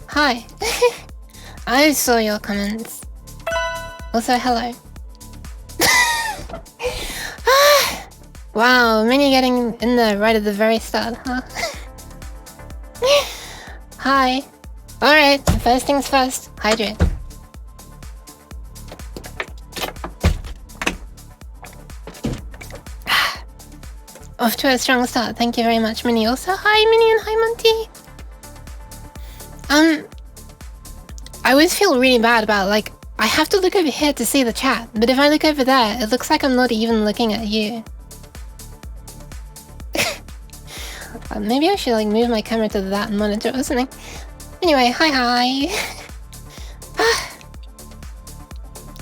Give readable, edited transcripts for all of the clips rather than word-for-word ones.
Hi. I saw your comments. Also, hello. Wow, Minnie getting in there right at the very start, huh? Hi. Alright, first things first, hydrate. Off to a strong start, thank you very much, Minnie. Also, hi, Minnie, and hi, Monty. I always feel really bad about, like, I have to look over here to see the chat, but if I look over there, it looks like I'm not even looking at you. Maybe I should, like, move my camera to that monitor or something. Anyway, hi.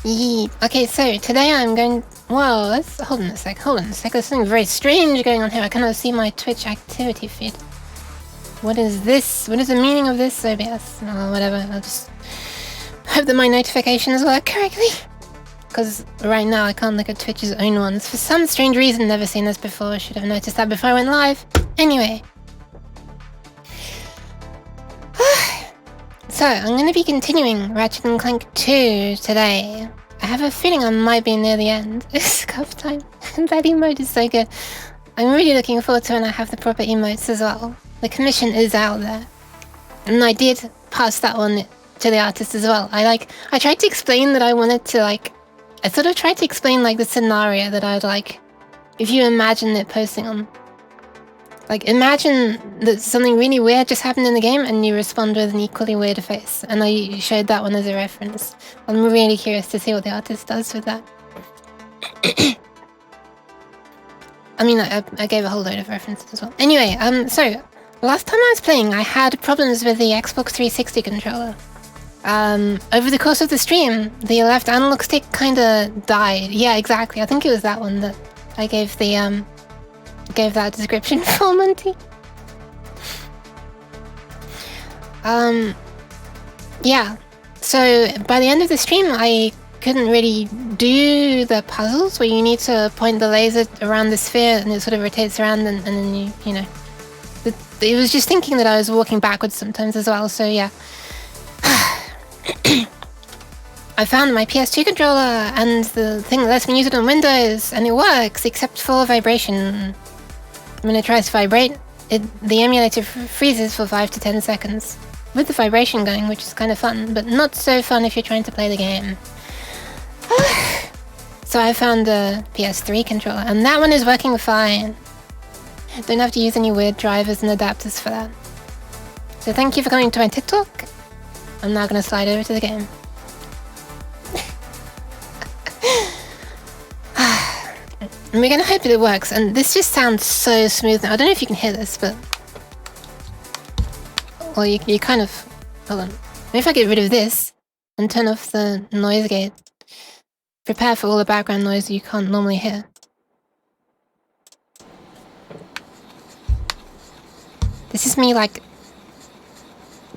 Yeet. Okay, so today I'm going... Whoa, hold on a sec. There's something very strange going on here. I cannot see my Twitch activity feed. What is this? What is the meaning of this, OBS? Oh, whatever, I'll just hope that my notifications work correctly. Because right now I can't look at Twitch's own ones. For some strange reason, never seen this before. I should have noticed that before I went live. Anyway. So, I'm going to be continuing Ratchet Clank 2 today. I have a feeling I might be near the end. It's scuff time. That emote is so good. I'm really looking forward to when I have the proper emotes as well. The commission is out there. And I did pass that one to the artist as well. I tried to explain that I wanted to, like... I sort of tried to explain, like, the scenario that I'd, like... If you imagine it posting on... Like, imagine that something really weird just happened in the game and you respond with an equally weird face. And I showed that one as a reference. I'm really curious to see what the artist does with that. I mean, I gave a whole load of references as well. Anyway, so... Last time I was playing, I had problems with the Xbox 360 controller. Over the course of the stream, the left analog stick kinda died. Yeah, exactly. I think it was that one that I gave the, gave that description for, Monty. Yeah. So, by the end of the stream, I couldn't really do the puzzles where you need to point the laser around the sphere and it sort of rotates around and then you know... It was just thinking that I was walking backwards sometimes as well, so yeah. I found my PS2 controller and the thing that lets me use it on Windows, and it works, except for vibration. When it tries to vibrate, the emulator freezes for 5 to 10 seconds. With the vibration going, which is kind of fun, but not so fun if you're trying to play the game. So I found a PS3 controller, and that one is working fine. Don't have to use any weird drivers and adapters for that. So thank you for coming to my TikTok. I'm now going to slide over to the game. And we're going to hope that it works. And this just sounds so smooth now. I don't know if you can hear this, but... Well, you kind of... Hold on. Maybe if I get rid of this and turn off the noise gate. Prepare for all the background noise you can't normally hear. This is me, like,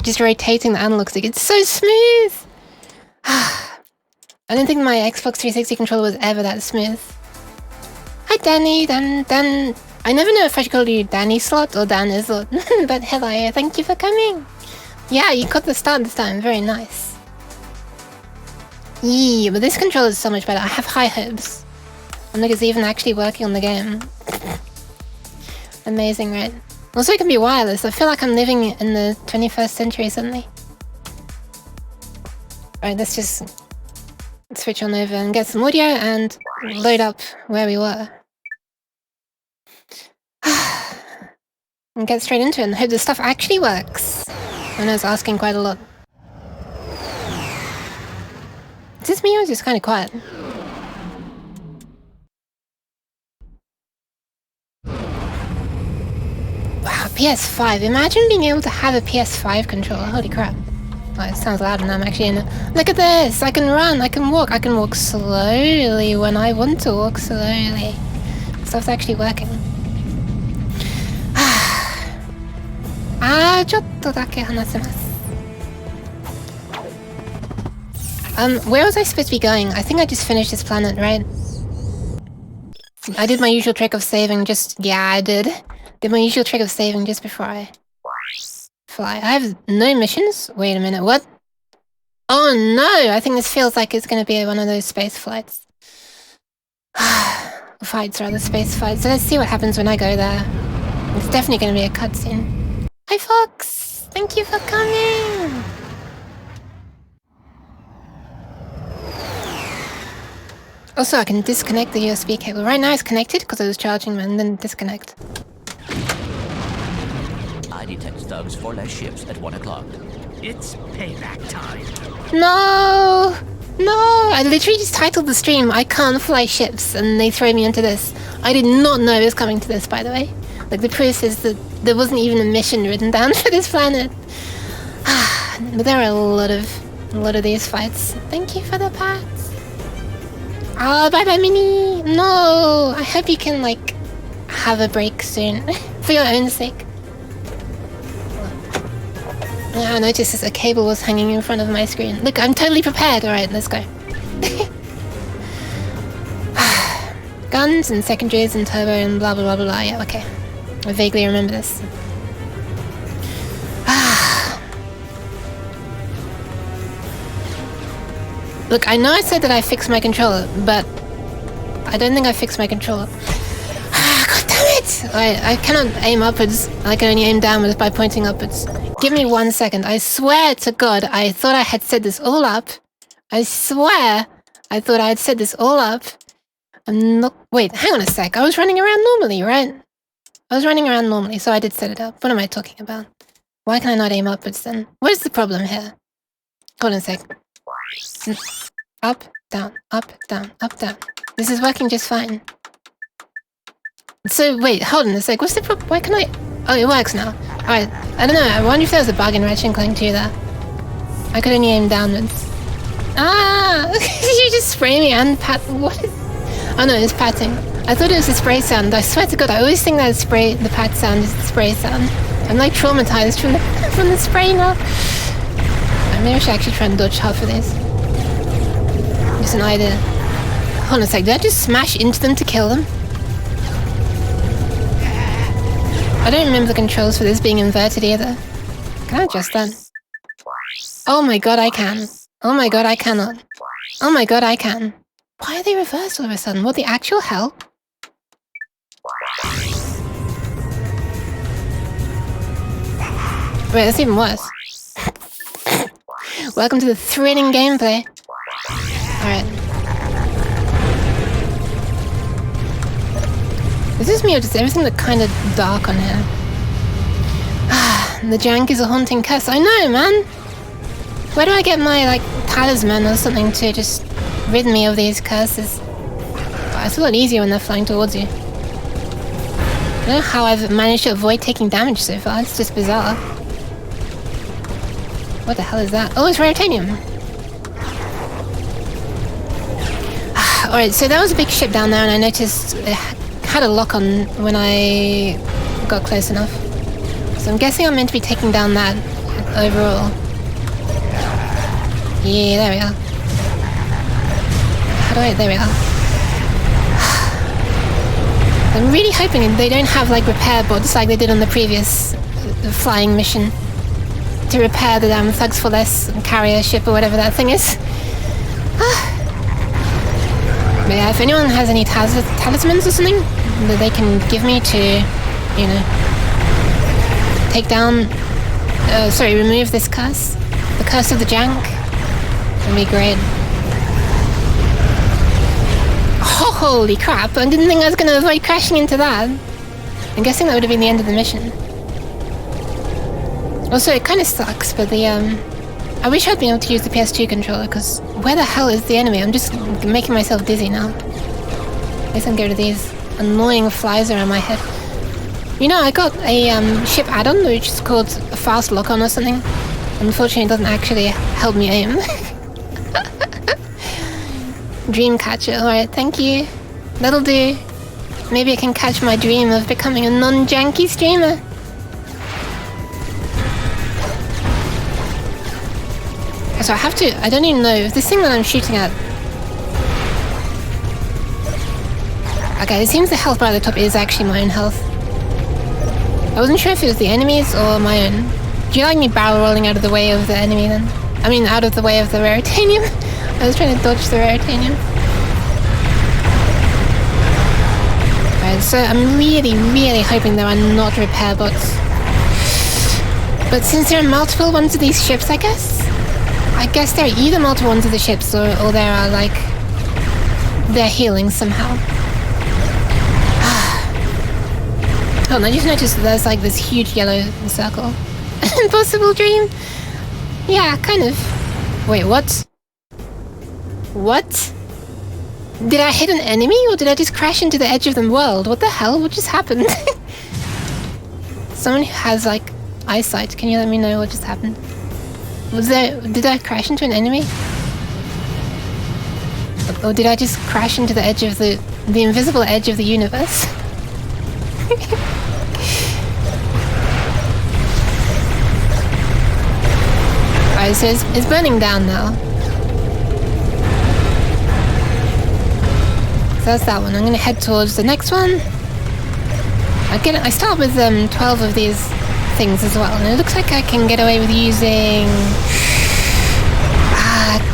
just rotating the analog stick. It's so smooth! I don't think my Xbox 360 controller was ever that smooth. Hi, Danny. Dan. I never know if I should call you Danny Slot or Dan Islot. But hello, thank you for coming. Yeah, you got the start this time. Very nice. Yeah, but this controller is so much better. I have high hopes. I'm like, it's even actually working on the game. Amazing, right? Also, it can be wireless. I feel like I'm living in the 21st century suddenly. Alright, let's just switch on over and get some audio and load up where we were. And get straight into it and hope the stuff actually works. I know it's asking quite a lot. Is this me or is this kind of quiet? Wow, PS5. Imagine being able to have a PS5 controller. Holy crap. Oh, it sounds loud and I'm actually in it. Look at this! I can run, I can walk. I can walk slowly when I want to walk slowly. Stuff's actually working. Chotto dake hanasemasu. Where was I supposed to be going? I think I just finished this planet, right? I did my usual trick of saving just... Yeah, I did. Did my usual trick of saving just before I fly. I have no missions? Wait a minute, what? Oh no, I think this feels like it's gonna be one of those space flights. Fights, rather, space fights. So let's see what happens when I go there. It's definitely gonna be a cutscene. Hi Fox! Thank you for coming! Also, I can disconnect the USB cable. Right now it's connected because I was charging and then disconnect. I detect thugs for less ships at 1 o'clock. It's payback time. No! No! I literally just titled the stream, I can't fly ships, and they throw me into this. I did not know it was coming to this, by the way. Like, the proof is that there wasn't even a mission written down for this planet. But there are a lot of these fights. Thank you for the pats. Oh, bye-bye, Minnie! No! I hope you can, like, have a break soon. For your own sake. I noticed that a cable was hanging in front of my screen. Look, I'm totally prepared. Alright, let's go. Guns and secondaries and turbo and blah blah blah blah blah. Yeah, okay. I vaguely remember this. Look, I know I said that I fixed my controller, but I don't think I fixed my controller. God damn it! I cannot aim upwards. I can only aim downwards by pointing upwards. Give me 1 second. I swear to God, I thought I had set this all up. I swear I thought I had set this all up. I'm not... Wait, hang on a sec. I was running around normally, right? I was running around normally, so I did set it up. What am I talking about? Why can I not aim upwards then? What is the problem here? Hold on a sec. Up, down, up, down, up, down. This is working just fine. So, wait, hold on a sec. What's the problem? Why can I... Oh, it works now. Alright, I don't know. I wonder if there was a bug in Ratchet Clank 2 there. I could only aim downwards. Ah! You just spray me and pat... What is... Oh no, it's patting. I thought it was the spray sound. I swear to God, I always think that the pat sound is the spray sound. I'm like traumatized from the spray now. Maybe I should actually try and dodge half of this. Just an idea. Hold on a sec, did I just smash into them to kill them? I don't remember the controls for this being inverted either. Can I adjust that? Oh my God, I can. Oh my God, I cannot. Oh my God, I can. Why are they reversed all of a sudden? What the actual hell? Wait, that's even worse. Welcome to the thrilling gameplay. Alright. Is this me or does everything look kind of dark on here? The jank is a haunting curse. I know, man! Where do I get my, like, talisman or something to just rid me of these curses? Oh, it's a lot easier when they're flying towards you. I don't know how I've managed to avoid taking damage so far. It's just bizarre. What the hell is that? Oh, it's Raritanium! Alright, so there was a big ship down there and I noticed it had a lock on when I got close enough. So I'm guessing I'm meant to be taking down that overall. Yeah, there we are. How do I... There we are. I'm really hoping they don't have like repair bots like they did on the previous flying mission. To repair the damn Thugs for Less carrier ship or whatever that thing is. But yeah, if anyone has any talismans or something that they can give me to, you know, take down, remove this curse, the curse of the jank, that'd be great. Oh, holy crap, I didn't think I was going to avoid crashing into that. I'm guessing that would have been the end of the mission. Also, it kind of sucks, but the, I wish I'd been able to use the PS2 controller, because where the hell is the enemy? I'm just making myself dizzy now. I guess I can get rid of these annoying flies around my head. You know, I got a ship add-on, which is called a fast lock-on or something. Unfortunately, it doesn't actually help me aim. Dreamcatcher, alright, thank you. That'll do. Maybe I can catch my dream of becoming a non-janky streamer. So I have to, I don't even know if this thing that I'm shooting at... Okay, it seems the health bar at the top is actually my own health. I wasn't sure if it was the enemies or my own. Do you like me barrel rolling out of the way of the enemy then? I mean, out of the way of the Raritanium. I was trying to dodge the Raritanium. Alright, so I'm really, really hoping there are not repair bots. But since there are multiple ones of these ships, I guess there are either multiple ones of the ships or there are, like, they're healing somehow. Oh, and I just noticed that there's, like, this huge yellow circle. Impossible dream? Yeah, kind of. Wait, what? What? Did I hit an enemy or did I just crash into the edge of the world? What the hell? What just happened? Someone who has, like, eyesight, can you let me know what just happened? Did I crash into an enemy? Or did I just crash into the edge of the invisible edge of the universe? Alright, so it's burning down now. So that's that one. I'm gonna head towards the next one. I start with 12 of these things as well, and it looks like I can get away with using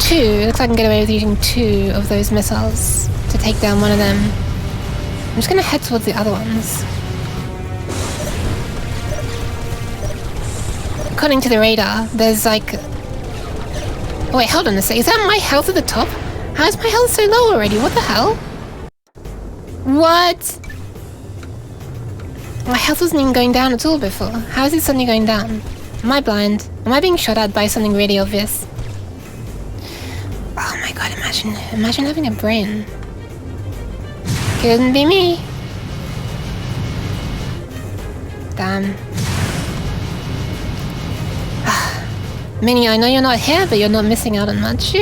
2. It looks like I can get away with using 2 of those missiles to take down one of them. I'm just gonna head towards the other ones. According to the radar, there's like... Oh wait, hold on a sec. Is that my health at the top? How is my health so low already? What the hell? What? My health wasn't even going down at all before. How is it suddenly going down? Am I blind? Am I being shot at by something really obvious? Oh my god, imagine having a brain. Couldn't be me. Damn. Minnie, I know you're not here, but you're not missing out on much.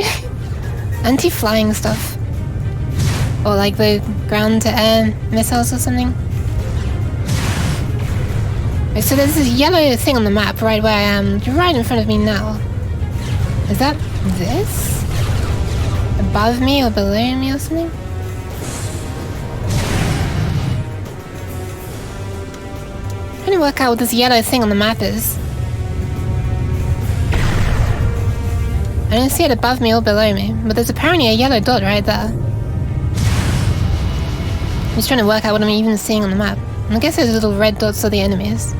Anti-flying stuff. Or like the ground-to-air missiles or something. So there's this yellow thing on the map right where I am, right in front of me now. Is that this? Above me or below me or something? I'm trying to work out what this yellow thing on the map is. I don't see it above me or below me, but there's apparently a yellow dot right there. I'm just trying to work out what I'm even seeing on the map. I guess those little red dots are the enemies.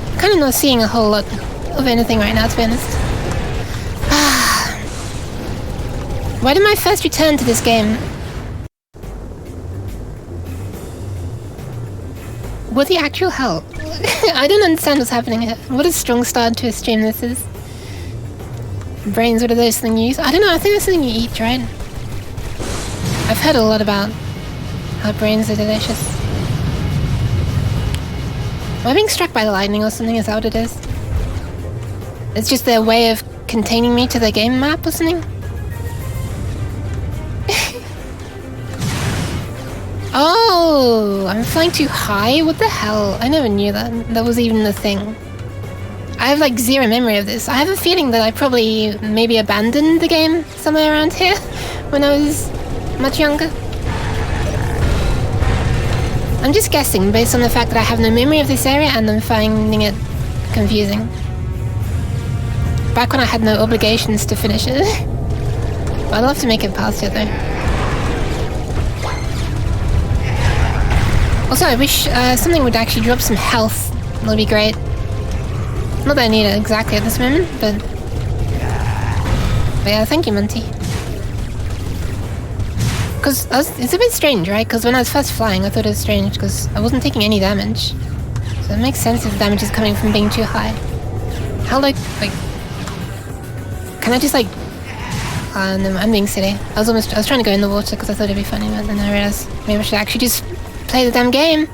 I'm kind of not seeing a whole lot of anything right now, to be honest. Why did my first return to this game? What the actual hell? I don't understand what's happening here. What a strong start to a stream this is. Brains, what are those things you use? I don't know, I think that's something you eat, right? I've heard a lot about how brains are delicious. Am I being struck by the lightning or something? Is that what it is? It's just their way of containing me to the game map or something? Oh, I'm flying too high? What the hell? I never knew that was even a thing. I have like zero memory of this. I have a feeling that I probably maybe abandoned the game somewhere around here when I was much younger. I'm just guessing based on the fact that I have no memory of this area and I'm finding it confusing. Back when I had no obligations to finish it. But I'd love to make it past it though. Also, I wish something would actually drop some health. That would be great. Not that I need it exactly at this moment, but yeah, thank you, Monty. Because it's a bit strange, right? Because when I was first flying, I thought it was strange because I wasn't taking any damage. So it makes sense if the damage is coming from being too high. How like can I just like... no, I'm being silly. I was trying to go in the water because I thought it'd be funny, but then I realized maybe I should actually just play the damn game.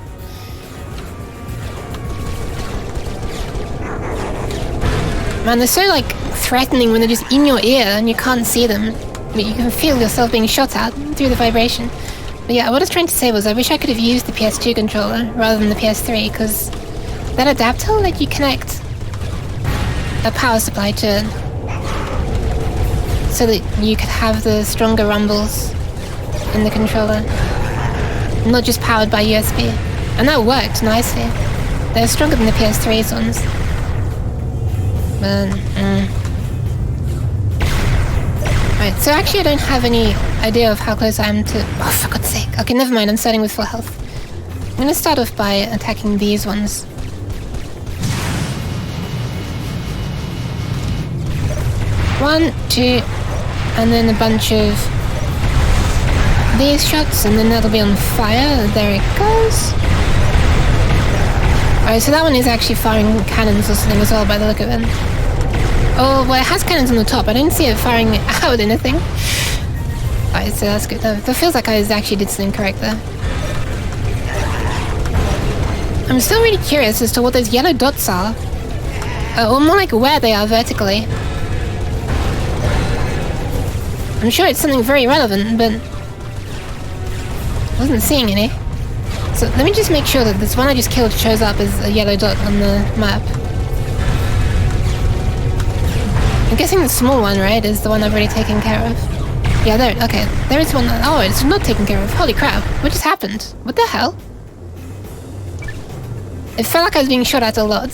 Man, they're so like threatening when they're just in your ear and you can't see them. But you can feel yourself being shot at through the vibration. But yeah, what I was trying to say was I wish I could have used the PS2 controller rather than the PS3, because that adapter let you connect a power supply to it so that you could have the stronger rumbles in the controller, not just powered by USB. And that worked nicely. They're stronger than the PS3's ones. But, Right, so actually I don't have any idea of how close I am to... Oh, for God's sake. Okay, never mind, I'm starting with full health. I'm gonna start off by attacking these ones. One, two, and then a bunch of these shots, and then that'll be on fire. There it goes. Alright, so that one is actually firing cannons or something as well by the look of it. Oh, well, it has cannons on the top. I didn't see it firing out anything. Alright, so that's good. That feels like I actually did something correct there. I'm still really curious as to what those yellow dots are. Or more like where they are vertically. I'm sure it's something very relevant, but I wasn't seeing any. So let me just make sure that this one I just killed shows up as a yellow dot on the map. I'm guessing the small one, right, is the one I've already taken care of. Yeah, there, okay. There is one. Oh, it's not taken care of. Holy crap. What just happened? What the hell? It felt like I was being shot at a lot.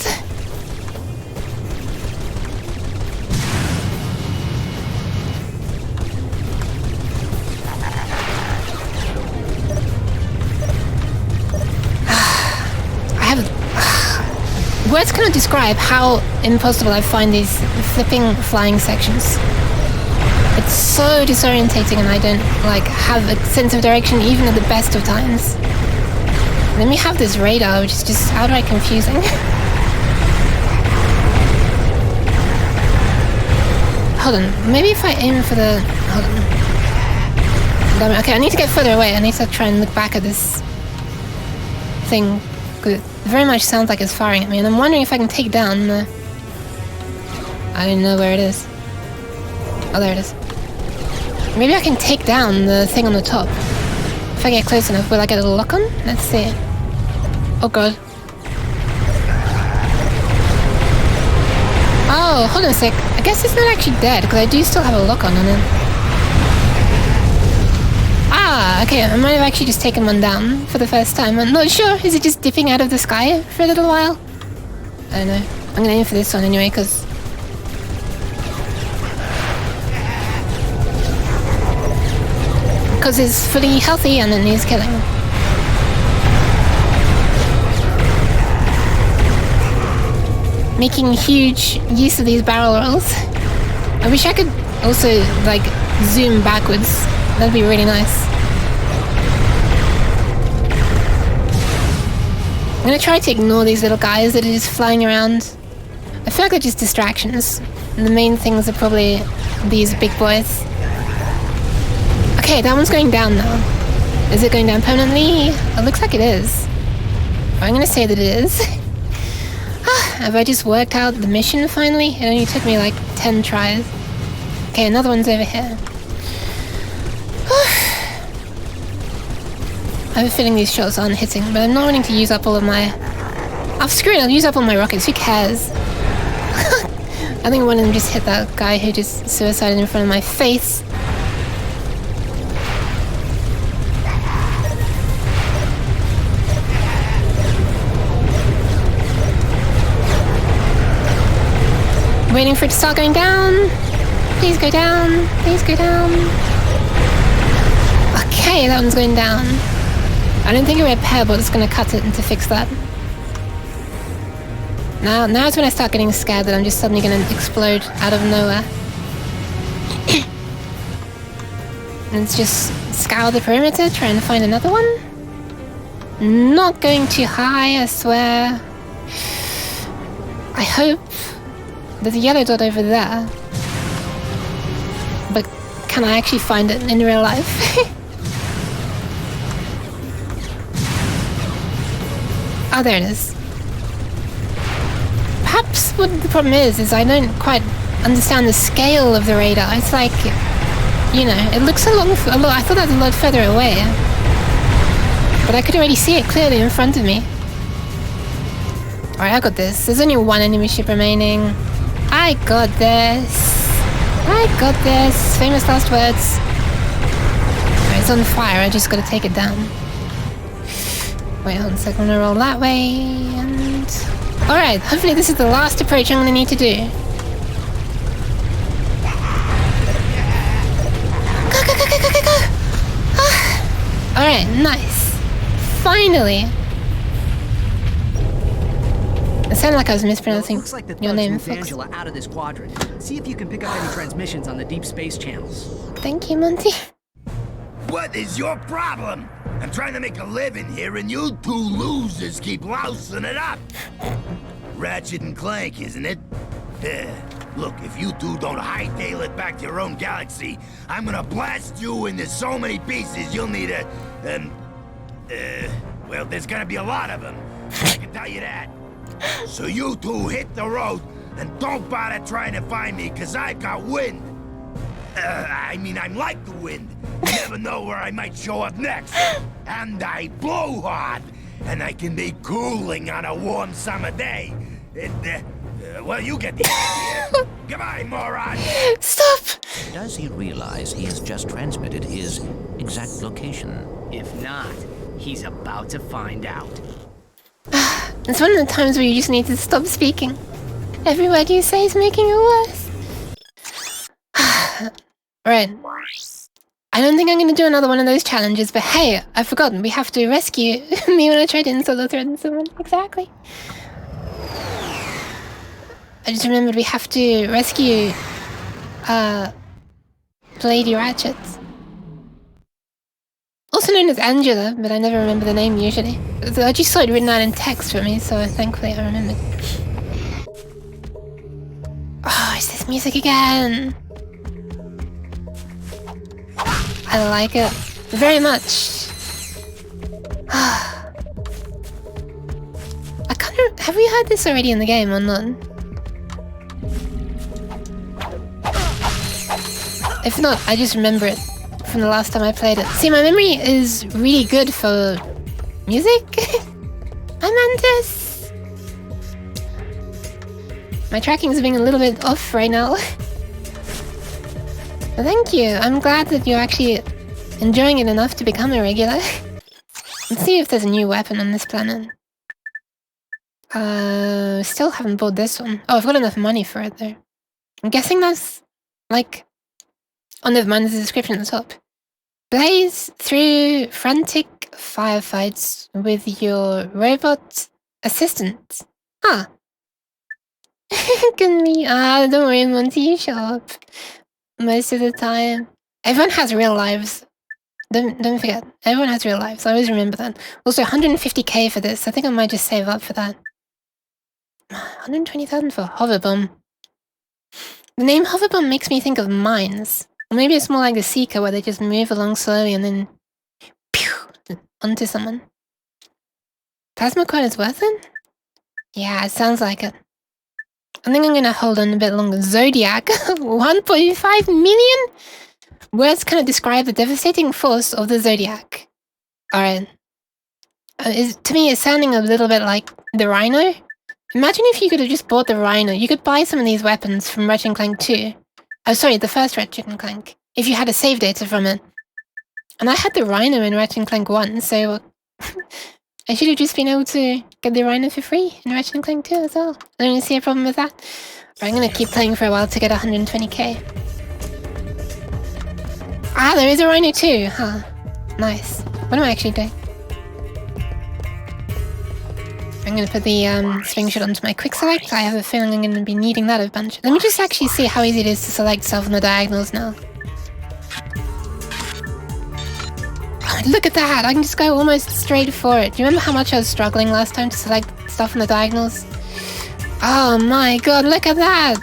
Words cannot describe how impossible I find these flipping flying sections. It's so disorientating and I don't have a sense of direction even at the best of times. Then we have this radar which is just outright confusing. Hold on, maybe if I aim for the... Hold on. Okay, I need to get further away. I need to try and look back at this thing. It very much sounds like it's firing at me, and I'm wondering if I can take down the... I don't know where it is. Oh, there it is. Maybe I can take down the thing on the top. If I get close enough, will I get a lock on? Let's see. Oh god. Oh, hold on a sec. I guess it's not actually dead, because I do still have a lock on it. Ah, okay, I might have actually just taken one down for the first time. I'm not sure. Is it just dipping out of the sky for a little while? I don't know. I'm gonna aim for this one anyway, because... Because it's fully healthy and it needs killing. Making huge use of these barrel rolls. I wish I could also, zoom backwards. That'd be really nice. I'm gonna try to ignore these little guys that are just flying around. I feel like they're just distractions. And the main things are probably these big boys. Okay, that one's going down now. Is it going down permanently? It looks like it is. I'm gonna say that it is. Have I just worked out the mission finally? It only took me 10 tries. Okay, another one's over here. I have a feeling these shots aren't hitting, but I'm not wanting to use up all of my... Oh, screw it, I'll use up all my rockets, who cares? I think one of them just hit that guy who just suicided in front of my face. Waiting for it to start going down. Please go down. Please go down. Okay, that one's going down. I don't think a repair bot is going to cut it and to fix that. Now is when I start getting scared that I'm just suddenly going to explode out of nowhere. Let's just scour the perimeter, trying to find another one. Not going too high, I swear. I hope there's a yellow dot over there. But can I actually find it in real life? Oh, there it is. Perhaps what the problem is I don't quite understand the scale of the radar. It's it looks a lot, I thought that was a lot further away. But I could already see it clearly in front of me. Alright, I got this. There's only one enemy ship remaining. I got this. I got this. Famous last words. Alright, it's on fire. I just gotta take it down. Wait, hold on a second. I'm gonna roll that way and... Alright, hopefully this is the last approach I'm gonna need to do. Go, go, go, go, go, go, go! Ah. Alright, nice. Finally. It sounded like I was mispronouncing Looks like the your name, moved Fox. Angela out of this quadrant. See if you can pick up any transmissions on the deep space channels. Thank you, Monty. What is your problem? I'm trying to make a living here, and you two losers keep lousing it up. Ratchet and Clank, isn't it? Look, if you two don't hightail it back to your own galaxy, I'm gonna blast you into so many pieces you'll need a... well, there's gonna be a lot of them. I can tell you that. So you two hit the road, and don't bother trying to find me, because I've got wind. I mean, I'm like the wind. You never know where I might show up next. And I blow hard, and I can be cooling on a warm summer day. Well, you get the idea. Goodbye, moron. Stop! Does he realize he has just transmitted his exact location? If not, he's about to find out. It's one of the times where you just need to stop speaking. Every word you say is making it worse. Right. I don't think I'm gonna do another one of those challenges, but hey, I've forgotten. We have to rescue me when I tried to insult threaten someone. Exactly. I just remembered we have to rescue Lady Ratchet. Also known as Angela, but I never remember the name usually. I just saw it written out in text for me, so thankfully I remembered. Oh, it's this music again. I like it very much. I can't. Have we heard this already in the game or not? If not, I just remember it from the last time I played it. See, my memory is really good for music. Hi, Mantis. My tracking's being a little bit off right now. But thank you. I'm glad that you're actually enjoying it enough to become a regular. Let's see if there's a new weapon on this planet. Still haven't bought this one. Oh, I've got enough money for it though. I'm guessing that's like... Oh, never mind, there's a description at the top. Blaze through frantic firefights with your robot assistant. Huh. Can be... don't worry, Monty, you show up. Most of the time. Everyone has real lives. Don't forget. Everyone has real lives. I always remember that. Also, 150k for this. I think I might just save up for that. 120,000 for Hoverbomb. The name Hoverbomb makes me think of mines. Or maybe it's more like the Seeker where they just move along slowly and then... Pew! Onto someone. Plasma coin is worth it? Yeah, it sounds like it. I think I'm gonna hold on a bit longer. Zodiac, 1.5 million? Words kind of describe the devastating force of the Zodiac. Alright. To me, it's sounding a little bit like the Rhino. Imagine if you could have just bought the Rhino. You could buy some of these weapons from Ratchet Clank 2. Oh, sorry, the first Ratchet Clank. If you had a save data from it. And I had the Rhino in Ratchet Clank 1, so... I should have just been able to get the Rhino for free in Ratchet & Clank 2 as well. I don't see a problem with that. Right, I'm gonna keep playing for a while to get 120k. Ah, there is a Rhino too, huh? Nice. What am I actually doing? I'm gonna put the swing shot onto my quick select. I have a feeling I'm gonna be needing that a bunch. Let me just actually see how easy it is to select stuff on the diagonals now. Look at that! I can just go almost straight for it. Do you remember how much I was struggling last time to select stuff on the diagonals? Oh my god, look at that!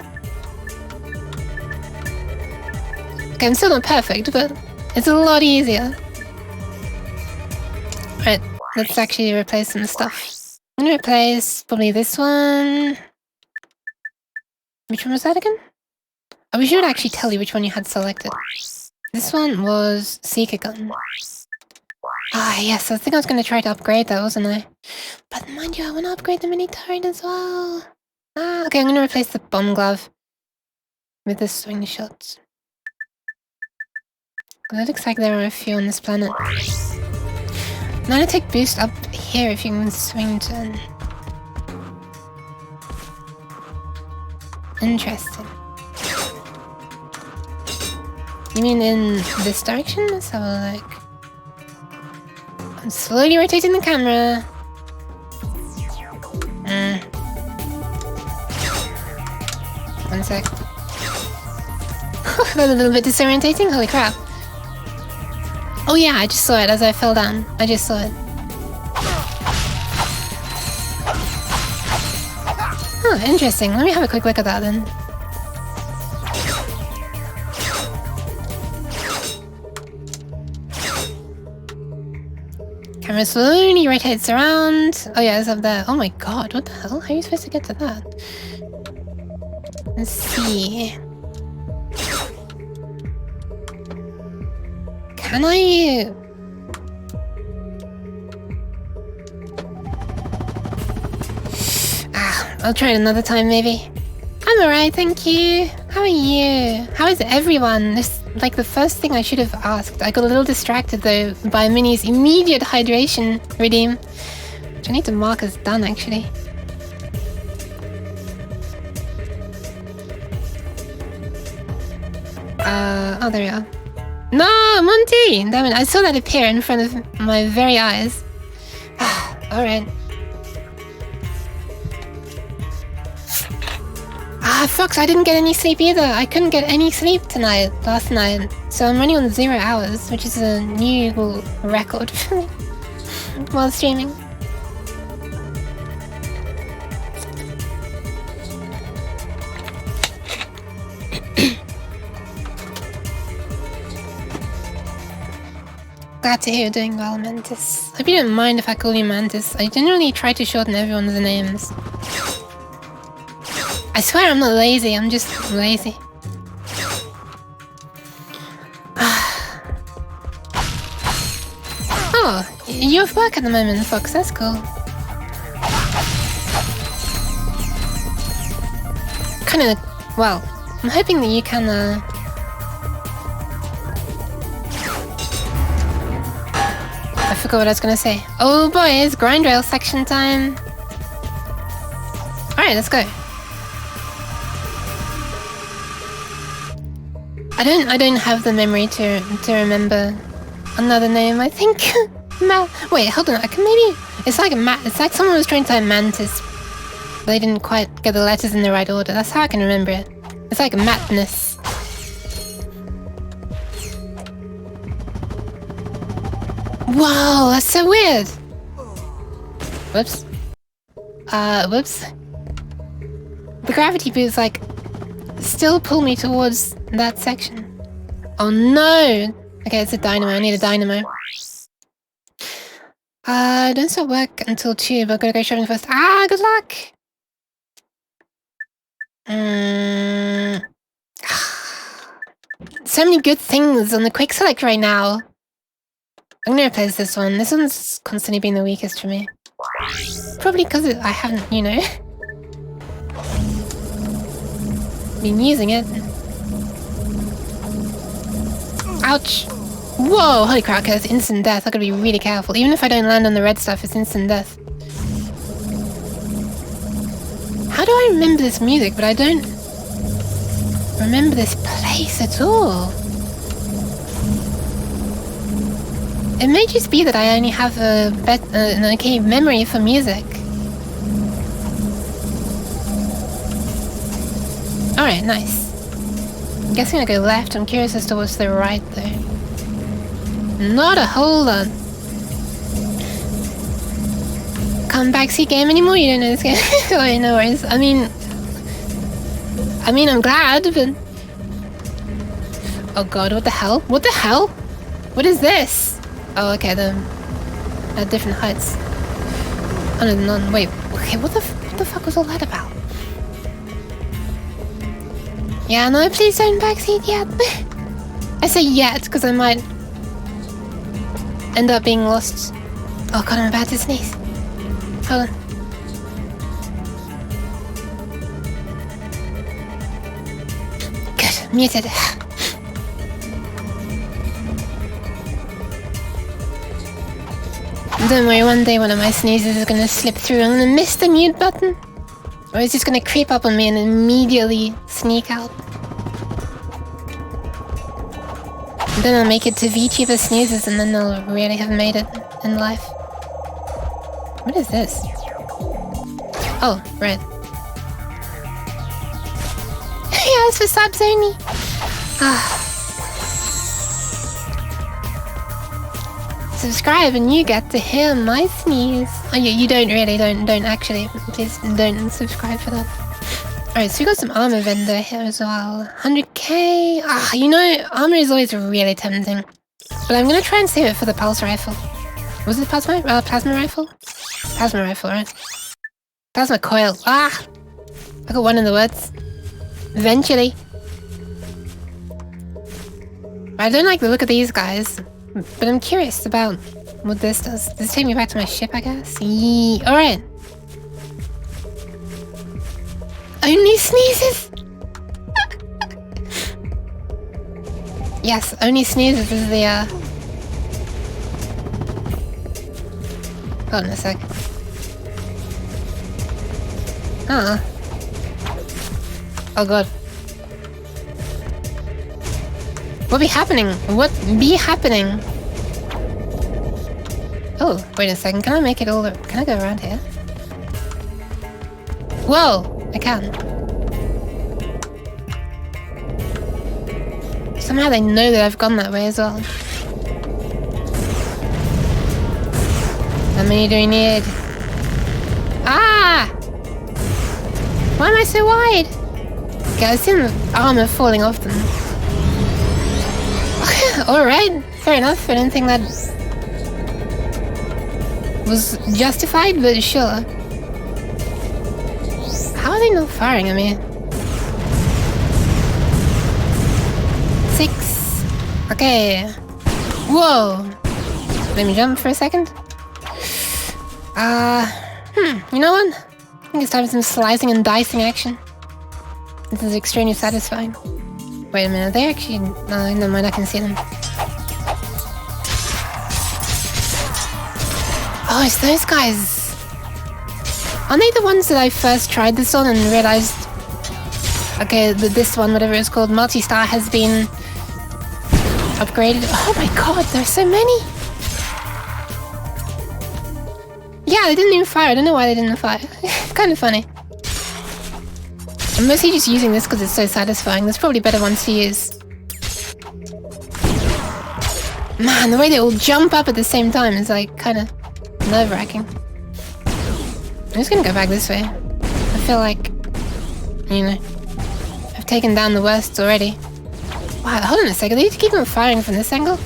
Okay, I'm still not perfect, but it's a lot easier. Right, let's actually replace some stuff. I'm gonna replace probably this one. Which one was that again? I wish it would actually tell you which one you had selected. This one was Seeker Gun. Ah, yes, I think I was going to try to upgrade that, wasn't I? But mind you, I want to upgrade the mini turret as well. Ah, okay, I'm going to replace the bomb glove with the swing shots. It looks like there are a few on this planet. Nanotech boost up here if you can swing turn. Interesting. You mean in this direction? Let's have a look. I'm slowly rotating the camera. One sec. That was a little bit disorientating. Holy crap. Oh yeah, I just saw it as I fell down. I just saw it. Oh, interesting. Let me have a quick look at that then. Camera slowly rotates around. Oh yeah, it's up there. Oh my god, what the hell? How are you supposed to get to that? Let's see. Can I... I'll try it another time maybe. I'm alright, thank you. How are you? How is everyone? This like the first thing I should have asked. I got a little distracted though by Minnie's immediate hydration redeem. Which I need to mark as done actually. Oh there we are. No, Monty! Damn it, I saw that appear in front of my very eyes. Alright. Ah, fuck, I didn't get any sleep either. I couldn't get any sleep last night. So I'm running on 0 hours, which is a new record for me while streaming. Glad to hear you're doing well, Mantis. Hope you don't mind if I call you Mantis. I generally try to shorten everyone's names. I swear I'm not lazy, I'm just lazy. Oh, you're off work at the moment, Fox, that's cool. Kinda, well, I'm hoping that you can, I forgot what I was gonna say. Oh boy, it's grind rail section time. Alright, let's go. I don't have the memory to remember another name. I think wait, hold on. I can maybe it's like someone was trying to type Mantis, but they didn't quite get the letters in the right order. That's how I can remember it. It's like Madness. Wow, that's so weird. Whoops. Whoops. The gravity boots like still pull me towards that section. Oh no! Okay, it's a dynamo. I need a dynamo. Don't start work until 2, but gotta go shopping first. Ah, good luck! So many good things on the quick select right now. I'm gonna replace this one. This one's constantly been the weakest for me. Probably because I haven't, you know, been using it. Ouch! Whoa! Holy crap, okay, that's instant death. I gotta be really careful. Even if I don't land on the red stuff, it's instant death. How do I remember this music, but I don't remember this place at all? It may just be that I only have an okay memory for music. Alright, nice. I'm guessing I go left. I'm curious as to what's the right though. Not a whole lot. Can't backseat game anymore? You don't know this game? Oh, no worries. I mean, I'm glad, but... Oh god, what the hell? What the hell? What is this? Oh, okay, they're at different heights. Oh no, no, wait. Okay, what the fuck was all that about? Yeah, no, please don't backseat yet. I say yet, because I might end up being lost. Oh god, I'm about to sneeze. Hold on. Good, muted. Don't worry, one day one of my sneezes is gonna slip through. I'm gonna miss the mute button. Or it's just gonna creep up on me and immediately sneak out. And then I'll make it to VTuber sneezes and then I'll really have made it in life. What is this? Oh, red. Yeah, it's for subs only. Subscribe and you get to hear my sneeze. Oh yeah, you don't really, don't actually. Please don't subscribe for that. Alright, so we got some armor vendor here as well. 100k. You know, armor is always really tempting. But I'm gonna try and save it for the pulse rifle. Was it plasma rifle? Plasma rifle, right? Plasma coil. I got one in the words. Eventually. I don't like the look of these guys. But I'm curious about what this does. Does this take me back to my ship, I guess? Alright. Only sneezes? Yes, only sneezes is the, Hold on a sec. Oh god. What be happening? What be happening? Oh, wait a second. Can I make it all... Can I go around here? Whoa! I can. Somehow they know that I've gone that way as well. How many do we need? Why am I so wide? Okay, I've seen the armor falling off them. Alright, fair enough. I don't think that was justified, but sure. How are they not firing at me? 6. Okay. Whoa. Let me jump for a second. You know what? I think it's time for some slicing and dicing action. This is extremely satisfying. Wait a minute, are they actually... No, never mind, I can see them. Oh, it's those guys! Aren't they the ones that I first tried this on and realized... Okay, this one, whatever it's called, multi-star has been... upgraded? Oh my god, there's so many! Yeah, they didn't even fire, I don't know why they didn't fire. It's kind of funny. I'm mostly just using this because it's so satisfying. There's probably better ones to use. Man, the way they all jump up at the same time is like kind of nerve-wracking. I'm just gonna go back this way. I feel like, you know, I've taken down the worst already. Wow, hold on a second. They need to keep on firing from this angle?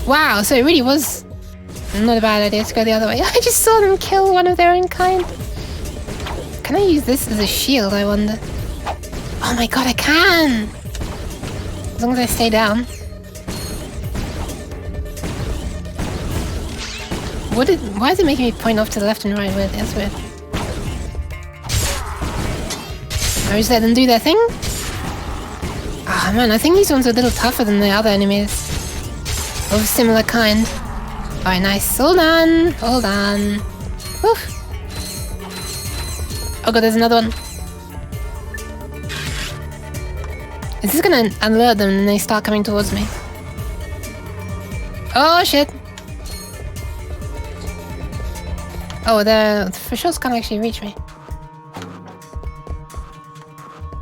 Wow, so it really was not a bad idea to go the other way. I just saw them kill one of their own kind. Can I use this as a shield, I wonder? Oh my god, I can! As long as I stay down. Why is it making me point off to the left and right? Weird, that's weird. I just let them do their thing? Ah man, I think these ones are a little tougher than the other enemies. Of similar kind. Alright, nice. Hold on. Hold on. Woof. Oh god, there's another one. Is this gonna alert them and they start coming towards me? Oh shit! Oh, the for sure can't actually reach me.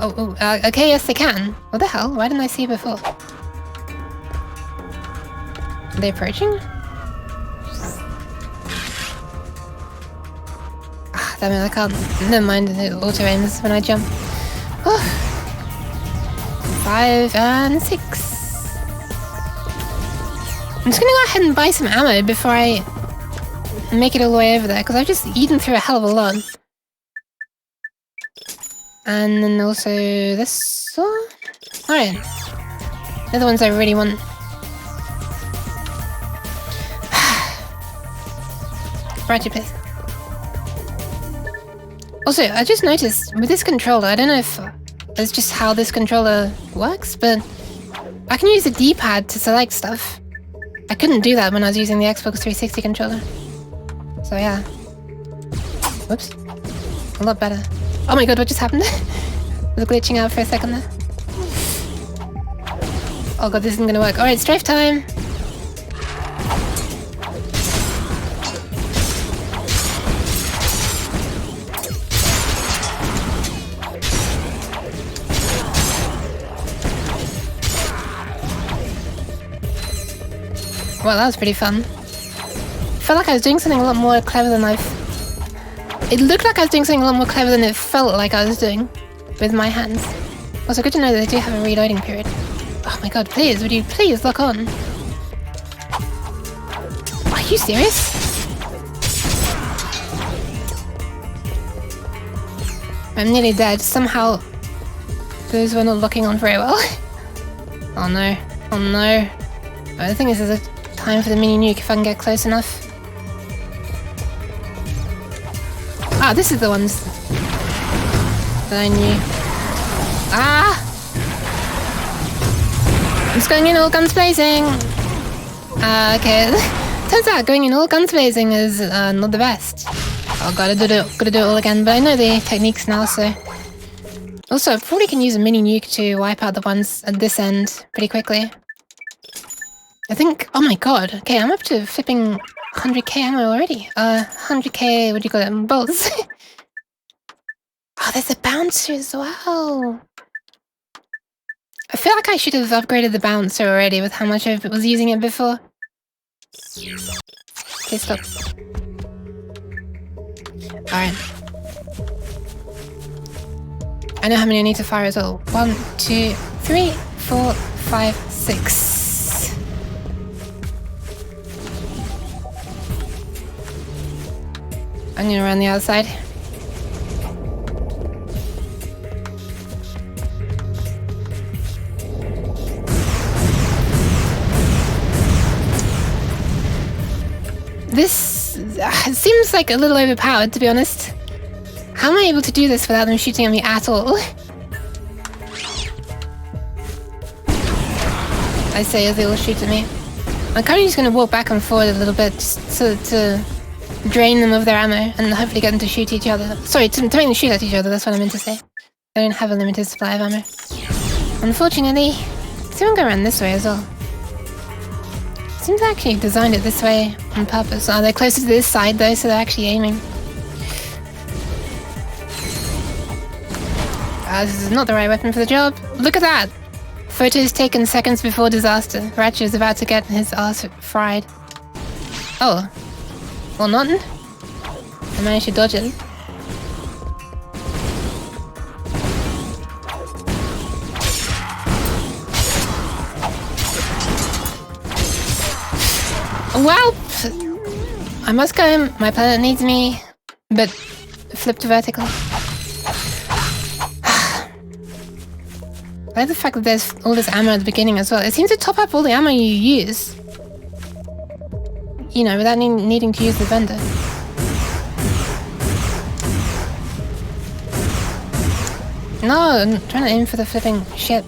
Okay, yes they can. What the hell? Why didn't I see it before? Are they approaching? Damn it, I can't. Never mind, it auto aims when I jump. Oh. 5 and 6. I'm just gonna go ahead and buy some ammo before I make it all the way over there, because I've just eaten through a hell of a lot. And then also this one. Alright. They're the ones I really want. Ratchet, please. Also, I just noticed with this controller, I don't know if it's just how this controller works, but I can use the D-pad to select stuff. I couldn't do that when I was using the Xbox 360 controller. So yeah. Whoops. A lot better. Oh my god, what just happened? I was glitching out for a second there. Oh god, this isn't gonna work. Alright, strafe time! Well, that was pretty fun. Felt like I was doing something a lot more clever than It looked like I was doing something a lot more clever than it felt like I was doing with my hands. Also, good to know that they do have a reloading period. Oh my god, please, would you please lock on? Are you serious? I'm nearly dead. Somehow, those were not locking on very well. Oh no. Oh no. I think this is a time for the mini nuke if I can get close enough. Ah, this is the ones that I knew. Ah! I'm just going in all guns blazing. Okay. Turns out going in all guns blazing is not the best. Oh, gotta do it all again, but I know the techniques now, so. Also, I probably can use a mini nuke to wipe out the ones at this end pretty quickly. I think, oh my god, okay, I'm up to flipping 100k ammo already. 100k, what do you call it, bolts? Oh, there's a bouncer as well. I feel like I should have upgraded the bouncer already with how much I was using it before. Okay, stop. Alright. I know how many I need to fire as well. 1, 2, 3, 4, 5, 6. I'm gonna run the other side. This seems like a little overpowered, to be honest. How am I able to do this without them shooting at me at all? I say as they all shoot at me. I'm currently just going to walk back and forward a little bit just to drain them of their ammo and hopefully get them to shoot each other. Sorry, to make them shoot at each other, that's what I meant to say. I don't have a limited supply of ammo. Unfortunately, someone go around this way as well. Seems I actually designed it this way on purpose. Oh, they're closer to this side though, so they're actually aiming. This is not the right weapon for the job. Look at that! Photos taken seconds before disaster. Ratchet is about to get his ass fried. Oh. Well, not. I managed to dodge it. Well, I must go. My planet needs me, but flipped vertically. I like the fact that there's all this ammo at the beginning as well. It seems to top up all the ammo you use. You know, without needing to use the vendor. No, I'm trying to aim for the flipping ship.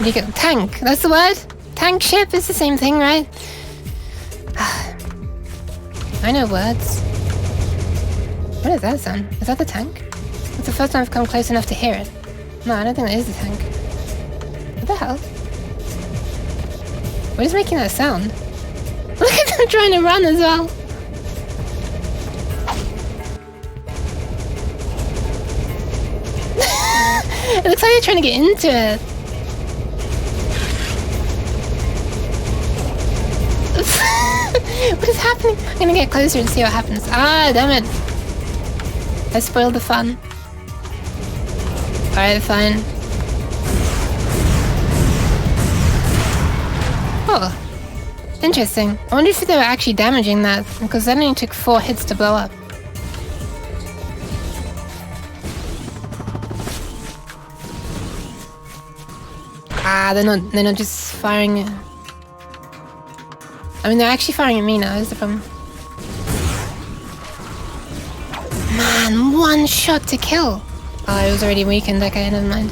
You get tank. That's the word. Tank ship is the same thing, right? I know words. What is that sound? Is that the tank? It's the first time I've come close enough to hear it. No, I don't think that is the tank. What the hell? What is making that sound? Look at them trying to run as well. It looks like they're trying to get into it. What is happening? I'm gonna get closer and see what happens. Ah, damn it. I spoiled the fun. Alright, fine. Oh. Interesting. I wonder if they were actually damaging that, because that only took 4 hits to blow up. Ah, they're not just firing it. I mean, they're actually firing at me now, is the problem. Man, 1 shot to kill! Oh, it was already weakened, okay, never mind.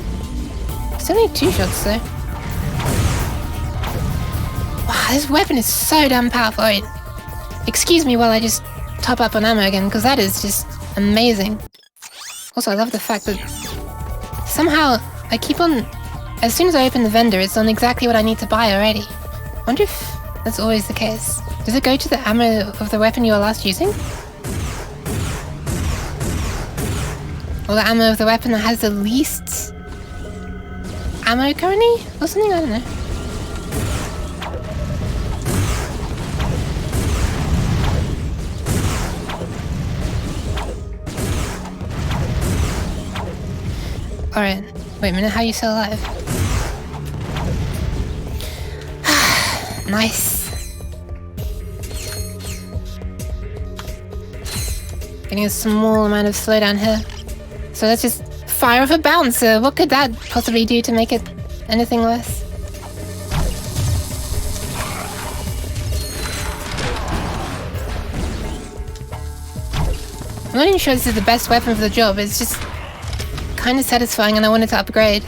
It's only 2 shots though. Wow, This weapon is so damn powerful. Wait, excuse me while I just top up on ammo again, because that is just amazing. Also, I love the fact that somehow I keep on... As soon as I open the vendor, it's on exactly what I need to buy already. I wonder if that's always the case. Does it go to the ammo of the weapon you were last using? Or the ammo of the weapon that has the least ammo currently? Or something? I don't know. Alright. Wait a minute, how are you still alive? Nice. Getting a small amount of slowdown here. So let's just fire off a bouncer. What could that possibly do to make it anything less? I'm not even sure this is the best weapon for the job. It's just kind of satisfying and I wanted to upgrade.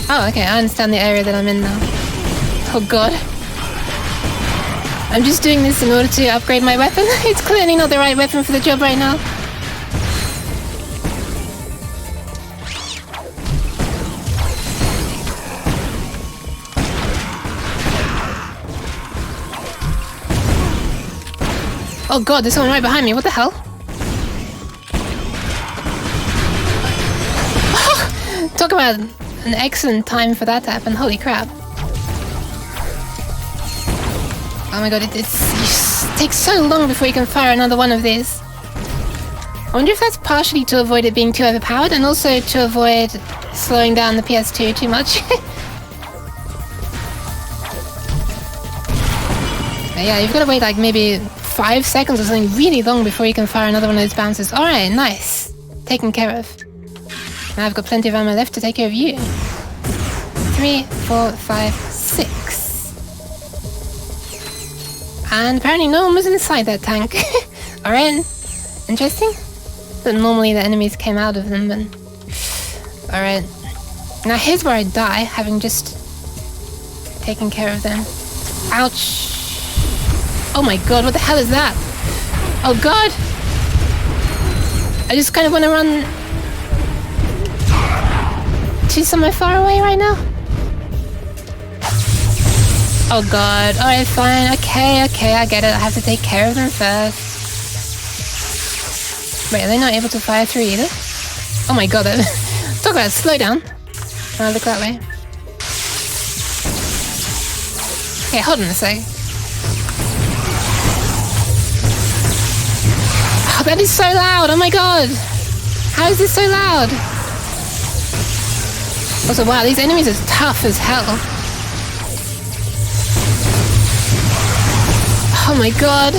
Oh, okay, I understand the area that I'm in now. Oh god. I'm just doing this in order to upgrade my weapon. It's clearly not the right weapon for the job right now. Oh god, there's someone right behind me. What the hell? Talk about an excellent time for that to happen. Holy crap. Oh my god, it takes so long before you can fire another one of these. I wonder if that's partially to avoid it being too overpowered and also to avoid slowing down the PS2 too much. But yeah, you've got to wait like maybe 5 seconds or something really long before you can fire another one of those bouncers. Alright, nice. Taken care of. Now I've got plenty of ammo left to take care of you. 3, 4, 5, 6. And apparently no one was inside that tank. Alright, interesting. But normally the enemies came out of them, but... Alright. Now here's where I die, having just taken care of them. Ouch. Oh my god, what the hell is that? Oh god! I just kind of want to run to somewhere far away right now. Oh god, alright, fine, okay, I get it. I have to take care of them first. Wait, are they not able to fire through either? Oh my god, talk about slow down. I'll look that way. Okay, hold on a sec. Oh, that is so loud, oh my god! How is this so loud? Also, wow, these enemies are tough as hell. Oh my god.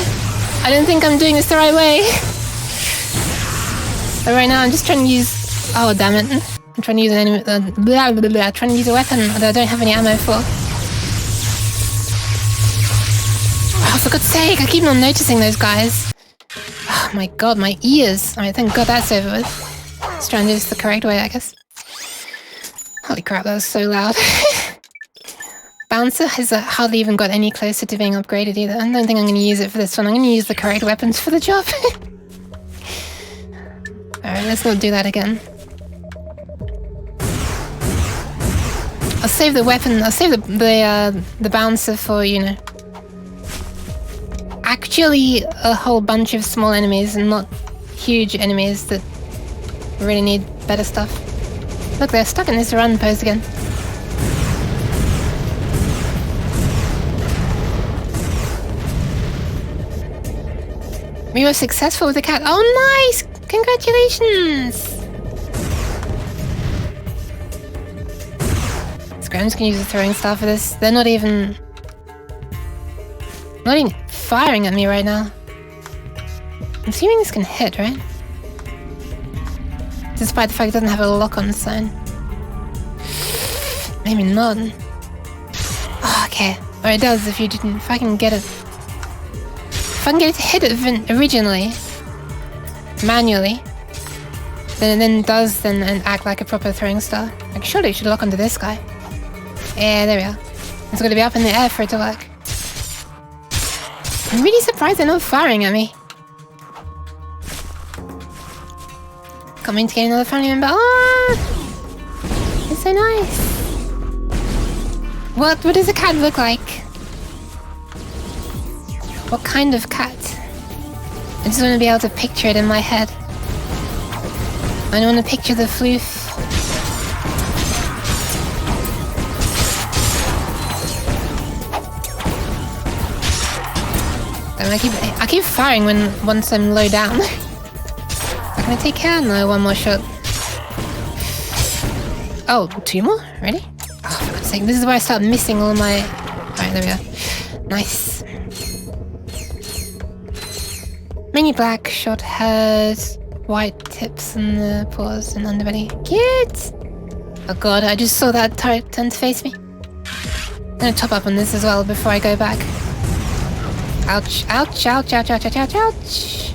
I don't think I'm doing this the right way. But right now I'm just trying to use... Oh, damn it. I'm trying to use an enemy... trying to use a weapon that I don't have any ammo for. Oh, for God's sake, I keep on noticing those guys. Oh my god, my ears. Alright, thank god that's over with. Let's try and do this the correct way, I guess. Holy crap, that was so loud. Bouncer has hardly even got any closer to being upgraded either. I don't think I'm going to use it for this one. I'm going to use the correct weapons for the job. Alright, let's not do that again. I'll save the weapon, I'll save the bouncer for, you know, actually a whole bunch of small enemies and not huge enemies that really need better stuff. Look, they're stuck in this run pose again. We were successful with the cat. Oh, nice! Congratulations! Scrams can use a throwing star for this. They're not even firing at me right now. I'm assuming this can hit, right? Despite the fact it doesn't have a lock-on sign. Maybe not. Oh, okay. Or it does if you didn't. If I can get it. If I can get it to hit it originally, manually, then it does act like a proper throwing star. Like, surely it should lock onto this guy. Yeah, there we are. It's got to be up in the air for it to work. I'm really surprised they're not firing at me. Coming to get another family member. Oh! It's so nice. What does a cat look like? What kind of cat? I just want to be able to picture it in my head. I don't want to picture the floof. I keep firing once I'm low down. Can I take care? No, one more shot. Oh, 2 more? Really? Oh, for God's sake, this is where I start missing all my... Alright, there we go. Nice. Mini black, short hairs, white tips on the paws and underbelly. Cute! Oh god, I just saw that turret turn to face me. I'm gonna top up on this as well before I go back. Ouch, ouch, ouch, ouch, ouch, ouch, ouch, ouch.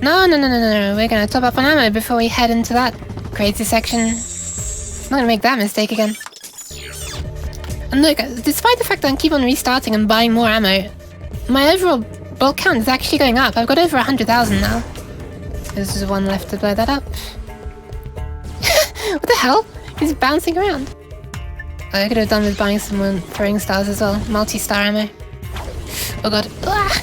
No, we're gonna top up on ammo before we head into that crazy section. I'm not gonna make that mistake again. And look, despite the fact that I keep on restarting and buying more ammo, my overall bulk count is actually going up. I've got over 100,000 now. There's just one left to blow that up. What the hell? He's bouncing around. Oh, I could have done with buying some more throwing stars as well. Multi-star ammo. Oh god. Ah!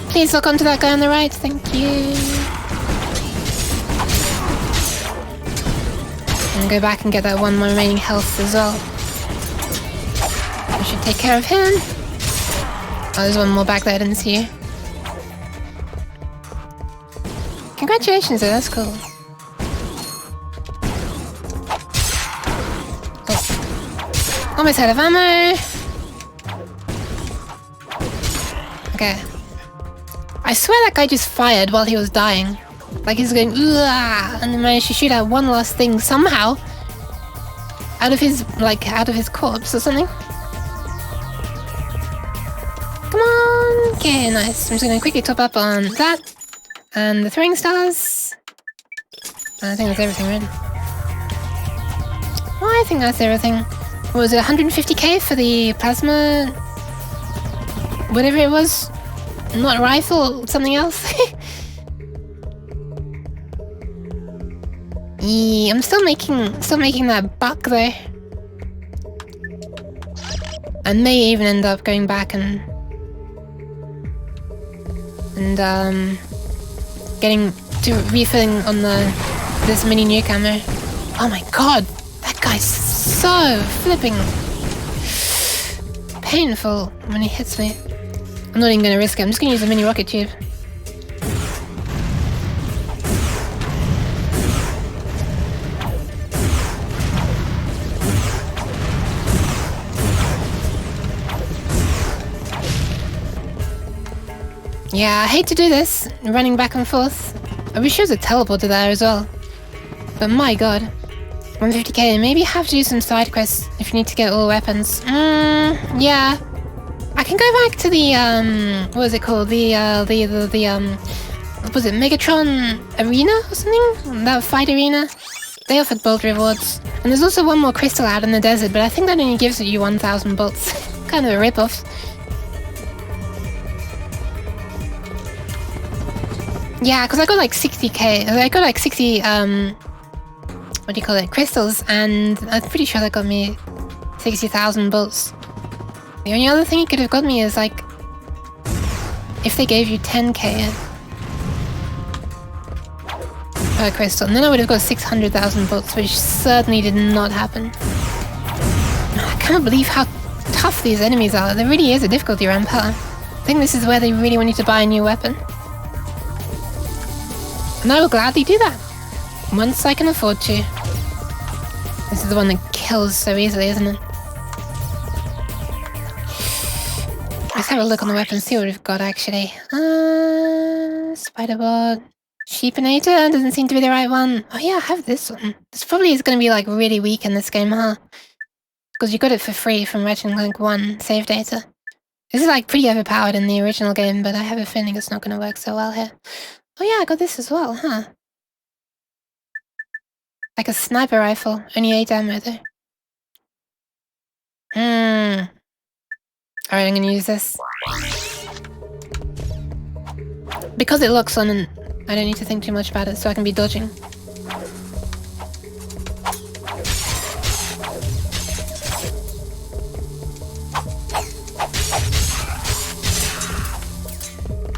Please lock onto that guy on the right, thank you. And go back and get that one more remaining health as well. I should take care of him. Oh, there's one more back there, I didn't see you. Congratulations though, that's cool. Oh. Almost out of ammo. Okay. I swear that guy just fired while he was dying. Like he's going, "Ooh," and then managed to shoot out one last thing somehow out of his corpse or something. Come on. Okay, nice. I'm just gonna quickly top up on that and the throwing stars. I think that's everything, right? Oh, I think that's everything. What was it, 150k for the plasma? Whatever it was. Not rifle, something else. Yeah, I'm still making that buck though. I may even end up going back and getting to refilling on this mini nuke ammo. Oh my god, that guy's so flipping painful when he hits me. I'm not even gonna risk it, I'm just gonna use a mini rocket tube. Yeah, I hate to do this, running back and forth. I wish there was a teleporter there as well. But my god. 150k, maybe you have to do some side quests if you need to get all weapons. Yeah. I can go back to the, what was it called? What was it, Megatron Arena or something? That fight arena? They offered bolt rewards. And there's also one more crystal out in the desert, but I think that only gives you 1,000 bolts. Kind of a rip-off. Yeah, because I got like 60k. I got like 60, what do you call it? Crystals, and I'm pretty sure that got me 60,000 bolts. The only other thing it could have got me is like if they gave you 10k per crystal, and then I would have got 600,000 bolts, which certainly did not happen. I can't believe how tough these enemies are. There really is a difficulty ramp, huh? I think this is where they really want you to buy a new weapon. And I will gladly do that once I can afford to. This is the one that kills so easily, isn't it? Let's have a look on the weapons, see what we've got actually. Spider board. Sheepinator doesn't seem to be the right one. Oh yeah, I have this one. This probably is going to be like really weak in this game, huh? Because you got it for free from Ratchet Clank 1 save data. This is like pretty overpowered in the original game, but I have a feeling it's not going to work so well here. Oh yeah, I got this as well, huh? Like a sniper rifle, only 8 ammo though. Alright, I'm gonna use this. Because it locks on and I don't need to think too much about it, so I can be dodging.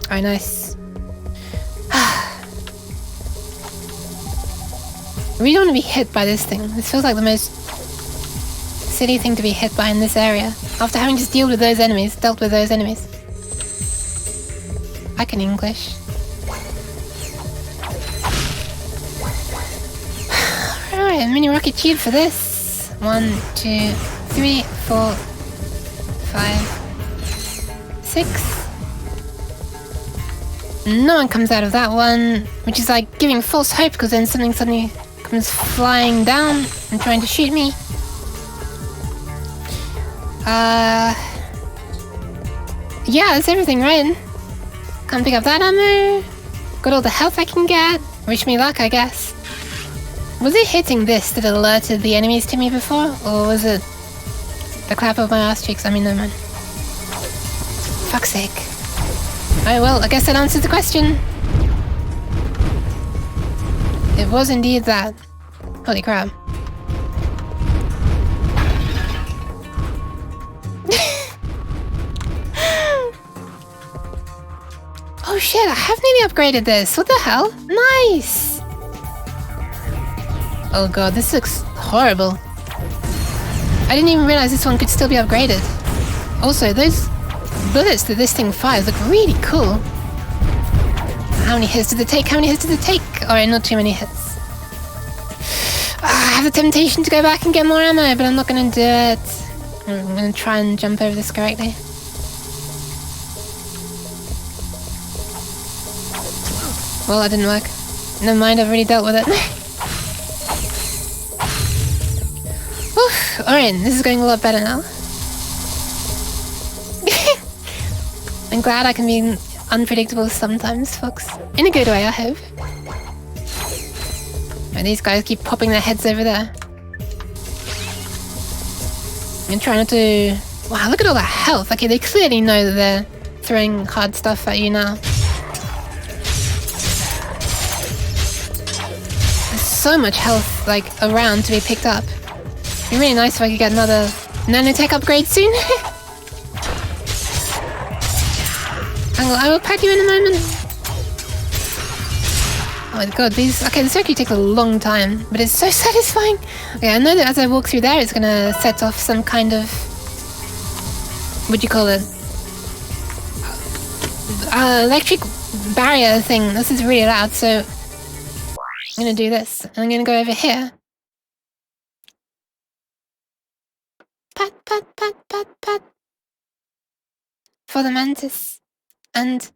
Alright, nice. I really don't want to be hit by this thing. This feels like the most silly thing to be hit by in this area. After having just dealt with those enemies. I can English. Alright, a mini rocket tube for this. 1, 2, 3, 4, 5, 6. No one comes out of that one, which is like giving false hope because then something suddenly comes flying down and trying to shoot me. Yeah, that's everything, right? Can't pick up that ammo. Got all the health I can get. Wish me luck, I guess. Was it hitting this that alerted the enemies to me before? Or was it the clap of my ass cheeks? I mean, no man. Fuck's sake. Oh well, I guess that answers the question. It was indeed that. Holy crap. Oh shit, I have nearly upgraded this. What the hell? Nice! Oh god, this looks horrible. I didn't even realize this one could still be upgraded. Also, those bullets that this thing fires look really cool. How many hits did it take? Alright, not too many hits. I have the temptation to go back and get more ammo, but I'm not gonna do it. I'm gonna try and jump over this correctly. Well, that didn't work. Never mind, I've already dealt with it. Alright, this is going a lot better now. I'm glad I can be unpredictable sometimes, folks. In a good way, I hope. And these guys keep popping their heads over there. I'm trying not to... Wow, look at all that health. Okay, they clearly know that they're throwing hard stuff at you now. So much health, like, around to be picked up. It'd be really nice if I could get another nanotech upgrade soon. I will pack you in a moment. Oh my god, these... Okay, this actually takes a long time, but it's so satisfying. Okay, I know that as I walk through there, it's gonna set off some kind of... What do you call it? Electric barrier thing. This is really loud, so... I'm gonna do this, and I'm gonna go over here. Pat, pat, pat, pat, pat. For the mantis. And...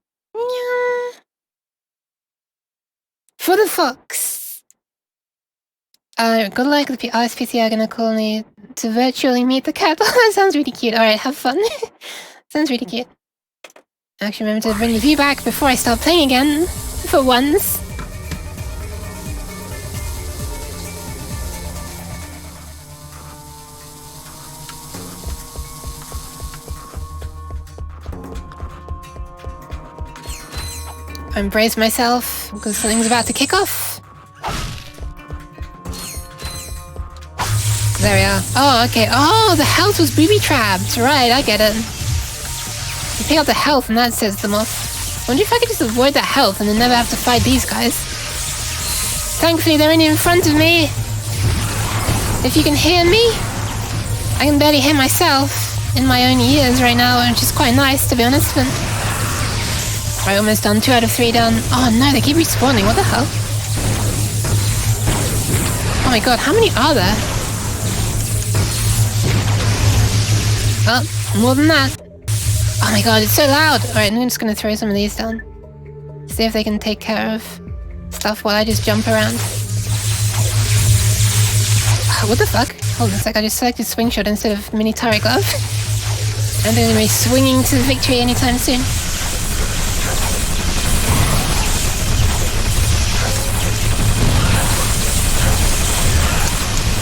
For the fox. Good luck, the RSPC are gonna call me to virtually meet the cat. That sounds really cute. Alright, have fun. Sounds really cute. Actually, remember to bring the view back before I start playing again. For once. I embrace myself because something's about to kick off. There we are. Oh, okay. Oh, the health was booby-trapped. Right, I get it. You pick up the health and that sets them off. Wonder if I could just avoid that health and then never have to fight these guys. Thankfully, they're only in front of me. If you can hear me, I can barely hear myself in my own ears right now, which is quite nice, to be honest, but... Right, almost done. 2 out of 3 done. Oh no, they keep respawning. What the hell? Oh my god, how many are there? Oh, more than that. Oh my god, it's so loud. Alright, I'm just gonna throw some of these down. See if they can take care of stuff while I just jump around. What the fuck? Hold on a sec, I just selected swing shot instead of mini turret glove. I don't think I'm going to be swinging to victory anytime soon.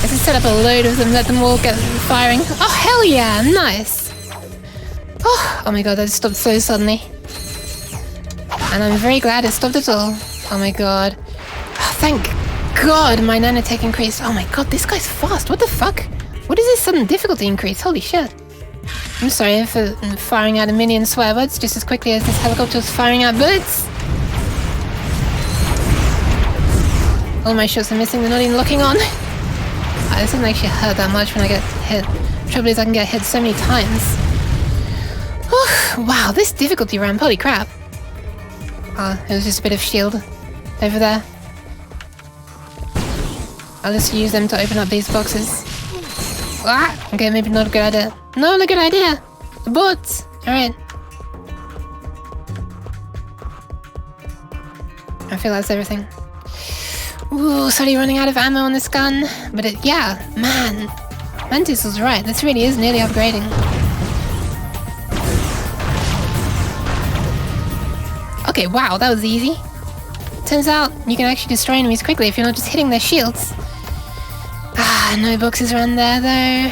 Let's just set up a load of them, let them all get firing. Oh, hell yeah, nice! Oh my god, that stopped so suddenly. And I'm very glad it stopped at all. Oh my god. Oh, thank god my nanotech increased. Oh my god, this guy's fast. What the fuck? What is this sudden difficulty increase? Holy shit. I'm sorry for firing out a million swear words just as quickly as this helicopter was firing out bullets. All my shots are missing, they're not even locking on. This doesn't actually hurt that much when I get hit. The trouble is I can get hit so many times. Wow, this difficulty ramp, holy crap. Oh, it was just a bit of shield over there. I'll just use them to open up these boxes. Ah, okay, maybe not a good idea. Not a good idea! The boats! Alright. I feel that's everything. Ooh, sorry, running out of ammo on this gun. But yeah, man. Mantis was right, this really is nearly upgrading. Okay, wow, that was easy. Turns out you can actually destroy enemies quickly if you're not just hitting their shields. Ah, no boxes around there though.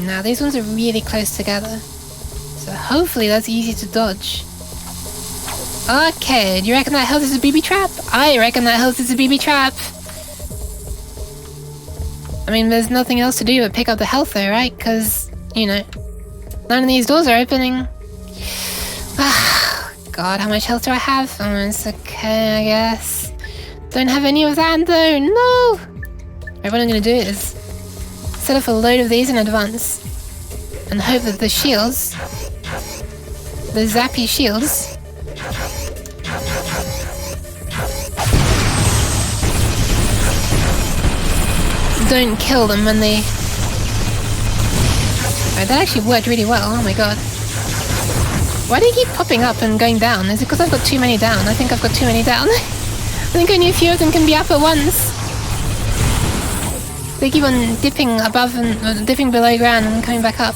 Now these ones are really close together. So hopefully that's easy to dodge. Okay, do you reckon that health is a BB trap? I reckon that health is a BB trap. I mean, there's nothing else to do but pick up the health though, right? Because, you know, none of these doors are opening. Ah, God, how much health do I have? Oh, it's okay, I guess. Don't have any of that though, no! Right, what I'm gonna do is set up a load of these in advance and hope that the shields, the zappy shields, don't kill them when they... Right, that actually worked really well, oh my god. Why do you keep popping up and going down? Is it because I've got too many down? I think I've got too many down. I think only a few of them can be up at once. They keep on dipping above and dipping below ground and coming back up.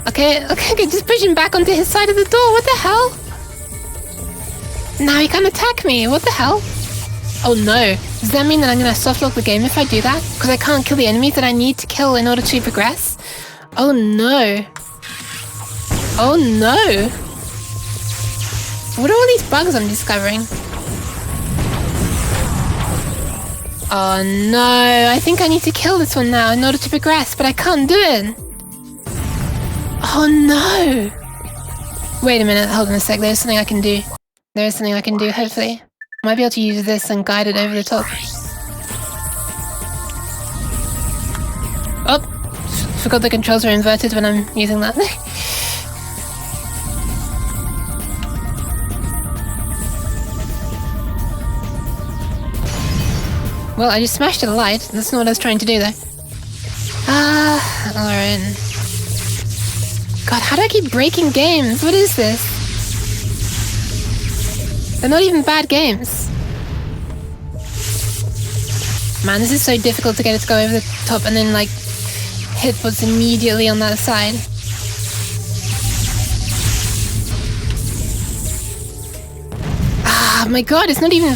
Okay, just push him back onto his side of the door. What the hell? Now he can't attack me. What the hell? Oh no. Does that mean that I'm gonna softlock the game if I do that? Because I can't kill the enemies that I need to kill in order to progress? Oh no. Oh no. What are all these bugs I'm discovering? Oh no, I think I need to kill this one now in order to progress, but I can't do it. Oh no. Wait a minute, hold on a sec, there's something I can do. There is something I can do, hopefully. I might be able to use this and guide it over the top. Oh, forgot the controls are inverted when I'm using that. Well, I just smashed a light. That's not what I was trying to do, though. Alright. God, how do I keep breaking games? What is this? They're not even bad games. Man, this is so difficult to get it to go over the top and then, like, hit what's immediately on that side. Ah, my god, it's not even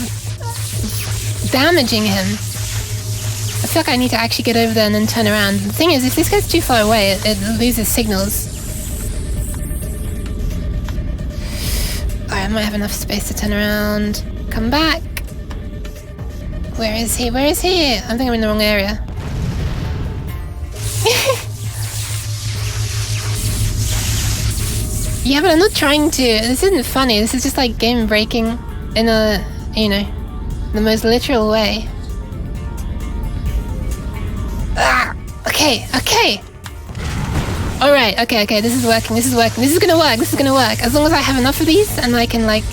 damaging him. I feel like I need to actually get over there and then turn around. The thing is, if this gets too far away, it loses signals. Alright, I might have enough space to turn around. Come back. Where is he? Where is he? I think I'm in the wrong area. Yeah, but I'm not trying to. This isn't funny. This is just like game breaking in a, you know, the most literal way. Ah, okay. Alright, okay, this is working, this is gonna work. As long as I have enough of these and I can, like,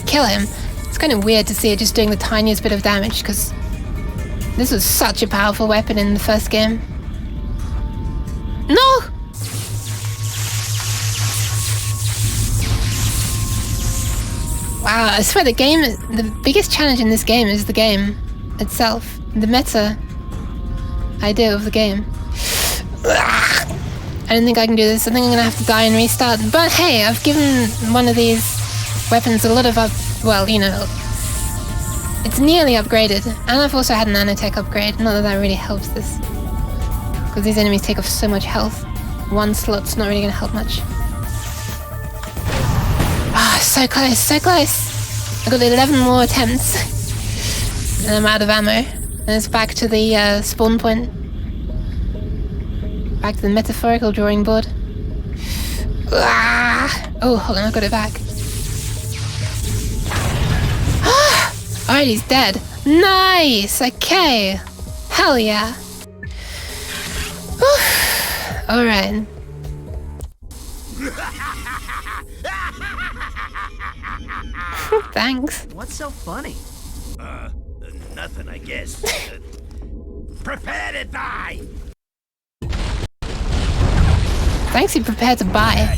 kill him. It's kind of weird to see it just doing the tiniest bit of damage, because this was such a powerful weapon in the first game. No! Wow, I swear the biggest challenge in this game is the game itself. The meta idea of the game. I don't think I can do this. I think I'm gonna have to die and restart. But hey, I've given one of these weapons a lot of well, you know, it's nearly upgraded. And I've also had a nanotech upgrade. Not that that really helps this. Because these enemies take off so much health. One slot's not really gonna help much. Ah, so close, so close! I got 11 more attempts. And I'm out of ammo. And it's back to the spawn point. Back to the metaphorical drawing board. Ah! Oh, hold on, I got it back. Ah! Alright, he's dead. Nice! Okay. Hell yeah. Alright. Thanks. What's so funny? Nothing, I guess. Prepare to die! Thanks, you prepared to buy.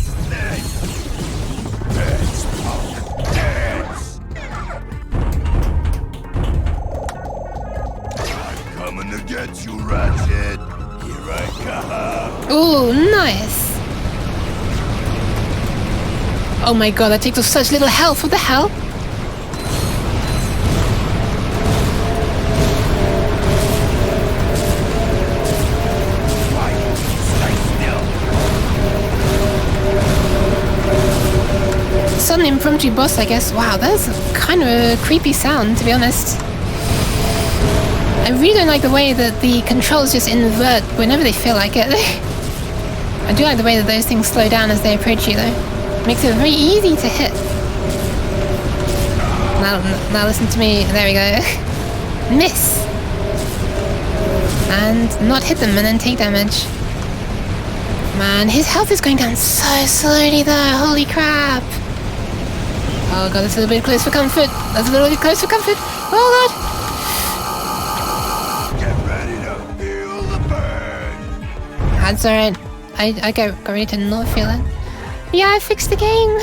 I'm coming to get you, Ratchet. Here I come. Ooh, nice. Oh my god, that takes off such little health. What the hell? It's an impromptu boss, I guess. Wow, that's kind of a creepy sound, to be honest. I really don't like the way that the controls just invert whenever they feel like it. I do like the way that those things slow down as they approach you, though. Makes it very easy to hit. Now listen to me. There we go. Miss. And not hit them and then take damage. Man, his health is going down so slowly though. Holy crap. Oh god, that's a little bit close for comfort. That's a little bit close for comfort. Oh god. Get ready to feel the burn. That's alright. I got ready to not feel it. Yeah, I fixed the game.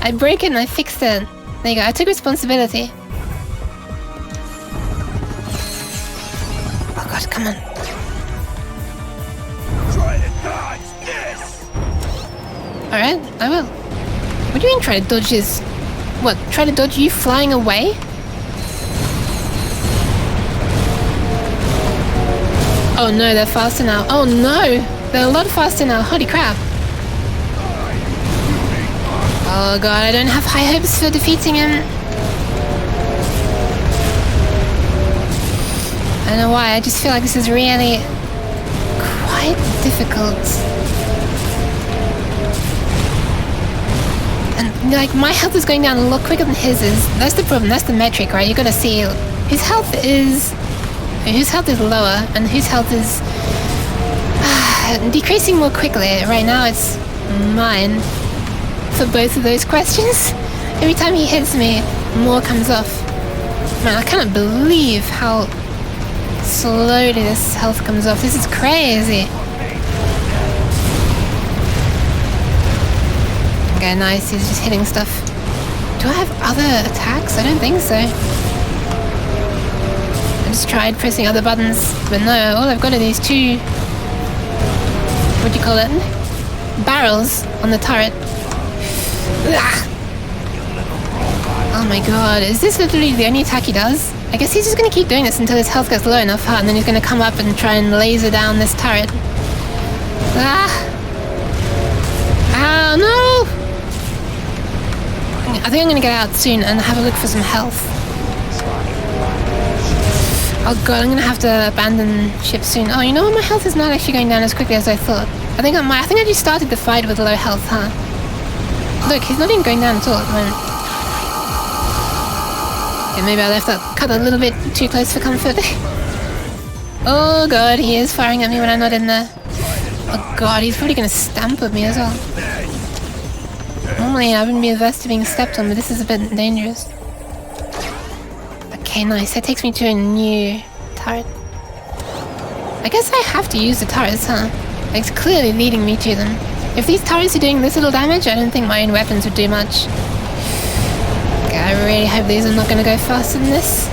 I broke it and I fixed it. There you go. I took responsibility. Oh god, come on. Try to dodge this. Alright, I will. What do you mean try to dodge this? What, try to dodge you flying away? Oh no, they're faster now. Oh no! They're a lot faster now. Holy crap. Oh god, I don't have high hopes for defeating him. I don't know why, I just feel like this is really quite difficult. And like, my health is going down a lot quicker than his is. That's the problem, that's the metric, right? You gotta see whose health is lower and whose health is decreasing more quickly. Right now it's mine. For both of those questions. Every time he hits me, more comes off. Man, I cannot believe how slowly this health comes off. This is crazy. Okay, nice. He's just hitting stuff. Do I have other attacks? I don't think so. I just tried pressing other buttons, but no, all I've got are these two... what do you call it? Barrels on the turret. Oh my god, is this literally the only attack he does? I guess he's just gonna keep doing this until his health gets low enough, huh? And then he's gonna come up and try and laser down this turret. Oh no! I think I'm gonna get out soon and have a look for some health. Oh god, I'm gonna have to abandon ship soon. Oh, you know what? My health is not actually going down as quickly as I thought. I think I just started the fight with low health, huh? Look, he's not even going down at all at the moment. Okay, maybe I left that cut a little bit too close for comfort. Oh god, he is firing at me when I'm not in there. Oh god, he's probably gonna stamp at me as well. Normally I wouldn't be averse to being stepped on, but this is a bit dangerous. Okay, nice. That takes me to a new turret. I guess I have to use the turrets, huh? It's clearly leading me to them. If these turrets are doing this little damage, I don't think my own weapons would do much. Okay, I really hope these are not gonna go faster than this.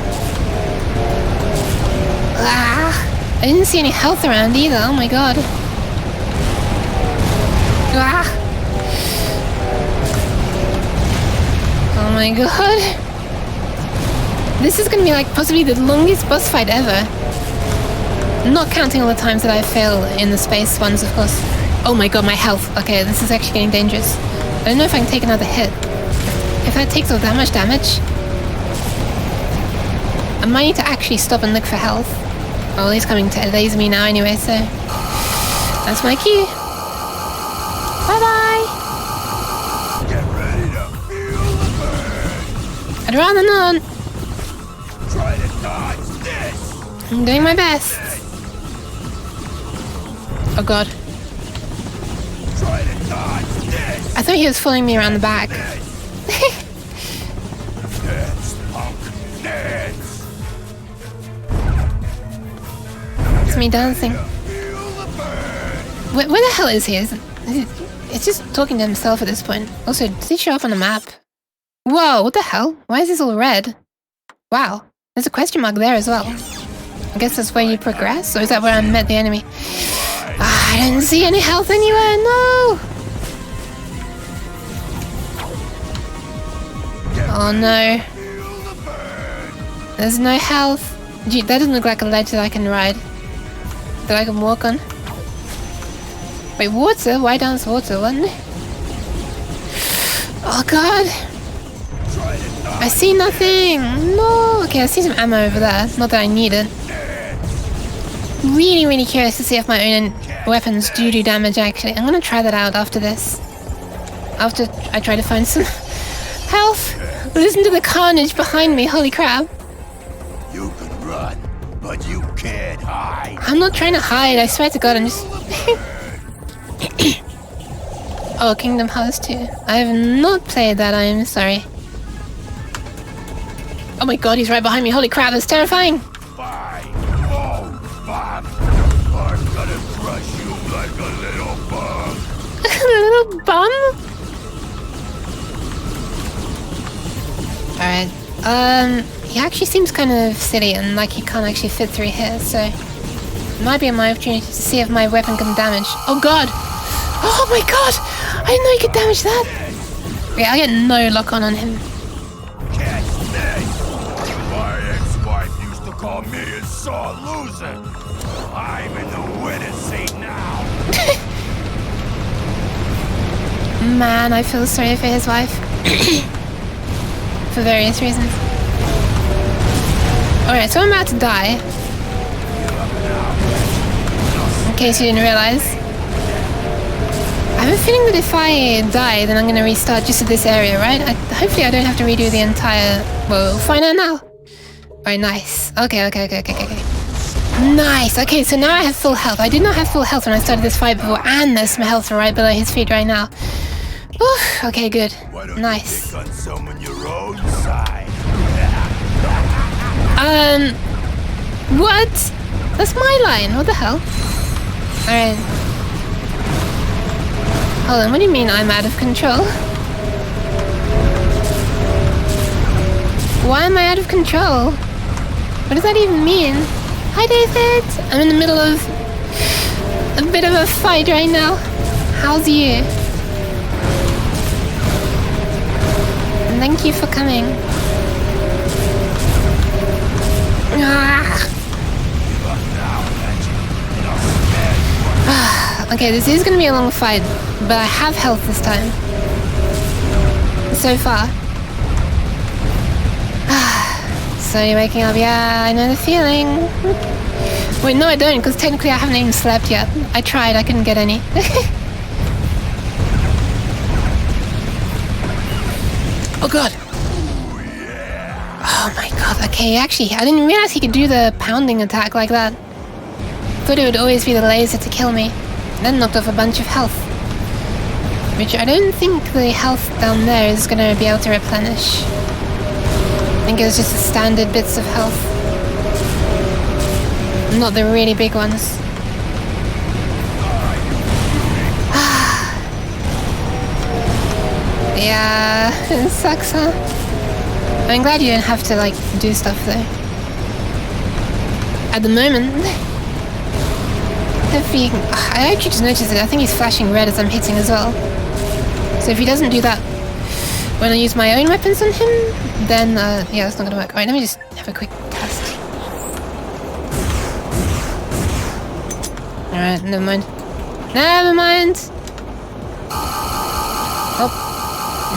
Ah! I didn't see any health around either, oh my god. Ah! Oh my god. This is gonna be like possibly the longest boss fight ever. Not counting all the times that I fail in the space ones, of course. Oh my god, my health. Okay, this is actually getting dangerous. I don't know if I can take another hit. If that takes all that much damage, I might need to actually stop and look for health. Oh, he's coming to laser me now anyway, so that's my cue. Bye-bye! Get ready to feel the burn. I'd rather not. Try to dodge this. I'm doing my best. Oh god. Try to dodge this. I thought he was following me around the back. Dance, punk, dance. It's me dancing. Feel the burn. Where the hell is he? It's just talking to himself at this point. Also, does he show up on the map? Whoa, what the hell? Why is this all red? Wow, there's a question mark there as well. I guess that's where you progress, or is that where I met the enemy? Ah, I didn't see any health anywhere, no! Oh no. There's no health. Gee, that doesn't look like a ledge that I can ride. That I can walk on. Wait, water? Why dance water? What? Oh god! I see nothing! No! Okay, I see some ammo over there. Not that I need it. Really curious to see if my own weapons do damage actually. I'm gonna try that out after this. After I try to find some health. Listen to the carnage behind me, holy crap. You can run, but you can't hide. I'm not trying to hide, I swear to god, I'm just... Oh, Kingdom Hearts 2. I have not played that, I am sorry. Oh my god, he's right behind me, holy crap, that's terrifying! Fine. Oh, Bob. I'm gonna crush you like a little bug. A little bum? Alright, he actually seems kind of silly and like he can't actually fit through here, so... It might be my opportunity to see if my weapon can damage. Oh god! Oh my god! I didn't know you could damage that! Okay, I get no lock on him. Catch this. My ex-wife used to call me a sore loser. I'm in the winner's seat now. Man, I feel sorry for his wife. For various reasons. Alright, so I'm about to die. In case you didn't realize. I have a feeling that if I die, then I'm going to restart just at this area, right? Hopefully I don't have to redo the entire... Well, we'll find out now. Alright, nice. Okay. Nice! Okay, so now I have full health. I did not have full health when I started this fight before, and there's some health right below his feet right now. Oof, okay, good. Nice. You pick on someone your own side? What? That's my line, what the hell? Alright. Hold on, what do you mean I'm out of control? Why am I out of control? What does that even mean? Hi David! I'm in the middle of a bit of a fight right now. How's you? And thank you for coming. Okay, this is gonna be a long fight, but I have health this time. So far. Slowly waking up, yeah, I know the feeling. Wait, no I don't, because technically I haven't even slept yet. I tried, I couldn't get any. Oh god! Oh my god, okay, actually, I didn't realize he could do the pounding attack like that. Thought it would always be the laser to kill me. Then knocked off a bunch of health. Which I don't think the health down there is going to be able to replenish. I think it was just the standard bits of health. Not the really big ones. Yeah, it sucks, huh? I'm glad you don't have to, like, do stuff, though. At the moment. Hopefully you can... I actually just noticed it. I think he's flashing red as I'm hitting as well. So if he doesn't do that when I use my own weapons on him, then, yeah, that's not gonna work. Alright, let me just have a quick test. Alright, never mind. Never mind! Oh,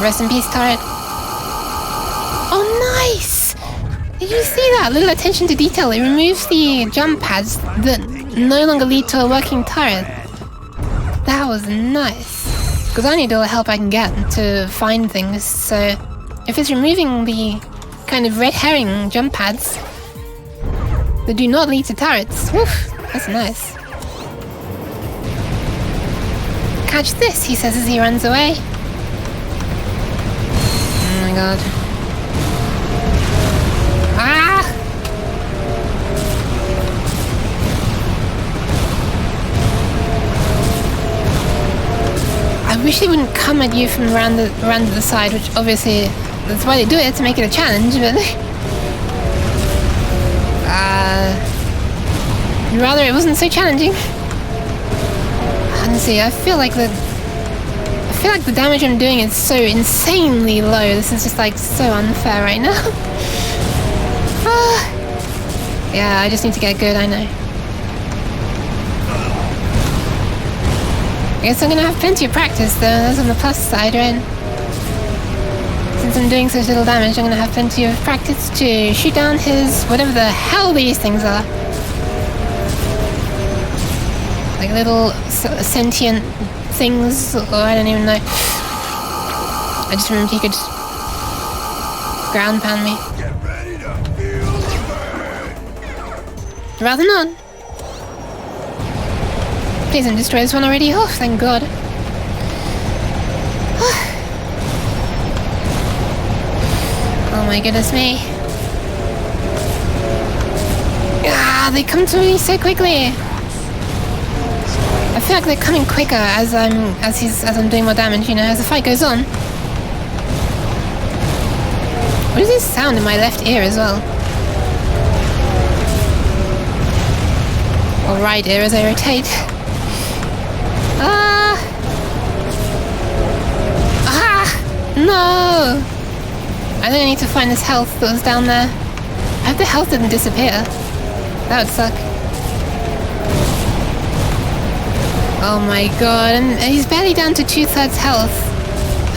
rest in peace, turret. Oh, nice! Did you see that? Little attention to detail. It removes the jump pads that no longer lead to a working turret. That was nice. Because I need all the help I can get to find things, so if it's removing the kind of red herring jump pads that do not lead to turrets, woof, that's nice. Catch this, he says as he runs away. Oh my god. Ah! I wish they wouldn't come at you from around the side, which obviously that's why they do it, to make it a challenge, but rather it wasn't so challenging. Honestly, I feel like the damage I'm doing is so insanely low. This is just like so unfair right now. Yeah, I just need to get good, I know. I guess I'm gonna have plenty of practice though, that's on the plus side, right? Since I'm doing such little damage, I'm gonna have plenty of practice to shoot down his... whatever the hell these things are. Like little sentient things, or I don't even know. I just remember he could ground pound me. Rather not. Please don't destroy this one already. Oh, thank God. Oh my goodness me. Ah, they come to me so quickly. I feel like they're coming quicker as I'm doing more damage, you know, as the fight goes on. What is this sound in my left ear as well? Or right ear as I rotate. No! I think I need to find this health that was down there. I hope the health didn't disappear. That would suck. Oh my god, and he's barely down to 2/3 health.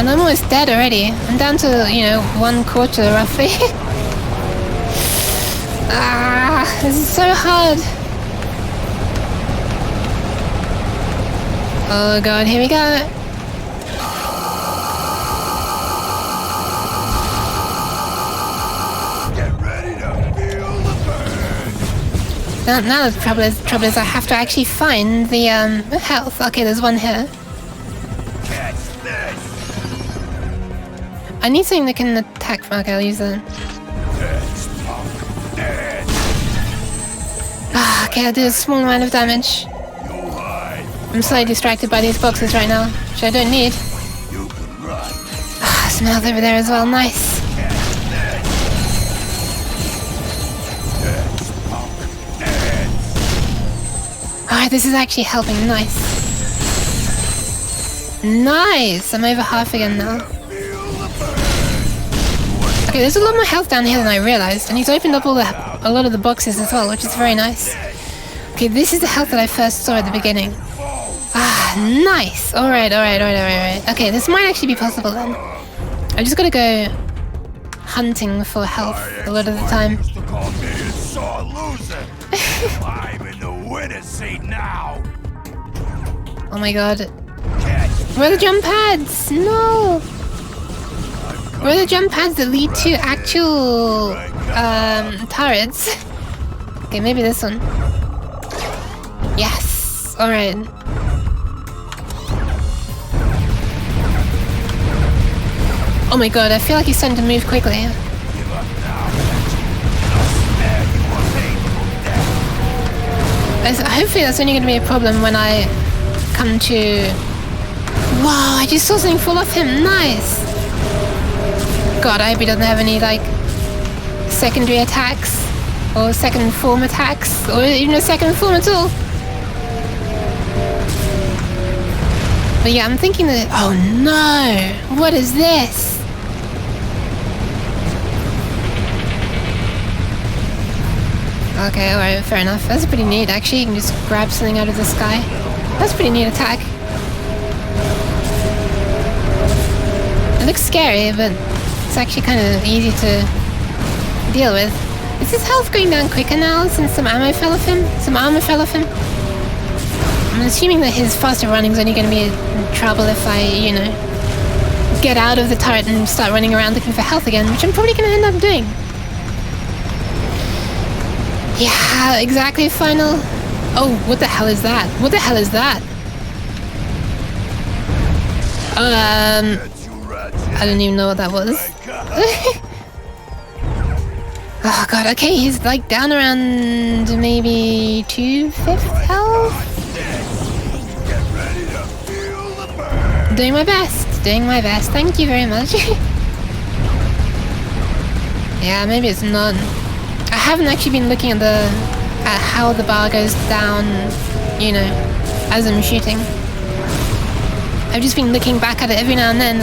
And I'm almost dead already. I'm down to, you know, 1/4 roughly. This is so hard. Oh god, here we go. Now the trouble is I have to actually find the health. Okay, there's one here. I need something that can attack from... Okay, I'll use that. Okay, I'll do a small amount of damage. I'm slightly distracted by these boxes right now, which I don't need. Some health over there as well, nice. Alright, this is actually helping, nice. Nice! I'm over half again now. Okay, there's a lot more health down here than I realized, and he's opened up a lot of the boxes as well, which is very nice. Okay, this is the health that I first saw at the beginning. Nice! Alright. Okay, this might actually be possible then. I just gotta go hunting for health a lot of the time. Oh my god. Where are the jump pads? No! Where are the jump pads that lead to actual turrets? Okay, maybe this one. Yes! Alright. Oh my god, I feel like he's starting to move quickly. Hopefully that's only going to be a problem when I come to... Wow, I just saw something fall off him. Nice! God, I hope he doesn't have any, like, secondary attacks, or second form attacks, or even a second form at all. But yeah, I'm thinking that... Oh no! What is this? Okay, alright, fair enough. That's pretty neat, actually. You can just grab something out of the sky. That's a pretty neat attack. It looks scary, but it's actually kind of easy to deal with. Is his health going down quicker now since some ammo fell off him? Some armor fell off him? I'm assuming that his faster running is only going to be in trouble if I, you know, get out of the turret and start running around looking for health again, which I'm probably going to end up doing. Yeah, exactly, final. Oh, what the hell is that? What the hell is that? I don't even know what that was. Oh god, okay, he's like down around maybe 2/5 health? Doing my best, thank you very much. Yeah, maybe it's not. I haven't actually been looking at how the bar goes down, you know, as I'm shooting. I've just been looking back at it every now and then,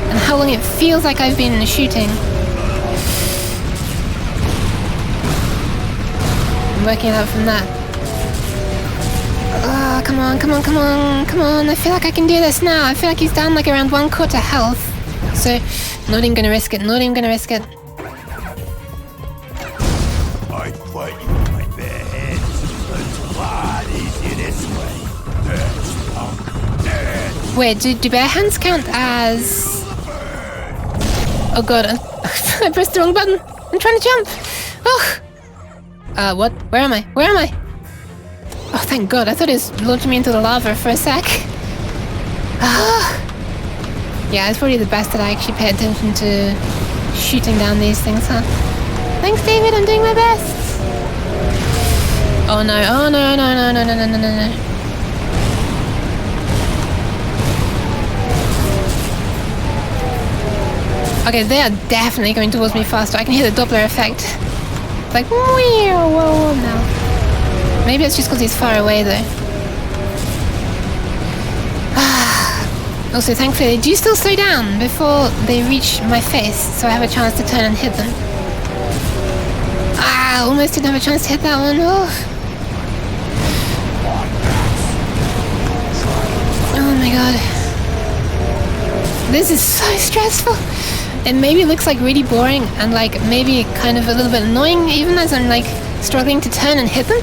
and how long it feels like I've been shooting. I'm working it out from that. Oh, come on, come on, come on, come on. I feel like I can do this now. I feel like he's down like around 1/4 health. So, not even gonna risk it, not even gonna risk it. I fight you with my bare hands. It's a lot easier this way. Wait, do bare hands count as... Oh god, I pressed the wrong button. I'm trying to jump. Oh. What? Where am I? Where am I? Oh, thank god. I thought it was launching me into the lava for a sec. Yeah, it's probably the best that I actually pay attention to shooting down these things, huh? Thanks, David. I'm doing my best. Oh no. Oh no, no, no, no, no, no, no, no, no. Okay, they are definitely going towards me faster. I can hear the Doppler effect. It's like, whoa, whoa, now. Maybe it's just because he's far away, though. Also, thankfully, they do still slow down before they reach my face, so I have a chance to turn and hit them. Almost didn't have a chance to hit that one. Oh my god. This is so stressful. It maybe looks like really boring and like maybe kind of a little bit annoying even as I'm like struggling to turn and hit them.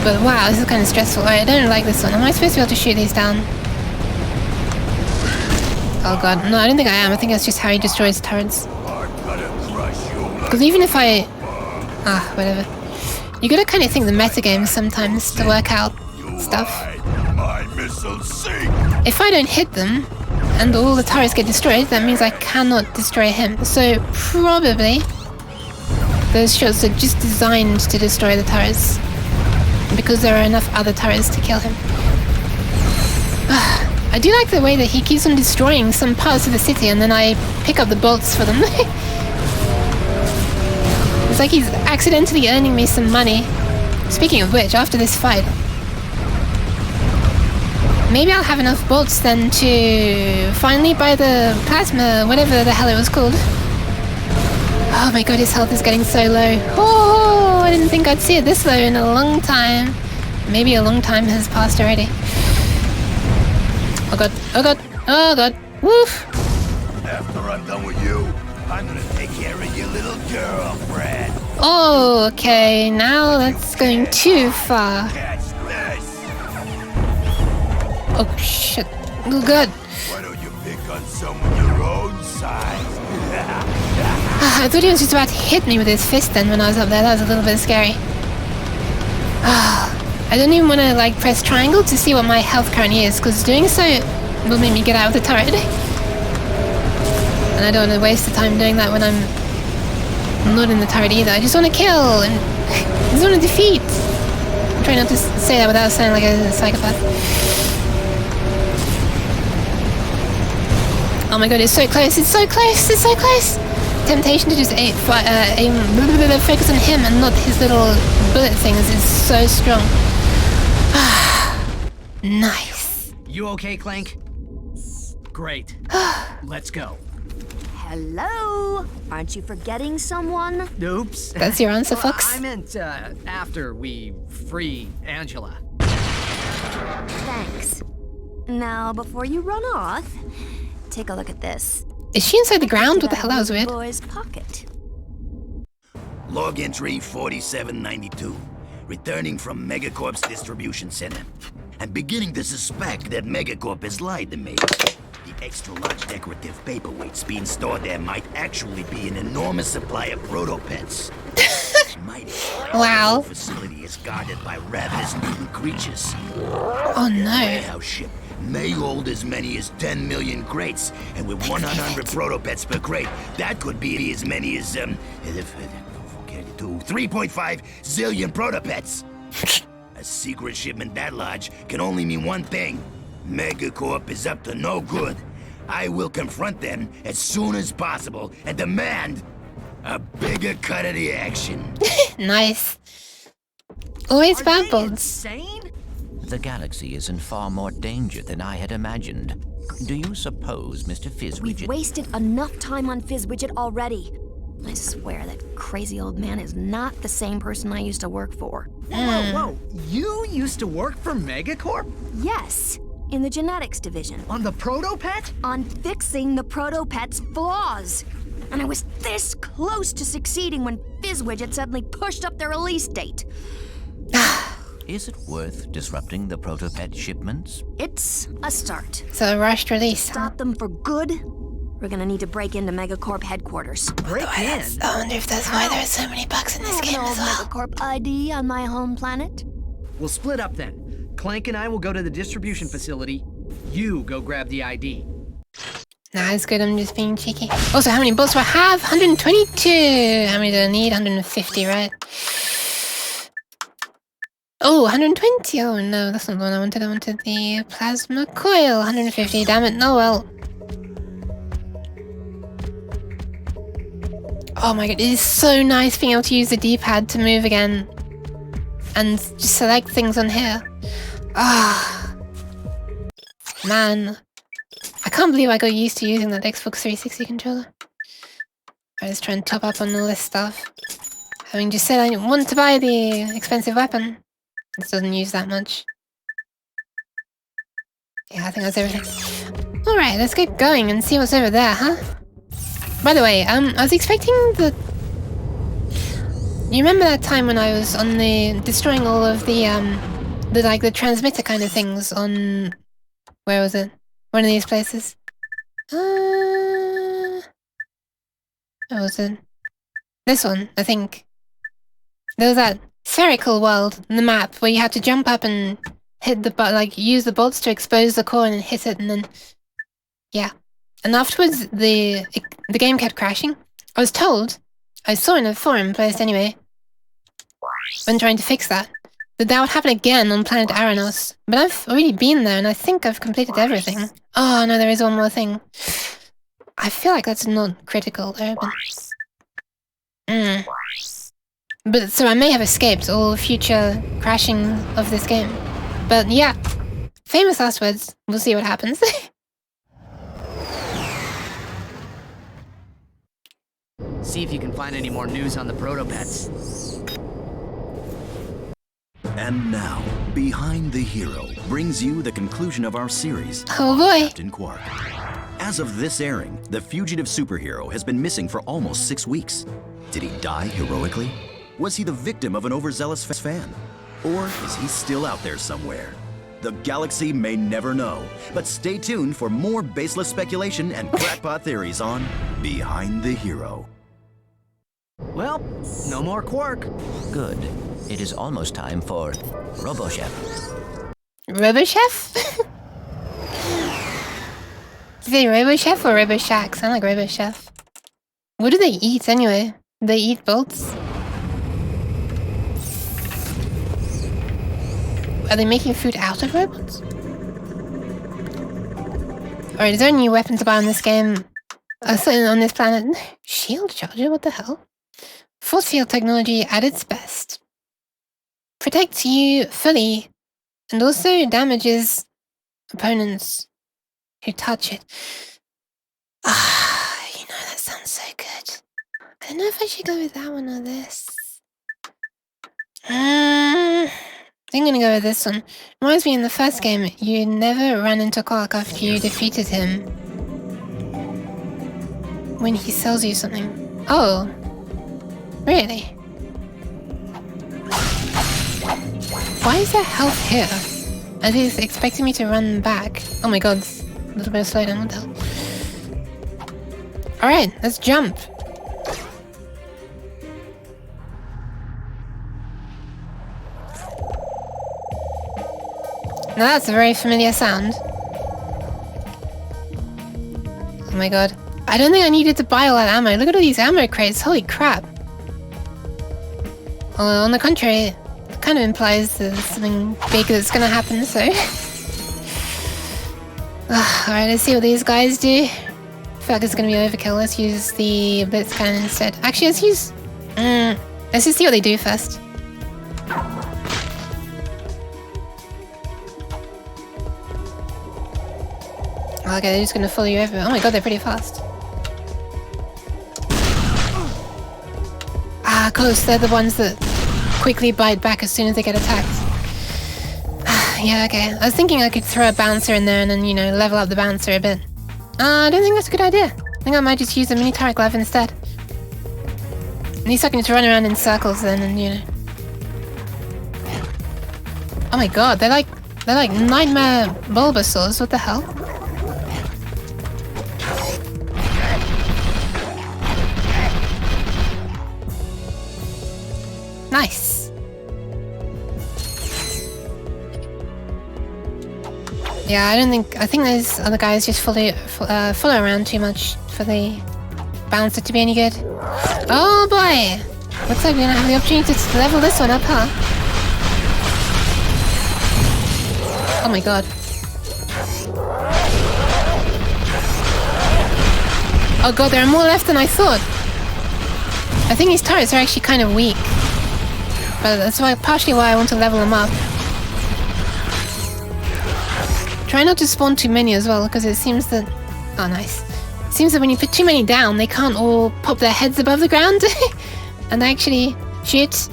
But wow, this is kind of stressful. Alright, I don't like this one. Am I supposed to be able to shoot these down? Oh god, no, I don't think I am. I think that's just how he destroys turrets. Because even if I... whatever. You gotta kind of think the metagame sometimes to work out stuff. If I don't hit them, and all the turrets get destroyed, that means I cannot destroy him. So probably those shots are just designed to destroy the turrets, because there are enough other turrets to kill him. I do like the way that he keeps on destroying some parts of the city and then I pick up the bolts for them. It's like he's accidentally earning me some money. Speaking of which, after this fight, maybe I'll have enough bolts then to finally buy the plasma, whatever the hell it was called. Oh my god, his health is getting so low. Oh, I didn't think I'd see it this low in a long time. Maybe a long time has passed already. Oh god, oh god, oh god, woof. After I'm done with you, I'm gonna take care of your little girlfriend. Oh, okay, now that's going too far. Catch this. Oh shit, oh god. Why don't you pick on someone your own size? I thought he was just about to hit me with his fist then when I was up there. That was a little bit scary. I don't even want to like press triangle to see what my health currently is, because doing so will make me get out of the turret. And I don't want to waste the time doing that when I'm not in the turret either. I just want to kill and I just want to defeat. I'm trying not to say that without sounding like a psychopath. Oh my god, it's so close, it's so close, it's so close! Temptation to just focus on him and not his little bullet things is so strong. Nice. You okay, Clank? Great. Let's go. Hello? Aren't you forgetting someone? Oops. That's your answer, Well, Fox? I meant after we free Angela. Thanks. Now, before you run off, take a look at this. Is she inside the ground? What the hell? That was weird. Boy's pocket. Log entry 4792. Returning from Megacorp's distribution center. I'm beginning to suspect that Megacorp has lied to me. The extra-large decorative paperweights being stored there might actually be an enormous supply of proto-pets. Wow. The facility is guarded by ravenous mutant creatures. Oh The no. warehouse ship may hold as many as 10 million crates, and with 100 proto-pets per crate, that could be as many as 3.5 zillion proto-pets. A secret shipment that large can only mean one thing. Megacorp is up to no good. I will confront them as soon as possible and demand a bigger cut of the action. Nice. Always Are they babbled. insane? The galaxy is in far more danger than I had imagined. Do you suppose Mr. We've Fizzwidget... wasted enough time on Fizzwidget already. I swear that crazy old man is not the same person I used to work for. Whoa. You used to work for Megacorp? Yes, in the genetics division. On the proto-pet? On fixing the proto-pet's flaws. And I was this close to succeeding when Fizzwidget suddenly pushed up their release date. Is it worth disrupting the proto-pet shipments? It's a start. So a rushed release. Huh? Stop them for good, we're gonna need to break into Megacorp headquarters. Break in? I wonder if that's why there are so many bugs in I this have game an old as well. Megacorp ID on my home planet. We'll split up then. Clank and I will go to the distribution facility. You go grab the ID. Nah, it's good, I'm just being cheeky. Also, how many bolts do I have? 122! How many do I need? 150, right? Oh, 120! Oh no, that's not the one I wanted. I wanted the plasma coil. 150, damn it. No, well. Oh my god, it is so nice being able to use the D-pad to move again. And just select things on here. Ah. Man. I can't believe I got used to using that Xbox 360 controller. I was trying to top up on all this stuff. Having just said I want to buy the expensive weapon. This doesn't use that much. Yeah, I think that's everything. Alright, let's get going and see what's over there, huh? By the way, I was expecting the... You remember that time when I was on the... destroying all of the transmitter kind of things on... Where was it? One of these places. Where was it? This one, I think. There was that spherical world in the map where you had to jump up and hit the use the bolts to expose the core and then hit it and then... Yeah. And afterwards, the game kept crashing. I was told, I saw in a forum post anyway, when trying to fix that that would happen again on planet Aranos. But I've already been there and I think I've completed everything. Oh no, there is one more thing. I feel like that's not critical though, but... But so I may have escaped all future crashing of this game. But yeah, famous last words. We'll see what happens. See if you can find any more news on the proto-pets. And now, Behind the Hero brings you the conclusion of our series, Oh boy. Captain Quark. As of this airing, the fugitive superhero has been missing for almost 6 weeks. Did he die heroically? Was he the victim of an overzealous fan? Or is he still out there somewhere? The galaxy may never know, but stay tuned for more baseless speculation and crackpot theories on Behind the Hero. Well, no more Quark. Good. It is almost time for RoboChef. RoboChef? Is it RoboChef or RoboShack? Sound like RoboChef. What do they eat anyway? Do they eat bolts? Are they making food out of robots? Alright, is there a new weapon to buy on this game? On this planet? Shield charger? What the hell? Force field technology at its best. Protects you fully and also damages opponents who touch it. Ah, you know, that sounds so good. I don't know if I should go with that one or this. I think I'm gonna go with this one. Reminds me, in the first game, you never ran into Clark after you defeated him. When he sells you something. Oh. Really? Why is there health here? Are they expecting me to run back? Oh my god, a little bit of slowdown, what the hell? Alright, let's jump. Now that's a very familiar sound. Oh my god. I don't think I needed to buy all that ammo. Look at all these ammo crates, holy crap. Well, on the contrary, it kind of implies there's something big that's gonna happen, so... Alright, let's see what these guys do. I feel like it's gonna be overkill. Let's use the blitz cannon instead. Actually, let's use... let's just see what they do first. Okay, they're just gonna follow you over. Oh my god, they're pretty fast. Ah, close. They're the ones that quickly bite back as soon as they get attacked. Yeah, okay. I was thinking I could throw a bouncer in there and then, you know, level up the bouncer a bit. I don't think that's a good idea. I think I might just use a mini turret glove instead. At least I can just run around in circles then and, you know. Oh my god, they're like nightmare Bulbasaurs. What the hell? Nice. Yeah, I think those other guys just follow around too much for the bouncer to be any good. Oh boy! Looks like we're gonna have the opportunity to level this one up, huh? Oh my god. Oh god, there are more left than I thought. I think these turrets are actually kind of weak. But that's partially why I want to level them up. Try not to spawn too many as well, because it seems that... Oh, nice. It seems that when you put too many down, they can't all pop their heads above the ground and actually shoot.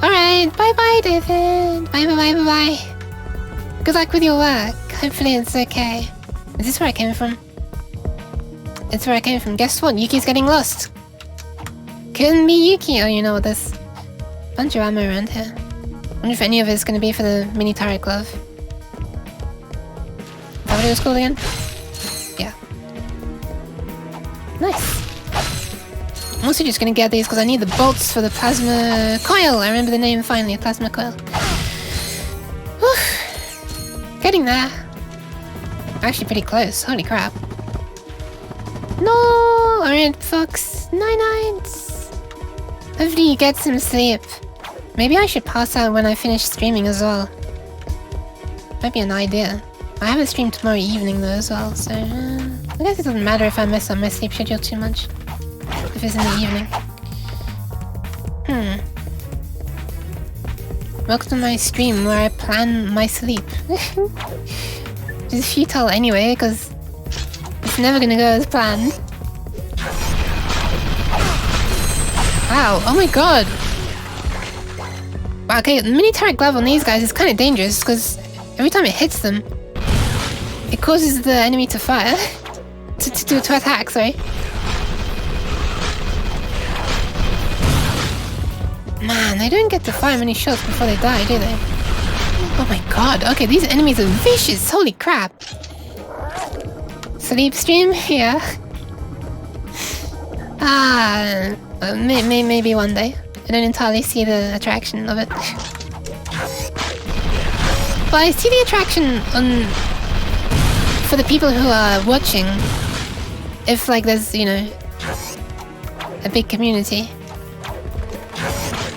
Alright, bye-bye, David. Bye-bye. Good luck with your work. Hopefully it's okay. Is this where I came from? It's where I came from. Guess what? Yuki's getting lost. Couldn't be Yuki. Oh, you know what? There's a bunch of ammo around here. Wonder if any of it's going to be for the mini turret glove. Is that what it was called again? Yeah. Nice. I'm also just going to get these because I need the bolts for the plasma coil. I remember the name finally. Plasma coil. Whew. Getting there. Actually pretty close. Holy crap. No! Alright, Fox. Night. Hopefully you get some sleep. Maybe I should pass out when I finish streaming as well. Might be an idea. I have a stream tomorrow evening though as well, so... I guess it doesn't matter if I mess up my sleep schedule too much. If it's in the evening. Welcome to my stream where I plan my sleep. Which is futile anyway, because it's never gonna go as planned. Wow, oh my god! Wow, okay, the mini turret glove on these guys is kind of dangerous, because every time it hits them, it causes the enemy to fire. to attack, sorry. Man, they don't get to fire many shots before they die, do they? Oh my god, okay, these enemies are vicious, holy crap! Sleep stream? Yeah. Maybe one day. I don't entirely see the attraction of it. But I see the attraction for the people who are watching. If, like, there's, you know, a big community.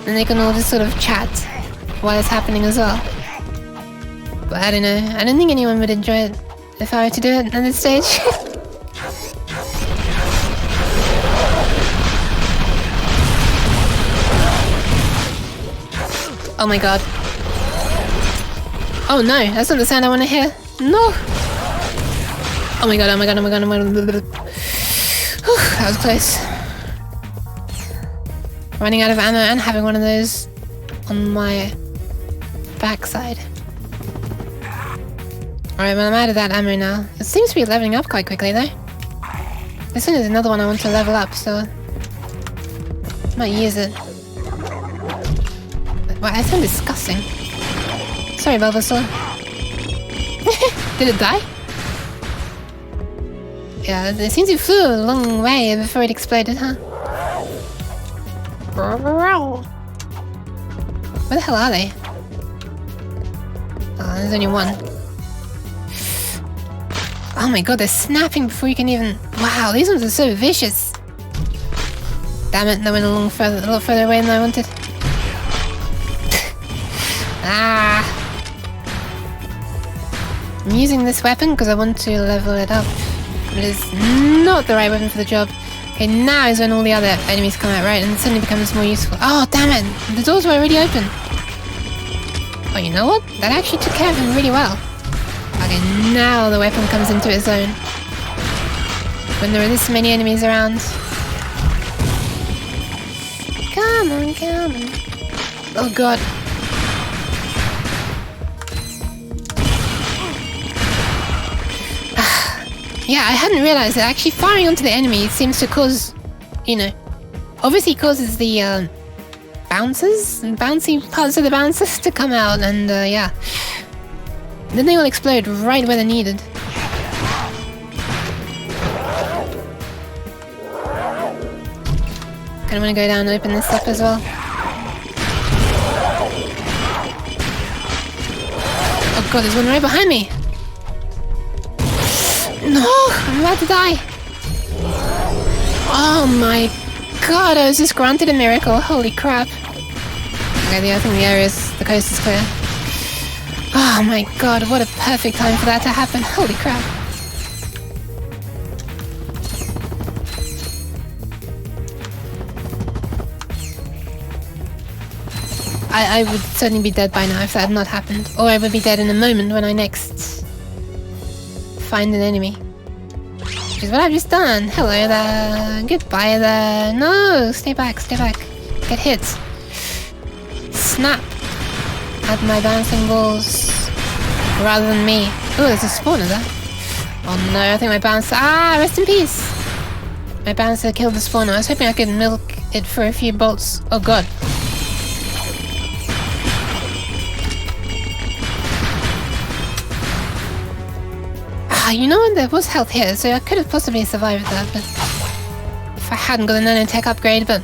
Then they can all just sort of chat while it's happening as well. But I don't know. I don't think anyone would enjoy it if I were to do it on this stage. Oh my god. Oh no, that's not the sound I want to hear. No! Oh my god, oh my god, oh my god, oh my god. Whew, that was close. Running out of ammo and having one of those on my backside. Alright, well I'm out of that ammo now. It seems to be leveling up quite quickly though. This one is another one I want to level up, so I might use it. Wow, I sound disgusting. Sorry, Bulbasaur. Did it die? Yeah, it seems it flew a long way before it exploded, huh? Where the hell are they? Oh, there's only one. Oh my god, they're snapping before you can even... Wow, these ones are so vicious. Damn it, that went a little further away than I wanted. Ah! I'm using this weapon because I want to level it up. But it's not the right weapon for the job. Okay, now is when all the other enemies come out, right? And it suddenly becomes more useful. Oh, damn it! The doors were already open. Oh, you know what? That actually took care of him really well. Okay, now the weapon comes into its own. When there are this many enemies around. Come on, come on. Oh god. Yeah, I hadn't realized that actually firing onto the enemy seems to cause, you know, obviously causes the bouncy parts of the bouncers to come out, and yeah. Then they all explode right where they're needed. Kinda wanna go down and open this up as well. Oh god, there's one right behind me! No! I'm about to die! Oh my god, I was just granted a miracle. Holy crap. Okay, I think the coast is clear. Oh my god, what a perfect time for that to happen. Holy crap. I would certainly be dead by now if that had not happened. Or I would be dead in a moment when I next find an enemy. Which is what I've just done. Hello there. Goodbye there. No! Stay back, stay back. Get hit. Snap at my bouncing balls rather than me. Oh, there's a spawner there. Oh no, I think my bouncer... Ah, rest in peace! My bouncer killed the spawner. I was hoping I could milk it for a few bolts. Oh god. You know what? There was health here, so I could have possibly survived that, but if I hadn't got a nanotech upgrade, but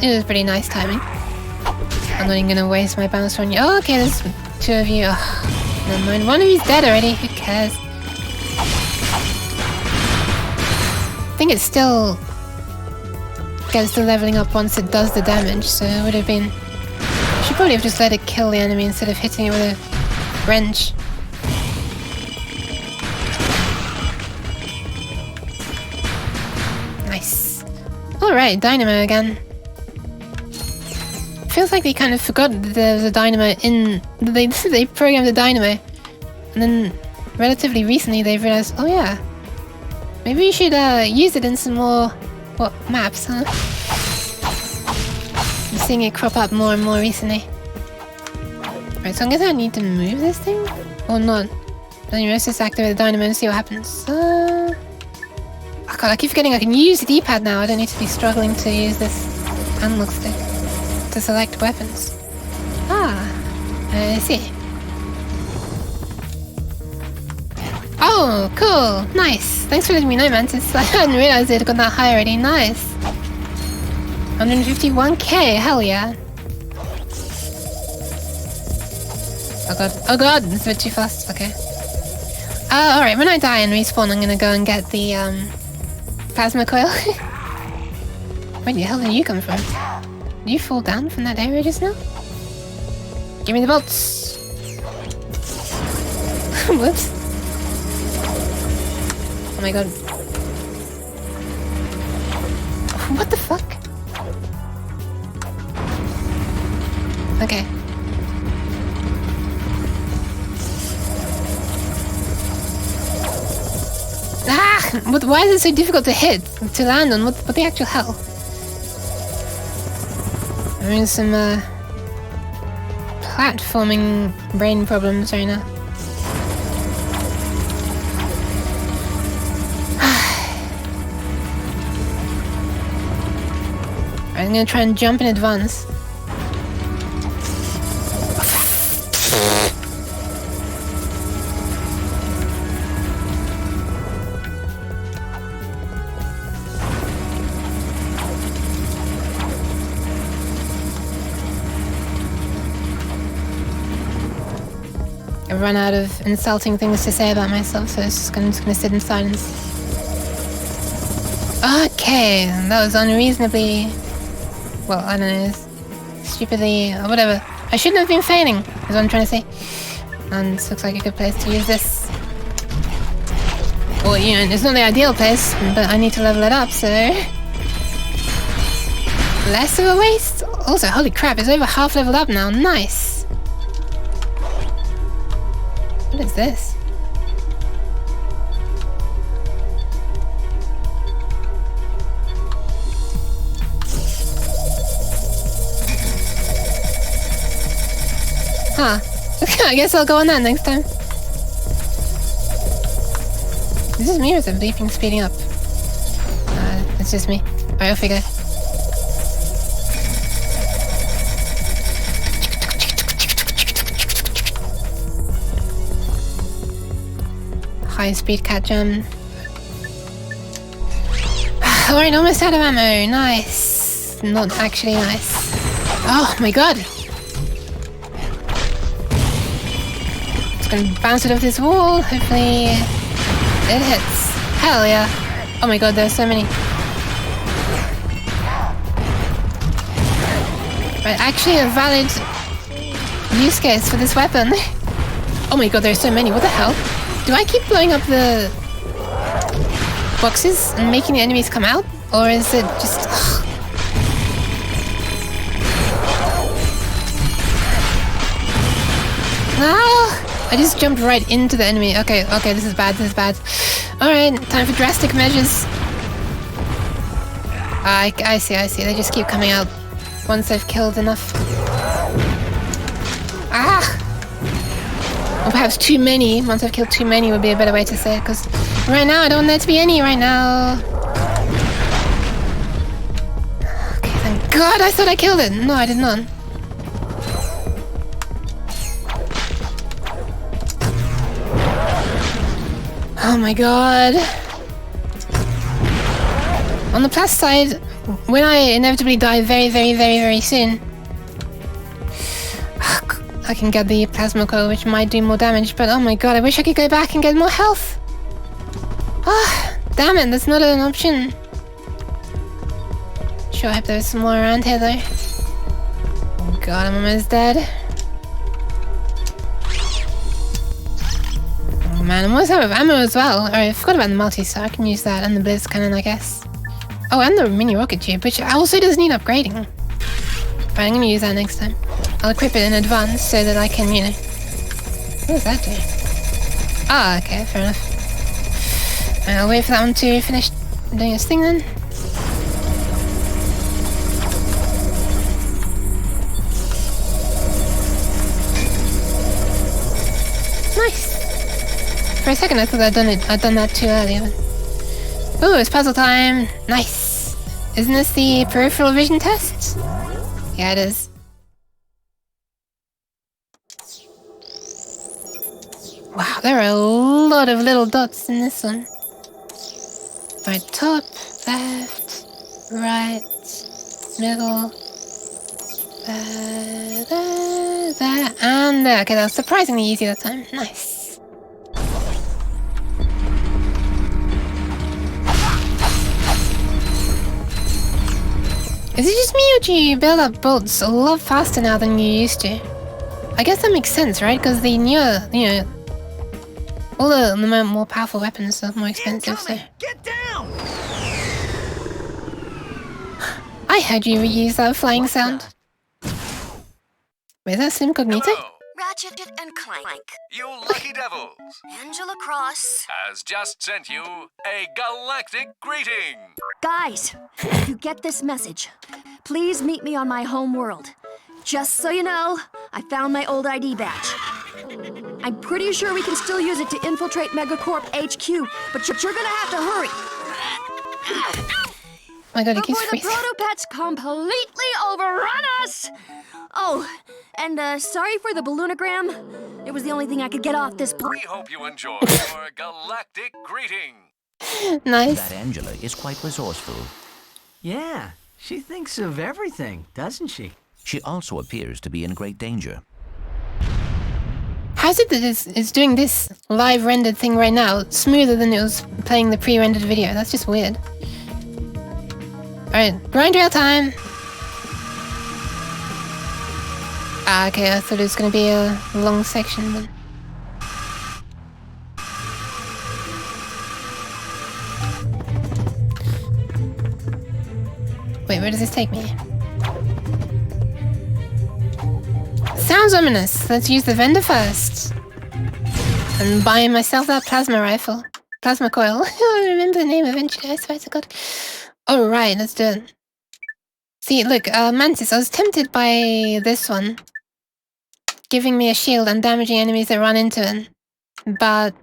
it was pretty nice timing. I'm not even gonna waste my bouncer on you. Oh, okay, there's two of you. Oh, never mind. One of you's dead already. Who cares? I think it still gets the leveling up once it does the damage, so it would have been... I should probably have just let it kill the enemy instead of hitting it with a wrench. Alright, dynamo again. Feels like they kind of forgot that there was a dynamo in... They programmed the dynamo. And then, relatively recently, they've realized, oh yeah, maybe we should use it in some more... What, maps, huh? I'm seeing it crop up more and more recently. Right, so I guess I need to move this thing? Or not? Then let's just activate the dynamo and see what happens. Oh god, I keep forgetting I can use the D-pad now. I don't need to be struggling to use this analog stick to select weapons. Ah, I see. Oh, cool. Nice. Thanks for letting me know, Mantis. I hadn't realized it had got that high already. Nice. 151k. Hell yeah. Oh god. Oh god, it's a bit too fast. Okay. Alright, when I die and respawn, I'm gonna go and get the, plasma coil. Where the hell did you come from? Did you fall down from that area just now? Give me the bolts! Whoops. Oh my god. What the fuck? Okay. Ah! Why is it so difficult to hit? To land on? What the actual hell? I'm having some, platforming brain problems right now. I'm gonna try and jump in advance. I've run out of insulting things to say about myself, so I'm just gonna sit in silence. Okay, that was unreasonably... well, I don't know, stupidly, or whatever. I shouldn't have been feigning, is what I'm trying to say. And this looks like a good place to use this. Well, you know, it's not the ideal place, but I need to level it up, so... less of a waste? Also, holy crap, it's over half leveled up now, nice! What is this? Huh. I guess I'll go on that next time. Is this me or is it bleeping speeding up? It's just me. Alright, I'll figure it. High speed cat jump. Alright, almost out of ammo. Nice. Not actually nice. Oh my god! Gonna bounce it off this wall, hopefully it hits. Hell yeah. Oh my god, there's so many. Right, actually a valid use case for this weapon. Oh my god, there's so many, what the hell? Do I keep blowing up the boxes and making the enemies come out? Or is it just... No! I just jumped right into the enemy. Okay, this is bad, Alright, time for drastic measures. I see. They just keep coming out once I've killed enough. Ah! Or perhaps too many. Once I've killed too many would be a better way to say it, because right now I don't want there to be any right now. Okay, thank God, I thought I killed it. No, I did not. Oh my god. On the plus side, when I inevitably die very soon, I can get the plasma coil, which might do more damage, but oh my god, I wish I could go back and get more health. Ah, damn it, that's not an option. Sure, I hope there's some more around here though. Oh god, I'm almost dead. Oh man, I'm almost out of ammo as well. Alright, I forgot about the multi-star, I can use that, and the blizz cannon, I guess. Oh, and the mini rocket tube, which also does need upgrading. Right, I'm gonna use that next time. I'll equip it in advance so that I can, you know... What does that do? Ah, okay, fair enough. I'll wait for that one to finish doing its thing then. Nice! For a second I thought I'd done that too early. Ooh, it's puzzle time! Nice! Isn't this the peripheral vision test? Yeah, it is. Wow, there are a lot of little dots in this one. Right, top, left, right, middle, there, and there. Okay, that was surprisingly easy that time. Nice. Is it just me or do you build up bolts a lot faster now than you used to? I guess that makes sense, right? Because the newer, you know, All the more powerful weapons are more expensive, so... Get down! I heard you reuse that flying sound. Wait, is that Slim Cognito? Hello, Ratchet and Clank. you lucky devils. Angela Cross. Has just sent you a galactic greeting. Guys, if you get this message, please meet me on my home world. Just so you know, I found my old ID badge. I'm pretty sure we can still use it to infiltrate Megacorp HQ, but you're gonna have to hurry. Oh my god, it Before keeps the freezing. proto-pets completely overrun us! Oh, and sorry for the balloonogram. It was the only thing I could get off this We hope you enjoy your galactic greeting. Nice. That Angela is quite resourceful. Yeah, she thinks of everything, doesn't she? She also appears to be in great danger. How's it that it's doing this live rendered thing right now smoother than it was playing the pre-rendered video? That's just weird. Alright, grind rail time! Ah, okay, I thought it was gonna be a long section then. Wait, where does this take me? Sounds ominous. Let's use the vendor first. And buy myself that plasma rifle. Plasma coil. I remember the name eventually, I swear to God. Alright, let's do it. See, look, Mantis, I was tempted by this one. Giving me a shield and damaging enemies that run into it. But...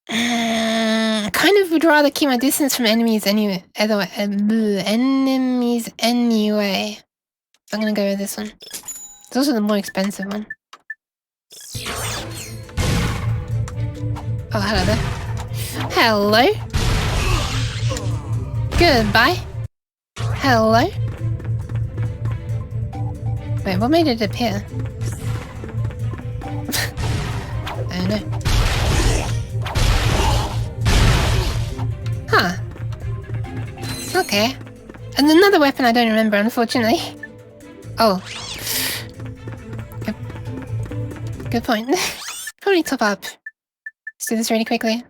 kind of would rather keep my distance from enemies anyway. Enemies anyway. So I'm gonna go with this one. It's also the more expensive one. Oh, hello there. Hello. Goodbye. Hello. Wait, what made it appear? I don't know. Huh. Okay. And another weapon I don't remember, unfortunately. Oh. Good point. Probably top up. Let's do this really quickly.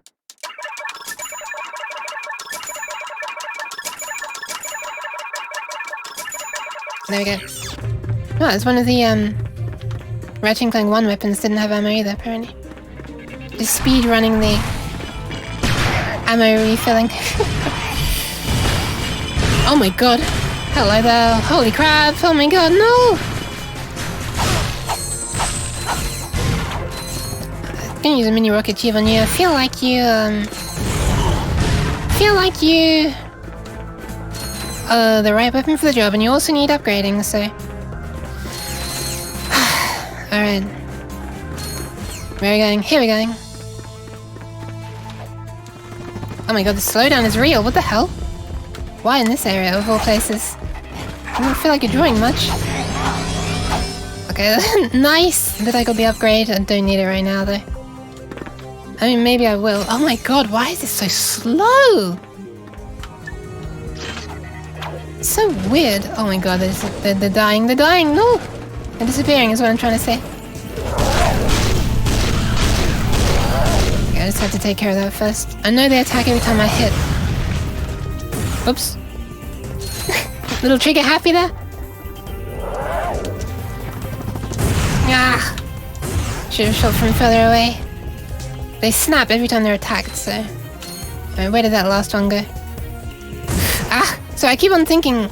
There we go. Oh, it's one of the Ratchet Clank 1 weapons didn't have ammo either, apparently. Just speed running the ammo refilling. Oh my god. Hello there. Holy crap. Oh my god, no! I'm gonna use a mini rocket tube on you. I feel like you the right weapon for the job, and you also need upgrading, so... Alright. Where are we going? Here we're going. Oh my god, the slowdown is real. What the hell? Why in this area, of all places? I don't feel like you're drawing much. Okay, nice that I got the upgrade. I don't need it right now, though. I mean, maybe I will. Oh my god, why is this so slow? It's so weird. Oh my god, they're dying. They're dying. No! They're disappearing is what I'm trying to say. Okay, I just have to take care of that first. I know they attack every time I hit. Oops. Little trigger happy there? Ah! Should have shot from further away. They snap every time they're attacked, so... Alright, where did that last one go? Ah! So I keep on thinking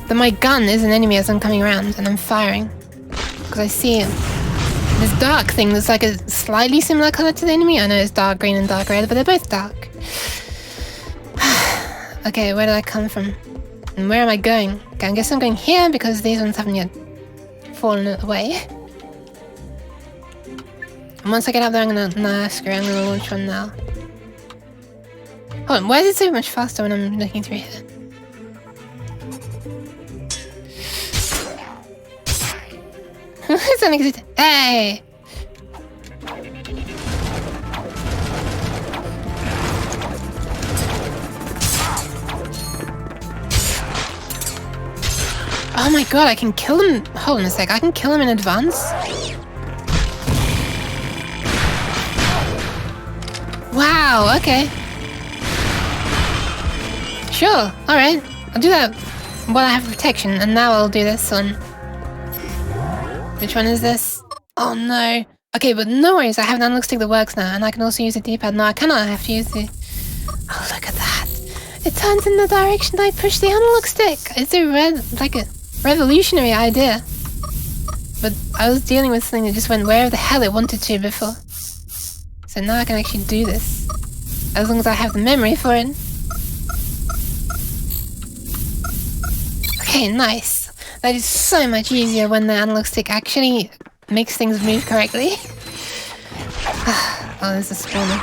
that my gun is an enemy as I'm coming around and I'm firing. Because I see this dark thing that's like a slightly similar color to the enemy. I know it's dark green and dark red, but they're both dark. Okay, where did I come from? And where am I going? Okay, I guess I'm going here because these ones haven't yet fallen away. And once I get up there, I'm gonna launch one now. Hold on, why is it so much faster when I'm looking through here? Something exit. Hey! Oh my god, I can kill him. Hold on a sec, I can kill him in advance? Wow, okay. Sure, alright. I'll do that while I have protection, and now I'll do this one. Which one is this? Oh no. Okay, but no worries, I have an analog stick that works now, and I can also use a D-pad. No, I cannot, I have to use the... Oh, look at that. It turns in the direction I push the analog stick. It's a revolutionary idea. But I was dealing with something that just went wherever the hell it wanted to before. So now I can actually do this. As long as I have the memory for it. Okay, nice. That is so much easier when the analog stick actually makes things move correctly. Oh, there's a spawner.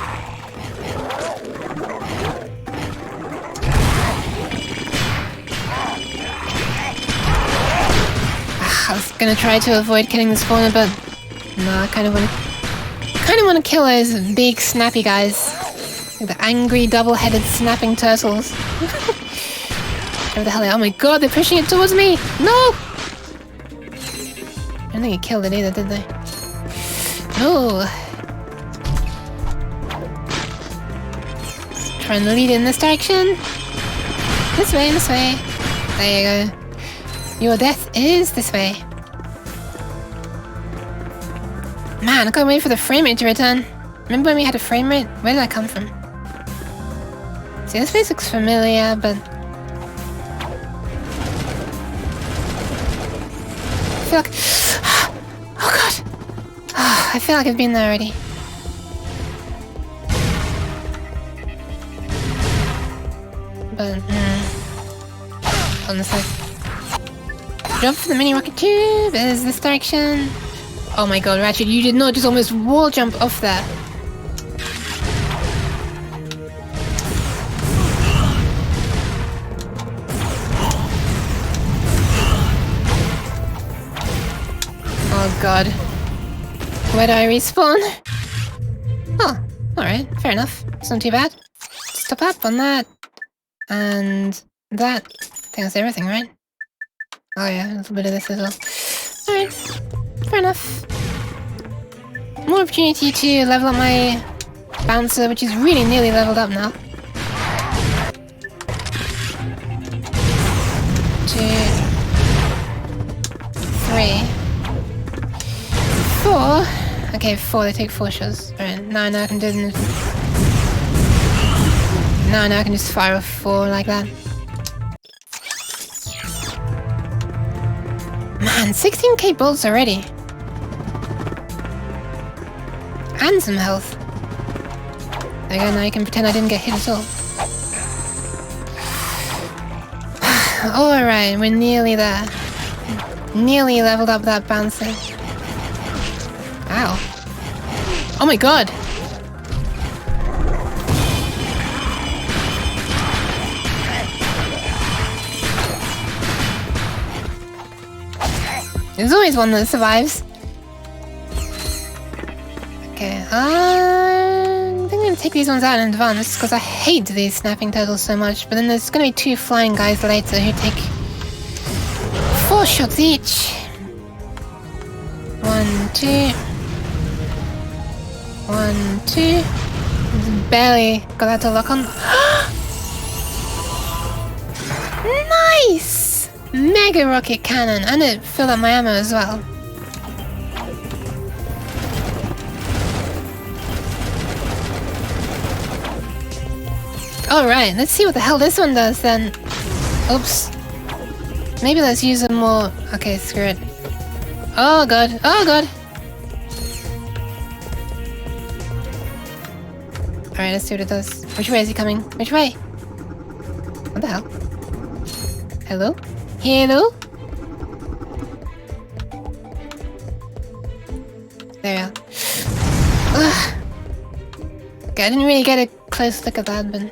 I was gonna try to avoid killing the spawner, but no, I kind of want to kill those big snappy guys, like the angry double-headed snapping turtles. Where the hell are they? Oh my god, they're pushing it towards me! No! I don't think he killed it either, did they? No. Try and lead in this direction. This way, this way. There you go. Your death is this way. Man, I can't wait for the frame rate to return. Remember when we had a frame rate? Where did that come from? See, this place looks familiar, but... I feel like... Oh god! Oh, I feel like I've been there already. But, on the side. Jump for the mini rocket tube is this direction. Oh my god, Ratchet, you did not just almost wall jump off there. Oh god. Where do I respawn? Oh, alright, fair enough. It's not too bad. Stop up on that. And that. I think that's everything, right? Oh yeah, a little bit of this as well. Alright, fair enough. More opportunity to level up my bouncer, which is really nearly leveled up now. 2, 3, 4. Okay, 4. They take 4 shots. Alright, now I can do them. Now I can just fire off 4 like that. Man, 16k bolts already. And some health. There you go, now you can pretend I didn't get hit at all. Alright, we're nearly there. Nearly leveled up that bouncer. Ow. Oh my god! There's always one that survives. Okay, I think I'm gonna take these ones out in advance because I hate these snapping turtles so much. But then there's gonna be 2 flying guys later who take 4 shots each. 1, 2. 1, 2. Barely got that to lock on. Nice! Mega rocket cannon, and it filled up my ammo as well. Alright, let's see what the hell this one does then. Oops. Maybe let's use a more... Okay, screw it. Oh god, oh god! Alright, let's see what it does. Which way is he coming? Which way? What the hell? Hello? Hello? There we are. Ugh. Okay, I didn't really get a close look at that, but...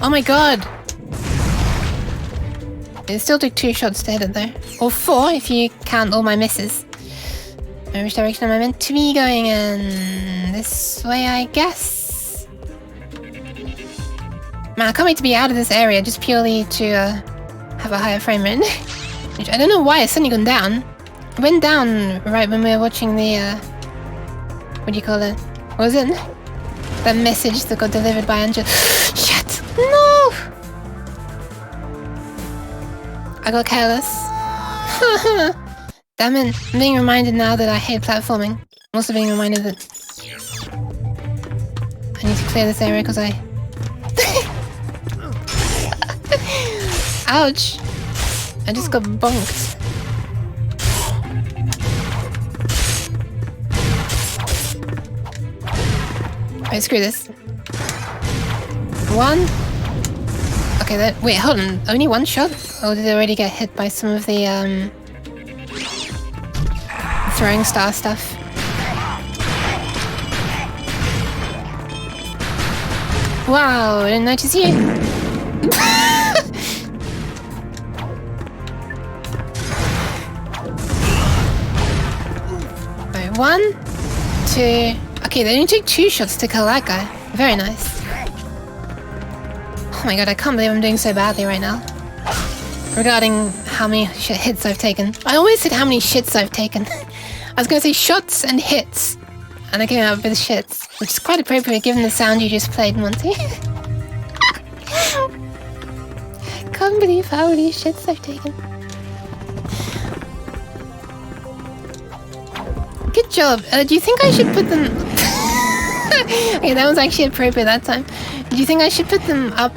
Oh my god! It still took 2 shots to hit it though. Or 4 if you count all my misses. And which direction am I meant to be going in? This way, I guess? Man, I can't wait to be out of this area just purely to have a higher frame rate. Which I don't know why it's suddenly gone down. It went down right when we were watching the what do you call it? What was it? That message that got delivered by Angela. Shit! No! I got careless. Damn it. I'm being reminded now that I hate platforming. I'm also being reminded that I need to clear this area because I... Ouch! I just got bonked. Alright, screw this. One. Okay, that. Wait, hold on. Only one shot? Or did it already get hit by some of the, throwing star stuff? Wow, I didn't notice you. Alright, 1, 2. Okay, they only took 2 shots to kill that guy. Very nice. Oh my god, I can't believe I'm doing so badly right now. Regarding how many hits I've taken. I always said how many shits I've taken. I was gonna say shots and hits. And I came out with shits. Which is quite appropriate given the sound you just played, Monty. Can't believe how many shits I've taken. Good job. Do you think I should put them... Okay, that was actually appropriate that time. Do you think I should put them up,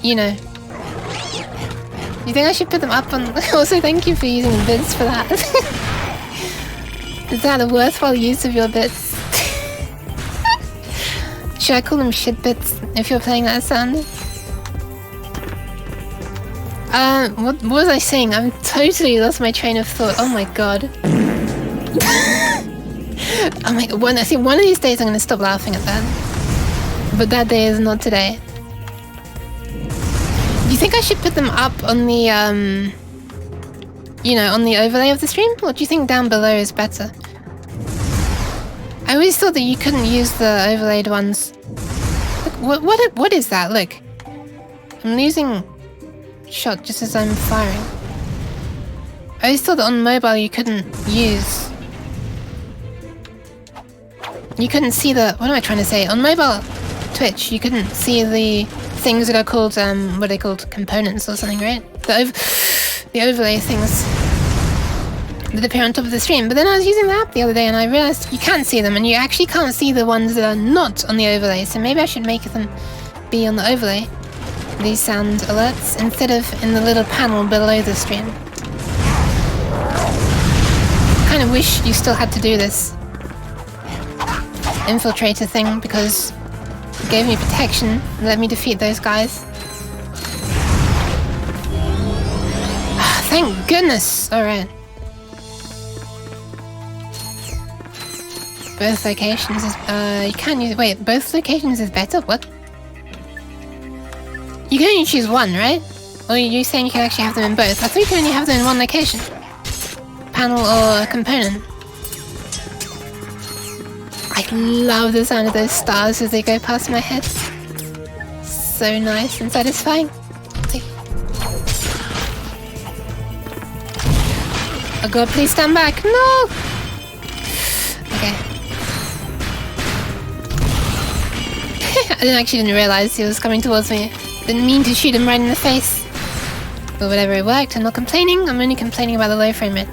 you know... Do you think I should put them up on... Also, thank you for using bits for that. Is that a worthwhile use of your bits? Should I call them shit bits if you're playing that sound? What was I saying? I've totally lost my train of thought. Oh my god. Oh my god, I think one of these days I'm gonna stop laughing at that. But that day is not today. Do you think I should put them up on the, you know, on the overlay of the stream? Or do you think down below is better? I always thought that you couldn't use the overlaid ones. Look, what is that? Look. I'm losing shot just as I'm firing. I always thought that on mobile you couldn't use... You couldn't see the... What am I trying to say? On mobile Twitch, you couldn't see the things that are called, what are they called? Components or something, right? The overlay things that appear on top of the stream. But then I was using the app the other day and I realized you can't see them and you actually can't see the ones that are not on the overlay. So maybe I should make them be on the overlay. These sound alerts instead of in the little panel below the stream. I kind of wish you still had to do this infiltrator thing because it gave me protection and let me defeat those guys. Thank goodness! Alright. Both locations is... you can use... Wait, both locations is better? What? You can only choose one, right? Or are you saying you can actually have them in both? I thought you can only have them in one location. Panel or component. I love the sound of those stars as they go past my head. So nice and satisfying. Oh god, please stand back. No! Okay. I didn't realize he was coming towards me. Didn't mean to shoot him right in the face. But whatever, it worked. I'm not complaining. I'm only complaining about the low frame rate.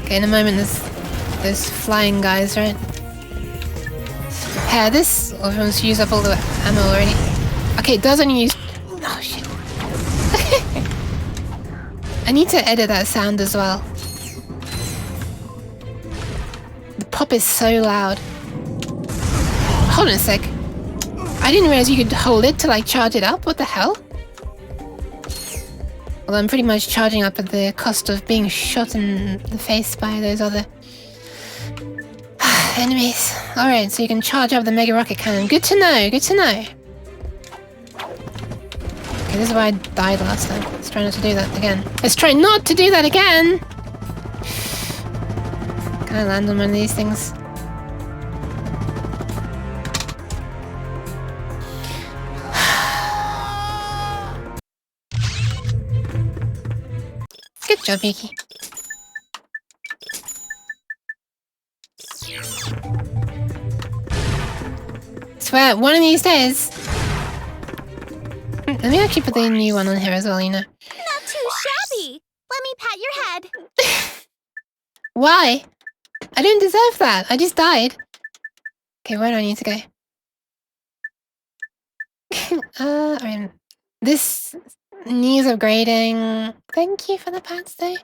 Okay, in a moment there's flying guys, right? Repair this, or everyone's used up all the ammo already. Okay, it does only use... Oh shit. I need to edit that sound as well. The pop is so loud. Hold on a sec. I didn't realize you could hold it to like charge it up. What the hell? Well, I'm pretty much charging up at the cost of being shot in the face by those other enemies. Alright, so you can charge up the mega rocket cannon. Good to know, good to know. Okay, this is why I died last time. Let's try not to do that again. Let's try not to do that again! Can I land on one of these things? Good job, Yuki. Swear, one of these days. Let me actually put the new one on here as well, you know. Not too shabby. Let me pat your head. Why? I didn't deserve that. I just died. Okay, where do I need to go? I mean, this needs upgrading. Thank you for the pats, though.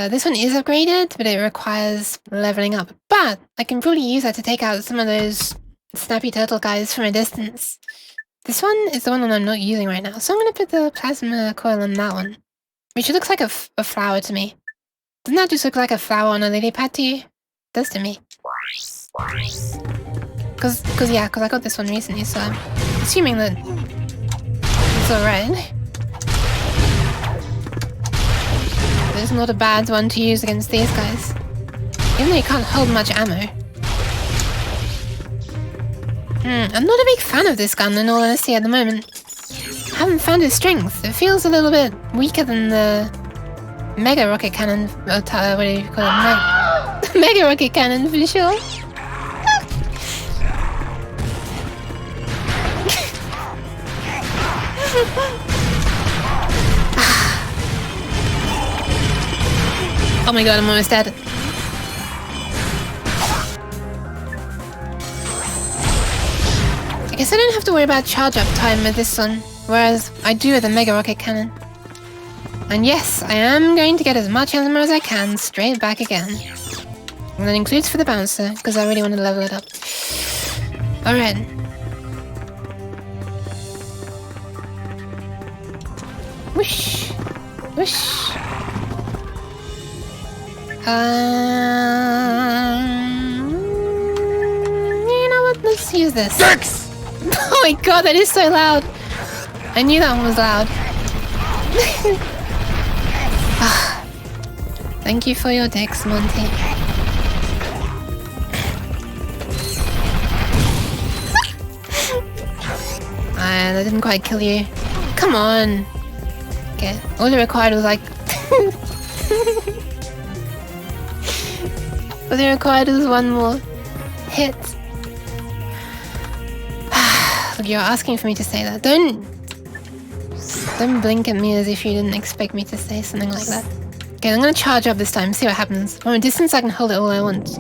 This one is upgraded, but it requires leveling up. But I can probably use that to take out some of those snappy turtle guys from a distance. This one is the one that I'm not using right now, so I'm gonna put the plasma coil on that one, which looks like a flower to me. Doesn't that just look like a flower on a lily pad to you? It does to me. Cause I got this one recently, so I'm assuming that it's alright. It's not a bad one to use against these guys. Even though you can't hold much ammo. I'm not a big fan of this gun in all honesty at the moment. I haven't found its strength. It feels a little bit weaker than the Mega Rocket Cannon. What do you call it? Mega Rocket Cannon for sure. Oh my god, I'm almost dead. I guess I don't have to worry about charge up time with this one, whereas I do with the Mega Rocket Cannon. And yes, I am going to get as much ammo as I can straight back again. And that includes for the bouncer, because I really want to level it up. Alright. Whoosh. Whoosh. You know what? Let's use this. Six! Oh my god, that is so loud. I knew that one was loud. Thank you for your dicks, Monty. That didn't quite kill you. Come on. Okay, all it required was like... all it required was one more hit. Look, you're asking for me to say that. Don't blink at me as if you didn't expect me to say something like that. Okay, I'm gonna charge up this time, see what happens. From a distance I can hold it all I want.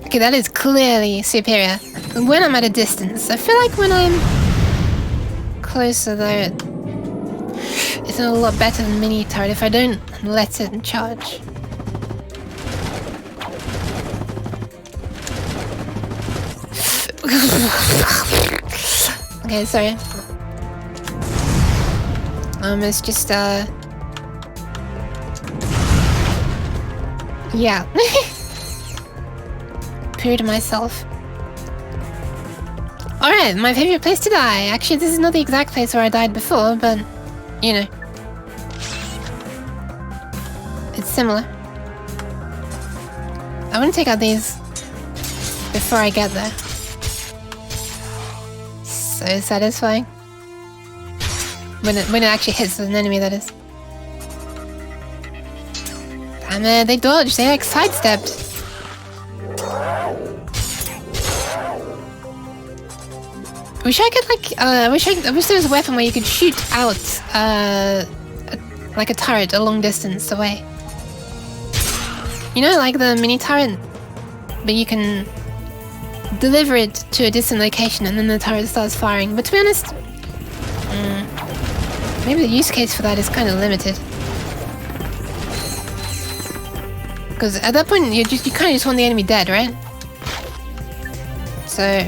Okay, that is clearly superior. When I'm at a distance, I feel like when I'm closer though, it's a lot better than mini turret if I don't let it charge. Okay, sorry. It's just yeah. Pooed myself. Alright, my favorite place to die. Actually, this is not the exact place where I died before, but you know. It's similar. I want to take out these before I get there. So satisfying. When it actually hits an enemy, that is. Damn it, they dodged, they like sidestepped. Wish I could like I wish there was a weapon where you could shoot out like a turret a long distance away. You know, like the mini turret, but you can deliver it to a distant location and then the turret starts firing. But to be honest, maybe the use case for that is kind of limited. Because at that point, you kind of just want the enemy dead, right? So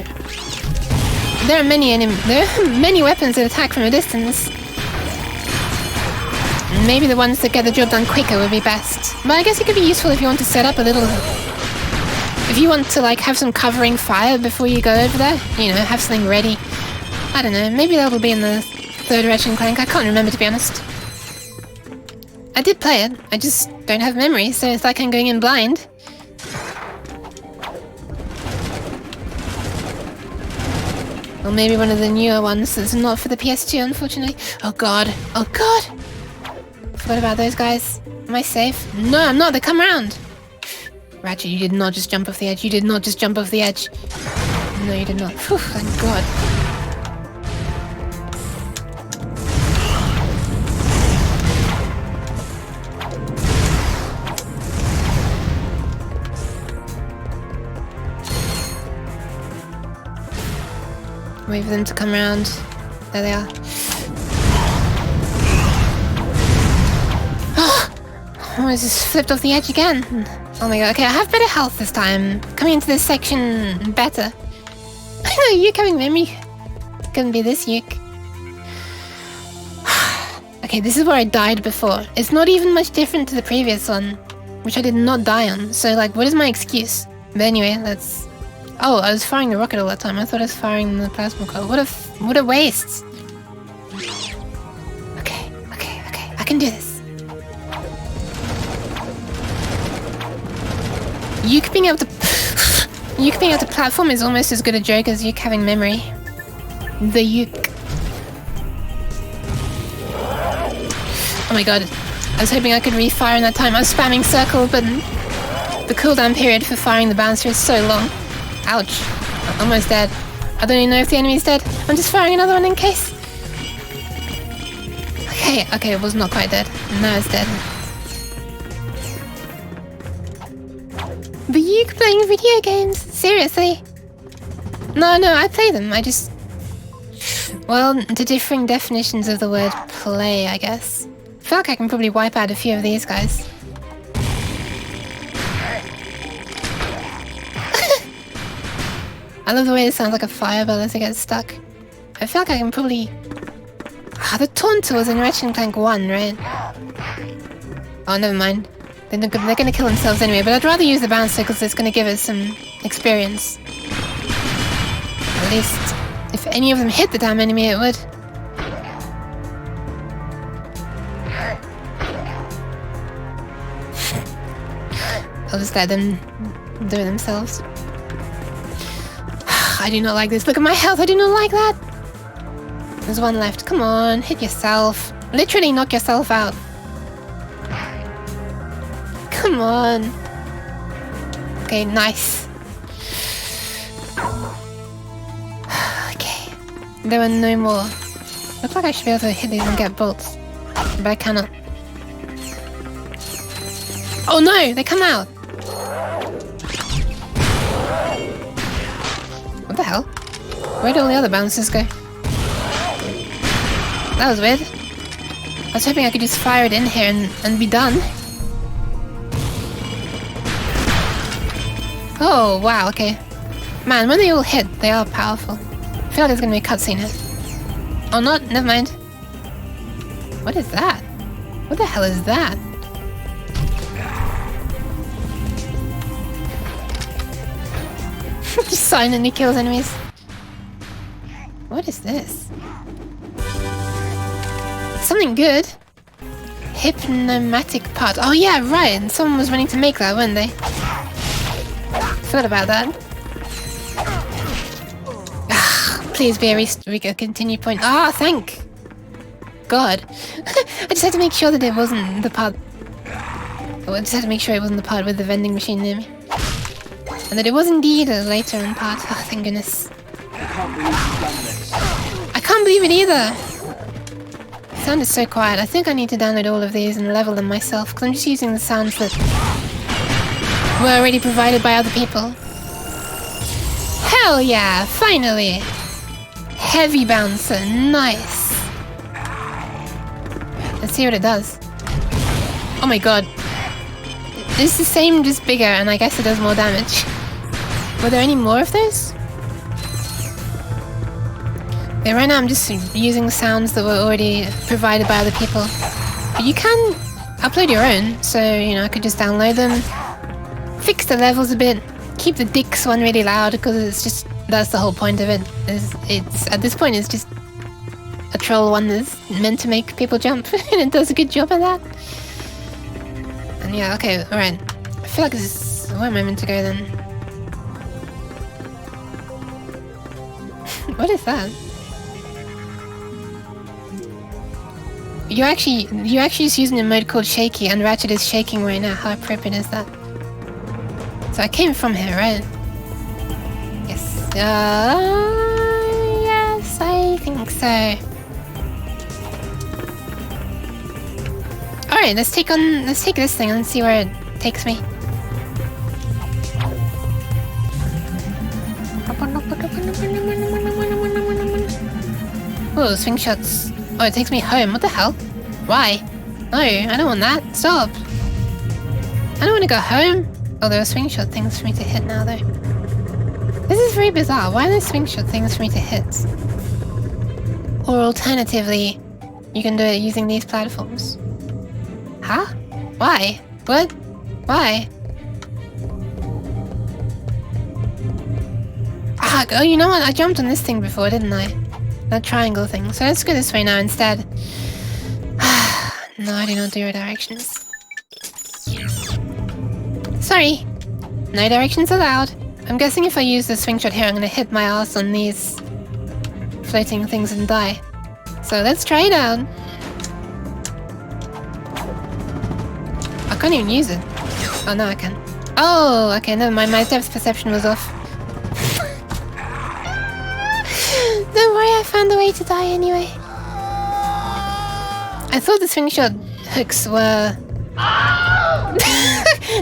there are many weapons that attack from a distance. Maybe the ones that get the job done quicker would be best. But I guess it could be useful if you want to set up a little. If you want to like have some covering fire before you go over there, you know, have something ready. I don't know, maybe that'll be in the third Ratchet Clank, I can't remember to be honest. I did play it, I just don't have memory, so it's like I'm going in blind. Or maybe one of the newer ones that's not for the PS2, unfortunately. Oh god. Oh god! Forgot about those guys. Am I safe? No, I'm not. They come around. Ratchet, you did not just jump off the edge. You did not just jump off the edge. No, you did not. Whew, thank god. Wait for them to come around. There they are. Oh, I just flipped off the edge again. Oh my god, okay, I have better health this time. Coming into this section better. I know, you having memory. It's gonna be this uke. Okay, this is where I died before. It's not even much different to the previous one, which I did not die on. So, like, what is my excuse? But anyway, let's... Oh, I was firing the rocket all that time. I thought I was firing the plasma coil. What a waste. Okay. I can do this. Uke being able to platform is almost as good a joke as Uke having memory. The Uke. Oh my god. I was hoping I could refire in that time. I was spamming circle, but the cooldown period for firing the bouncer is so long. Ouch. I'm almost dead. I don't even know if the enemy's dead. I'm just firing another one in case. Okay, it was not quite dead. Now it's dead. But you playing video games? Seriously? No, I play them. I just... Well, the differing definitions of the word play, I guess. I feel like I can probably wipe out a few of these guys. I love the way it sounds like a fireball as it gets stuck. I feel like I can probably... the Taunter was in Ratchet Clank 1, right? Oh, never mind. They're gonna kill themselves anyway, but I'd rather use the bouncer because it's gonna give us some experience. At least, if any of them hit the damn enemy, it would. I'll just let them do it themselves. I do not like this. Look at my health. I do not like that. There's one left. Come on, hit yourself. Literally knock yourself out. Come on. Okay, nice. Okay. There were no more. Looks like I should be able to hit these and get bolts. But I cannot. Oh no! They come out! What the hell? Where did all the other bouncers go? That was weird. I was hoping I could just fire it in here and be done. Oh, wow, okay. Man, when they all hit, they are powerful. I feel like there's gonna be a cutscene here. Oh, not, never mind. What is that? What the hell is that? Just silently kills enemies. What is this? Something good. Hypnomatic part. Oh yeah, right. Someone was wanting to make that, weren't they? Forgot about that. Please be a continue point. Thank God. I just had to make sure that it wasn't the part. I just had to make sure it wasn't the part with the vending machine near me. And that it was indeed a later in part. Oh, thank goodness. I can't believe it either. The sound is so quiet. I think I need to download all of these and level them myself, because I'm just using the sounds that were already provided by other people. Hell yeah, finally! Heavy bouncer, nice. Let's see what it does. Oh my god. It's the same, just bigger, and I guess it does more damage. Were there any more of those? Okay, right now I'm just using the sounds that were already provided by other people. But you can upload your own, so, you know, I could just download them, fix the levels a bit, keep the Dix one really loud, because it's just, that's the whole point of it. It's at this point, it's just a troll one that's meant to make people jump, and it does a good job at that. And yeah, okay, alright. I feel like this is... Where am I meant to go then? What is that? You're actually just using a mode called Shaky, and Ratchet is shaking right now. How appropriate is that? So I came from here, right? Yes. Yes, I think so. Alright, let's take this thing and see where it takes me. Oh, swing shots. Oh, it takes me home. What the hell? Why? No, I don't want that. Stop. I don't want to go home. Oh, there are swing shot things for me to hit now, though. This is very bizarre. Why are there swing shot things for me to hit? Or alternatively, you can do it using these platforms. Huh? Why? What? Why? Ah, oh, you know what? I jumped on this thing before, didn't I? That triangle thing. So let's go this way now instead. No, I do not do directions. Sorry. No directions allowed. I'm guessing if I use the swing shot here, I'm gonna hit my ass on these floating things and die. So let's try it out. I can't even use it. Oh, no, I can. Oh, okay, never mind. My depth perception was off. Don't worry, I found a way to die anyway. I thought the swing shot hooks were...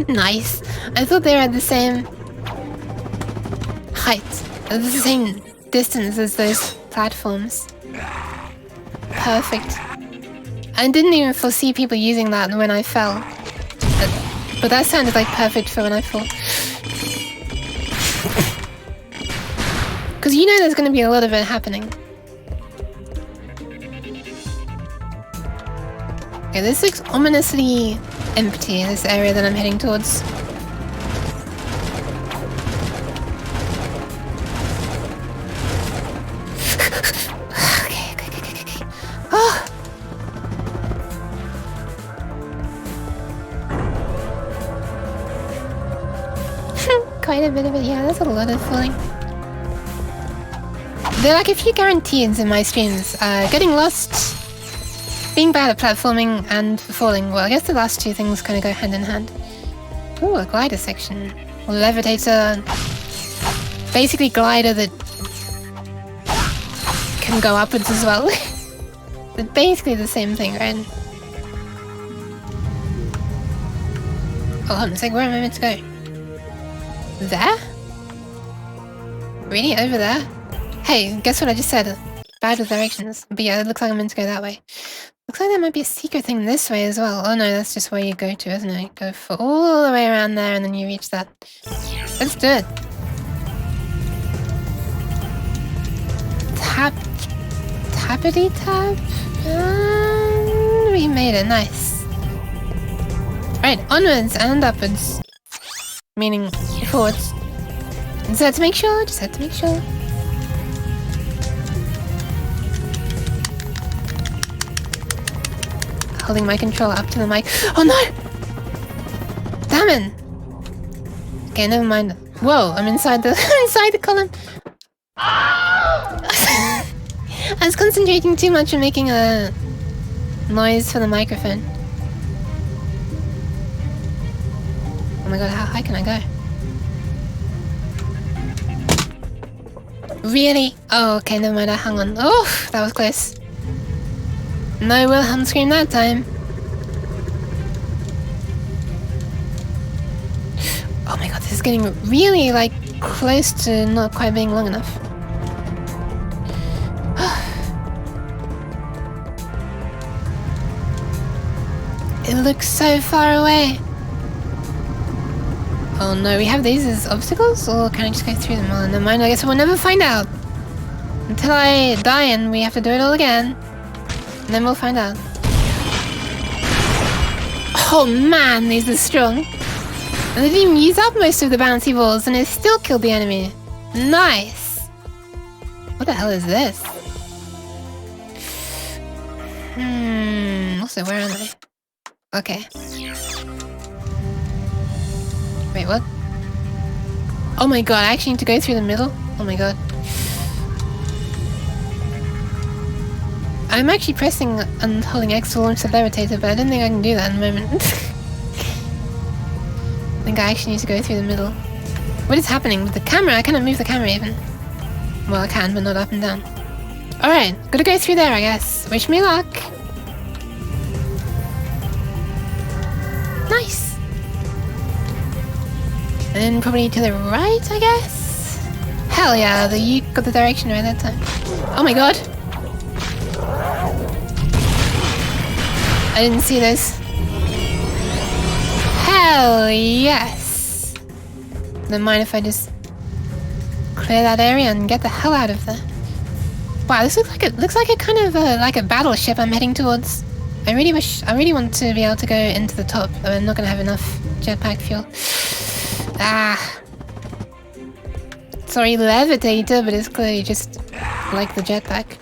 Nice. I thought they were at the same height, at the same distance as those platforms. Perfect. I didn't even foresee people using that when I fell. But that sounded like perfect for when I fall. Because you know there's going to be a lot of it happening. Okay, this looks ominously empty, this area that I'm heading towards. Okay. Oh! Quite a bit of it, yeah, that's a lot of falling. There are like a few guarantees in my streams. Getting lost, being bad at platforming, and falling. Well, I guess the last two things kind of go hand in hand. Ooh, a glider section. Levitator. Basically glider that can go upwards as well. But basically the same thing, right? Oh, hold on a sec, where am I meant to go? There? Really? Over there? Hey, guess what I just said? Bad with directions. But yeah, it looks like I'm meant to go that way. Looks like there might be a secret thing this way as well. Oh no, that's just where you go to, isn't it? Go for all the way around there and then you reach that. Let's do it. Tap. Tappity tap. We made it, nice. Right, onwards and upwards. Meaning forwards. Just had to make sure, just had to make sure. Holding my controller up to the mic. Oh no! Damn it! Okay, never mind. Whoa, I'm inside the inside the column. I was concentrating too much on making a noise for the microphone. Oh my god, how high can I go? Really? Oh, okay, never mind, I hung on. Oh, that was close. No Wilhelm scream that time. Oh my god, this is getting really, like, close to not quite being long enough. It looks so far away. Oh no, we have these as obstacles? Or can I just go through them? Oh, never mind, I guess we'll never find out. Until I die and we have to do it all again. And then we'll find out. Oh man, these are strong. And they didn't even use up most of the bouncy balls and it still killed the enemy. Nice. What the hell is this? Also, where am I? Okay. Wait, what? Oh my god, I actually need to go through the middle? Oh my god. I'm actually pressing and holding X to launch the levitator, but I don't think I can do that in the moment. I think I actually need to go through the middle. What is happening with the camera? I cannot move the camera even. Well, I can, but not up and down. Alright, gotta go through there, I guess. Wish me luck. Nice. And then probably to the right, I guess? Hell yeah, you got the direction right that time. Oh my god. I didn't see this. Hell yes. Don't mind if I just clear that area and get the hell out of there. Wow, this looks like a kind of like a battleship I'm heading towards. I really want to be able to go into the top, but I'm not gonna have enough jetpack fuel. Ah. Sorry, levitator, but it's clearly just like the jetpack.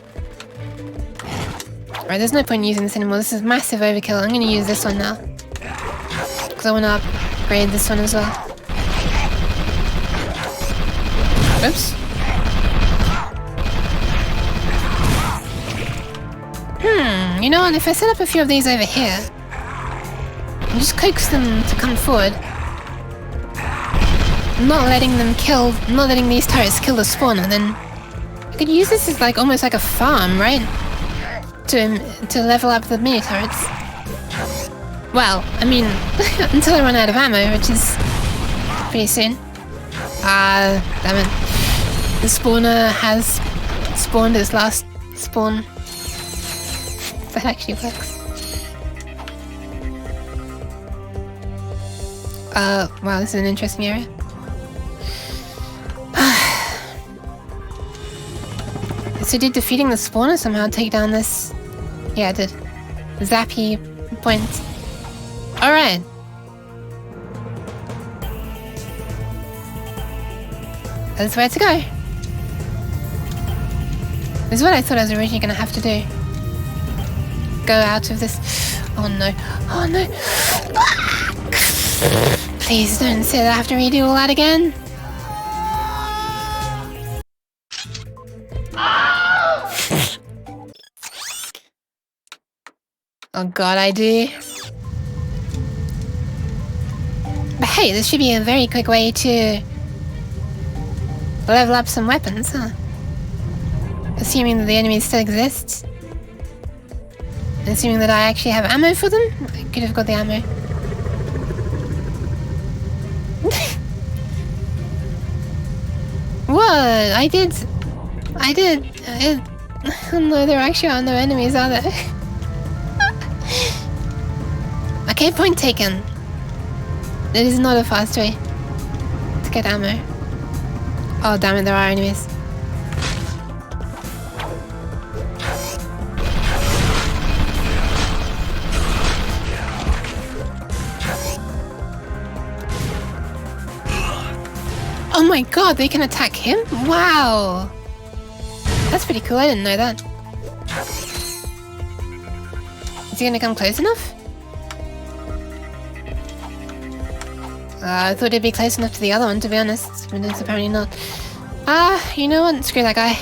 Alright, there's no point in using this anymore. This is massive overkill. I'm gonna use this one now. Because I want to upgrade this one as well. Oops. You know what? If I set up a few of these over here, and just coax them to come forward, not letting these turrets kill the spawner, then I could use this as like almost like a farm, right? To level up the mini turrets. Well, I mean, until I run out of ammo, which is pretty soon. Ah, damn it. The spawner has spawned its last spawn. That actually works. Wow, this is an interesting area. So did defeating the spawner somehow take down this? Yeah, it did. Zappy point. Alright. That's where to go. This is what I thought I was originally going to have to do. Go out of this. Oh no. Oh no. Please don't say that I have to redo all that again. Oh god, I do. But hey, this should be a very quick way to level up some weapons, huh? Assuming that the enemies still exist. And assuming that I actually have ammo for them. I could have got the ammo. What? I did. Oh no, there actually are no enemies, are there? Okay, point taken. It is not a fast way to get ammo. Oh damn it, there are enemies. Oh my god, they can attack him? Wow! That's pretty cool, I didn't know that. Is he gonna come close enough? I thought it'd be close enough to the other one, to be honest, but it's apparently not. You know what? Screw that guy.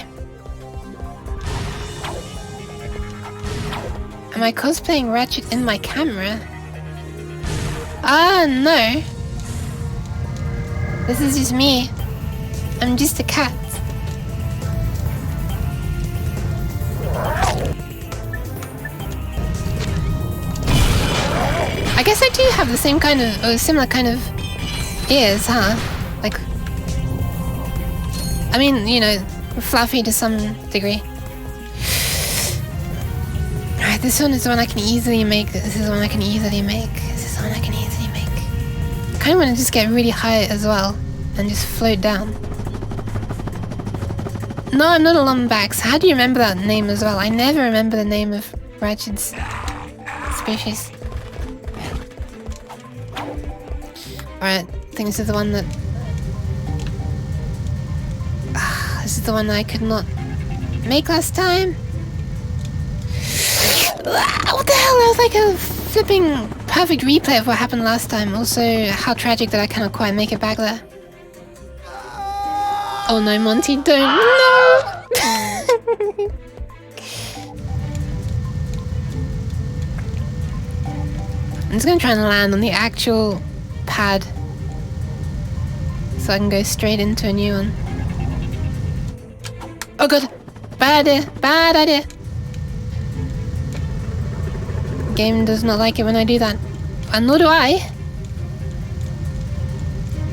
Am I cosplaying Ratchet in my camera? No. This is just me. I'm just a cat. I guess I do have the same kind of, or similar kind of ears, huh? Like, I mean, you know, fluffy to some degree. Alright, this one is the one I can easily make. This is the one I can easily make. This is the one I can easily make. I kind of want to just get really high as well and just float down. No, I'm not a Lombax. How do you remember that name as well? I never remember the name of Ratchet's species. Alright, I think this is the one that... this is the one that I could not make last time. What the hell? That was like a flipping perfect replay of what happened last time. Also, how tragic that I cannot quite make it back there. Oh no, Monty, don't. No! just gonna try and land on the actual pad so I can go straight into a new one. Oh god! Bad idea! Bad idea! Game does not like it when I do that. And nor do I!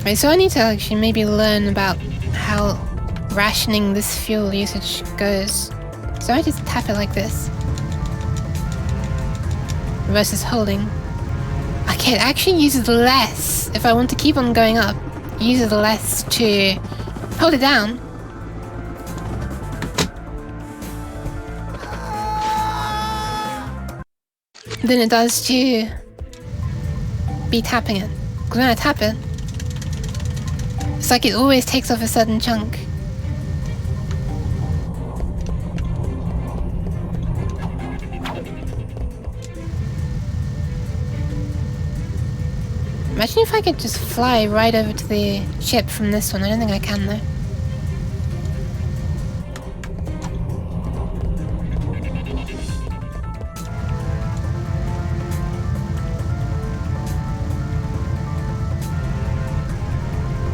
Right, so I need to actually maybe learn about how rationing this fuel usage goes. So I just tap it like this. Versus holding. Okay, it actually uses less. If I want to keep on going up, it uses less to hold it down. Than it does to be tapping it. Because when I tap it, it's like it always takes off a certain chunk. Imagine if I could just fly right over to the ship from this one. I don't think I can though.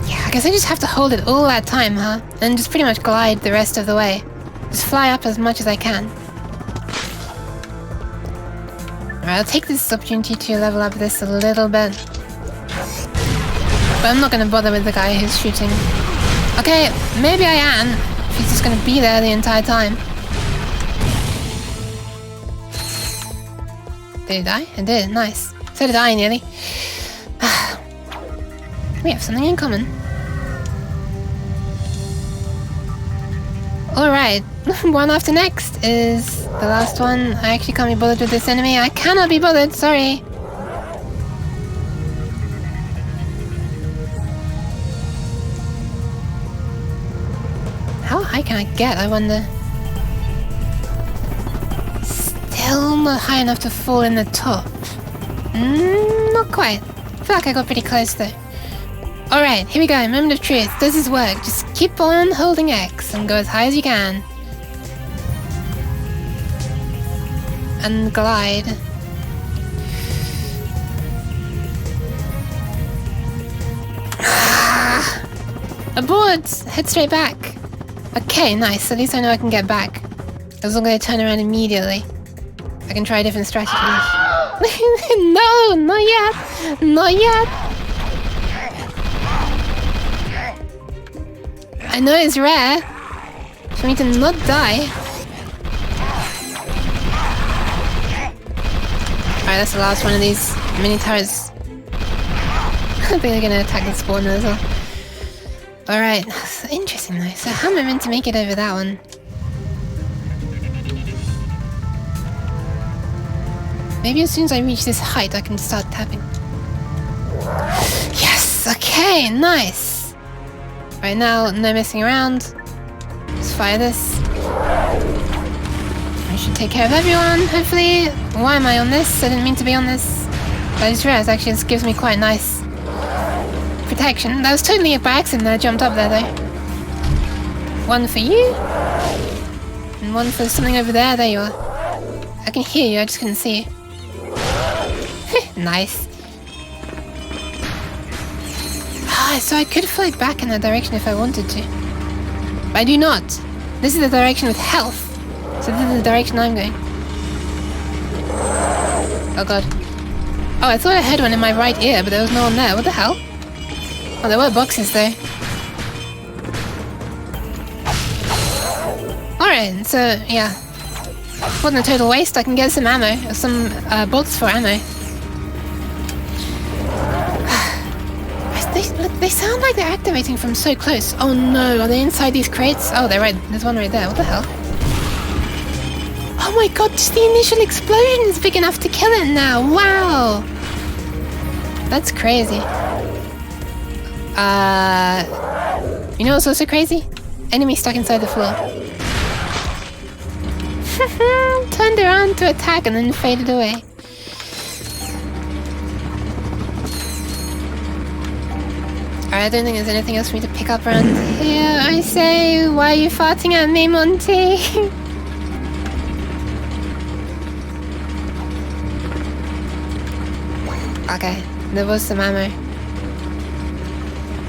Yeah, I guess I just have to hold it all that time, huh? And just pretty much glide the rest of the way. Just fly up as much as I can. Alright, I'll take this opportunity to level up this a little bit. But I'm not gonna bother with the guy who's shooting. Okay, maybe I am. If he's just gonna be there the entire time. Did he die? I did, nice. So did I nearly. We have something in common. Alright, one after next is the last one. I actually can't be bothered with this enemy. I cannot be bothered, sorry. How high can I get, I wonder? Still not high enough to fall in the top. Not quite. I feel like I got pretty close though. Alright, here we go, moment of truth. Does this work? Just keep on holding X and go as high as you can. And glide. Abort! Head straight back. Okay, nice. At least I know I can get back. As long as I turn around immediately. I can try different strategies. No, not yet. Not yet. I know it's rare for me to not die. Alright, that's the last one of these mini turrets. I think they're gonna attack the spawner as well. Alright, that's interesting though. So how am I meant to make it over that one? Maybe as soon as I reach this height I can start tapping. Yes! Okay, nice! Right now, no messing around. Let's fire this. I should take care of everyone, hopefully. Why am I on this? I didn't mean to be on this. I just realized actually this gives me quite nice protection. That was totally by accident that I jumped up there though. One for you. And one for something over there. There you are. I can hear you, I just couldn't see you. Nice. Ah, so I could float back in that direction if I wanted to. But I do not. This is the direction with health. So this is the direction I'm going. Oh god. Oh, I thought I heard one in my right ear, but there was no one there. What the hell? Oh, there were boxes though. Alright, so yeah. Wasn't a total waste. I can get some ammo, or some bolts for ammo. They sound like they're activating from so close. Oh no, are they inside these crates? Oh, they're right. There's one right there. What the hell? Oh my god, just the initial explosion is big enough to kill it now. Wow. That's crazy. You know what's also crazy? Enemy stuck inside the floor. Turned around to attack and then faded away. I don't think there's anything else for me to pick up around here. I say, why are you farting at me, Monty? Okay, there was some ammo.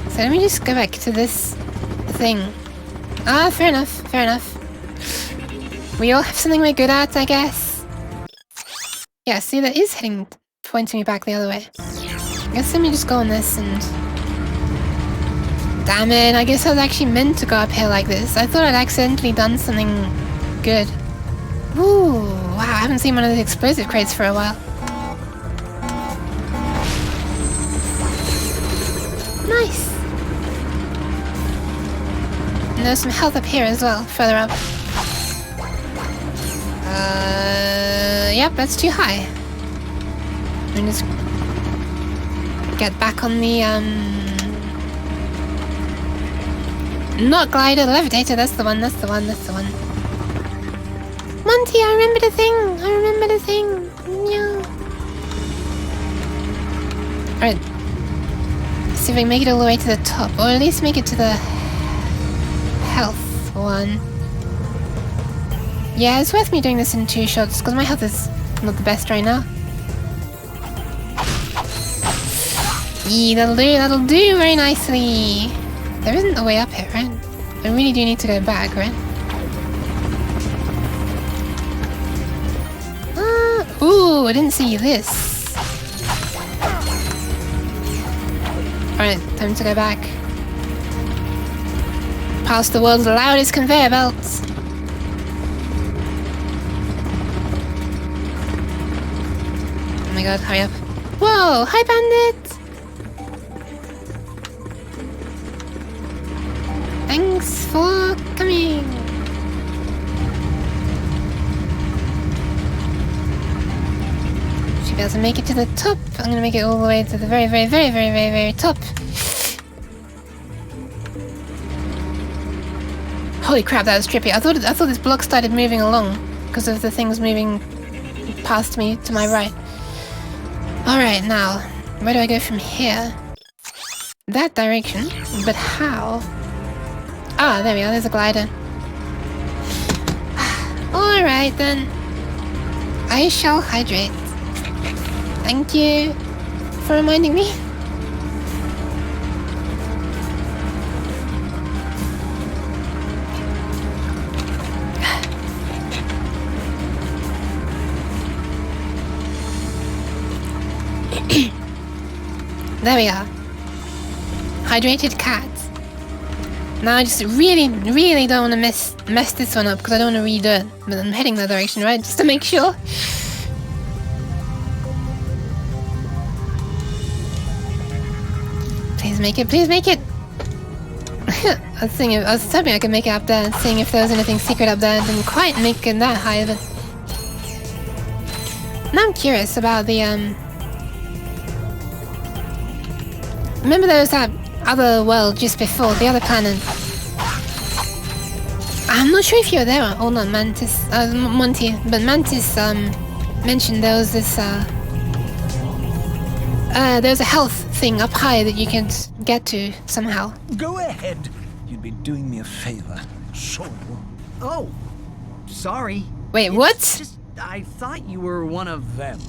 So let me just go back to this thing. Ah, fair enough, fair enough. We all have something we're good at, I guess. Yeah, see, that is pointing me back the other way. I guess let me just go on this and... Damn it, I guess I was actually meant to go up here like this. I thought I'd accidentally done something good. Ooh, wow, I haven't seen one of those explosive crates for a while. Nice! And there's some health up here as well, further up. Yep, that's too high. Let me just get back on the, not glider, levitator, that's the one, that's the one, that's the one. Monty, I remember the thing! I remember the thing! Yeah. Alright. See if we can make it all the way to the top, or at least make it to the health one. Yeah, it's worth me doing this in 2 shots, because my health is not the best right now. Yeah, that'll do very nicely. There isn't a way up here, right? I really do need to go back, right? Ooh, I didn't see this. Alright, time to go back. Past the world's loudest conveyor belts. Oh my god, hurry up. Whoa, hi bandit! Thanks for coming. Should be able to make it to the top. I'm gonna make it all the way to the very, very, very, very, very, very top. Holy crap, that was trippy. I thought this block started moving along because of the things moving past me to my right. Alright, now, where do I go from here? That direction, but how? Ah, there we are, there's a glider. Alright then. I shall hydrate. Thank you for reminding me. There we are. Hydrated cat. Now I just really, really don't want to mess this one up because I don't want to redo it. But I'm heading that direction, right? Just to make sure. Please make it, please make it! I was hoping I could make it up there, seeing if there was anything secret up there. I didn't quite make it that high, but... Now I'm curious about the, Remember there was that other world just before, the other planet. I'm not sure if you were there or not, Mantis, Monty, but Mantis, mentioned there was this, there's a health thing up high that you can get to somehow. Go ahead. You'd be doing me a favor. Sure. Oh, sorry. Wait, what? Just, I thought you were one of them.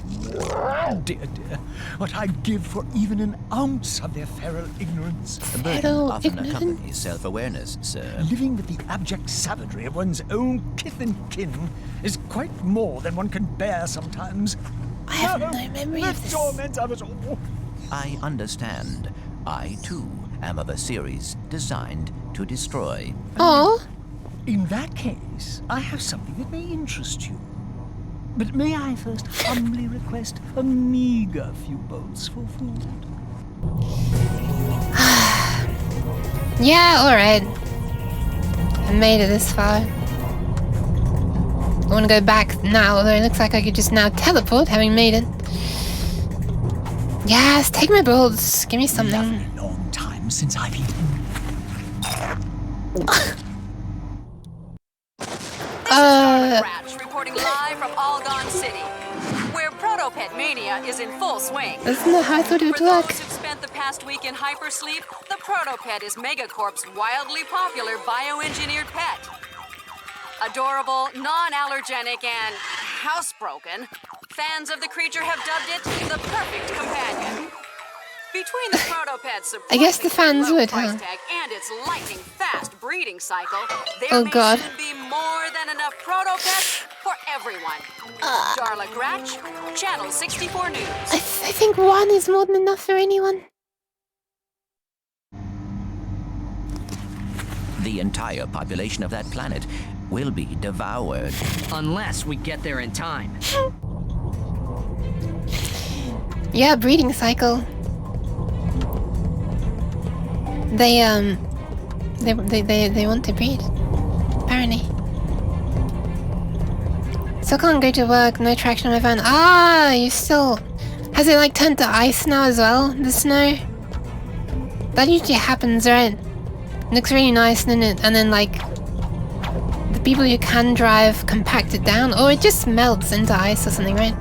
Dear, dear, what I'd give for even an ounce of their feral ignorance. The burden often accompanies self-awareness, sir. Living with the abject savagery of one's own kith and kin is quite more than one can bear sometimes. I have no memory of this. The torment of it all. I understand. I, too, am of a series designed to destroy. Oh. In that case, I have something that may interest you. But may I first humbly request a meager few bolts for food? Yeah, alright. I made it this far. I want to go back now, although it looks like I could just now teleport, having made it. Yes, take my bolts. Give me something. Lovely long time since I've eaten. Ratch reporting live from Algon City, where Protopet Mania is in full swing. That's not how I thought it would For work. those who've spent the past week in hypersleep, the Protopet is Megacorp's wildly popular bioengineered pet. Adorable, non-allergenic, and housebroken, fans of the creature have dubbed it the perfect companion. Between the protopet's I guess the fans low would, price huh? tag and its lightning-fast breeding cycle, there Oh, may God. soon be more than enough protopets for everyone. Darla Gratch, Channel 64 News. I think one is more than enough for anyone. The entire population of that planet will be devoured. Unless we get there in time. Yeah, breeding cycle. They want to breed, apparently. Still can't go to work, no traction on my phone. Ah, you still... Has it like turned to ice now as well, the snow? That usually happens, right? Looks really nice, and then like... The people who can drive compact it down, or it just melts into ice or something, right?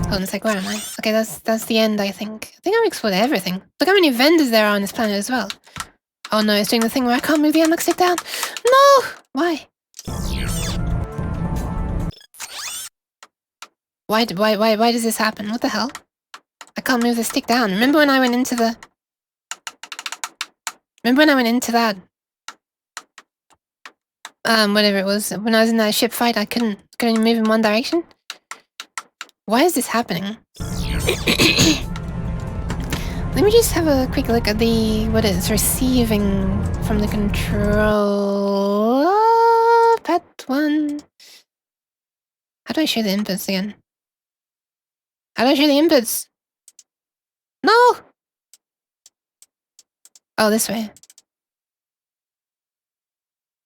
Hold on a sec, where am I? Okay, that's the end, I think. I think I've explored everything. Look how many vendors there are on this planet as well. Oh no, it's doing the thing where I can't move the analog stick down. No! Why? Why does this happen? What the hell? I can't move the stick down. Remember when I went into that? Whatever it was. When I was in that ship fight, I couldn't move in one direction? Why is this happening? Let me just have a quick look at what it's receiving from the controller. Pet 1. How do I show the inputs again? How do I show the inputs? No! Oh, this way.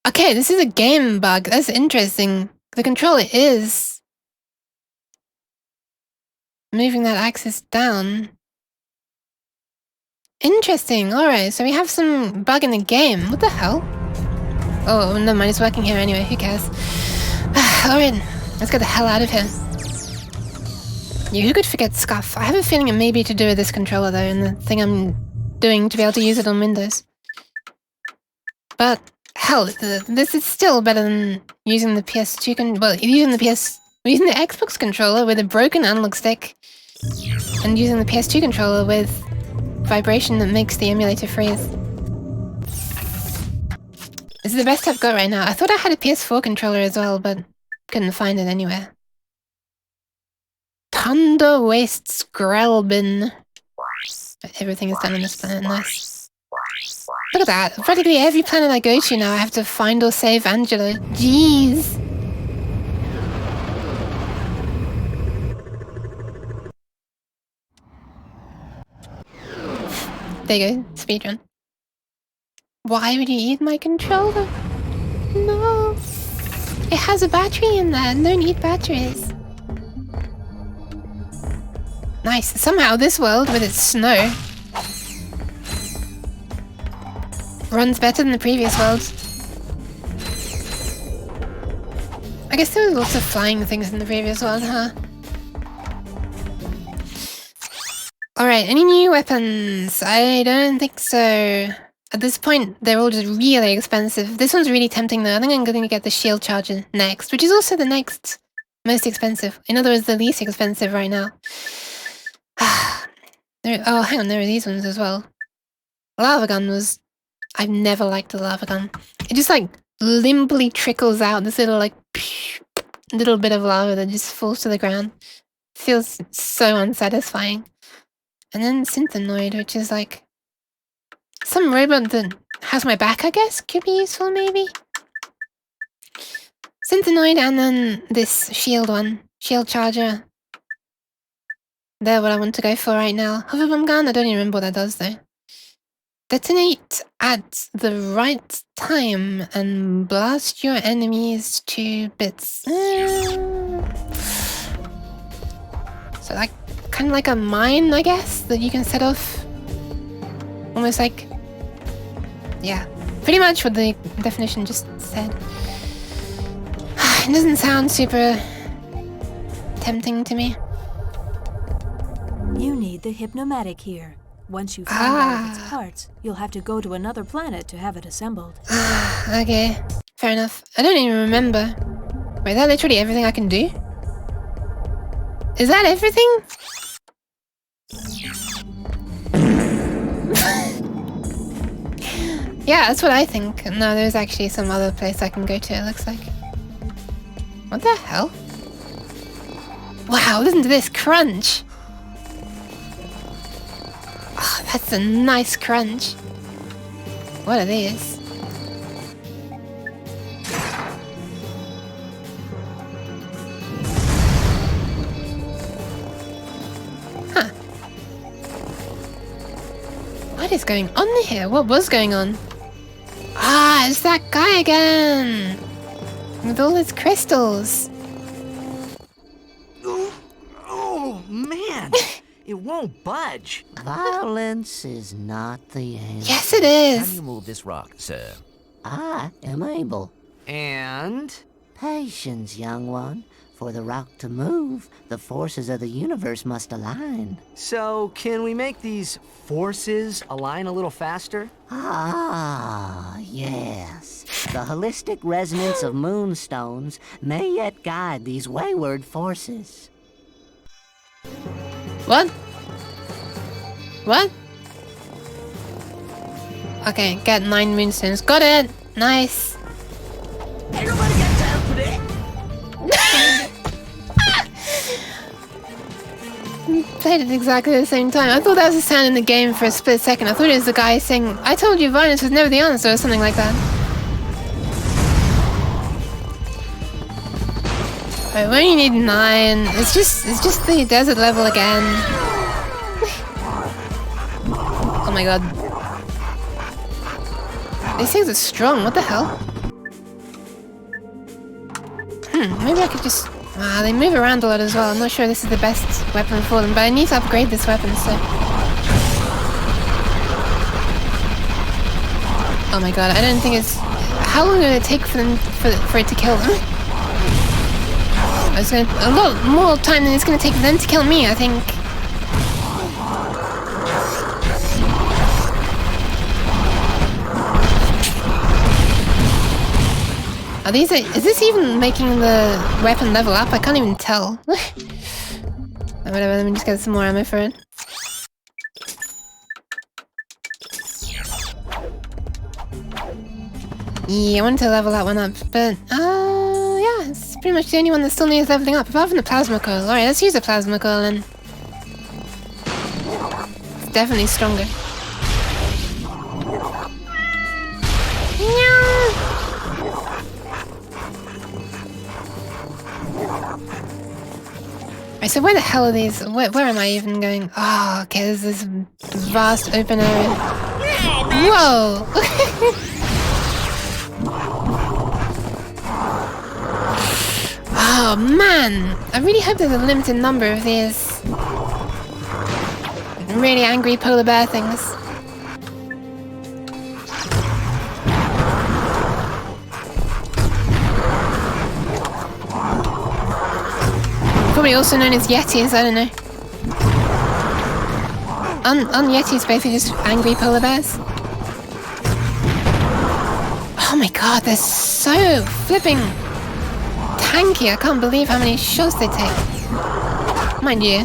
Okay, this is a game bug. That's interesting. The controller is moving that axis down. Interesting. Alright, so we have some bug in the game. What the hell? Oh, never mind. It's working here anyway. Who cares? Alright, let's get the hell out of here. Yeah, who could forget Scuff? I have a feeling it may be to do with this controller though, and the thing I'm doing to be able to use it on Windows. But, hell, this is still better than using the PS2 using the Xbox controller with a broken analog stick, and using the PS2 controller with vibration that makes the emulator freeze. This is the best I've got right now. I thought I had a PS4 controller as well, but couldn't find it anywhere. Thunder Wastes Grelbin. Everything is done on this planet, nice. Look at that. Practically every planet I go to now I have to find or save Angela. Jeez. There you go, speedrun. Why would you eat my controller? No. It has a battery in there, no need batteries. Nice. Somehow this world, with its snow, runs better than the previous worlds. I guess there were lots of flying things in the previous world, huh? Alright, any new weapons? I don't think so. At this point, they're all just really expensive. This one's really tempting though. I think I'm going to get the shield charger next, which is also the next most expensive. In other words, the least expensive right now. Oh, hang on, there are these ones as well. Lava gun was... I've never liked the lava gun. It just like limply trickles out this little like little bit of lava that just falls to the ground. Feels so unsatisfying. And then Synthanoid, which is like some robot that has my back, I guess, could be useful maybe. Synthanoid and then this shield one, shield charger. They're what I want to go for right now. Hoverbomb gun, I don't even remember what that does though. Detonate at the right time and blast your enemies to bits. So like, kind of like a mine, I guess, that you can set off. Almost like, yeah, pretty much what the definition just said. It doesn't sound super tempting to me. You need the Hypnomatic here. Once you've found out its parts, you'll have to go to another planet to have it assembled. Okay, fair enough. I don't even remember. Wait, is that literally everything I can do? Is that everything? Yeah, that's what I think. No, there's actually some other place I can go to, it looks like. What the hell? Wow, listen to this crunch! Oh, that's a nice crunch. What are these? Huh. What is going on here? What was going on? Ah, it's that guy again! With all his crystals. Oh man! It won't budge. Violence is not the answer. Yes, it is. Can you move this rock, sir? I am able. And? Patience, young one. For the rock to move, the forces of the universe must align. So, can we make these forces align a little faster? Ah, yes. The holistic resonance of moonstones may yet guide these wayward forces. What? What? Okay, get 9 moonstones. Got it! Nice. Everybody got time for that? Played it exactly at the same time. I thought that was a sound in the game for a split second. I thought it was the guy saying, I told you violence was never the answer, or something like that. Alright, we only need 9. It's just the desert level again. Oh my god. These things are strong, what the hell? Maybe I could just... Ah, they move around a lot as well. I'm not sure this is the best weapon for them, but I need to upgrade this weapon, so... Oh my god, I don't think it's... How long did it take for them for it to kill them? It's gonna... A lot more time than it's gonna take for them to kill me, I think. Are these... Is this even making the weapon level up? I can't even tell. Whatever, let me just get some more ammo for it. Yeah, I wanted to level that one up, but... yeah, it's pretty much the only one that still needs leveling up, apart from the plasma coil. Alright, let's use the plasma coil then. It's definitely stronger. Right, so where the hell are these? Where am I even going? Oh, okay, there's this vast open area. Whoa! Oh man! I really hope there's a limited number of these really angry polar bear things. Probably also known as Yetis, I don't know. Aren't Yetis basically just angry polar bears? Oh my god, they're so flipping tanky. I can't believe how many shots they take. Mind you,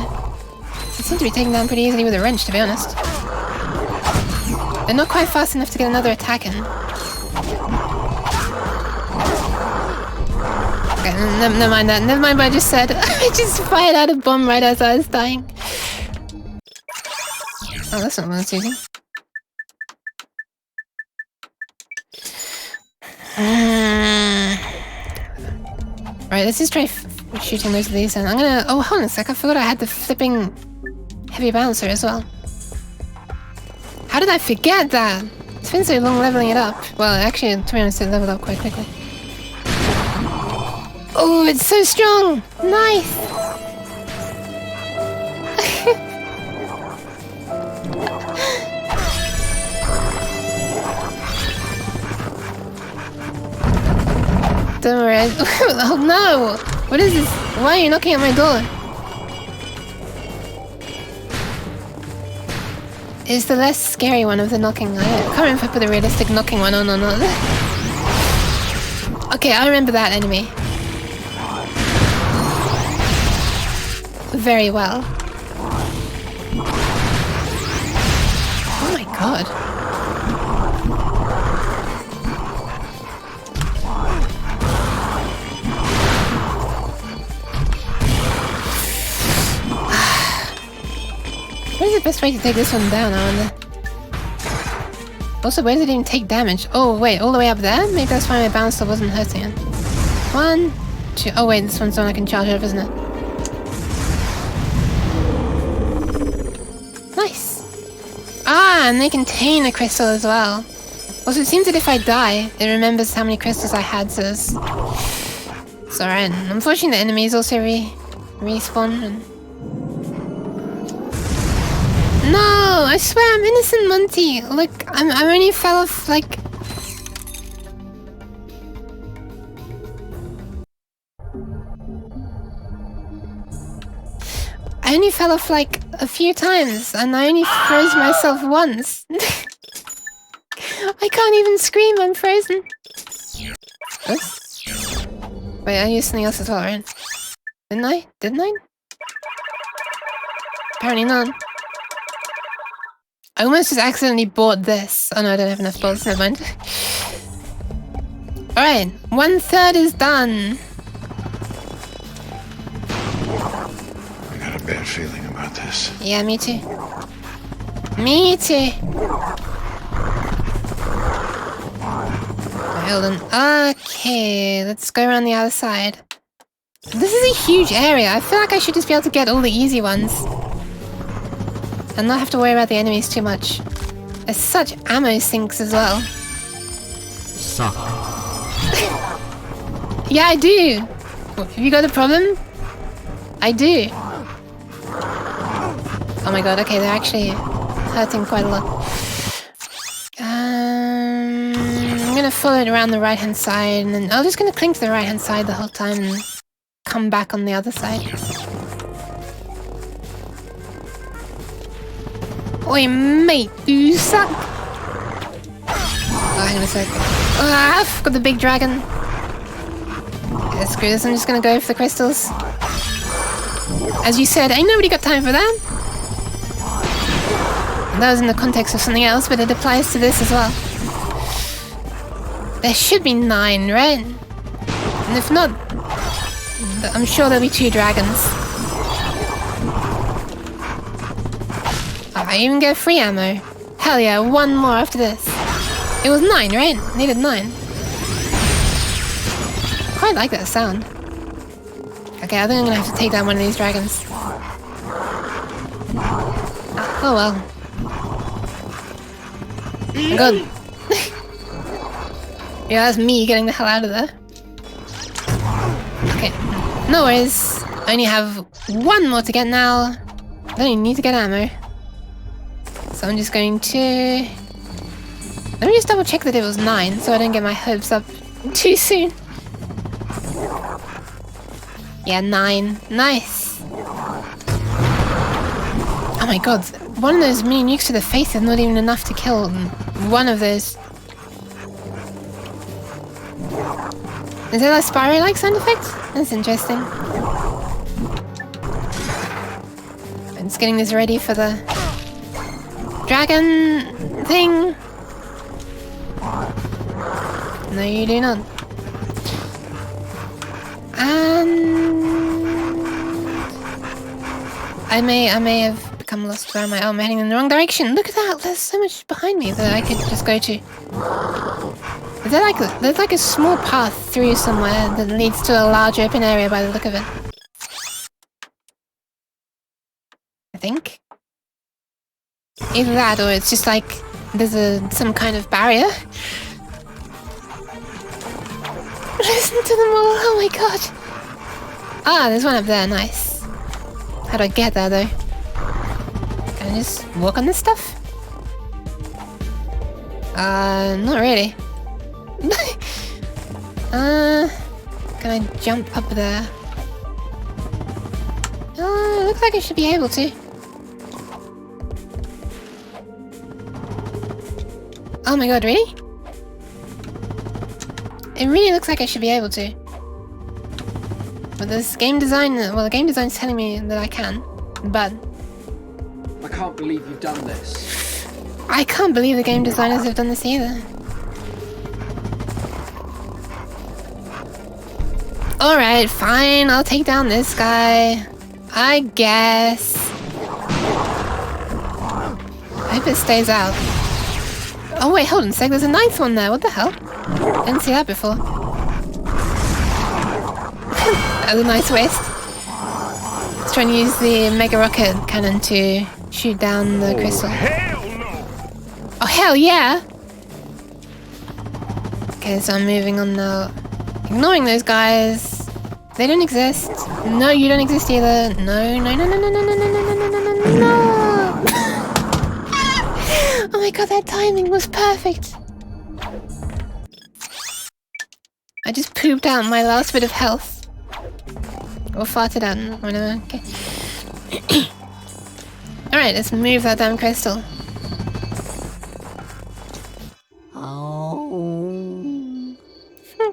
they seem to be taken down pretty easily with a wrench, to be honest. They're not quite fast enough to get another attack in. Okay, never mind that. Never mind what I just said. I just fired out a bomb right as I was dying. Oh, that's not what I was using. Right, let's just try shooting most of these and I'm gonna... Oh, hold on a sec, I forgot I had the flipping heavy bouncer as well. How did I forget that? It's been so long leveling it up. Well, actually, to be honest, it leveled up quite quickly. Oh, it's so strong! Nice! Don't worry. Oh no! What is this? Why are you knocking at my door? Is the less scary one of the knocking? I can't remember if I put the realistic knocking one on or not. Okay, I remember that enemy. very well. Oh my god. What is the best way to take this one down, I wonder? Also, where did it even take damage? Oh, wait, all the way up there? Maybe that's why my bouncer wasn't hurting it. 1, 2... Oh, wait, this one's the one I can charge over, isn't it? Nice! Ah, and they contain a crystal as well. Also, it seems that if I die, it remembers how many crystals I had, so it's alright. Unfortunately, the enemies also respawn and... No! I swear I'm innocent, Monty! Look, I only fell off, like... I only fell off, like, a few times, and I only froze myself once. I can't even scream, I'm frozen. Oops. Wait, I used something else as well, right? Didn't I? Didn't I? Apparently not. I almost just accidentally bought this. Oh no, I don't have enough bullets, never mind. Alright, 1/3 is done. I got a bad feeling about this. Yeah, me too. Me too. Hold on. Okay, let's go around the other side. This is a huge area. I feel like I should just be able to get all the easy ones. And not have to worry about the enemies too much. There's such ammo sinks as well. Suck. Yeah, I do. Have you got a problem? I do. Oh my god, okay, they're actually hurting quite a lot. I'm gonna follow it around the right-hand side, and then I'm just gonna cling to the right-hand side the whole time and come back on the other side. Oi, mate, you suck! Oh, hang on a sec. Ah, I've got the big dragon. Yeah, screw this, I'm just gonna go for the crystals. As you said, ain't nobody got time for that. And that was in the context of something else, but it applies to this as well. There should be 9, right? And if not, I'm sure there'll be 2 dragons. I even get free ammo. Hell yeah, 1 more after this. It was 9, right? Needed 9. Quite like that sound. Okay, I think I'm gonna have to take down one of these dragons. Oh well. Oh god. Yeah, that's me getting the hell out of there. Okay, no worries. I only have 1 more to get now. I don't even need to get ammo. So I'm just going to... Let me just double check that it was 9 so I don't get my hopes up too soon. Yeah, 9. Nice. Oh my god, one of those mini nukes to the face is not even enough to kill one of those. Is that a Spyro-like sound effect? That's interesting. I'm just getting this ready for the dragon thing. No, you do not. And I may have become lost where am I? Oh, I'm heading in the wrong direction. Look at that! There's so much behind me that I could just go to. Is there there's like a small path through somewhere that leads to a large open area by the look of it. I think. Either that or it's just like there's some kind of barrier. Listen to them all, oh my god! Ah, there's one up there, nice. How do I get there though? Can I just walk on this stuff? Not really. Can I jump up there? Looks like I should be able to. Oh my god, really? It really looks like I should be able to. But this game design, well, the game design's telling me that I can, but I can't believe you've done this. I can't believe the game designers have done this either. Alright, fine, I'll take down this guy. I guess. I hope it stays out. Oh wait, hold on a sec, there's a ninth one there, what the hell? Didn't see that before. That was a nice waste. Let's try and use the mega rocket cannon to shoot down the crystal. Hell no! Oh hell yeah! Okay, so I'm moving on now. Ignoring those guys. They don't exist. No, you don't exist either. No, no, no, no, no, no, no, no, no, no, no, no, no. Oh my god, that timing was perfect. I just pooped out my last bit of health. Or farted out, whatever. Okay. Alright, let's move that damn crystal. Oh.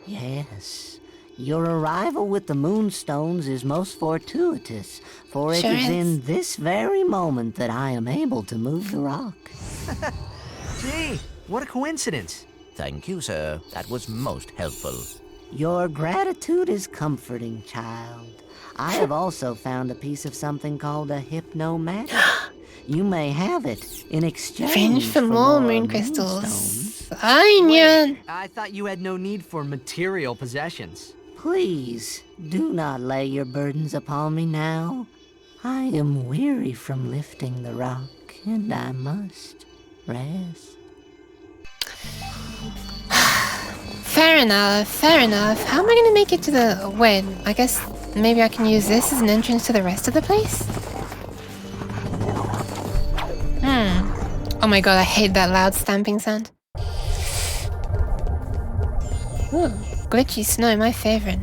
Yes. Your arrival with the Moonstones is most fortuitous, for it is in this very moment that I am able to move the rock. Gee, what a coincidence. Thank you, sir. That was most helpful. Your gratitude is comforting, child. I have also found a piece of something called a hypnomatic. You may have it in exchange for more moon crystals. Wait, I thought you had no need for material possessions. Please, do not lay your burdens upon me now. I am weary from lifting the rock, and I must rest. Fair enough, fair enough. How am I gonna make it to the... Wait, I guess maybe I can use this as an entrance to the rest of the place? Oh my god, I hate that loud stamping sound. Ooh, glitchy snow, my favorite.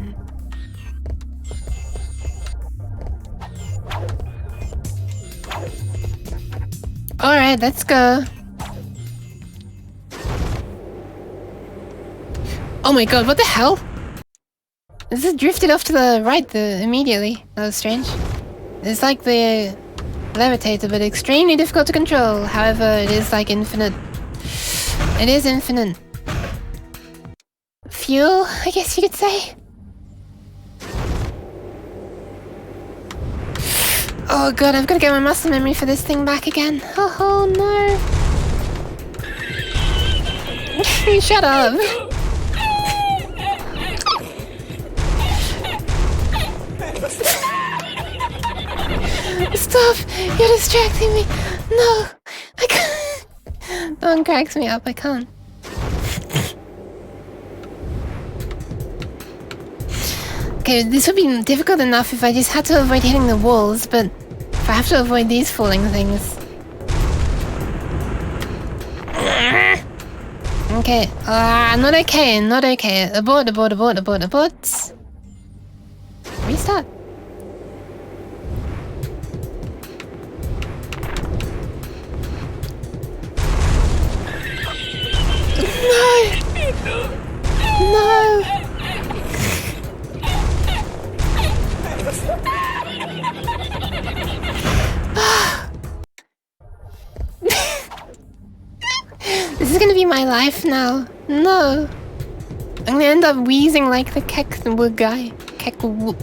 Alright, let's go. Oh my god, what the hell? This has drifted off to the right immediately. That was strange. It's like the levitator, but extremely difficult to control. However, it is like infinite. It is infinite. Fuel, I guess you could say. Oh god, I've got to get my muscle memory for this thing back again. Oh no. Shut up. Stop! You're distracting me! No! I can't! That one cracks me up, I can't. Okay, this would be difficult enough if I just had to avoid hitting the walls, but if I have to avoid these falling things... Okay, not okay, not okay. Abort, abort, abort, abort, abort. Restart. No! No! This is gonna be my life now. No! I'm gonna end up wheezing like the Kekwood guy. Kekwood.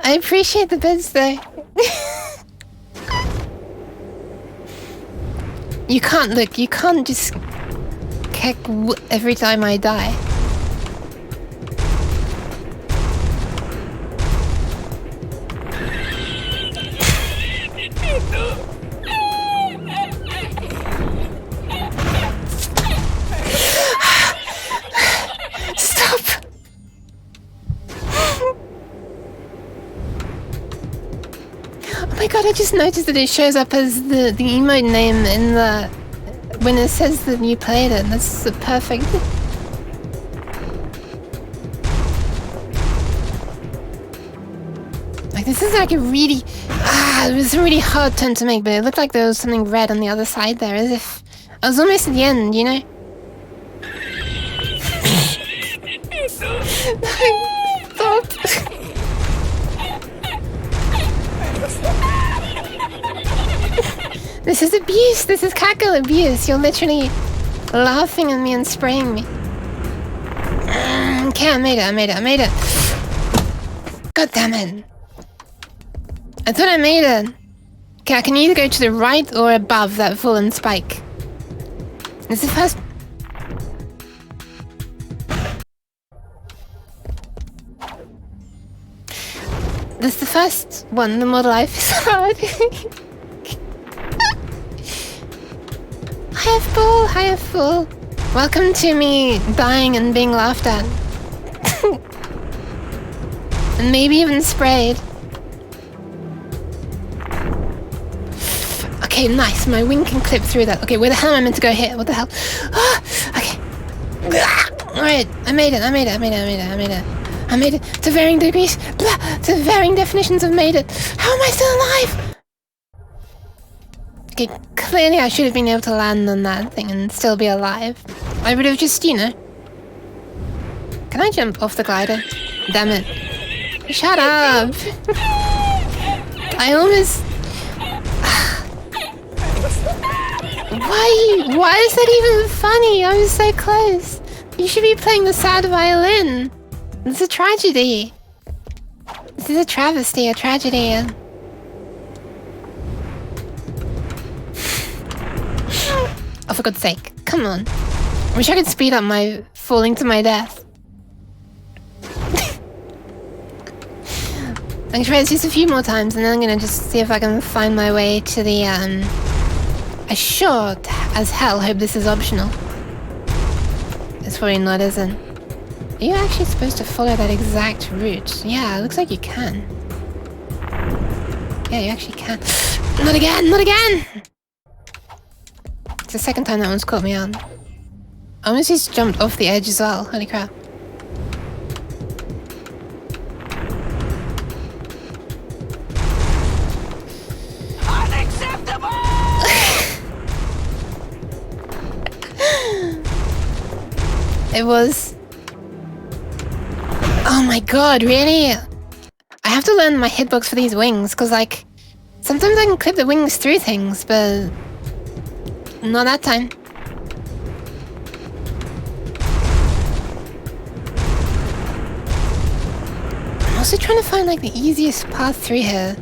I appreciate the bits though. You can't look, you can't just kick every time I die. Stop! Oh my god, I just noticed that it shows up as the emote name in the... when it says that you played it. That's perfect. Like, this is like a really... it was a really hard turn to make, but it looked like there was something red on the other side there, as if... I was almost at the end, you know? Stop. This is abuse. This is cackle abuse. You're literally laughing at me and spraying me. Okay, I made it. God damn it. I thought I made it. Okay, I can either go to the right or above that fallen spike. This is the first... This is the first one, the model life is hard. Hiya fool. Welcome to me dying and being laughed at. And maybe even sprayed. Okay, nice. My wing can clip through that. Okay, where the hell am I meant to go here? What the hell? Okay. Alright, I made it. I made it to varying degrees. To varying definitions of made it. How am I still alive? Okay, clearly I should have been able to land on that thing and still be alive. I would have just, you know... Can I jump off the glider? Damn it. Shut up! I almost... Why is that even funny? I was so close. You should be playing the sad violin. It's a tragedy. This is a travesty, a tragedy. Oh, for God's sake. Come on. I wish I could speed up my falling to my death. I'm gonna try this just a few more times and then I'm gonna just see if I can find my way to the, I sure as hell hope this is optional. It's probably not, is it? Are you actually supposed to follow that exact route? Yeah, it looks like you can. Yeah, you actually can. Not again! Not again! It's the second time that one's caught me out. I almost just jumped off the edge as well. Holy crap. Unacceptable! It was... Oh my god, really? I have to learn my hitbox for these wings, because like... Sometimes I can clip the wings through things, but... Not that time. I'm also trying to find like the easiest path through here.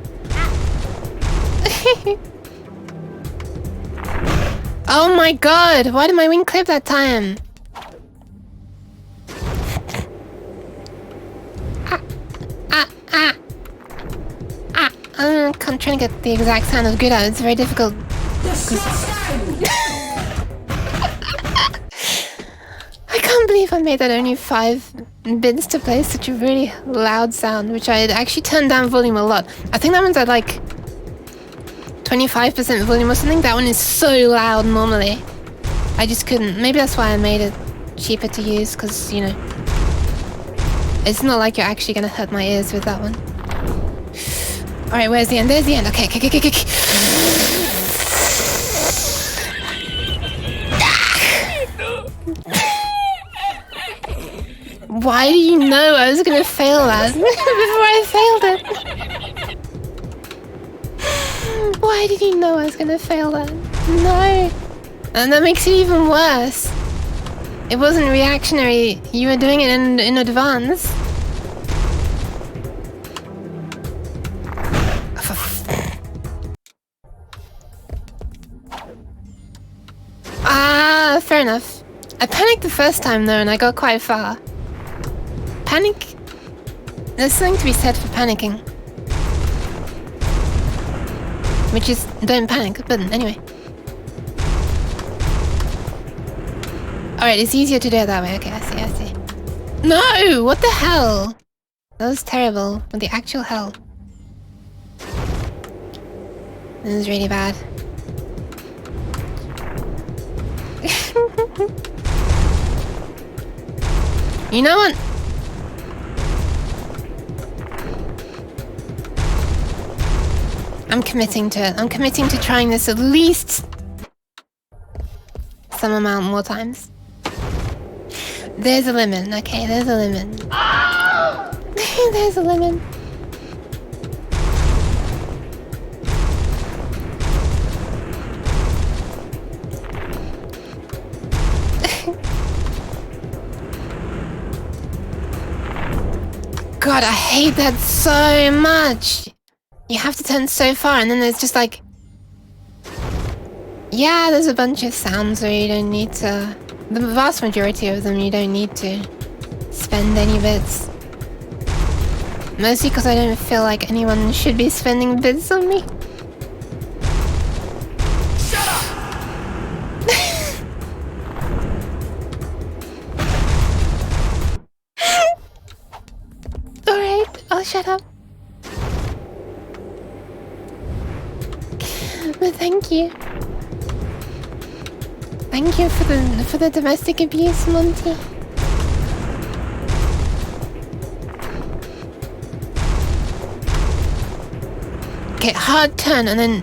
Oh my god, why did my wing clip that time? I'm trying to get the exact sound of good out. It's very difficult. I can't believe I made that only 5 bits to play such a really loud sound, which I had actually turned down volume a lot. I think that one's at like 25% volume or something. That one is so loud normally. I just couldn't. Maybe that's why I made it cheaper to use, because, you know, it's not like you're actually going to hurt my ears with that one. Alright, where's the end? There's the end. Okay. Why do you know I was gonna fail that before I failed it? Why did you know I was gonna fail that? No. And that makes it even worse. It wasn't reactionary. You were doing it in advance. Fair enough. I panicked the first time though and I got quite far. Panic? There's something to be said for panicking. Which is, don't panic, but anyway. Alright, it's easier to do it that way. Okay, I see. No! What the hell? That was terrible. What the actual hell? This is really bad. You know what? I'm committing to it. I'm committing to trying this at least some amount more times. There's a limit. Okay, there's a limit. There's a limit. God, I hate that so much. You have to turn so far and then there's just like... Yeah, there's a bunch of sounds where you don't need to... The vast majority of them you don't need to spend any bits. Mostly because I don't feel like anyone should be spending bits on me. Shut up! Alright, I'll shut up. But thank you. Thank you for the domestic abuse, Monty. Okay, hard turn and then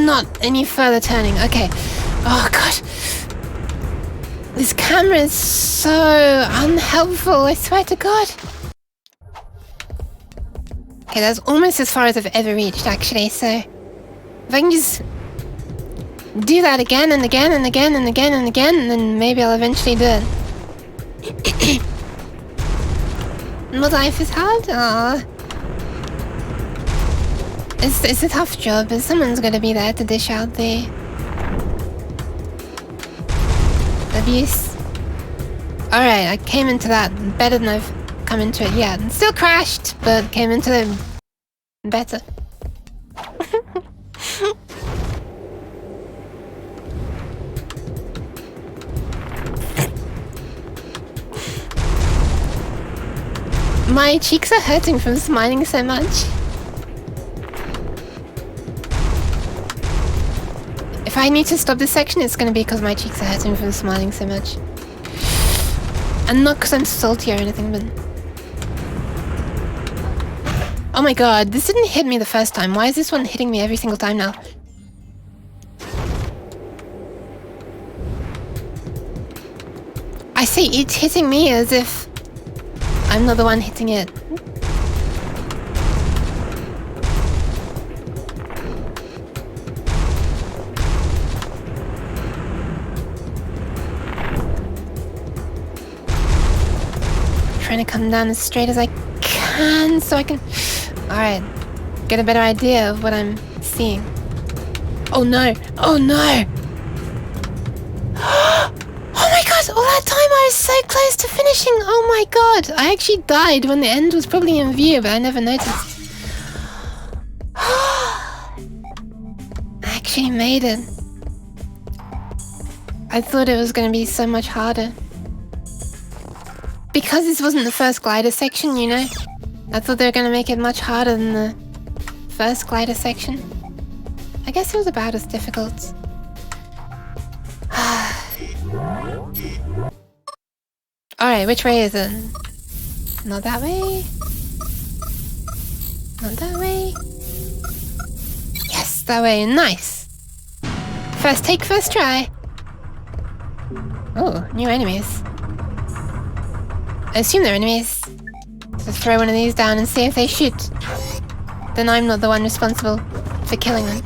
not any further turning. Okay. Oh gosh. This camera is so unhelpful, I swear to God. Okay, that's almost as far as I've ever reached, actually, so... If I can just... do that again and again and again and again and again, and then maybe I'll eventually do it. My life is hard? Aww. It's a tough job, but someone's gotta be there to dish out the... abuse. Alright, I came into that better than I've come into it yet. Still crashed, but came into it better. My cheeks are hurting from smiling so much. If I need to stop this section, it's gonna be because my cheeks are hurting from smiling so much. And not because I'm salty or anything, but... Oh my god, this didn't hit me the first time. Why is this one hitting me every single time now? I say it's hitting me as if I'm not the one hitting it. Trying to come down as straight as I can so I can... Alright, get a better idea of what I'm seeing. Oh no! Oh no! Oh my god! All that time I was so close to finishing! Oh my god! I actually died when the end was probably in view, but I never noticed. I actually made it. I thought it was gonna be so much harder. Because this wasn't the first glider section, you know? I thought they were gonna make it much harder than the first glider section. I guess it was about as difficult. Alright, which way is it? Not that way. Not that way. Yes, that way. Nice. First take, first try. Oh, new enemies. I assume they're enemies. Just throw one of these down and see if they shoot. Then I'm not the one responsible for killing them.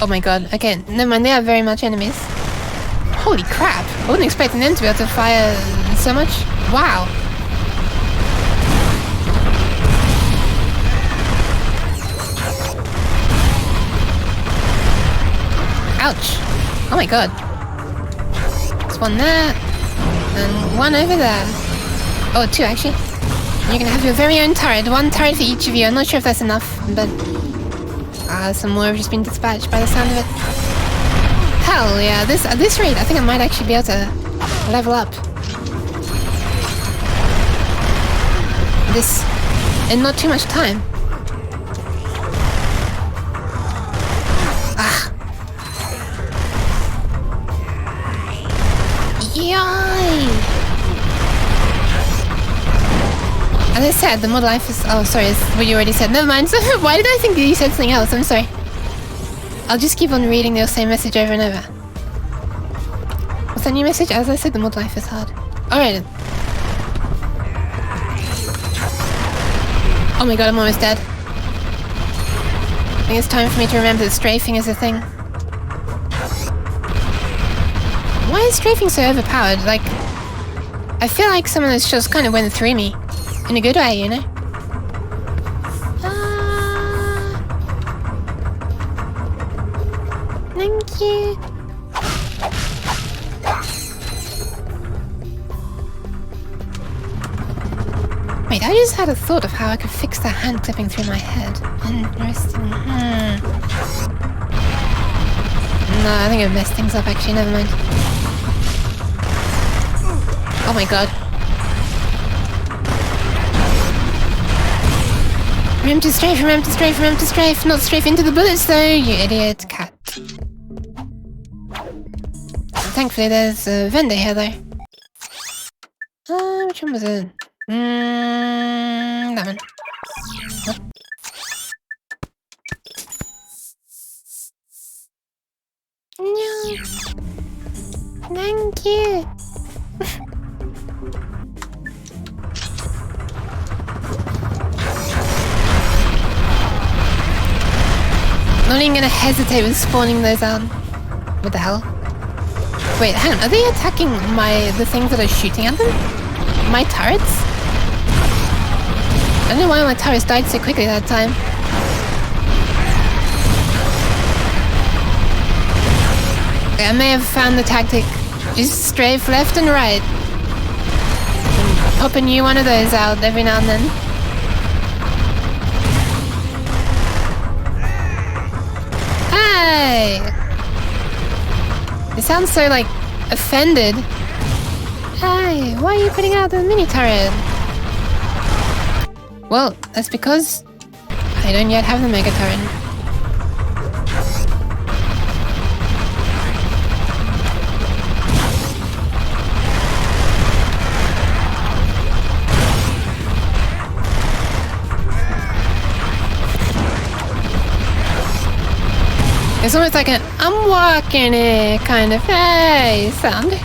Oh my god, okay, never mind, they are very much enemies. Holy crap, I wasn't expecting them to be able to fire so much. Wow. Ouch. Oh my god. There's one there, and one over there. Oh, two actually. You're gonna have your very own turret. One turret for each of you. I'm not sure if that's enough, but... some more have just been dispatched by the sound of it. Hell yeah, at this rate, I think I might actually be able to level up. This in not too much time. Ah. Yay! As I said, the mod life is... Oh, sorry, it's what you already said. Never mind. So why did I think that you said something else? I'm sorry. I'll just keep on reading the same message over and over. What's that new message? As I said, the mod life is hard. Alright. Oh my god, I'm almost dead. I think it's time for me to remember that strafing is a thing. Why is strafing so overpowered? Like, I feel like someone that's just kind of went through me. In a good way, you know? Thank you. Wait, I just had a thought of how I could fix that hand clipping through my head. Interesting. No, I think I messed things up actually, never mind. Oh my god. Remember to strafe, remember to strafe, remember to strafe. Not strafe into the bullets though, you idiot cat. Thankfully there's a vendor here though. Which one was it? That one. What? No. Thank you. Not even gonna hesitate with spawning those out. What the hell? Wait, hang on. Are they attacking the things that are shooting at them? My turrets? I don't know why my turrets died so quickly that time. Okay, I may have found the tactic. Just strafe left and right. And pop a new one of those out every now and then. Hey! It sounds so, like, offended. Hey, why are you putting out the mini turret? Well, that's because I don't yet have the mega turret. It's almost like an I'm walking it kind of hey sound.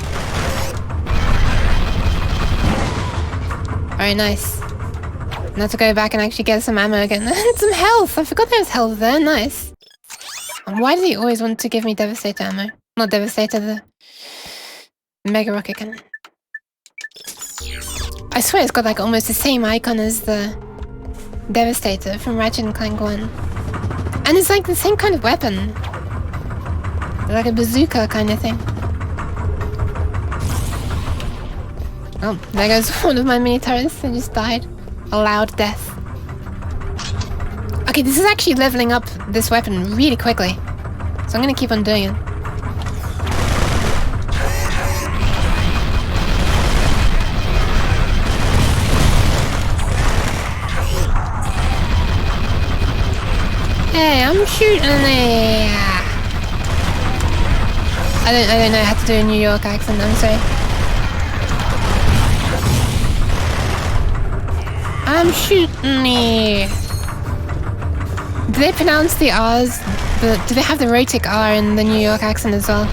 Very nice. Now to go back and actually get some ammo again. And some health! I forgot there was health there, nice. And why does he always want to give me Devastator ammo? Not Devastator, the Mega Rocket Cannon. I swear it's got like almost the same icon as the Devastator from Ratchet Clank 1. And it's like the same kind of weapon. Like a bazooka kind of thing. Oh, there goes one of my mini turrets. They just died. A loud death. Okay, this is actually leveling up this weapon really quickly. So I'm gonna keep on doing it. Hey, I'm shooting it. I don't know how to do a New York accent, I'm sorry. I'm shooting it. Do they pronounce the R's? Do they have the rhotic R in the New York accent as well?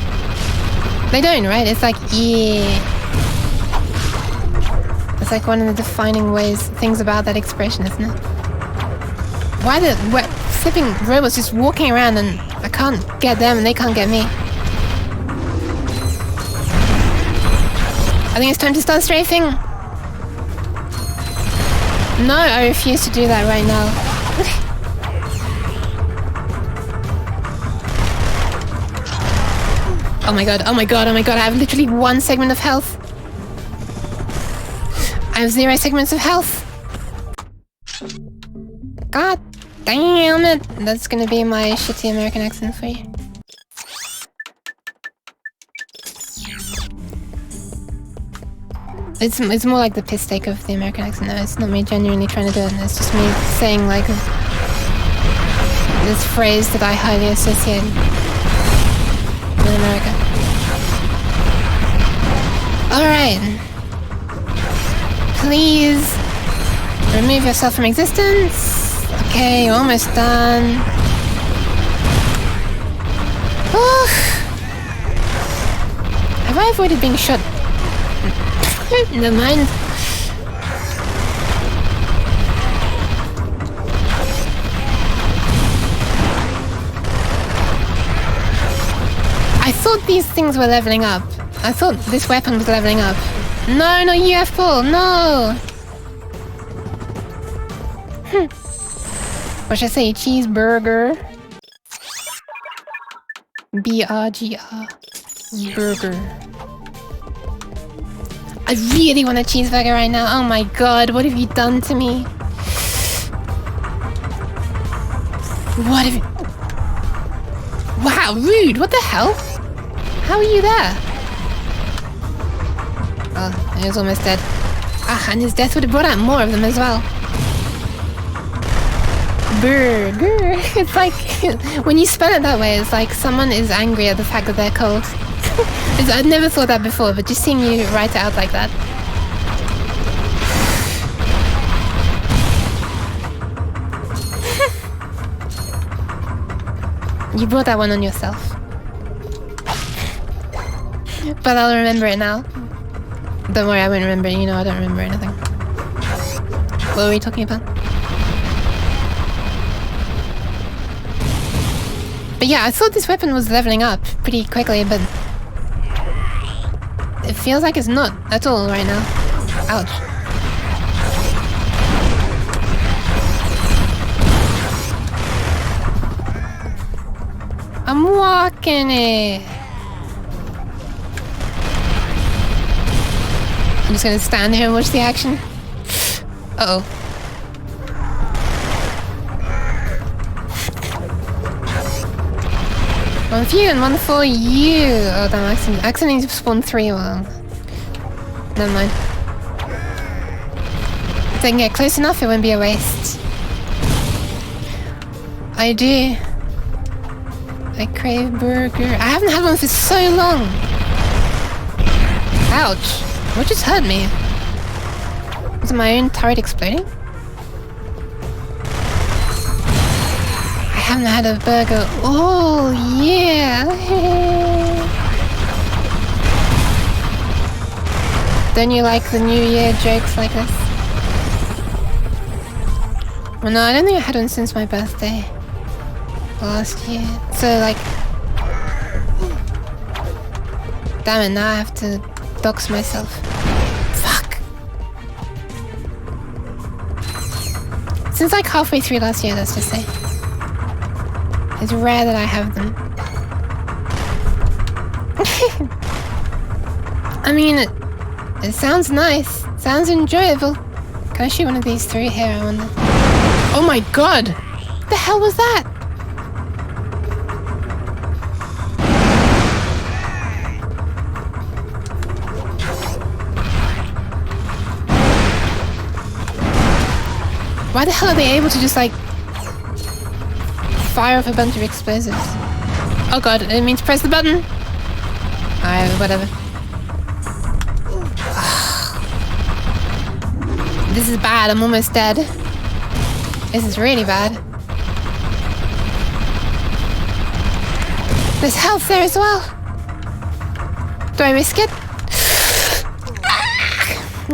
They don't, right? It's like yeah. It's like one of the defining things about that expression, isn't it? Why the flipping robots just walking around and I can't get them and they can't get me? I think it's time to start strafing. No, I refuse to do that right now. Oh my god, oh my god, oh my god, I have literally 1 segment of health. I have 0 segments of health. God damn it. That's gonna be my shitty American accent for you. It's more like the piss take of the American accent. No, it's not me genuinely trying to do it. It's just me saying like this phrase that I highly associate with America. Alright. Please Remove yourself from existence. Okay, you're almost done. Have I avoided being shot? Never mind. I thought these things were leveling up. I thought this weapon was leveling up. No, not you, F-Ball, no! What should I say? Cheeseburger. B-R-G-R. Burger. I really want a cheeseburger right now. Oh my god, what have you done to me? What have you... Wow, rude! What the hell? How are you there? Oh, he was almost dead. Ah, and his death would have brought out more of them as well. Burger. It's like, when you spell it that way, it's like someone is angry at the fact that they're cold. I'd never thought that before, but just seeing you write it out like that. You brought that one on yourself. But I'll remember it now. Don't worry, I won't remember it. You know I don't remember anything. What were we talking about? But yeah, I thought this weapon was leveling up pretty quickly, but... it feels like it's not at all right now. Ouch. I'm walking it. I'm just gonna stand here and watch the action. Uh-oh. One for you and one for you. Oh, damn, accidentally spawned 3. Well, never mind. If they can get close enough, it won't be a waste. I do. I crave burger. I haven't had one for so long. Ouch. What just hurt me? Was it my own turret exploding? I haven't had a burger. Oh, yeah. Don't you like the New Year jokes like this? Well, no, I don't think I had one since my birthday. Last year. So, like... damn it, now I have to dox myself. Fuck! Since like halfway through last year, let's just say. It's rare that I have them. I mean, it sounds nice. Sounds enjoyable. Can I shoot one of these through here, I wonder? Oh my god! What the hell was that? Why the hell are they able to just like fire off a bunch of explosives? Oh god, I didn't mean to press the button. Alright, whatever. This is bad, I'm almost dead. This is really bad. There's health there as well. Do I risk it?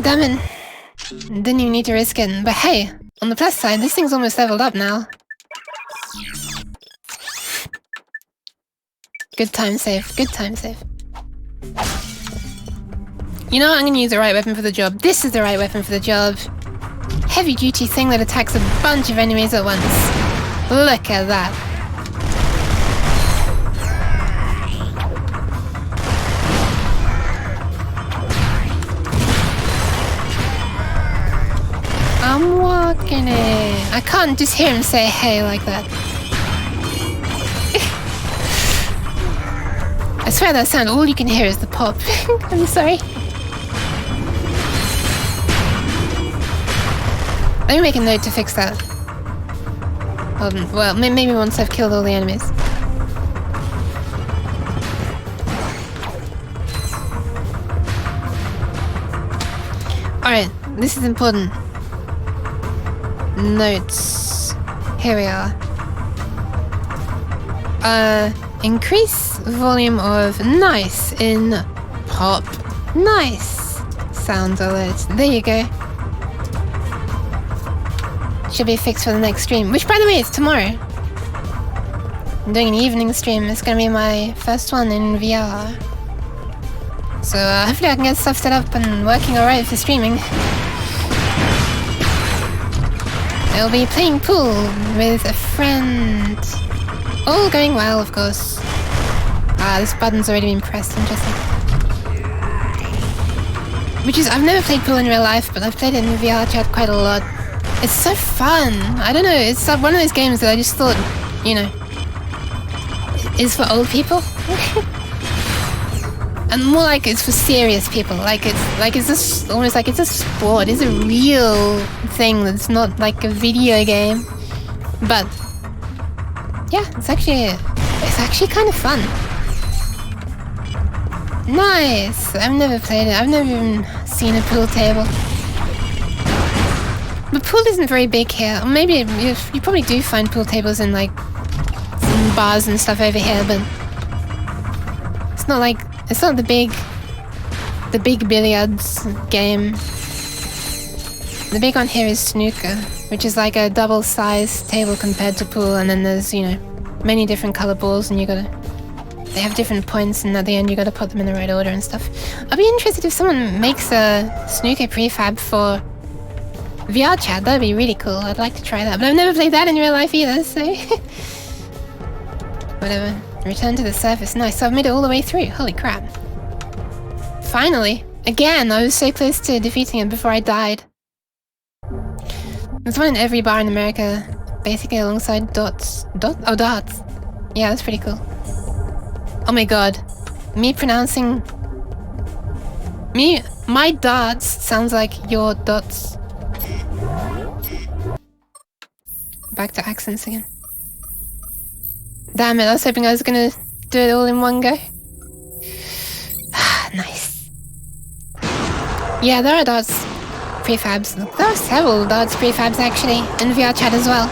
Damn it. Didn't even need to risk it, but hey. On the plus side, this thing's almost leveled up now. Good time save, good time save. You know what, I'm gonna use the right weapon for the job. This is the right weapon for the job. Heavy duty thing that attacks a bunch of enemies at once. Look at that. I'm walking it. I can't just hear him say hey like that. I swear that sound, all you can hear is the pop. I'm sorry. Let me make a note to fix that. Well, maybe once I've killed all the enemies. Alright, this is important. notes. Here we are. Increase volume of nice in pop. Nice. Sound alerts. There you go. Should be fixed for the next stream, which by the way is tomorrow. I'm doing an evening stream. It's gonna be my first one in VR. So hopefully I can get stuff set up and working alright for streaming. I'll be playing pool with a friend. All going well, of course. Ah, this button's already been pressed. Interesting. Which is, I've never played pool in real life, but I've played it in VR chat quite a lot. It's so fun. I don't know, it's one of those games that I just thought, you know, is for old people. And more like it's for serious people. It's just almost like it's a sport. It's a real thing that's not like a video game. But yeah, it's actually kind of fun. Nice. I've never played it. I've never even seen a pool table. The pool isn't very big here. Or maybe you probably do find pool tables in like some bars and stuff over here, but it's not the big billiards game. The big one here is snooker, which is like a double-sized table compared to pool, and then there's, you know, many different color balls, and they have different points, and at the end you gotta put them in the right order and stuff. I'd be interested if someone makes a snooker prefab for VR chat. That'd be really cool. I'd like to try that, but I've never played that in real life either, so whatever. Return to the surface. Nice, so I've made it all the way through. Holy crap. Finally! Again, I was so close to defeating it before I died. There's one in every bar in America, basically alongside dots. Oh, darts. Yeah, that's pretty cool. Oh my god. My darts sounds like your dots. Back to accents again. Damn it, I was hoping I was gonna do it all in one go. Nice. Yeah, there are darts prefabs. There are several darts prefabs actually, in VR chat as well.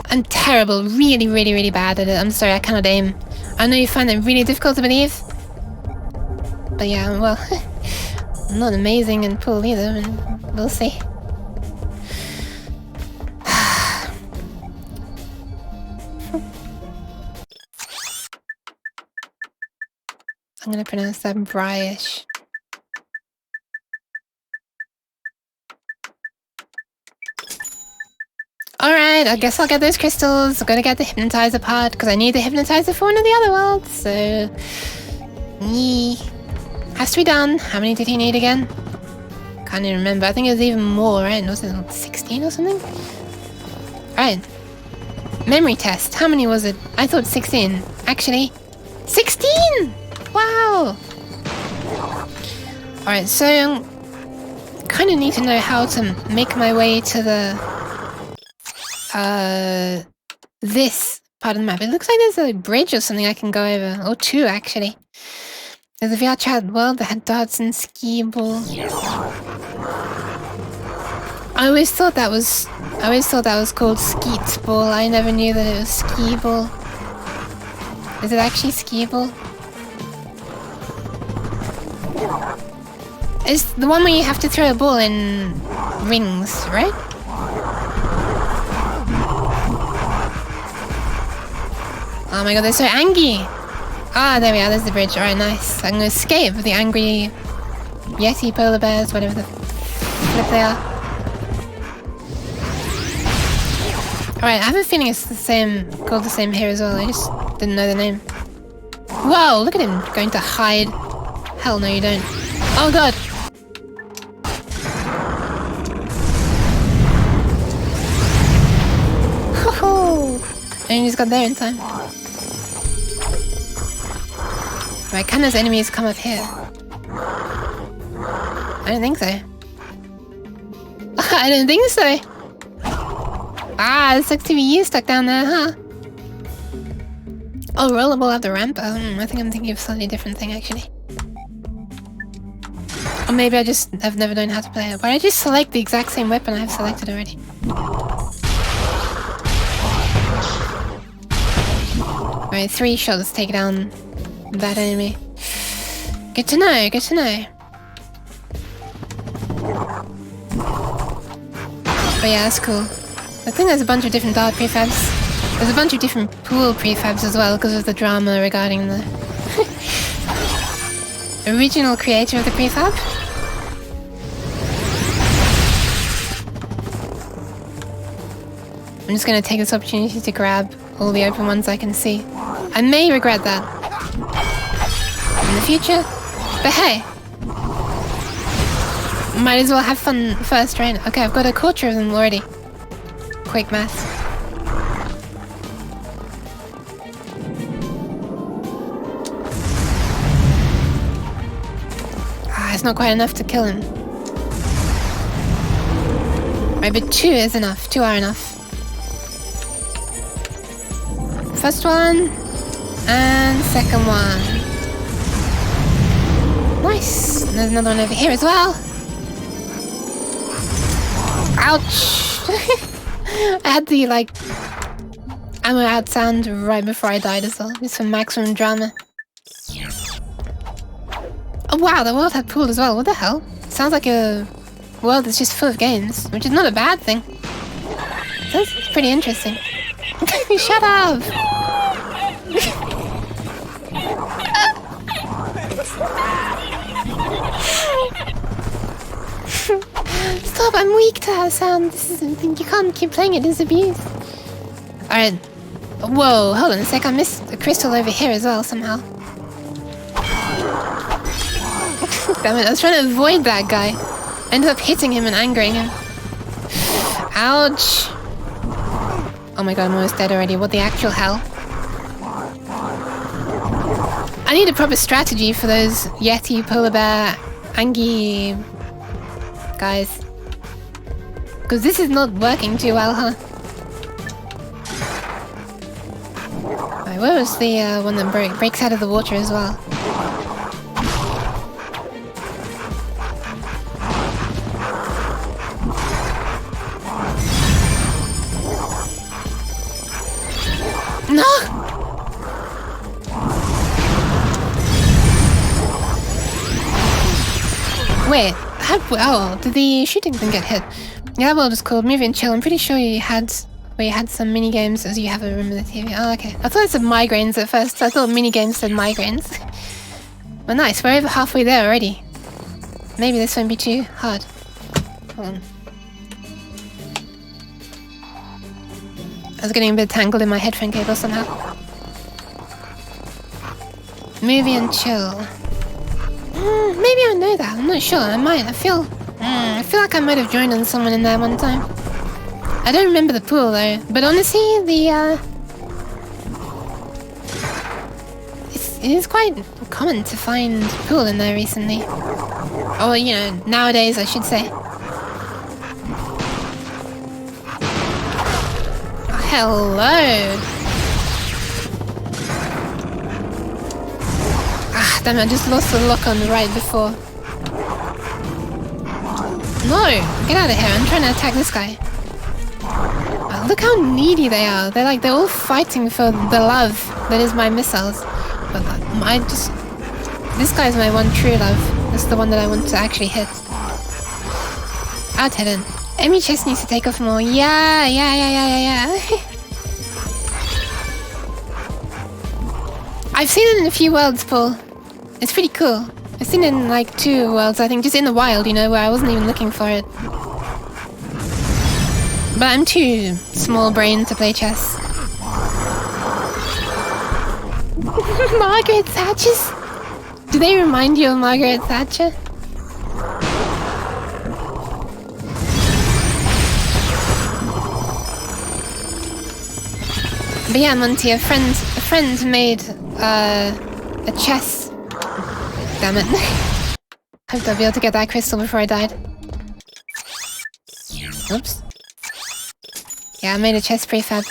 I'm terrible, really, really, really bad at it. I'm sorry, I cannot aim. I know you find it really difficult to believe. But yeah, well, I'm not amazing in pool either, and we'll see. I'm gonna pronounce that Bryish. Alright, I guess I'll get those crystals. I've gotta get the hypnotizer part, because I need the hypnotizer for one of the other worlds, so... Yee. Has to be done. How many did he need again? Can't even remember. I think it was even more, right? Was it 16 or something? Alright. Memory test. How many was it? I thought 16. Actually, 16! Wow! Alright, so I kind of need to know how to make my way to the... this part of the map. It looks like there's a bridge or something I can go over. Or two, actually. There's a VR chat world that had darts and skee ball. I always thought that was called skeet ball. I never knew that it was skee ball. Is it actually skee ball? It's the one where you have to throw a ball in rings, right? Oh my god, they're so angry! Ah, there we are, there's the bridge. Alright, nice. I'm gonna escape the angry Yeti polar bears, whatever the flip they are. Alright, I have a feeling it's the same, called the same here as well. I just didn't know the name. Whoa, look at him going to hide. Hell no, you don't. Oh god! And you just got there in time. Right, can those enemies come up here? I don't think so. I don't think so. Ah, it sucks to be you stuck down there, huh? Oh, rollable up the ramp? Oh, I think I'm thinking of a slightly different thing, actually. Or maybe I've never known how to play it. Why did I just select the exact same weapon I have selected already? Alright, 3 shots take down that enemy. Good to know, good to know. But yeah, that's cool. I think there's a bunch of different dart prefabs. There's a bunch of different pool prefabs as well because of the drama regarding the original creator of the prefab. I'm just going to take this opportunity to grab all the open ones I can see. I may regret that in the future, but hey, might as well have fun first, right? Okay, I've got a quarter of them already. Quick math. Ah, it's not quite enough to kill him. Right, but 2 is enough. 2 are enough. First one, and second one. Nice! There's another one over here as well. Ouch! I had the, like, ammo out sound right before I died as well. Just for maximum drama. Oh wow, the world had pool as well. What the hell? Sounds like a world that's just full of games, which is not a bad thing. That's pretty interesting. Shut up! Stop, I'm weak to that sound. This is, you can't keep playing it, it's abuse. Alright. Whoa, hold on a sec, I missed a crystal over here as well somehow. Damn it, I was trying to avoid that guy. I ended up hitting him and angering him. Ouch. Oh my god, I'm almost dead already. What the actual hell? I need a proper strategy for those Yeti, Polar Bear, Angie guys. Because this is not working too well, huh? Right, where was the one that breaks out of the water as well? No! Wait, oh, did the shooting thing get hit? Yeah, that world is called Movie and Chill. I'm pretty sure you had some mini games as you have a room in the TV. Oh, okay. I thought it said migraines at first. I thought mini games said migraines. Well, nice. We're over halfway there already. Maybe this won't be too hard. Hold on. I was getting a bit tangled in my headphone cable somehow. Movie and Chill. Maybe I know that. I'm not sure. I might. I feel like I might have joined on someone in there one time. I don't remember the pool though. But honestly, it is quite common to find pool in there recently. Or you know, nowadays I should say. Hello. Ah, damn it, I just lost the lock on the right before. No! Get out of here, I'm trying to attack this guy. Oh, look how needy they are. They're all fighting for the love that is my missiles. But this guy's my one true love. That's the one that I want to actually hit. Out hidden. Amy Chess needs to take off more. Yeah. I've seen it in a few worlds, Paul. It's pretty cool. I've seen it in like 2 worlds, I think, just in the wild, you know, where I wasn't even looking for it. But I'm too small-brained to play chess. Margaret Thatcher's? Do they remind you of Margaret Thatcher? But yeah, Monty, a friend made a chess. Damn it. Hoped I'd be able to get that crystal before I died. Oops. Yeah, I made a chess prefab.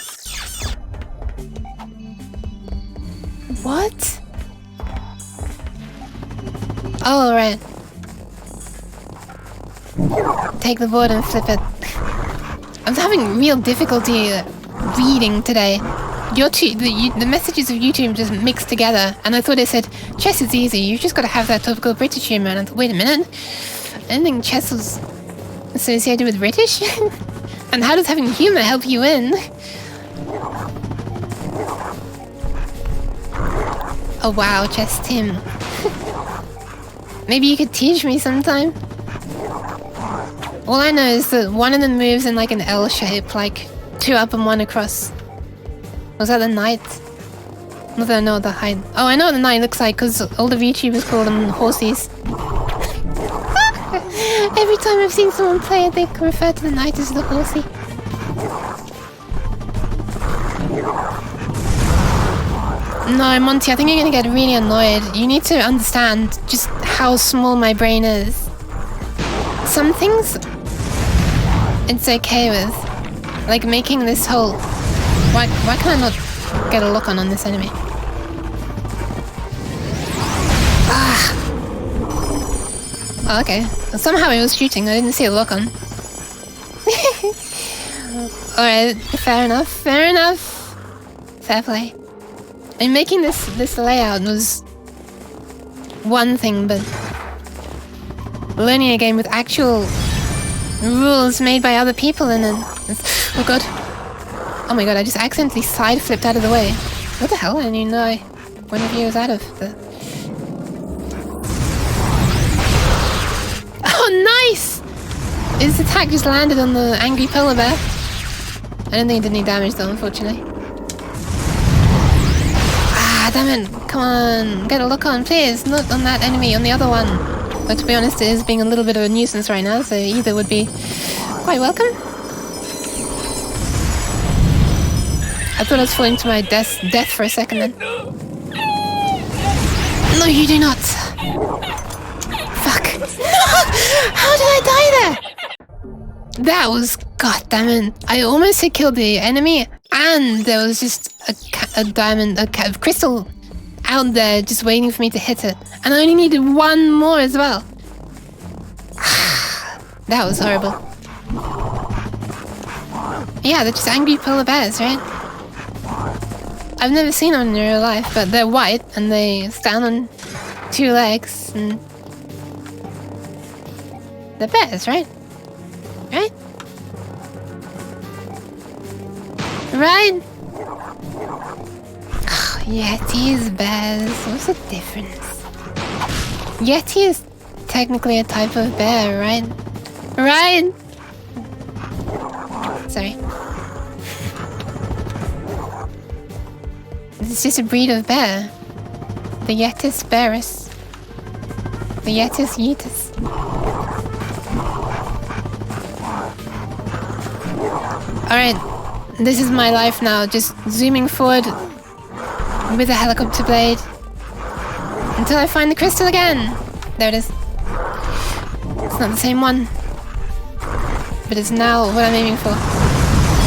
What? Oh, right. Take the board and flip it. I'm having real difficulty reading today. the messages of YouTube just mixed together, and I thought it said chess is easy. You've just got to have that typical British humor. And I thought, wait a minute, I didn't think chess was associated with British. And how does having humor help you win? Oh wow, chess team. Maybe you could teach me sometime. All I know is that one of them moves in like an L shape, like 2 up and 1 across. Was that the knight? Not that I know the height. Oh, I know what the knight looks like because all the VTubers call them horsies. Every time I've seen someone play it, they refer to the knight as the horsey. No, Monty, I think you're gonna get really annoyed. You need to understand just how small my brain is. Some things it's okay with. Like making this whole... Why can I not get a lock on this enemy? Ah! Oh, okay. Somehow it was shooting, I didn't see a lock on. Alright, fair enough, fair enough. Fair play. And making this layout was one thing, but learning a game with actual rules made by other people and then... Oh god. Oh my god, I just accidentally side flipped out of the way. What the hell? I didn't even know one of you was out of the... Oh, nice! His attack just landed on the angry polar bear. I don't think it did any damage though, unfortunately. Ah, damn it. Come on, get a look on, please. Not on that enemy, on the other one. But to be honest, it is being a little bit of a nuisance right now, so either would be quite welcome. I thought I was falling to my death for a second then. No, you do not. Fuck. How did I die there? That was... God damn it. I almost had killed the enemy, and there was just a crystal out there just waiting for me to hit it. And I only needed one more as well. That was horrible. Yeah, they're just angry polar bears, right? I've never seen them in real life, but they're white and they stand on 2 legs and they're bears, right? Right? Right? Oh, Yetis, bears. What's the difference? Yeti is technically a type of bear, right? Right? Sorry. It's just a breed of bear. The Yetis bearus. The Yetis yeetus. Alright, this is my life now, just zooming forward with a helicopter blade until I find the crystal again. There it is. It's not the same one, but it's now what I'm aiming for.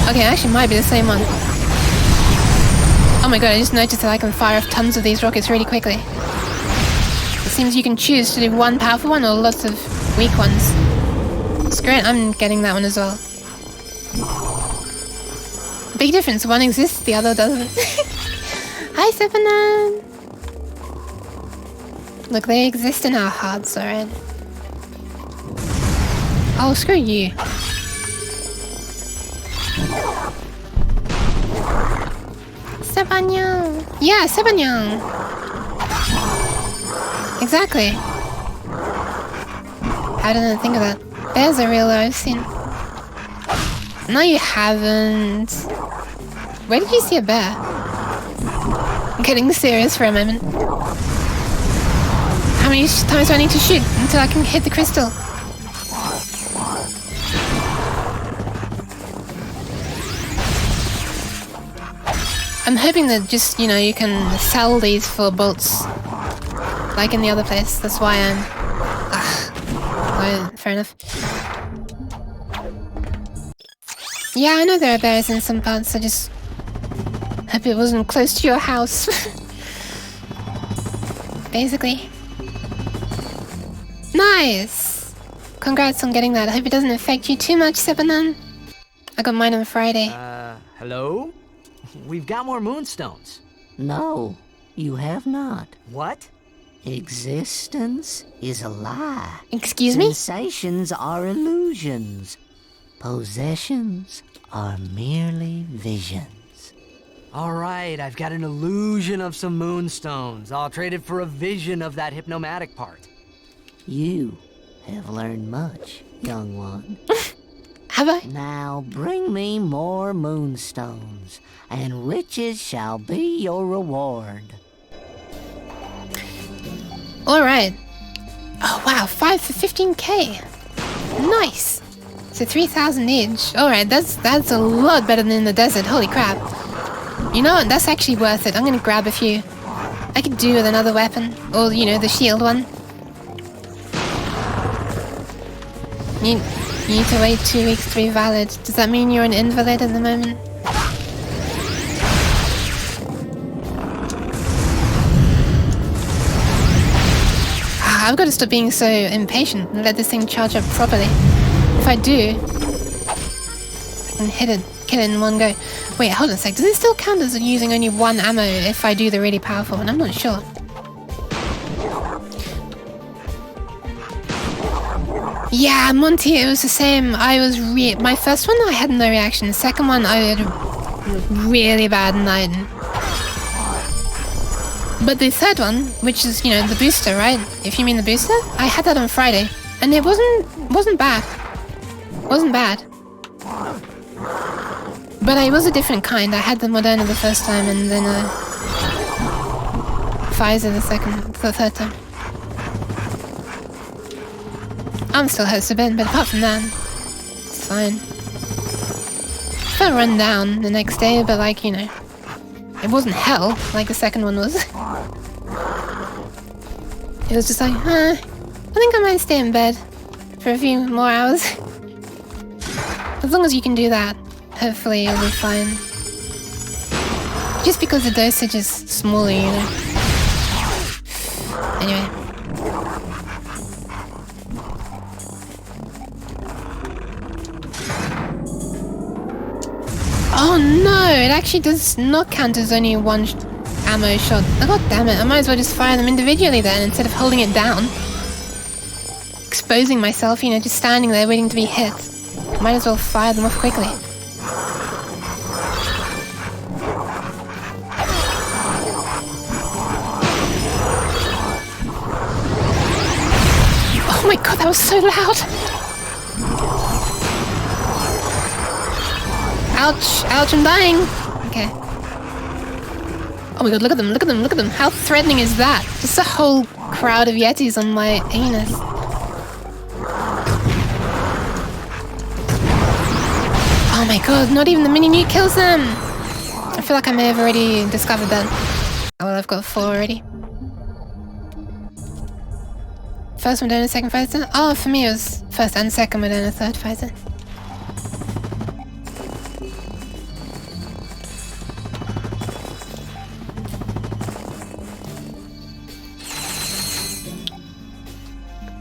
Okay, it actually might be the same one. Oh my god, I just noticed that I can fire off tons of these rockets really quickly. It seems you can choose to do one powerful one or lots of weak ones. Screw it, I'm getting that one as well. Big difference, one exists, the other doesn't. Hi, Sepanan! Look, they exist in our hearts, alright? Oh, screw you. Sebanyang! Yeah, Sebanyang! Exactly. How did I think of that? Bears are real, I've seen. No, you haven't. Where did you see a bear? I'm getting serious for a moment. How many times do I need to shoot until I can hit the crystal? I'm hoping that just, you know, you can sell these for bolts. Like in the other place. That's why I'm... Well, fair enough. Yeah, I know there are bears in some parts, I just hope it wasn't close to your house. Basically. Nice! Congrats on getting that. I hope it doesn't affect you too much, Sebanan. I got mine on Friday. Hello? we've got more moonstones. No, you have not. What? Existence is a lie. Excuse me? Sensations are illusions. Possessions are merely visions. All right, I've got an illusion of some moonstones. I'll trade it for a vision of that hypnomatic part. You have learned much, young one. Have I? Now bring me more moonstones, and riches shall be your reward. Alright. Oh wow, 5 for 15k. Nice. So 3,000 each. Alright, that's a lot better than in the desert. Holy crap. You know what? That's actually worth it. I'm gonna grab a few. I could do with another weapon. Or, you know, the shield one. You need to wait 2 weeks to be valid. Does that mean you're an invalid at the moment? I've got to stop being so impatient and let this thing charge up properly. If I do, I can kill it in one go. Wait, hold on a sec. Does it still count as using only one ammo if I do the really powerful one? I'm not sure. Yeah, Monty, it was the same. I was my first one I had no reaction. The second one I had really bad night. But the third one, which is, you know, the booster, right? If you mean the booster, I had that on Friday, and it wasn't bad. Wasn't bad. But it was a different kind. I had the Moderna the first time, and then Pfizer the third time. I'm still host to Ben, but apart from that, it's fine. Felt run down the next day, but like, you know, it wasn't hell like the second one was. It was just like, I think I might stay in bed for a few more hours. As long as you can do that, hopefully you'll be fine. Just because the dosage is smaller, you know. Anyway. Oh no, it actually does not count as only one ammo shot. Oh, god damn it, I might as well just fire them individually then instead of holding it down. Exposing myself, you know, just standing there waiting to be hit. Might as well fire them off quickly. Oh my god, that was so loud! Ouch! Ouch, I'm dying! Okay. Oh my god, look at them, look at them, look at them! How threatening is that? Just a whole crowd of Yetis on my anus. Oh my god, not even the mini-nuke kills them! I feel like I may have already discovered that. Oh well, I've got 4 already. First Moderna, second Pfizer? Oh, for me it was first and second Moderna, third Pfizer.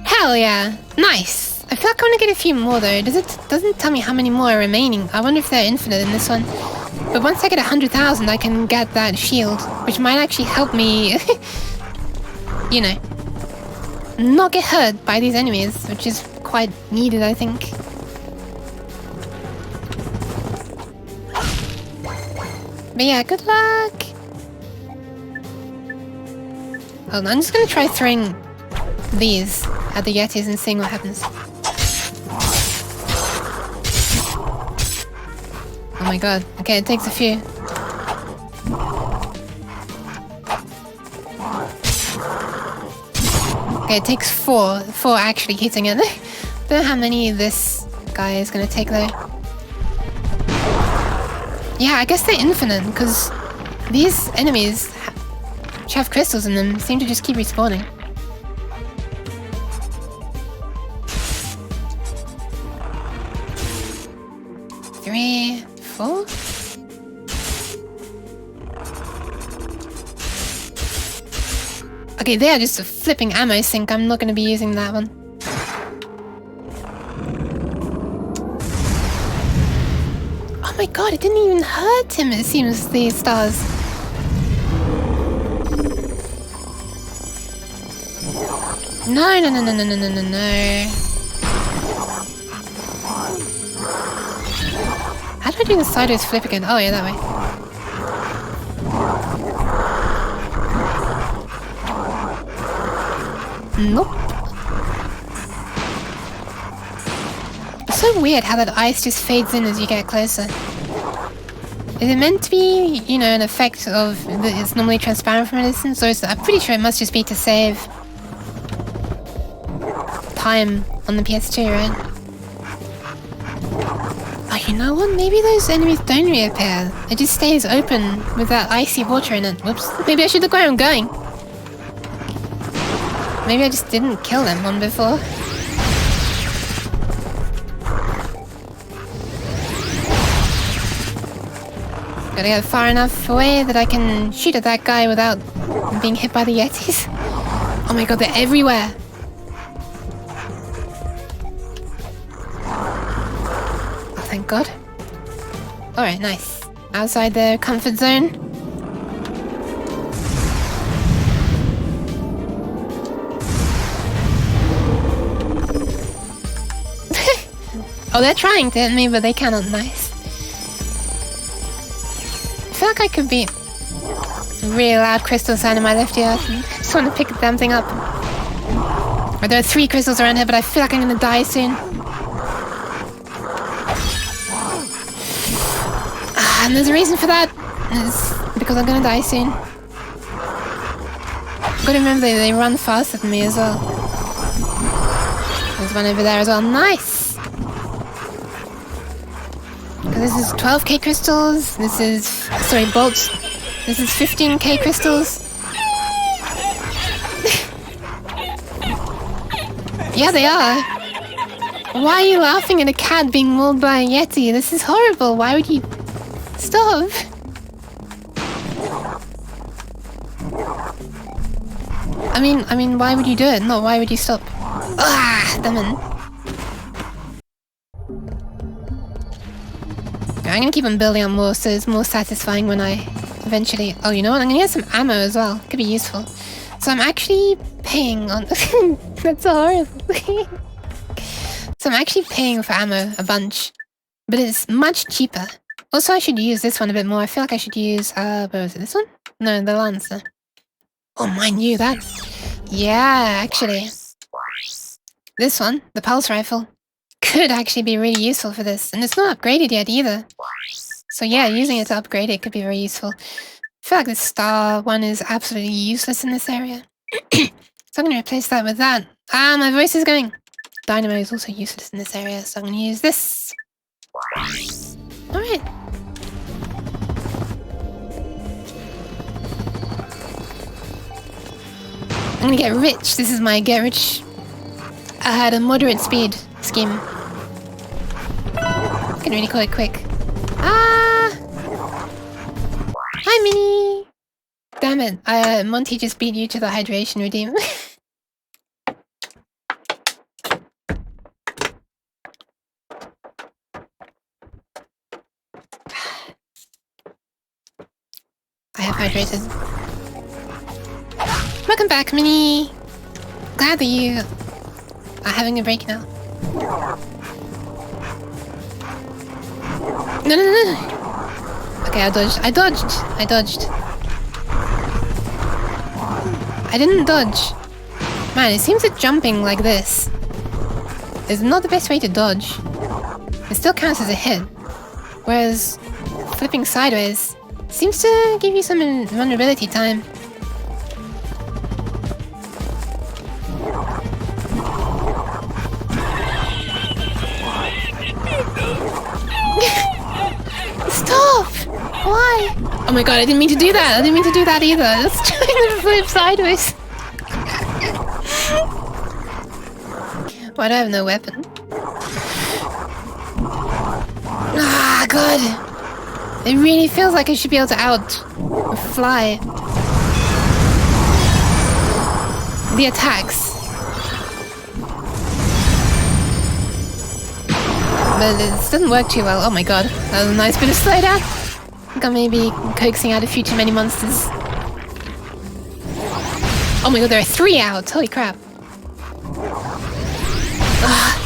Hell yeah! Nice! I feel like I want to get a few more though. Doesn't tell me how many more are remaining. I wonder if they're infinite in this one. But once I get 100,000 I can get that shield, which might actually help me, you know, not get hurt by these enemies, which is quite needed, I think. But yeah, good luck! Hold on, I'm just gonna try throwing these at the Yetis and seeing what happens. Oh my god. Okay, it takes a few. Okay, it takes 4 actually hitting it. Don't know how many this guy is gonna take though. Yeah, I guess they're infinite, because these enemies which have crystals in them seem to just keep respawning. Three, 4? Okay, they are just a flipping ammo sink. I'm not going to be using that one. Oh my my god, it didn't even hurt him, it seems, these stars. No, no, no, no, no, no, no, no, no. How do I do the sideways flip again? Oh yeah, that way. Nope. It's so weird how that ice just fades in as you get closer. Is it meant to be, you know, an effect of it's normally transparent from a distance, or is it, I'm pretty sure it must just be to save time on the PS2, right? Oh, you know what? Maybe those enemies don't reappear. It just stays open with that icy water in it. Whoops. Maybe I should look where I'm going. Maybe I just didn't kill them one before. Gotta get far enough away that I can shoot at that guy without being hit by the Yetis. Oh my god, they're everywhere! Oh, thank god. Alright, nice. Outside the comfort zone. Oh, they're trying to hit me, but they cannot. Nice. I feel like I could be really loud crystal sound in my left ear. I just want to pick the damn thing up. Or there are 3 crystals around here, but I feel like I'm gonna die soon. And there's a reason for that. It's because I'm gonna die soon. I've got to remember they run faster than me as well. There's one over there as well. Nice! This is 12k crystals. This is... sorry, bolts. This is 15k crystals. Yeah, they are. Why are you laughing at a cat being mauled by a Yeti? This is horrible. Why would you... stop? I mean, why would you do it? No, why would you stop? Ah, damn it. I'm gonna keep on building up more so it's more satisfying when I eventually... Oh, you know what? I'm gonna get some ammo as well. Could be useful. So I'm actually paying on... That's so horrible. So I'm actually paying for ammo a bunch. But it's much cheaper. Also, I should use this one a bit more. I feel like I should use... where was it? This one? No, the Lancer. Oh, mind you, that... Yeah, actually. This one, the Pulse Rifle, could actually be really useful for this. And it's not upgraded yet either. So yeah, using it to upgrade it could be very useful. I feel like the Star one is absolutely useless in this area. So I'm going to replace that with that. Ah, my voice is going. Dynamo is also useless in this area, so I'm going to use this. Alright. I'm going to get rich. This is my get rich at a moderate speed scheme. Can really call it quick. Ah! Hi, Minnie! Damn it, Monty just beat you to the hydration redeem. I have hydrated. Welcome back, Minnie! Glad that you are having a break now. No, no, no, no! Okay, I dodged. I didn't dodge. Man, it seems that jumping like this is not the best way to dodge. It still counts as a hit. Whereas flipping sideways seems to give you some invulnerability time. Stop! Why? Oh my god, I didn't mean to do that. I didn't mean to do that either. Let's try to flip sideways. Why do I have no weapon? Ah, god. It really feels like I should be able to fly the attacks. But but it doesn't work too well. Oh my god, that was a nice bit of slowdown. I think I may be coaxing out a few too many monsters. Oh my god, there are 3 out! Holy crap. Ugh.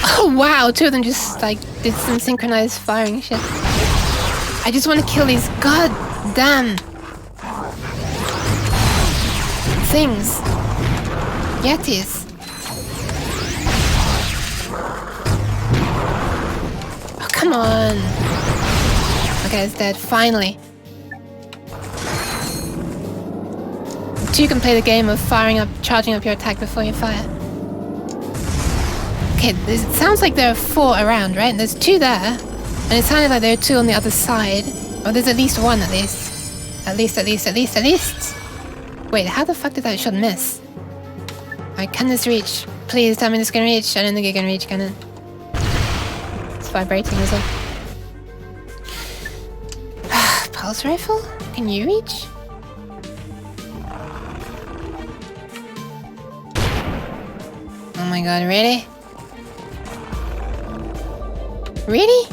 Oh wow, 2 of them just like did some synchronized firing shit. I just want to kill these goddamn things. Yetis. Oh, come on. Okay, it's dead. Finally. 2 can play the game of charging up your attack before you fire. Okay, it sounds like there are 4 around, right? And there's 2 there. And it sounded like there are 2 on the other side. Oh, there's at least 1 at least. At least. Wait, how the fuck did that shot miss? Alright, can this reach? Please tell me this can reach. I don't think it can reach, can it? It's vibrating as well. Pulse rifle? Can you reach? Oh my god, really? Really?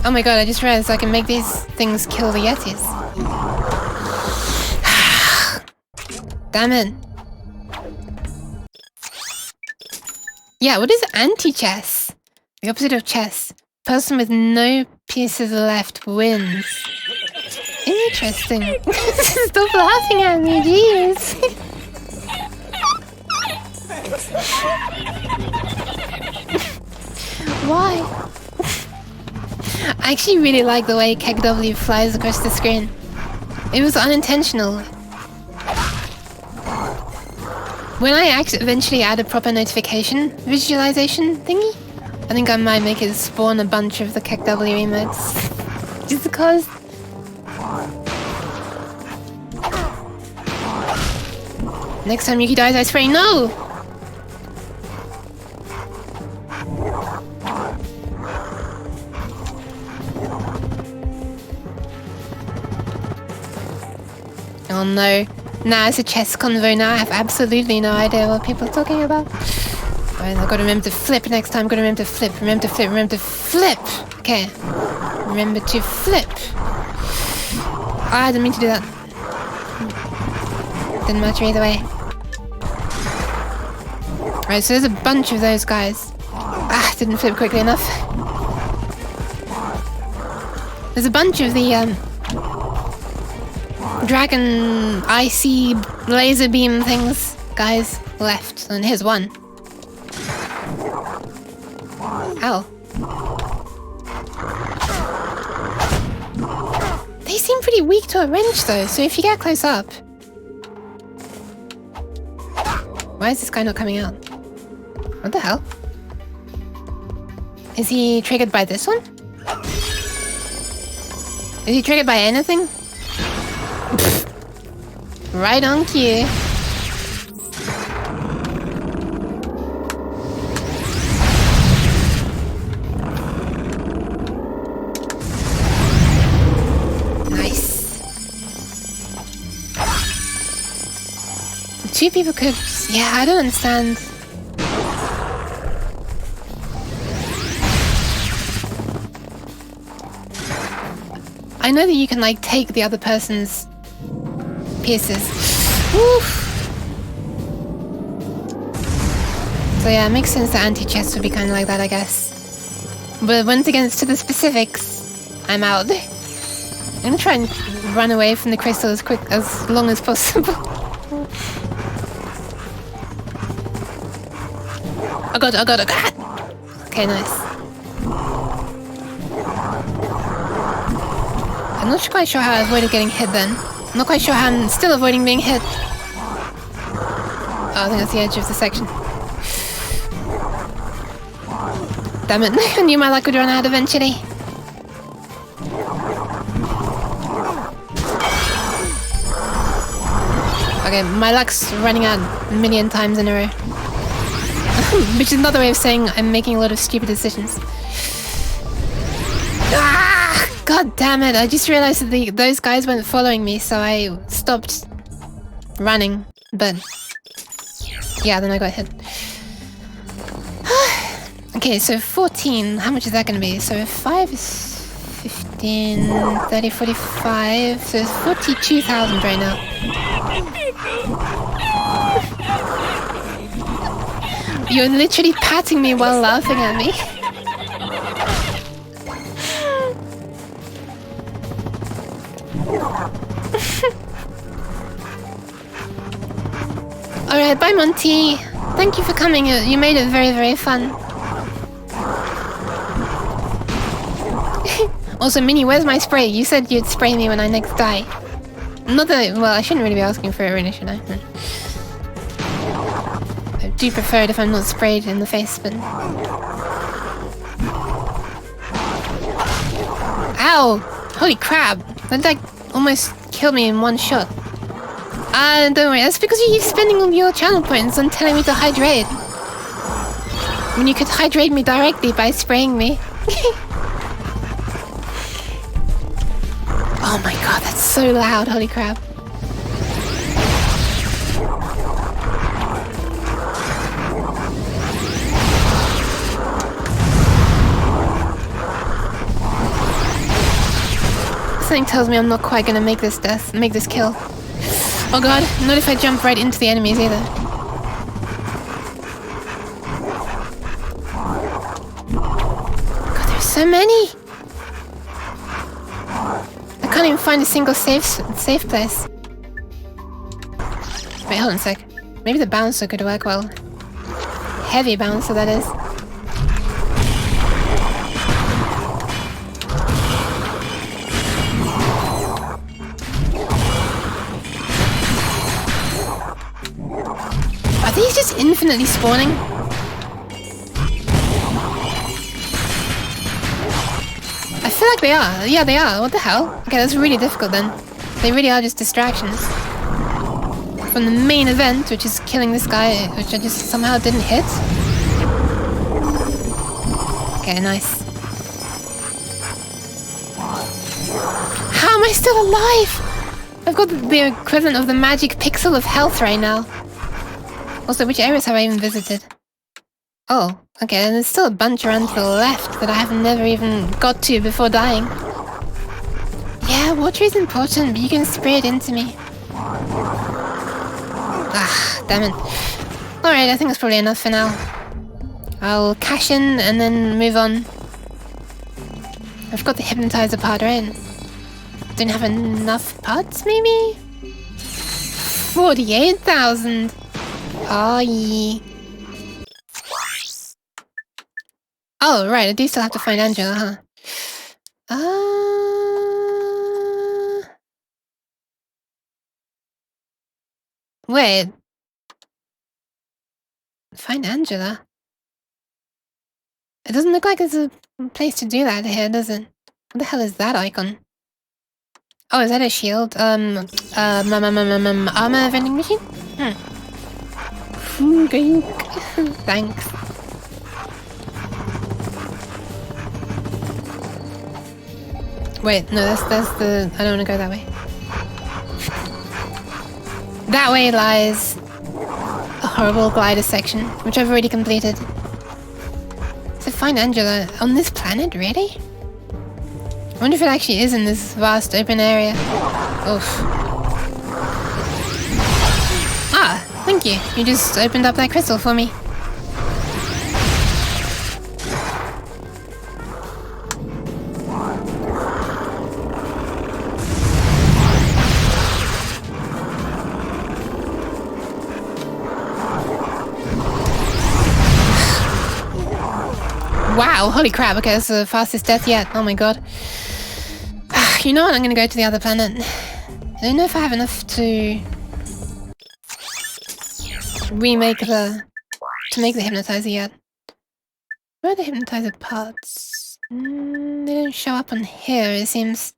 Oh my god, I just realized I can make these things kill the Yetis. Damn it. Yeah, what is anti-chess? The opposite of chess. Person with no pieces left wins. Interesting. Stop laughing at me, jeez. Why? I actually really like the way KW flies across the screen. It was unintentional. When I eventually add a proper notification visualization thingy, I think I might make it spawn a bunch of the KW emotes. Just because. Next time Yuki dies, I spray no! Oh no. Now it's a chess convo now. I have absolutely no idea what people are talking about. Alright, I've got to remember to flip next time. Got to remember to flip. Remember to flip. Okay. Remember to flip. I didn't mean to do that. Didn't matter either way. Alright, so there's a bunch of those guys. Didn't flip quickly enough. There's a bunch of the dragon icy laser beam things guys left, and here's one. Ow. They seem pretty weak to a wrench though, so if you get close up. Why is this guy not coming out? What the hell? Is he triggered by this one? Is he triggered by anything? Right on cue. Nice. 2 people could... Yeah, I don't understand. I know that you can like take the other person's pieces. Oof. So yeah, it makes sense that anti-chess would be kind of like that, I guess. But once again, it's to the specifics. I'm out. I'm gonna try and run away from the crystal as long as possible. Oh god, oh god, oh god! Okay, nice. I'm not quite sure how I avoided getting hit then. I'm not quite sure how I'm still avoiding being hit. Oh, I think that's the edge of the section. Damn it, I knew my luck would run out eventually. Okay, my luck's running out a million times in a row. Which is another way of saying I'm making a lot of stupid decisions. Ah! God damn it, I just realized that those guys weren't following me, so I stopped running. But yeah, then I got hit. Okay, so 14, how much is that going to be? So 5 is 15, 30, 45, so it's 42,000 right now. You're literally patting me while laughing at me. Alright, bye Monty. Thank you for coming. You made it very, very fun. Also, Minnie, where's my spray? You said you'd spray me when I next die. Not that... Well, I shouldn't really be asking for it really, should I? I do prefer it if I'm not sprayed in the face, but... Ow! Holy crap! That like almost killed me in one shot. Don't worry, that's because you keep spending all your channel points on telling me to hydrate. When you could hydrate me directly by spraying me. Oh my god, that's so loud, holy crap. Something tells me I'm not quite gonna make this kill. Oh god, not if I jump right into the enemies either. God, there's so many! I can't even find a single safe place. Wait, hold on a sec. Maybe the bouncer could work well. Heavy bouncer, that is. Are these just infinitely spawning? I feel like they are. Yeah, they are. What the hell? Okay, that's really difficult then. They really are just distractions. From the main event, which is killing this guy, which I just somehow didn't hit. Okay, nice. How am I still alive? I've got the equivalent of the magic pixel of health right now. Also, which areas have I even visited? Oh, okay, and there's still a bunch around to the left that I have never even got to before dying. Yeah, water is important, but you can spray it into me. Ah, damn it. Alright, I think that's probably enough for now. I'll cash in and then move on. I've got the hypnotizer part, right? Don't have enough parts, maybe? 48,000! Oh, yeah. Oh, right, I do still have to find Angela, huh? Wait. Find Angela? It doesn't look like there's a place to do that here, does it? What the hell is that icon? Oh, is that a shield? Armor vending machine? Thanks. Wait, no, that's the... I don't want to go that way. That way lies a horrible glider section, which I've already completed. So find Angela on this planet, really? I wonder if it actually is in this vast open area. Oof. Ah, thank you. You just opened up that crystal for me. Wow, holy crap, okay, that's the fastest death yet. Oh my god. You know what, I'm gonna go to the other planet. I don't know if I have enough to remake to make the hypnotizer yet. Where are the hypnotizer parts? They don't show up on here, it seems.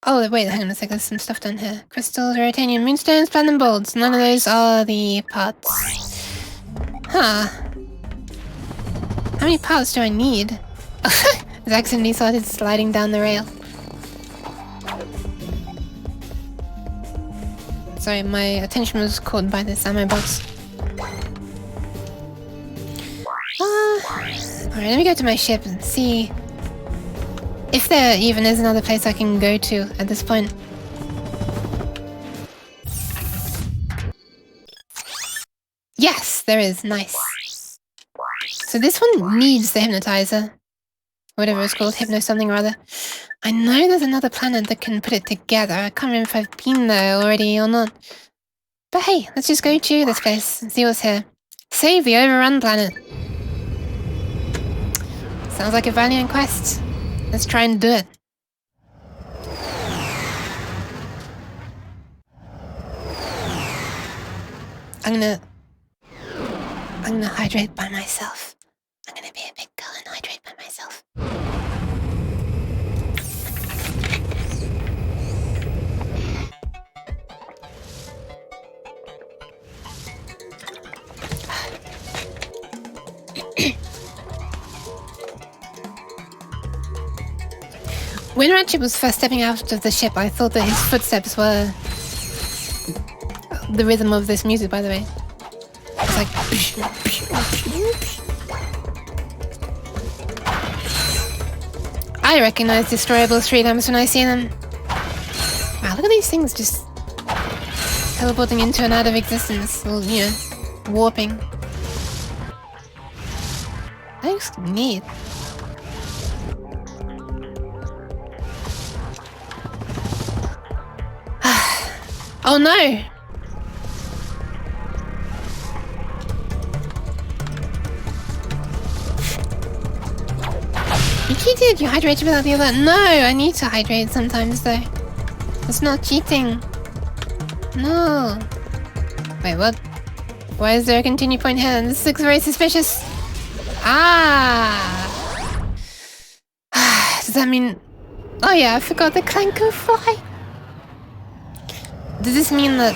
Oh, wait, hang on a sec, there's some stuff down here. Crystals, Raritanium, moonstones, platinum bolts. None of those are the parts. Huh. How many parts do I need? Just accidentally started sliding down the rail. Sorry, my attention was caught by this ammo box. Alright, let me go to my ship and see if there even is another place I can go to at this point. Yes, there is. Nice. So this one needs the hypnotizer. Whatever it's called, hypno something or other. I know there's another planet that can put it together. I can't remember if I've been there already or not. But hey, let's just go to this place and see what's here. Save the overrun planet. Sounds like a valiant quest. Let's try and do it. I'm gonna hydrate by myself. I'm gonna be a big girl and hydrate by myself. When Ratchet was first stepping out of the ship, I thought that his footsteps were the rhythm of this music, by the way. It's like... I recognize destroyables 3 times when I see them. Wow, look at these things just teleporting into and out of existence, or, you know, warping. That looks neat. Oh no! You cheated! You hydrated without the other. No! I need to hydrate sometimes though. It's not cheating. No. Wait, what? Why is there a continue point here? This looks very suspicious. Ah! Does that mean... Oh yeah, I forgot the Clank can fly. Does this mean that...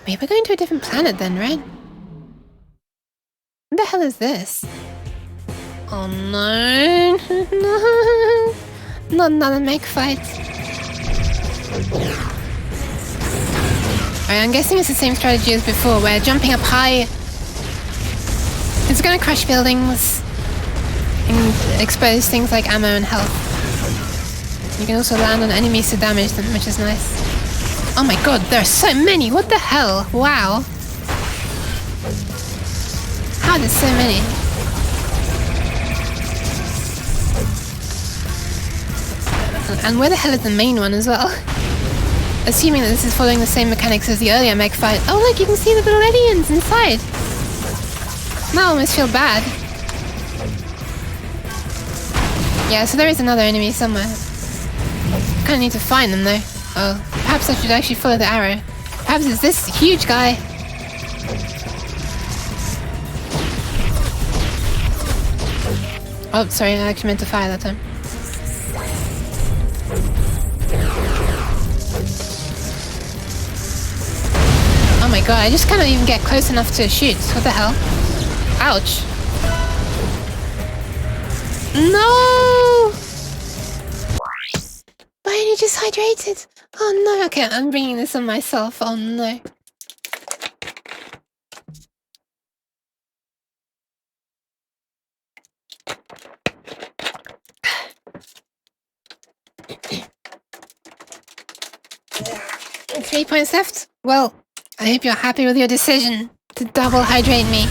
Wait, we're going to a different planet then, right? What the hell is this? Oh no... No! Not another mech fight. Alright, I'm guessing it's the same strategy as before, where jumping up high... It's gonna crush buildings and expose things like ammo and health. You can also land on enemies to damage them, which is nice. Oh my god, there are so many! What the hell? Wow. How there's so many? And where the hell is the main one as well? Assuming that this is following the same mechanics as the earlier mech fight. Oh look, you can see the little aliens inside! Now I almost feel bad. Yeah, so there is another enemy somewhere. Kinda need to find them though. Oh, perhaps I should actually follow the arrow. Perhaps it's this huge guy. Oh, sorry, I actually meant to fire that time. Oh my god, I just can't even get close enough to shoot. What the hell? Ouch. No! I only just hydrated. Oh no, okay, I'm bringing this on myself. Oh no. Three points left? Well, I hope you're happy with your decision to double hydrate me.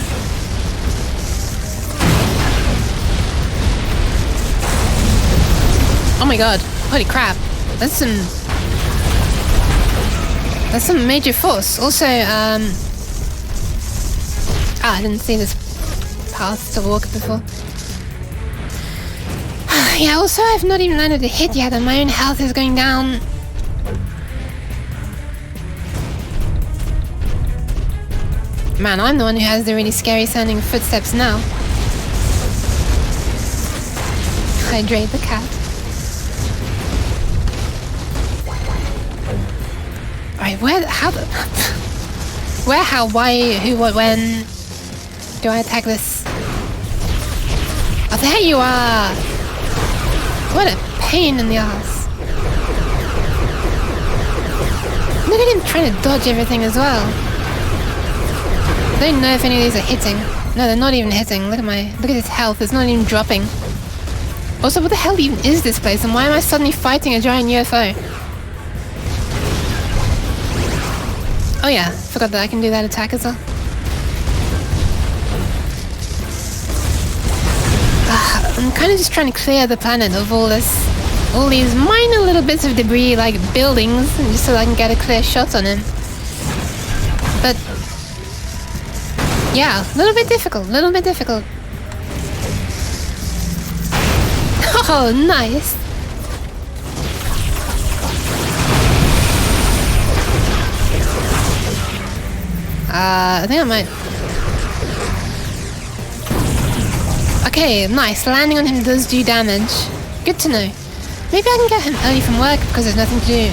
Oh my god, holy crap. That's some major force. Also, I didn't see this path to walk before. Yeah, also I've not even landed a hit yet and my own health is going down. Man, I'm the one who has the really scary sounding footsteps now. Hydrate the cat. Alright, where, how, where, how, why, who, what, when do I attack this? Oh, there you are! What a pain in the ass. Look at him trying to dodge everything as well. I don't know if any of these are hitting. No, they're not even hitting. Look at his health. It's not even dropping. Also, what the hell even is this place? And why am I suddenly fighting a giant UFO? Oh yeah, forgot that I can do that attack as well. I'm kind of just trying to clear the planet of all these minor little bits of debris, like buildings, just so I can get a clear shot on him. But yeah, a little bit difficult. Oh, nice. I think I might. Okay, nice. Landing on him does do damage. Good to know. Maybe I can get him early from work because there's nothing to do.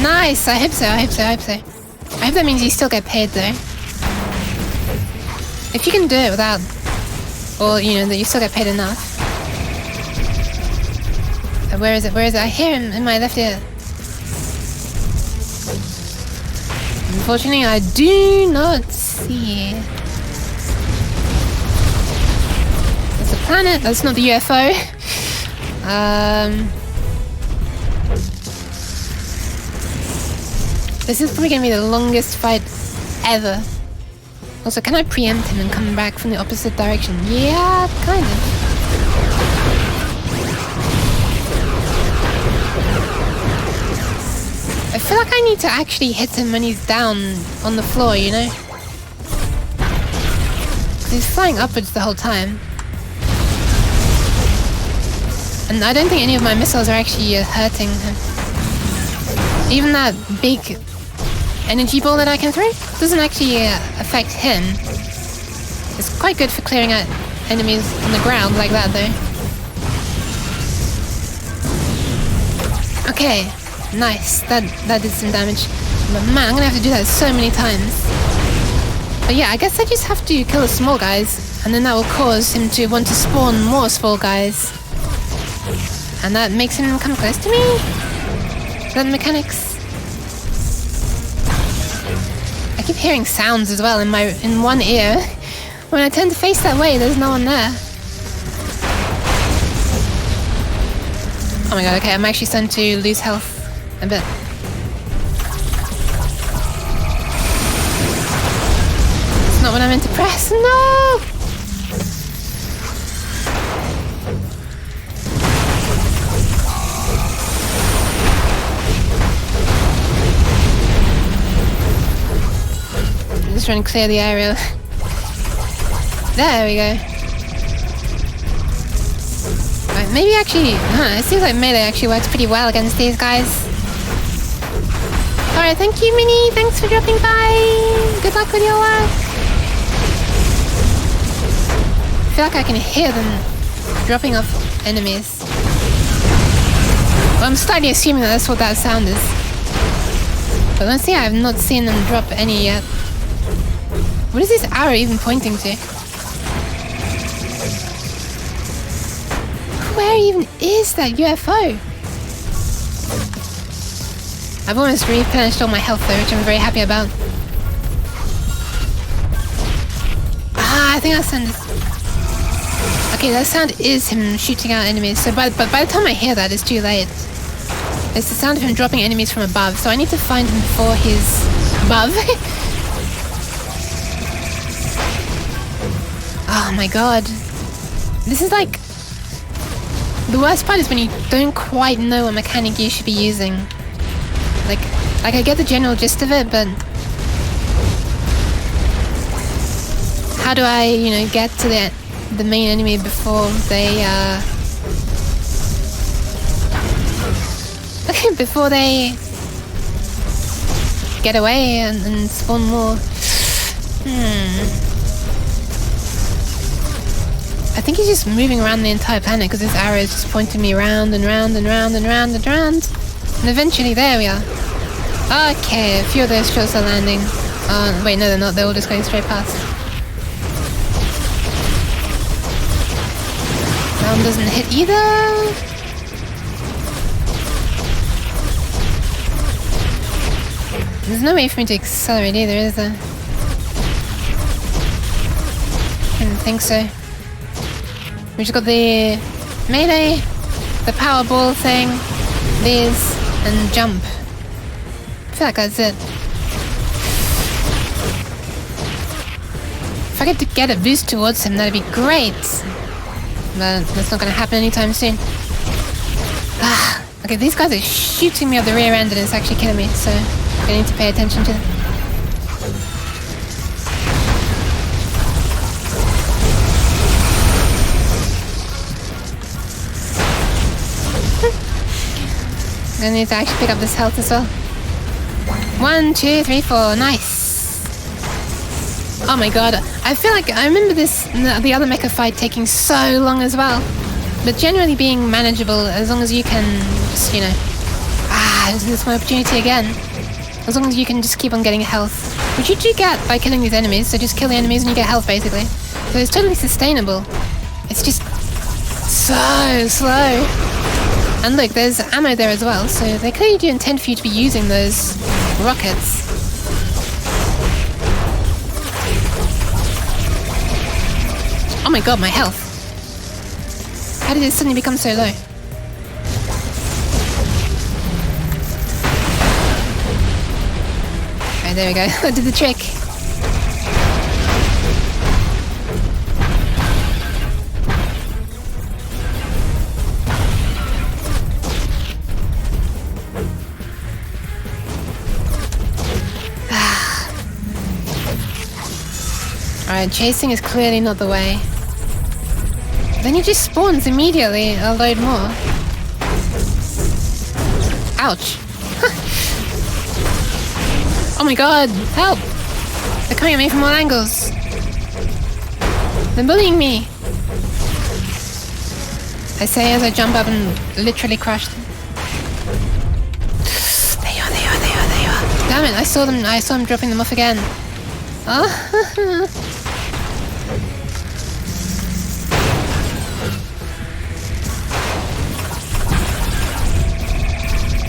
Nice. I hope so. I hope that means you still get paid though. If you can do it without, or you know that you still get paid enough. Where is it? I hear him in my left ear. Unfortunately, I do not see. That's the planet. That's not the UFO. This is probably gonna be the longest fight ever. Also, can I preempt him and come back from the opposite direction? Yeah, kind of. I feel like I need to actually hit him when he's down on the floor, you know? Because he's flying upwards the whole time. And I don't think any of my missiles are actually hurting him. Even that big energy ball that I can throw doesn't actually affect him. It's quite good for clearing out enemies on the ground like that though. Okay, nice. That did some damage. But man, I'm gonna have to do that so many times. But yeah, I guess I just have to kill the small guys, and then that will cause him to want to spawn more small guys. And that makes him come close to me? Is that the mechanics? I keep hearing sounds as well in one ear. When I turn to face that way, there's no one there. Oh my god, okay, I'm actually starting to lose health a bit. It's not what I meant to press, no! I'm just trying to clear the area. There we go. Right, maybe actually, it seems like melee actually works pretty well against these guys. Alright, thank you, Minnie. Thanks for dropping by. Good luck with your work. I feel like I can hear them dropping off enemies. Well, I'm slightly assuming that that's what that sound is. But let's see, I have not seen them drop any yet. What is this arrow even pointing to? Where even is that UFO? I've almost replenished all my health though, which I'm very happy about. Ah, I think that sound is... Okay, that sound is him shooting out enemies. So by the time I hear that, it's too late. It's the sound of him dropping enemies from above, so I need to find him before he's above. Oh my god. This is like... The worst part is when you don't quite know what mechanic you should be using. Like I get the general gist of it, but... How do I, you know, get to the main enemy before they, before they get away and spawn more? I think he's just moving around the entire planet because this arrow is just pointing me around and round and round and round and round. And eventually, there we are. Okay, a few of those shots are landing. Wait, no they're not, they're all just going straight past. That one doesn't hit either. There's no way for me to accelerate either, is there? I didn't think so. We just got the melee, the power ball thing, these, and jump. I feel like that's it. If I get to get a boost towards him, that'd be great. But that's not gonna happen anytime soon. Ah, okay, these guys are shooting me up the rear end and it's actually killing me, so I need to pay attention to them. I need to actually pick up this health as well. 1, 2, 3, 4, nice. Oh my god, I feel like I remember the other mecha fight taking so long as well. But generally being manageable as long as you can just, you know... this is my opportunity again. As long as you can just keep on getting health. Which you do get by killing these enemies, so just kill the enemies and you get health basically. So it's totally sustainable. It's just so slow. And look, there's ammo there as well, so they clearly do intend for you to be using those rockets. Oh my god, my health. How did it suddenly become so low? Alright, there we go. I did the trick. Alright, chasing is clearly not the way. Then he just spawns immediately a load more. Ouch. Oh my god, help! They're coming at me from all angles. They're bullying me. I say as I jump up and literally crush them. There you are, there you are, there you are, there you are. Damn it, I saw him dropping them off again. Oh.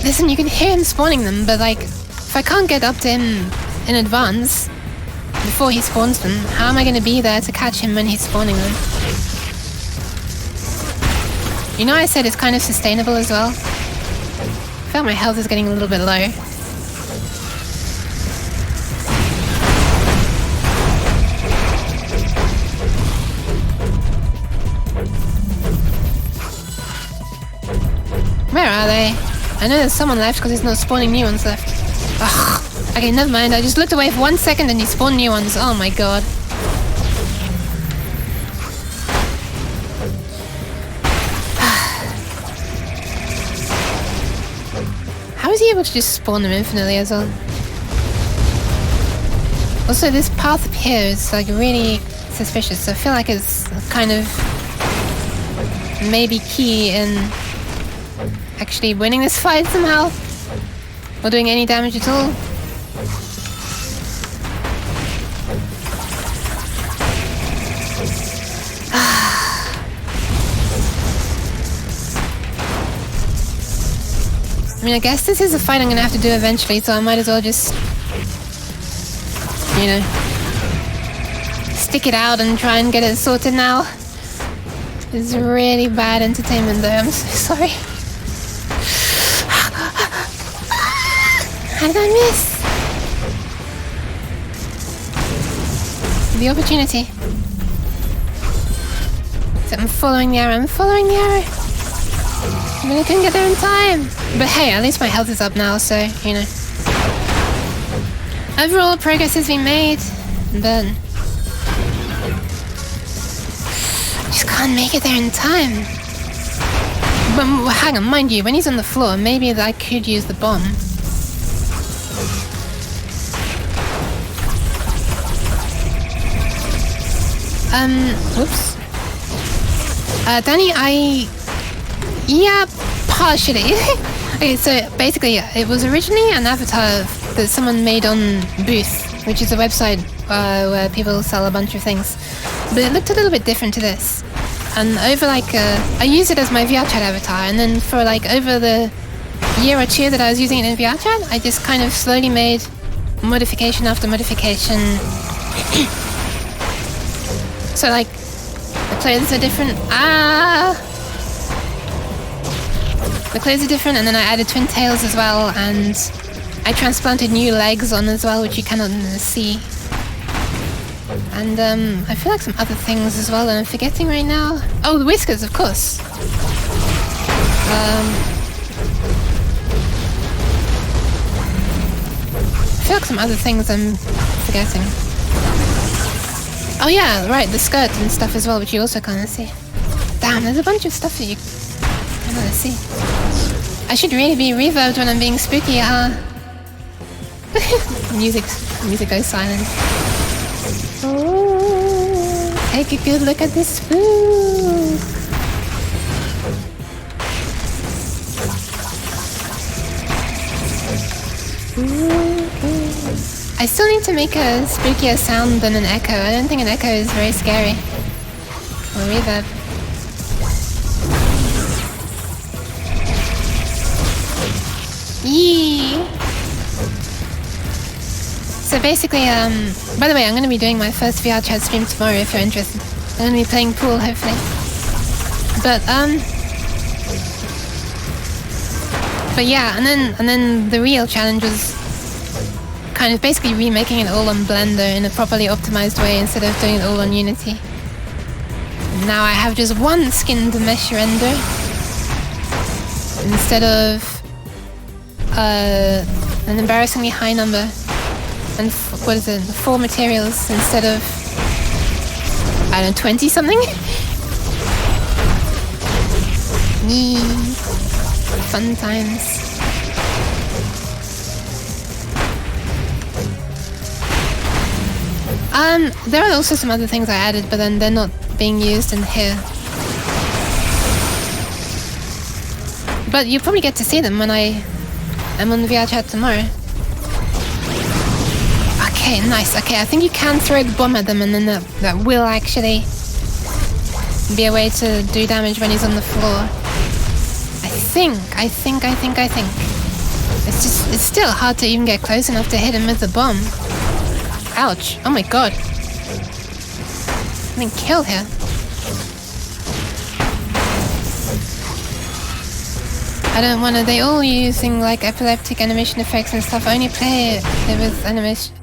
Listen, you can hear him spawning them, but like, if I can't get up to him in advance, before he spawns them, how am I going to be there to catch him when he's spawning them? You know I said it's kind of sustainable as well? I feel like my health is getting a little bit low. Where are they? I know there's someone left because he's not spawning new ones left. Ugh. Okay, never mind. I just looked away for 1 second and he spawned new ones. Oh my god. How is he able to just spawn them infinitely as well? Also, this path up here is like really suspicious. I feel like it's kind of maybe key in actually winning this fight somehow, or doing any damage at all. I mean, I guess this is a fight I'm gonna have to do eventually, so I might as well just, you know, stick it out and try and get it sorted now. It's really bad entertainment though, I'm so sorry. How did I miss? The opportunity. So I'm following the arrow, But I couldn't get there in time. But hey, at least my health is up now, so, you know. Overall, progress has been made, but I just can't make it there in time. But hang on, mind you, when he's on the floor, maybe I could use the bomb. Whoops. Danny, yeah, partially. Okay, so basically, it was originally an avatar that someone made on Booth, which is a website where people sell a bunch of things. But it looked a little bit different to this. And over I used it as my VRChat avatar, and then for over the year or two that I was using it in VRChat, I just kind of slowly made modification after modification. So like, the clothes are different. The clothes are different, and then I added twin tails as well, and I transplanted new legs on as well, which you cannot see. And I feel like some other things as well that I'm forgetting right now. Oh, the whiskers, of course. I feel like some other things I'm forgetting. Oh yeah, right, the skirt and stuff as well, which you also can't see. Damn, there's a bunch of stuff that you cannot see. I should really be reverbed when I'm being spooky, huh? Music goes silent. Oh, take a good look at this spook. I still need to make a spookier sound than an echo. I don't think an echo is very scary. Or reverb. Yee! So basically, by the way, I'm going to be doing my first VR chat stream tomorrow if you're interested. I'm going to be playing pool, hopefully. But yeah, and then the real challenge was kind of basically remaking it all on Blender in a properly optimized way instead of doing it all on Unity. Now I have just one skinned mesh render instead of an embarrassingly high number, and what is it, 4 materials instead of, I don't know, 20 something? Yee, fun times. There are also some other things I added, but then they're not being used in here. But you'll probably get to see them when I'm on VR chat tomorrow. Okay, nice. Okay, I think you can throw the bomb at them, and then that will actually be a way to do damage when he's on the floor. I think. It's still hard to even get close enough to hit him with the bomb. Ouch. Oh my god. I'm being killed here. I don't wanna, they all using like epileptic animation effects and stuff. I only play it with animation.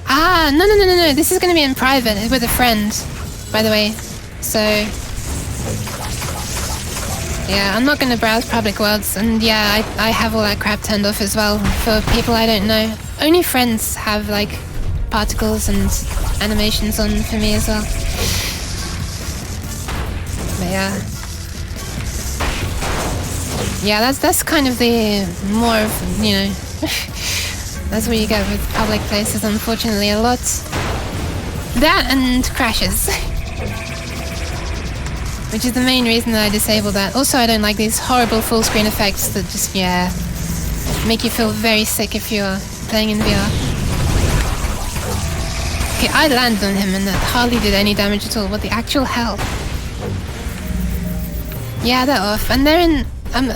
No, this is gonna be in private with a friend, by the way. So, yeah, I'm not gonna browse public worlds, and yeah, I have all that crap turned off as well for people I don't know. Only friends have like particles and animations on for me as well. But yeah. Yeah, that's kind of the more of, you know, that's what you get with public places, unfortunately, a lot. That and crashes. Which is the main reason that I disabled that. Also, I don't like these horrible full screen effects that just, yeah, make you feel very sick if you're playing in VR. Okay, I landed on him and that hardly did any damage at all. What the actual hell? Yeah, they're off. And they're in...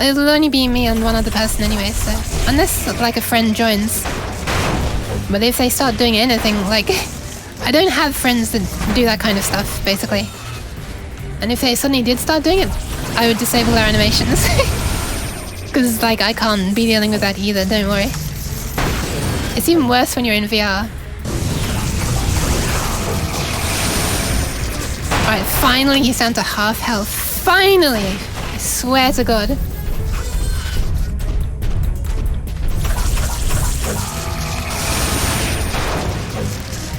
it'll only be me and one other person anyway, so... Unless, like, a friend joins. But if they start doing anything, like... I don't have friends that do that kind of stuff, basically. And if they suddenly did start doing it, I would disable their animations. Because, like, I can't be dealing with that either, don't worry. It's even worse when you're in VR. Alright, finally he's down to half health. Finally! I swear to God.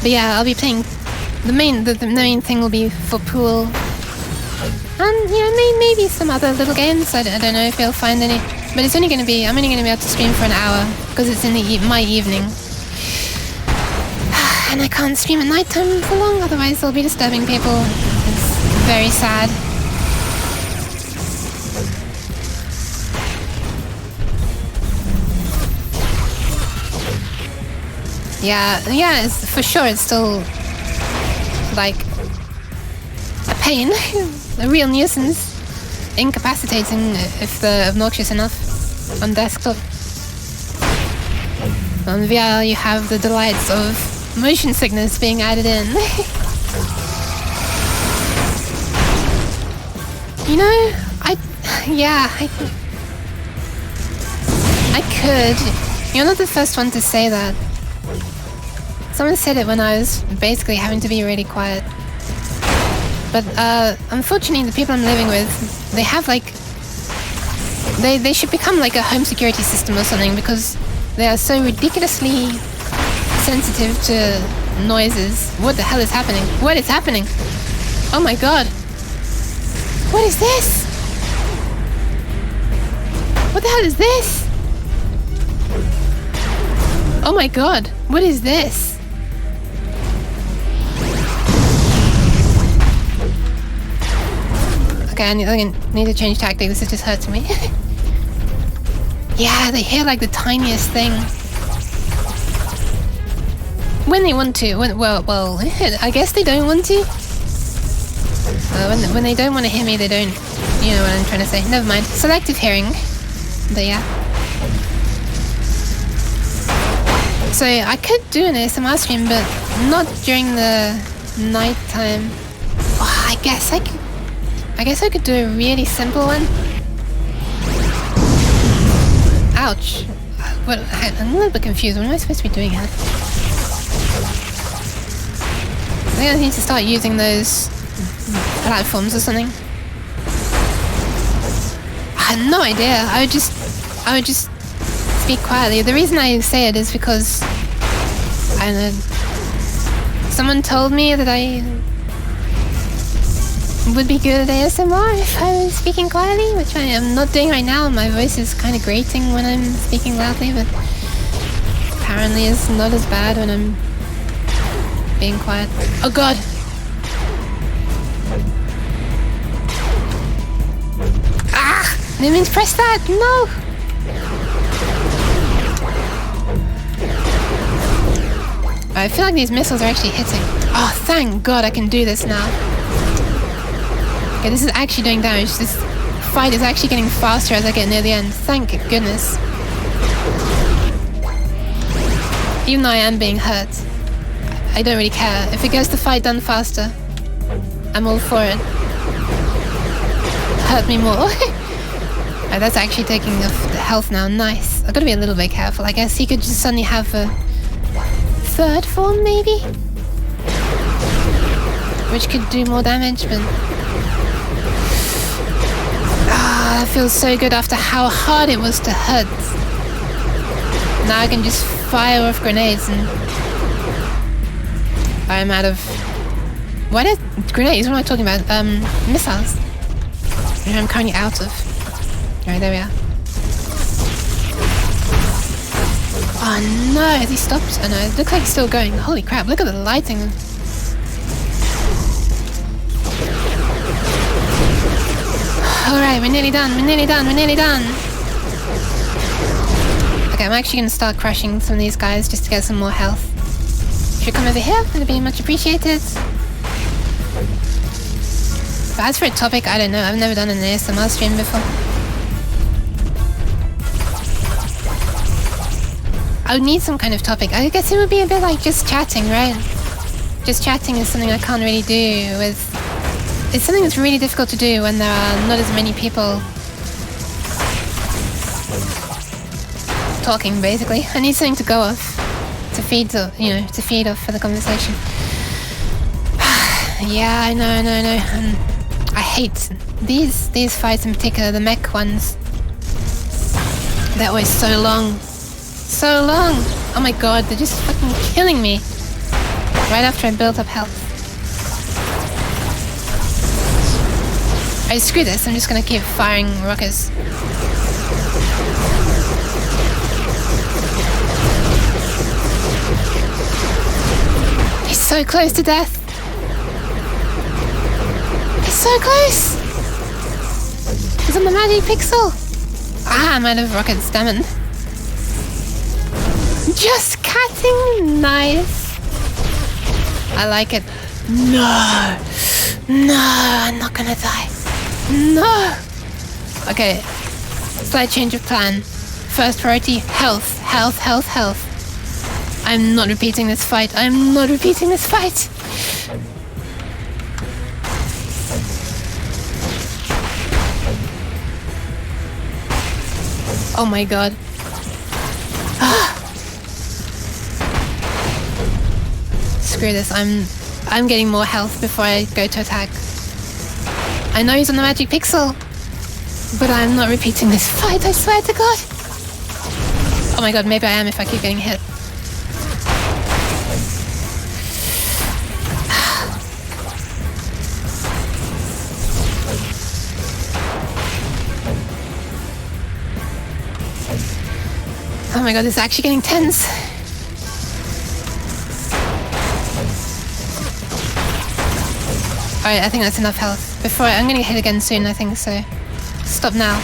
But yeah, I'll be playing... The main thing will be for pool. And, you know, maybe some other little games. I don't know if you'll find any. But it's only going to be... I'm only going to be able to stream for an hour. Because it's in my evening. And I can't stream at nighttime for long, otherwise I'll be disturbing people. It's very sad. Yeah, it's, for sure it's still, like, a pain. A real nuisance. Incapacitating if they're obnoxious enough on desktop. On VR, you have the delights of motion sickness being added in. You know, I could. You're not the first one to say that. Someone said it when I was basically having to be really quiet. But unfortunately, the people I'm living with, they have like... They should become like a home security system or something, because they are so ridiculously sensitive to noises. What the hell is happening? What is happening? Oh my god. What is this? What the hell is this? Oh my god. What is this? Okay, I need to change tactic. This is just hurting me. Yeah, they hear like the tiniest thing. When they want to. Well, I guess they don't want to. When they don't want to hear me, they don't. You know what I'm trying to say. Never mind. Selective hearing. But yeah. So I could do an ASMR stream, but not during the night time. Oh, I guess I could do a really simple one. Ouch. What? I'm a little bit confused. What am I supposed to be doing here? I think I need to start using those platforms or something. I had no idea. I would just speak quietly. The reason I say it is because I don't know. Someone told me that I would be good at ASMR if I was speaking quietly, which I am not doing right now. My voice is kind of grating when I'm speaking loudly, but apparently it's not as bad when I'm being quiet. Oh god! Ah! I didn't mean to press that! No! I feel like these missiles are actually hitting. Oh, thank god I can do this now. Okay, this is actually doing damage. This fight is actually getting faster as I get near the end. Thank goodness. Even though I am being hurt, I don't really care. If it gets the fight done faster, I'm all for it. Hurt me more. Oh, that's actually taking off the health now. Nice. I've got to be a little bit careful. I guess he could just suddenly have a third form, maybe? Which could do more damage, but... Ah, that feels so good after how hard it was to hurt. Now I can just fire off grenades and... I'm out of... What is... Grenades? What am I talking about? Missiles. Which I'm currently out of. Alright, there we are. Oh no, has he stopped? Oh no, it looks like he's still going. Holy crap, look at the lighting. Alright, we're nearly done, we're nearly done, we're nearly done. Okay, I'm actually gonna start crushing some of these guys just to get some more health. If you come over here, that'd be much appreciated. But as for a topic, I don't know, I've never done an ASMR stream before. I would need some kind of topic. I guess it would be a bit like just chatting, right? Just chatting is something I can't really do with... It's something that's really difficult to do when there are not as many people talking, basically. I need something to go off, to feed, to feed off for the conversation. Yeah, I know. I hate these fights in particular, the mech ones. They're always so long. So long! Oh my god, they're just fucking killing me. Right after I built up health. Alright, screw this, I'm just gonna keep firing rockets. He's so close to death! He's so close! He's on the magic pixel! Ah, I'm out of rockets, damn it. Just cutting, nice. I like it. No, I'm not gonna die. No. Okay, slight change of plan. First priority, health. I'm not repeating this fight. I'm not repeating this fight. Oh my god. Screw this. I'm getting more health before I go to attack. I know he's on the magic pixel, but I'm not repeating this fight, I swear to god. Oh my god, maybe I am if I keep getting hit. Oh my god, this is actually getting tense. Alright, I think that's enough health. Before I'm gonna get hit again soon, I think, so stop now.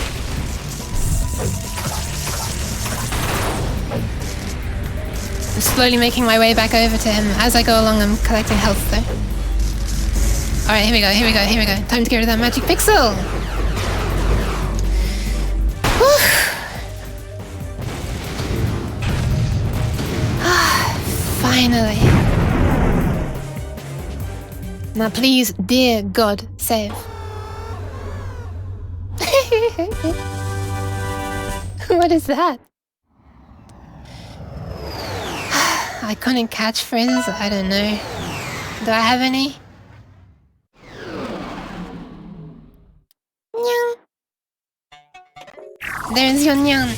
I'm slowly making my way back over to him. As I go along, I'm collecting health though. Alright, here we go, here we go, here we go. Time to get rid of that magic pixel! Finally. Now please, dear God, save. What is that? Iconic catchphrases? I don't know. Do I have any? Nyang. There's your nyang.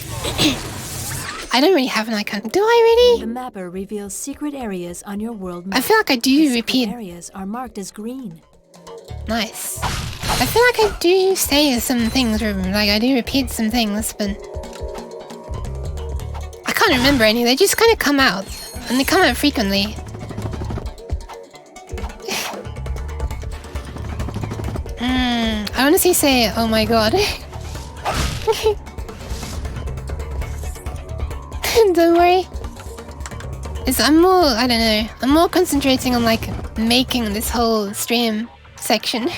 I don't really have an icon. Do I really? The mapper reveals secret areas on your world map. I feel like I do repeat. Areas are marked as green. Nice. I feel like I do say some things, like I do repeat some things, but I can't remember any. They just kind of come out, and they come out frequently. I honestly say, oh my god. Don't worry. I'm more, I don't know, I'm more concentrating on like making this whole stream section.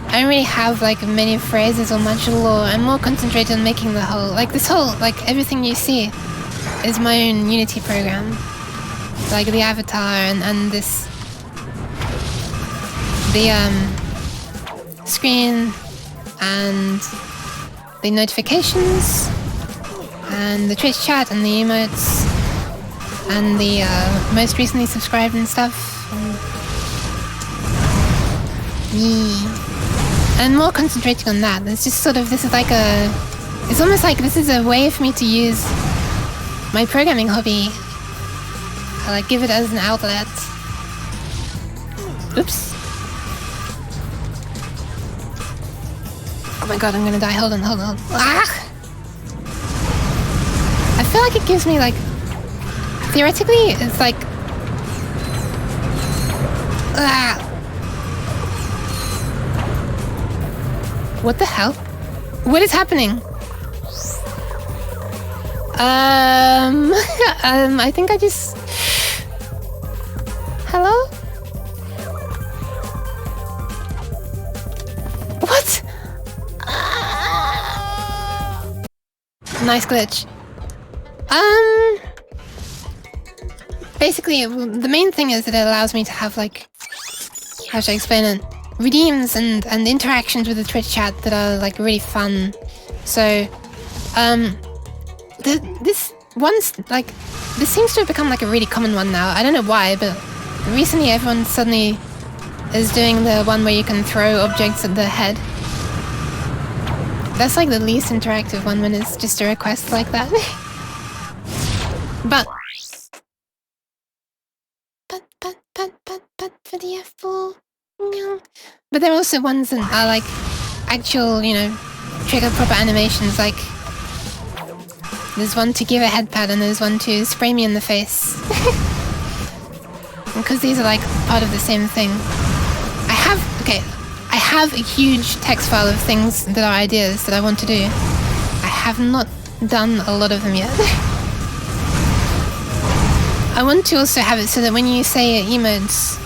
I don't really have like many phrases or much lore. I'm more concentrated on making the whole, like this whole, like everything you see is my own Unity program. Like the avatar and this, the screen and the notifications and the Twitch chat and the emotes and the most recently subscribed and stuff. And more concentrating on that. It's just sort of, this is like a, it's almost like this is a way for me to use my programming hobby. I like give it as an outlet. Oops. Oh my god, I'm gonna die. Hold on, hold on. Ah! I feel like it gives me like, theoretically, it's like, ah! What the hell? What is happening? I think I just... Hello? What? Nice glitch. Basically, the main thing is that it allows me to have like, how should I explain it? Redeems and interactions with the Twitch chat that are like really fun. So, this seems to have become like a really common one now. I don't know why, but recently everyone suddenly is doing the one where you can throw objects at the head. That's like the least interactive one when it's just a request like that. But for the F4. No. But there are also ones that are like actual, you know, trigger proper animations. Like there's one to give a head pat and there's one to spray me in the face. Because these are like part of the same thing. I have a huge text file of things that are ideas that I want to do. I have not done a lot of them yet. I want to also have it so that when you say emotes,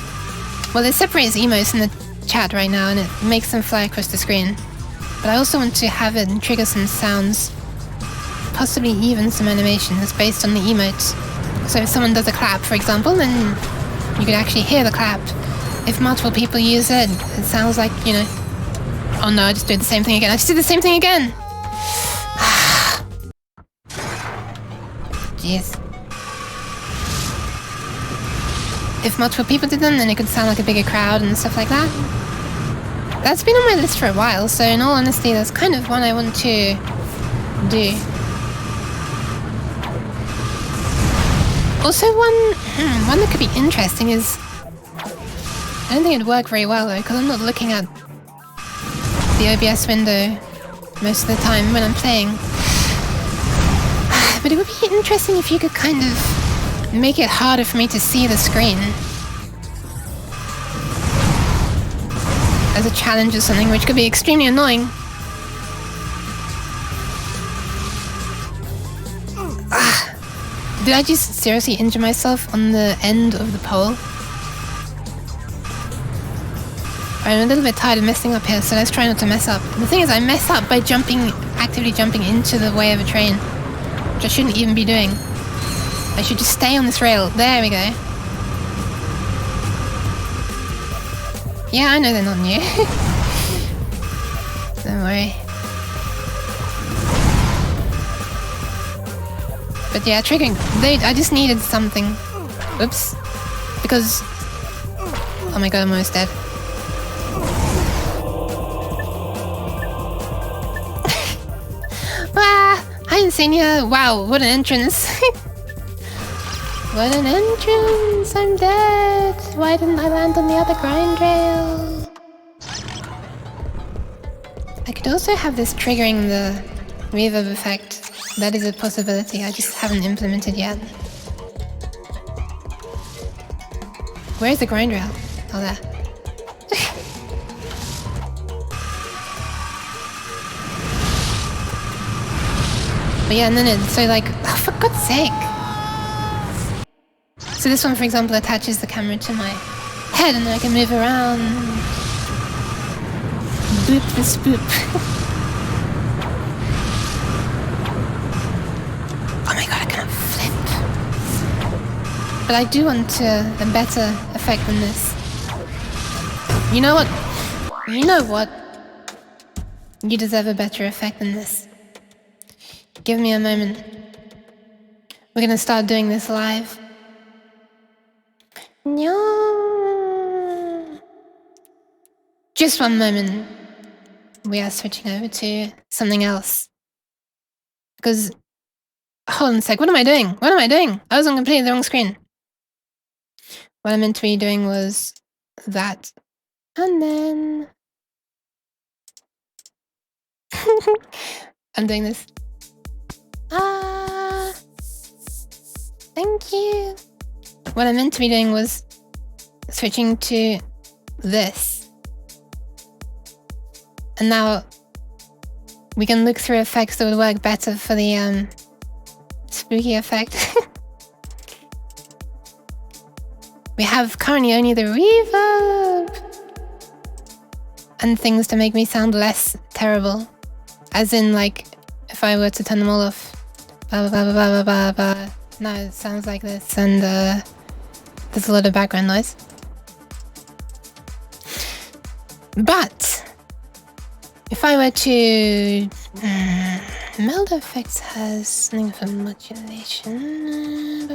well, it separates emotes in the chat right now and it makes them fly across the screen. But I also want to have it trigger some sounds possibly even some animations based on the emotes. So if someone does a clap, for example, then you could actually hear the clap. If multiple people use it, it sounds like, you know... Oh no, I just did the same thing again. I just did the same thing again! Jeez. If multiple people did them, then it could sound like a bigger crowd and stuff like that. That's been on my list for a while, so in all honesty, that's kind of one I want to do. Also, one that could be interesting is... I don't think it'd work very well though, because I'm not looking at the OBS window most of the time when I'm playing. But it would be interesting if you could kind of make it harder for me to see the screen. As a challenge or something, which could be extremely annoying. Did I just seriously injure myself on the end of the pole? I'm a little bit tired of messing up here, so let's try not to mess up. The thing is, I mess up by actively jumping into the way of a train, which I shouldn't even be doing. I should just stay on this rail. There we go. Yeah, I know they're not new. Don't worry. But yeah, triggering. I just needed something. Oops. Because... Oh my god, I'm almost dead. Hi, Insania. Wow, what an entrance. What an entrance. I'm dead. Why didn't I land on the other grind rail? I could also have this triggering the reverb effect. That is a possibility. I just haven't implemented yet. Where's the grind rail? Oh, there. But yeah, and then it's so like, oh, for God's sake. So this one, for example, attaches the camera to my head and then I can move around. Boop this boop. Oh my god, I can't flip. But I do want a better effect than this. You know what? You know what? You deserve a better effect than this. Give me a moment. We're gonna start doing this live. No. Just one moment. We are switching over to something else. Because... Hold on a sec, what am I doing? What am I doing? I was on completely the wrong screen. What I meant to be doing was that. And then... I'm doing this. Thank you. What I meant to be doing was switching to this. And now we can look through effects that would work better for the spooky effect. We have currently only the reverb and things to make me sound less terrible. As in, like, if I were to turn them all off. Blah, blah, blah, blah, blah, blah, blah. No, it sounds like this, and there's a lot of background noise. But if I were to... Melda Effects has something for modulation.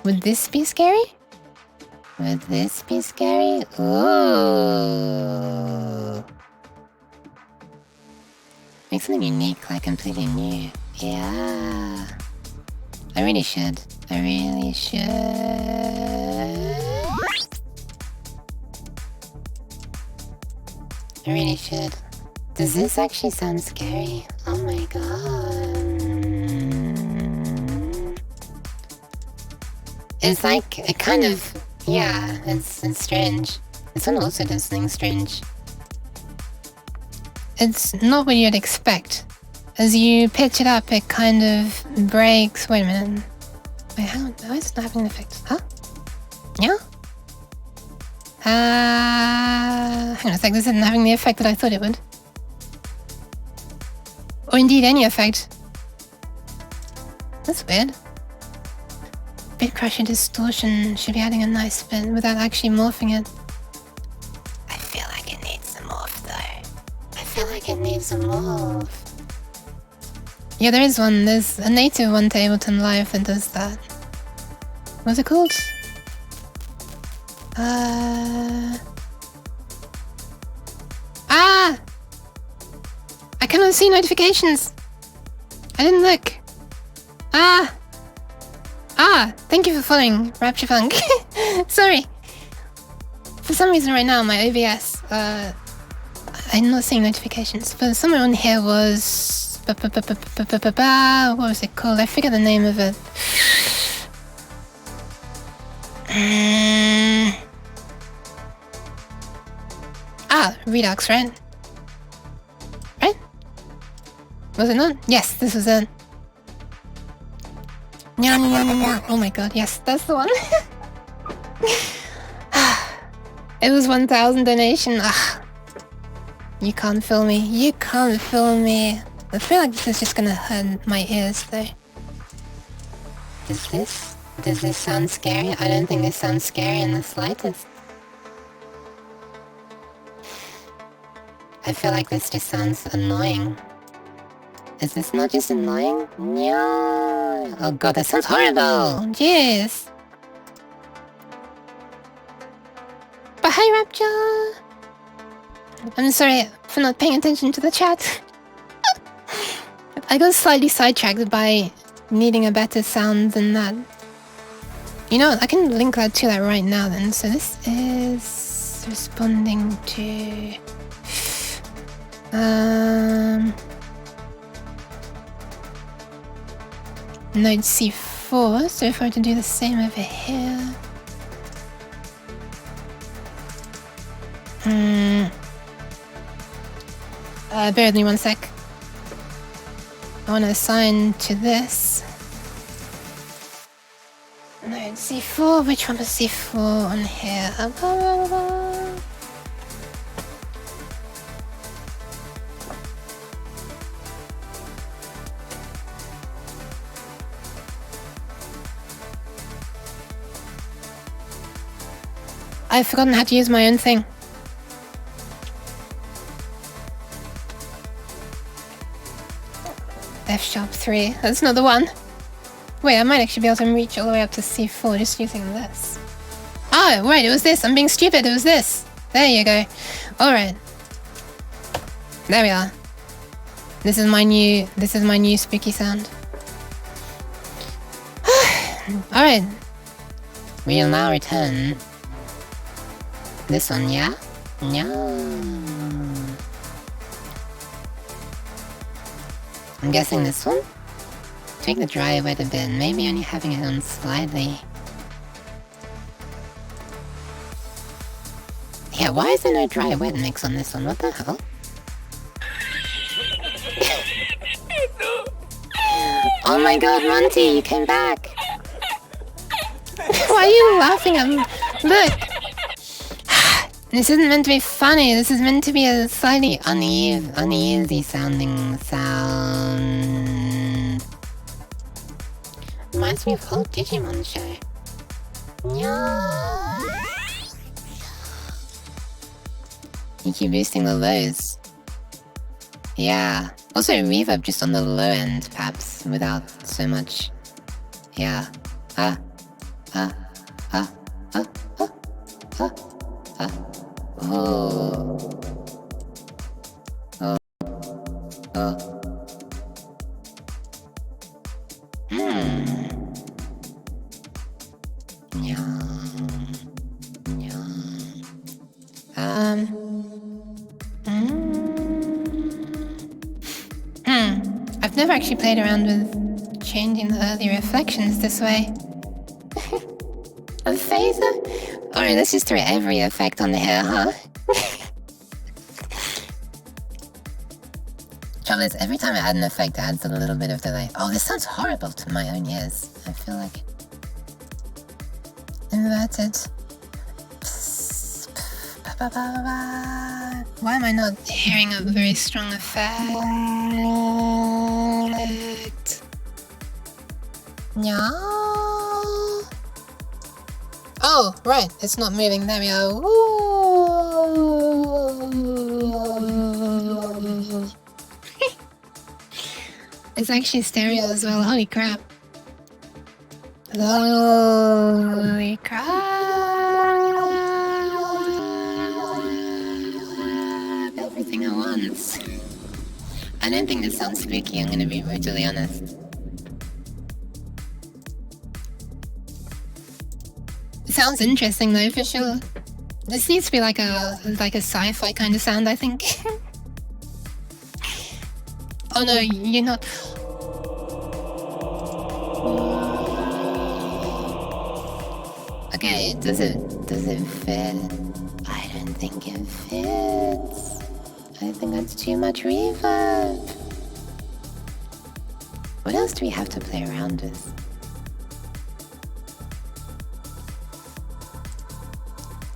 Would this be scary? Would this be scary? Ooh. Make something unique, like completely new. Yeah. I really should. I really should. I really should. Does this actually sound scary? Oh my god. It's like, it kind of, yeah, it's strange. This one also does something strange. It's not what you'd expect. As you pitch it up, it kind of breaks. Wait a minute. Wait, hang on. Why is it not having an effect? Huh? Yeah? Hang on a sec. This isn't having the effect that I thought it would. Or indeed any effect. That's weird. Bit crush and distortion should be adding a nice bit without actually morphing it. I feel like it needs some morph though. I feel like it needs some morph. Yeah, there is one. There's a native one to Ableton Live that does that. What's it called? I cannot see notifications. I didn't look. Thank you for following Ratchet Clank. Sorry. For some reason right now my OBS, I'm not seeing notifications, but somewhere on here was... what was it called? I forget the name of it. Redux, right? Right? Was it not? Yes, this was it. Oh my god, yes, that's the one. It was 1,000 donation. You can't fool me. You can't fool me. I feel like this is just gonna hurt my ears though. Does this sound scary? I don't think this sounds scary in the slightest. I feel like this just sounds annoying. Is this not just annoying? No. Oh god, that sounds horrible! Jeez! But hi Rapture! I'm sorry for not paying attention to the chat. I got slightly sidetracked by needing a better sound than that. You know, I can link that to that right now then. So this is responding to... Node C4, so if I were to do the same over here... bear with me one sec. I want to assign to this. Node C4, which one was C4 on here? I've forgotten how to use my own thing. F#3, that's not the one. Wait, I might actually be able to reach all the way up to C4 just using this. Oh, right, it was this. I'm being stupid, it was this. There you go. Alright. There we are. This is my new spooky sound. Alright. We'll now return. This one, yeah? I'm guessing this one? Take the dry wet a bit, maybe only having it on slightly. Yeah, why is there no dry wet mix on this one? What the hell? Oh my god, Monty, you came back! Why are you laughing at me? Look! This isn't meant to be funny, this is meant to be a slightly uneasy sounding sound. Reminds me of whole Digimon show. You keep boosting the lows. Yeah. Also reverb just on the low end, perhaps, without so much. Yeah. I've never actually played around with changing the early reflections this way. A phaser? Alright, let's just throw every effect on the hair, huh? Trouble is, every time I add an effect, it adds a little bit of delay. Oh, this sounds horrible to my own ears. I feel like... Inverted. Why am I not hearing a very strong effect? Yeah. Oh, right, it's not moving. There we go. It's actually stereo as well. Holy crap. Holy crap. Everything at once. I don't think this sounds spooky, I'm gonna be brutally honest. It sounds interesting though, for sure. This needs to be like a sci-fi kind of sound, I think. Oh no, you're not. Okay, does it fit? I don't think it fits. I think that's too much reverb. What else do we have to play around with?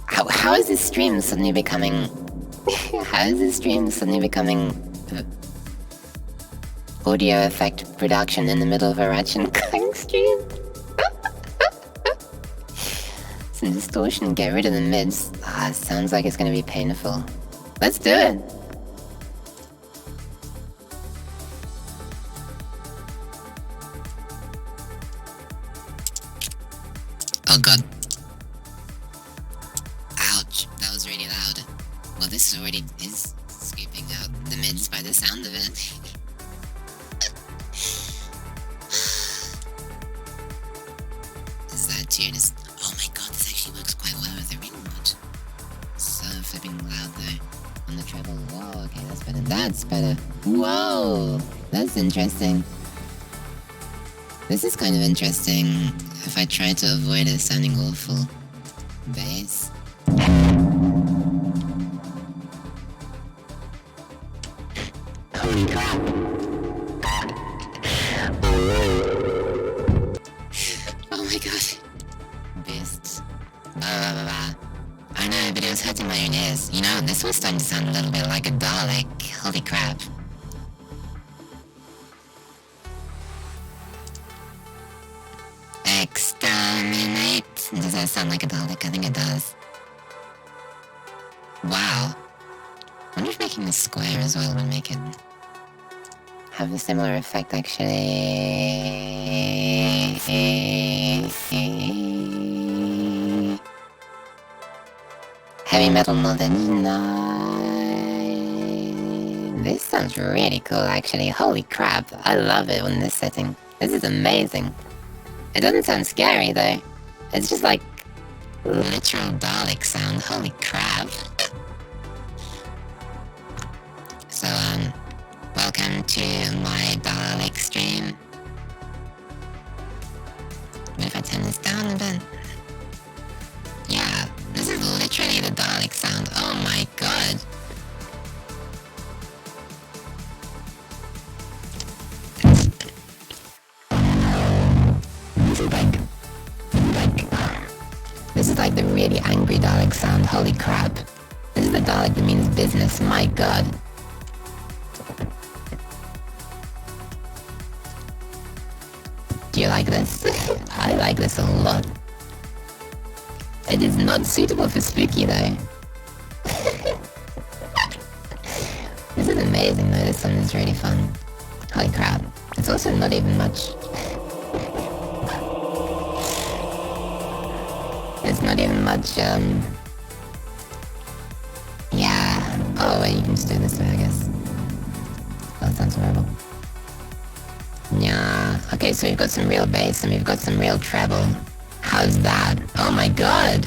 How is this stream suddenly becoming... How is this stream suddenly becoming... audio effect production in the middle of a Ratchet Clank stream? Some distortion, get rid of the mids. Ah, sounds like it's gonna be painful. Let's do it! Oh god. Ouch, that was really loud. Well, this already is scooping out the mids by the sound of it. Is that tune is... Oh my god, this actually works quite well with the ring mod. So flipping loud though. On the treble. Whoa, okay, that's better. That's better. Whoa! That's interesting. This is kind of interesting. If I try to avoid it sounding awful. Bass. Holy crap! Oh my god. Beasts. I know, but it was hurting my own ears. You know, this was starting to sound a little bit like a Dalek. Holy crap. Exterminate. Does that sound like a Dalek? I think it does. Wow. I wonder if making this square as well would make it have a similar effect, actually. Heavy metal modern. This sounds really cool, actually. Holy crap. I love it in this setting. This is amazing. It doesn't sound scary, though. It's just like literal Dalek sound. Holy crap. So, welcome to my Dalek stream. What if I turn this down a bit? Yeah, this is literally the Dalek sound. Oh my god. This is like the really angry Dalek sound. Holy crap. This is the Dalek that means business. My god. Do you like this? I like this a lot. It is not suitable for spooky though. This is amazing though. This one is really fun. Holy crap. It's also not even much. It's not even much, yeah. Oh, wait, you can just do it this way, I guess. That sounds horrible. Yeah. Okay, so we've got some real bass and we've got some real treble. How's that? Oh my god!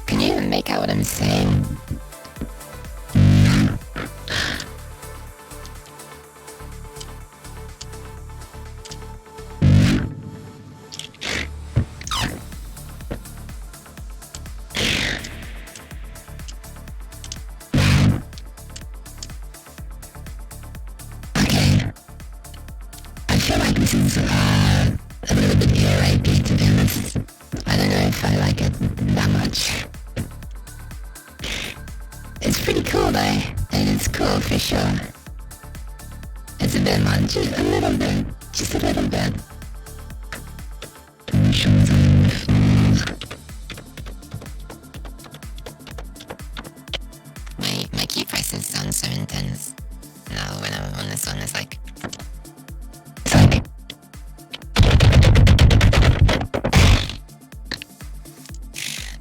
Can you even make out what I'm saying? A little bit ear rapey, to be honest. I don't know if I like it that much. it's cool for sure. It's a bit much, just a little bit. Just a little bit. My key presses sound so intense. Now when I'm on this one, it's like...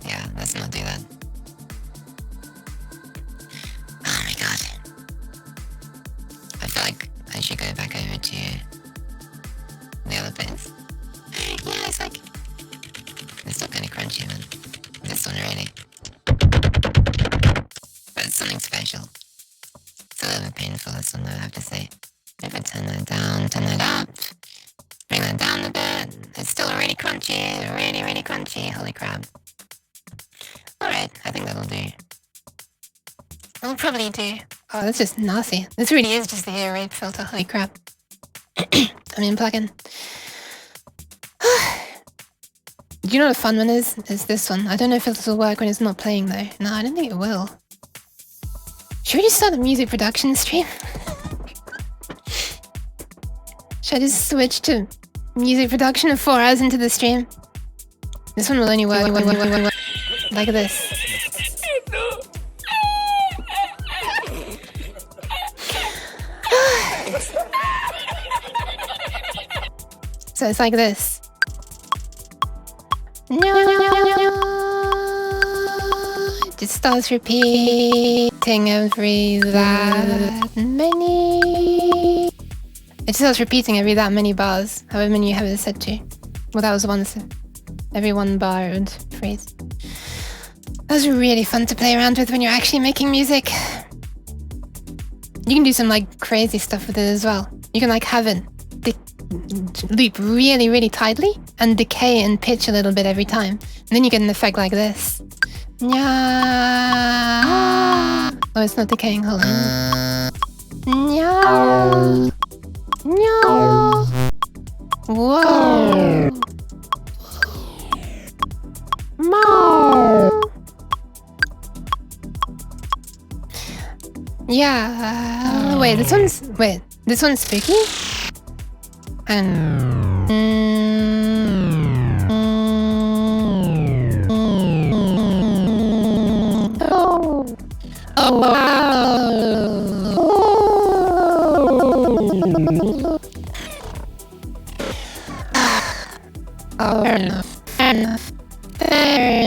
Yeah, let's not do that. Oh my god. I feel like I should go back over to the other bits. Yeah, it's like... It's still kind of crunchy, man. This one really. But it's something special. It's a little bit painful, this one though, I have to say. If I turn that down, turn that up, bring that down a bit, it's still really crunchy, really, really crunchy, holy crap. Alright, I think that'll do. That'll probably do. Oh, that's just nasty. This really is just the ear rape filter, holy crap. I mean, plugin. Do you know what a fun one is? Is this one. I don't know if this will work when it's not playing though. No, I don't think it will. Should we just start a music production stream? Should I just switch to music production of 4 hours into the stream? This one will only work like this. So it's like this. It just starts repeating every that many. It just starts repeating every that many bars, however many you have it set to. Well, that was once every 1 bar and phrase. That was really fun to play around with when you're actually making music. You can do some like crazy stuff with it as well. You can like have it loop really, really tightly and decay in pitch a little bit every time. And then you get an effect like this. Nya. Oh, it's not decaying. Hold on. Nya. Nya. Whoa. Mo. Yeah. Wait, this one's spooky? Oh wow! Oh, fair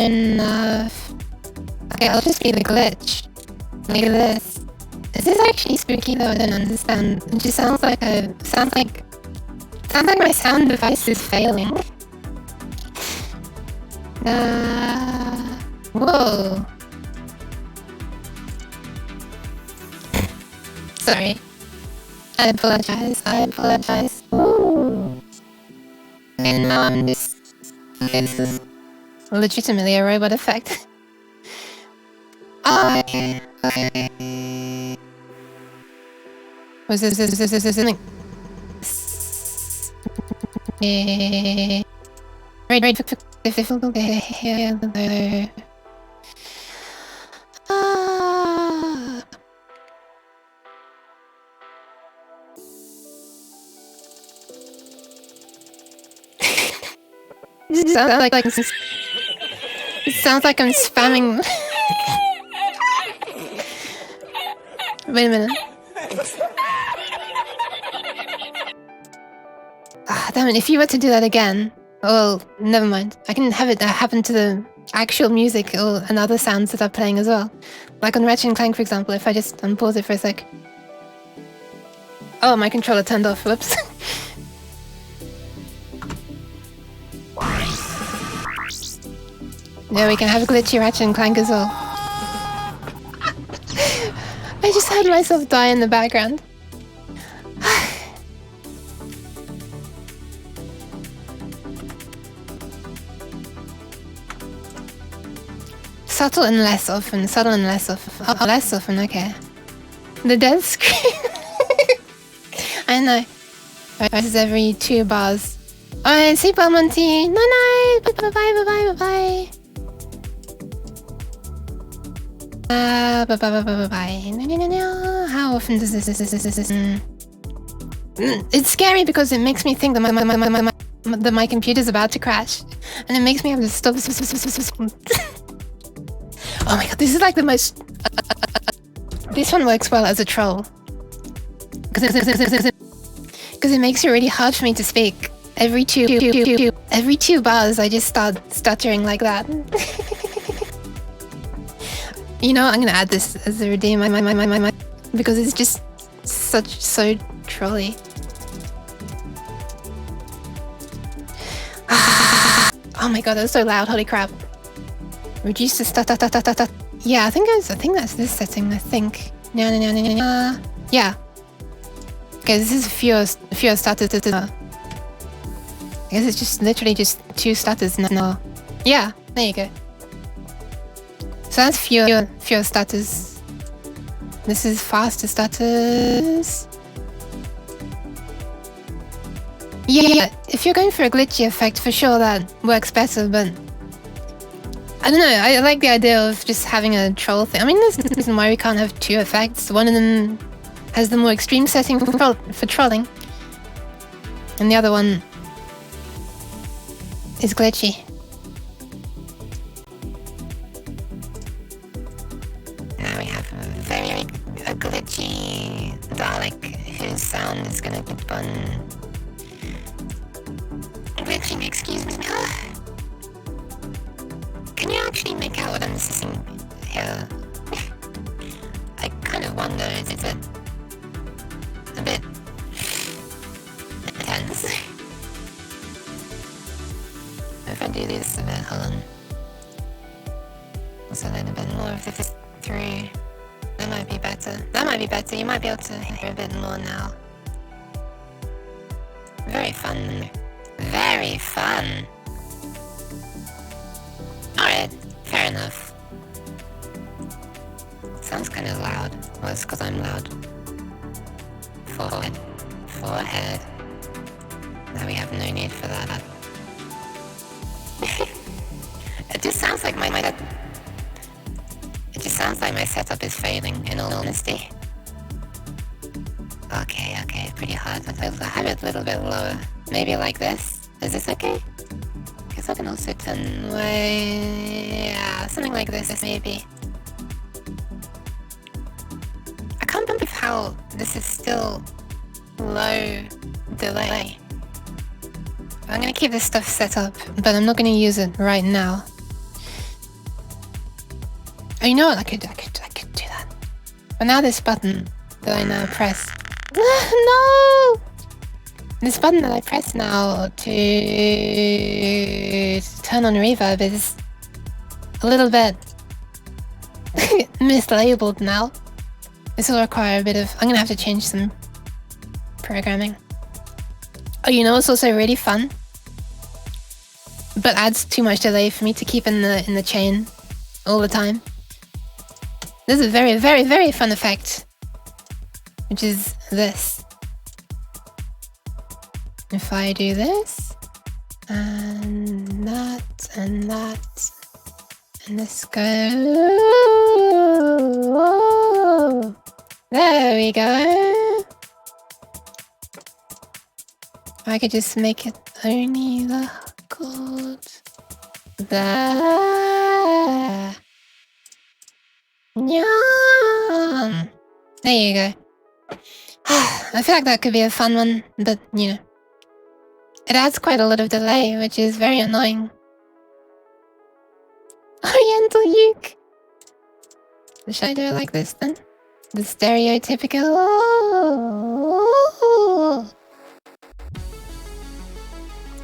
enough. Okay, I'll just be the glitch. Look at this. Is this actually spooky though? I don't understand. It just sounds like my sound device is failing. Whoa. Sorry. I apologize. Ooh. And now I'm just... This is legitimately a robot effect. Oh, okay. Was this something? Right. It sounds like I'm spamming. Wait a minute. Damn it, if you were to do that again... Well, never mind. I can have it happen to the actual music or and other sounds that are playing as well. Like on Ratchet Clank, for example, if I just unpause it for a sec. Oh, my controller turned off, whoops. Yeah, we can have a glitchy Ratchet Clank as well. I just heard myself die in the background. Subtle and less often, Oh, less often, okay. The death scream. I know. This is every 2 bars. Alright, sleep well, Monty. Night. Bye. How often does this? It's scary because it makes me think that my computer's about to crash, and it makes me have to stop. Oh my god, this is like the most. This one works well as a troll because it makes it really hard for me to speak. Every two bars, I just start stuttering like that. You know, I'm gonna add this as a redeem my because it's just so trolly. Oh my god, that was so loud! Holy crap! Reduce the stutter. Yeah, I think that's this setting. I think. Yeah. Okay, this is fewer stutters. I guess it's just literally just 2 stutters now. Yeah, there you go. So that's fewer stutters. This is faster stutters. Yeah, if you're going for a glitchy effect, for sure that works better, but I don't know, I like the idea of just having a troll thing. I mean, there's no reason why we can't have 2 effects. One of them has the more extreme setting for trolling, and the other one is glitchy. Now we have a glitchy Dalek whose sound is gonna keep on glitching. Excuse me. Can you actually make out what I'm saying here? I kind of wonder, is it a bit tense? If I do this a bit, hold on. Also then a bit more of this through. That might be better. You might be able to hear a bit more now. Very fun. Very fun. Alright, fair enough. Sounds kind of loud. Well, it's because I'm loud. Forehead. Now we have no need for that. It just sounds like my setup is failing, in all honesty. Okay, pretty hard. I'll have it a little bit lower. Maybe like this. Is this okay? Guess I can also turn way... Yeah, something like this maybe. I can't believe how this is still low delay. I'm gonna keep this stuff set up, but I'm not gonna use it right now. Oh, you know what? I could do that. But now this button that I now press... No! This button that I press now to turn on reverb is a little bit mislabeled now. This will require a bit of... I'm gonna have to change some programming. Oh, you know what's also really fun, but adds too much delay for me to keep in the chain all the time? This is a very, very, very fun effect, which is this. If I do this, and that, and this goes... There we go. I could just make it only the chord. There. Yum. There you go. I feel like that could be a fun one, but you know, it adds quite a lot of delay, which is very annoying. Oriental uke. Should I do it like this then? The stereotypical.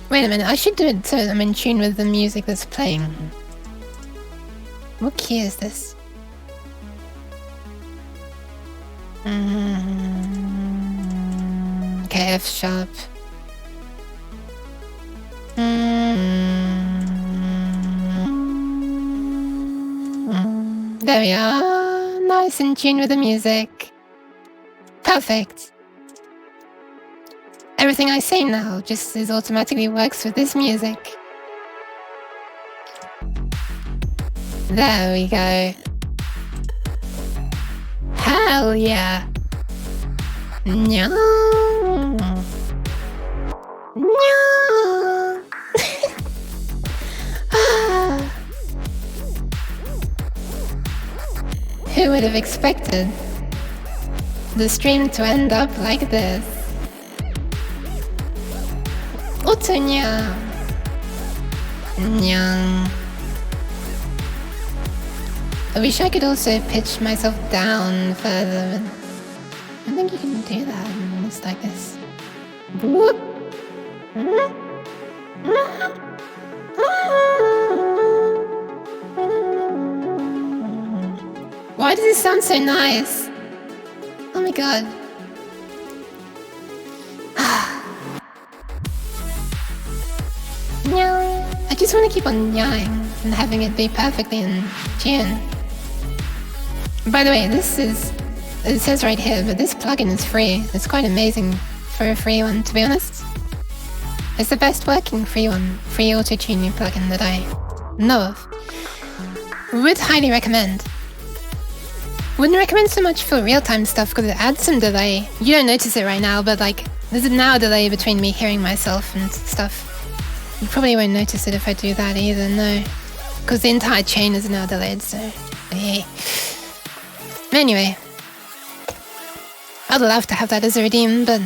Wait a minute, I should do it so I'm in tune with the music that's playing. What key is this? Okay, F sharp. There we are. Nice in tune with the music. Perfect. Everything I say now just automatically works with this music. There we go. Hell yeah. No. No. Who would have expected the stream to end up like this? Otunya. Nyang. I wish I could also pitch myself down further. I think you can do that when it's like this. Whoop. Why does it sound so nice? Oh my god. I just want to keep on nyawing and having it be perfectly in tune. By the way, it says right here, but this plugin is free. It's quite amazing for a free one, to be honest. It's the best working free auto-tuning plugin that I know of. Would highly recommend. Wouldn't recommend so much for real-time stuff because it adds some delay. You don't notice it right now, but like, there's now a delay between me hearing myself and stuff. You probably won't notice it if I do that either, no. Because the entire chain is now delayed, so... Hey. Anyway. I'd love to have that as a redeem, but...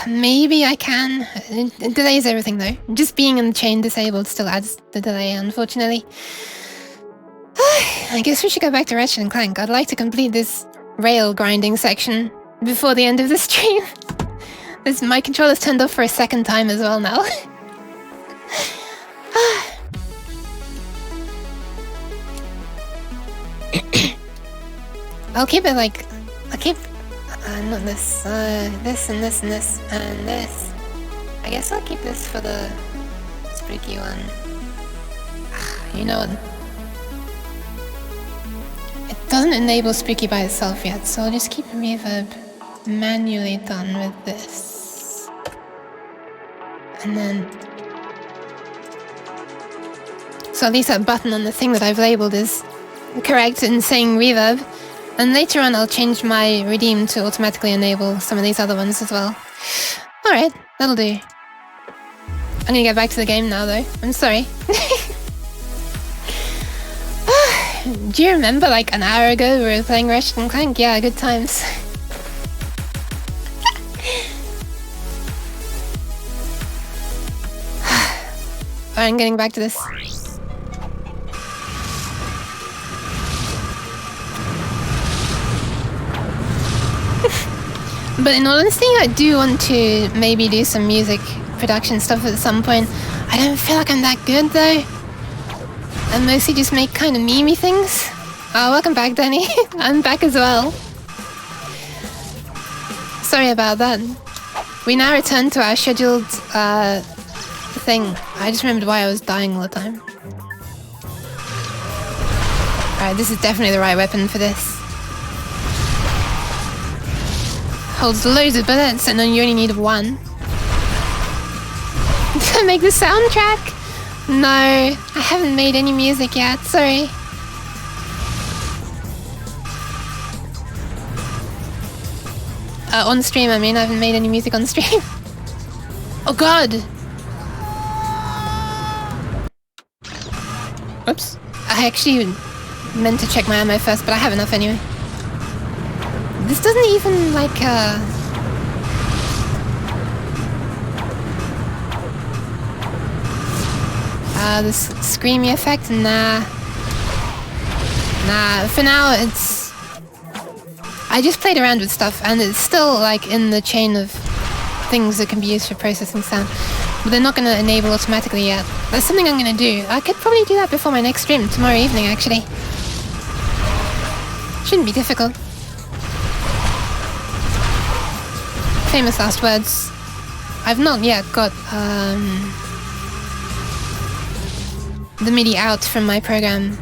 maybe I can. It delays everything though. Just being in the chain disabled still adds the delay, unfortunately. I guess we should go back to Ratchet & Clank. I'd like to complete this rail grinding section before the end of the stream. My controller's turned off for a second time as well now. I'll keep it like... not this. This and this and this and this. I guess I'll keep this for the spooky one. You know what? It doesn't enable spooky by itself yet, so I'll just keep reverb manually done with this. And then... So at least that button on the thing that I've labeled is correct in saying reverb. And later on I'll change my redeem to automatically enable some of these other ones as well. Alright, that'll do. I'm gonna get back to the game now though. I'm sorry. Do you remember like an hour ago we were playing Ratchet & Clank? Yeah, good times. Alright, I'm getting back to this. But in all honesty, I do want to maybe do some music production stuff at some point. I don't feel like I'm that good though. I mostly just make kind of memey things. Oh, welcome back, Danny. I'm back as well. Sorry about that. We now return to our scheduled thing. I just remembered why I was dying all the time. Alright, this is definitely the right weapon for this. Holds loads of bullets and then you only need one. To make the soundtrack? No, I haven't made any music yet, sorry. On stream, I mean, I haven't made any music on stream. Oh god! Oops. I actually meant to check my ammo first, but I have enough anyway. This doesn't even, like, this screamy effect? Nah. Nah, for now it's... I just played around with stuff and it's still, like, in the chain of things that can be used for processing sound. But they're not going to enable automatically yet. That's something I'm going to do. I could probably do that before my next stream, tomorrow evening, actually. Shouldn't be difficult. Famous last words. I've not yet got the MIDI out from my program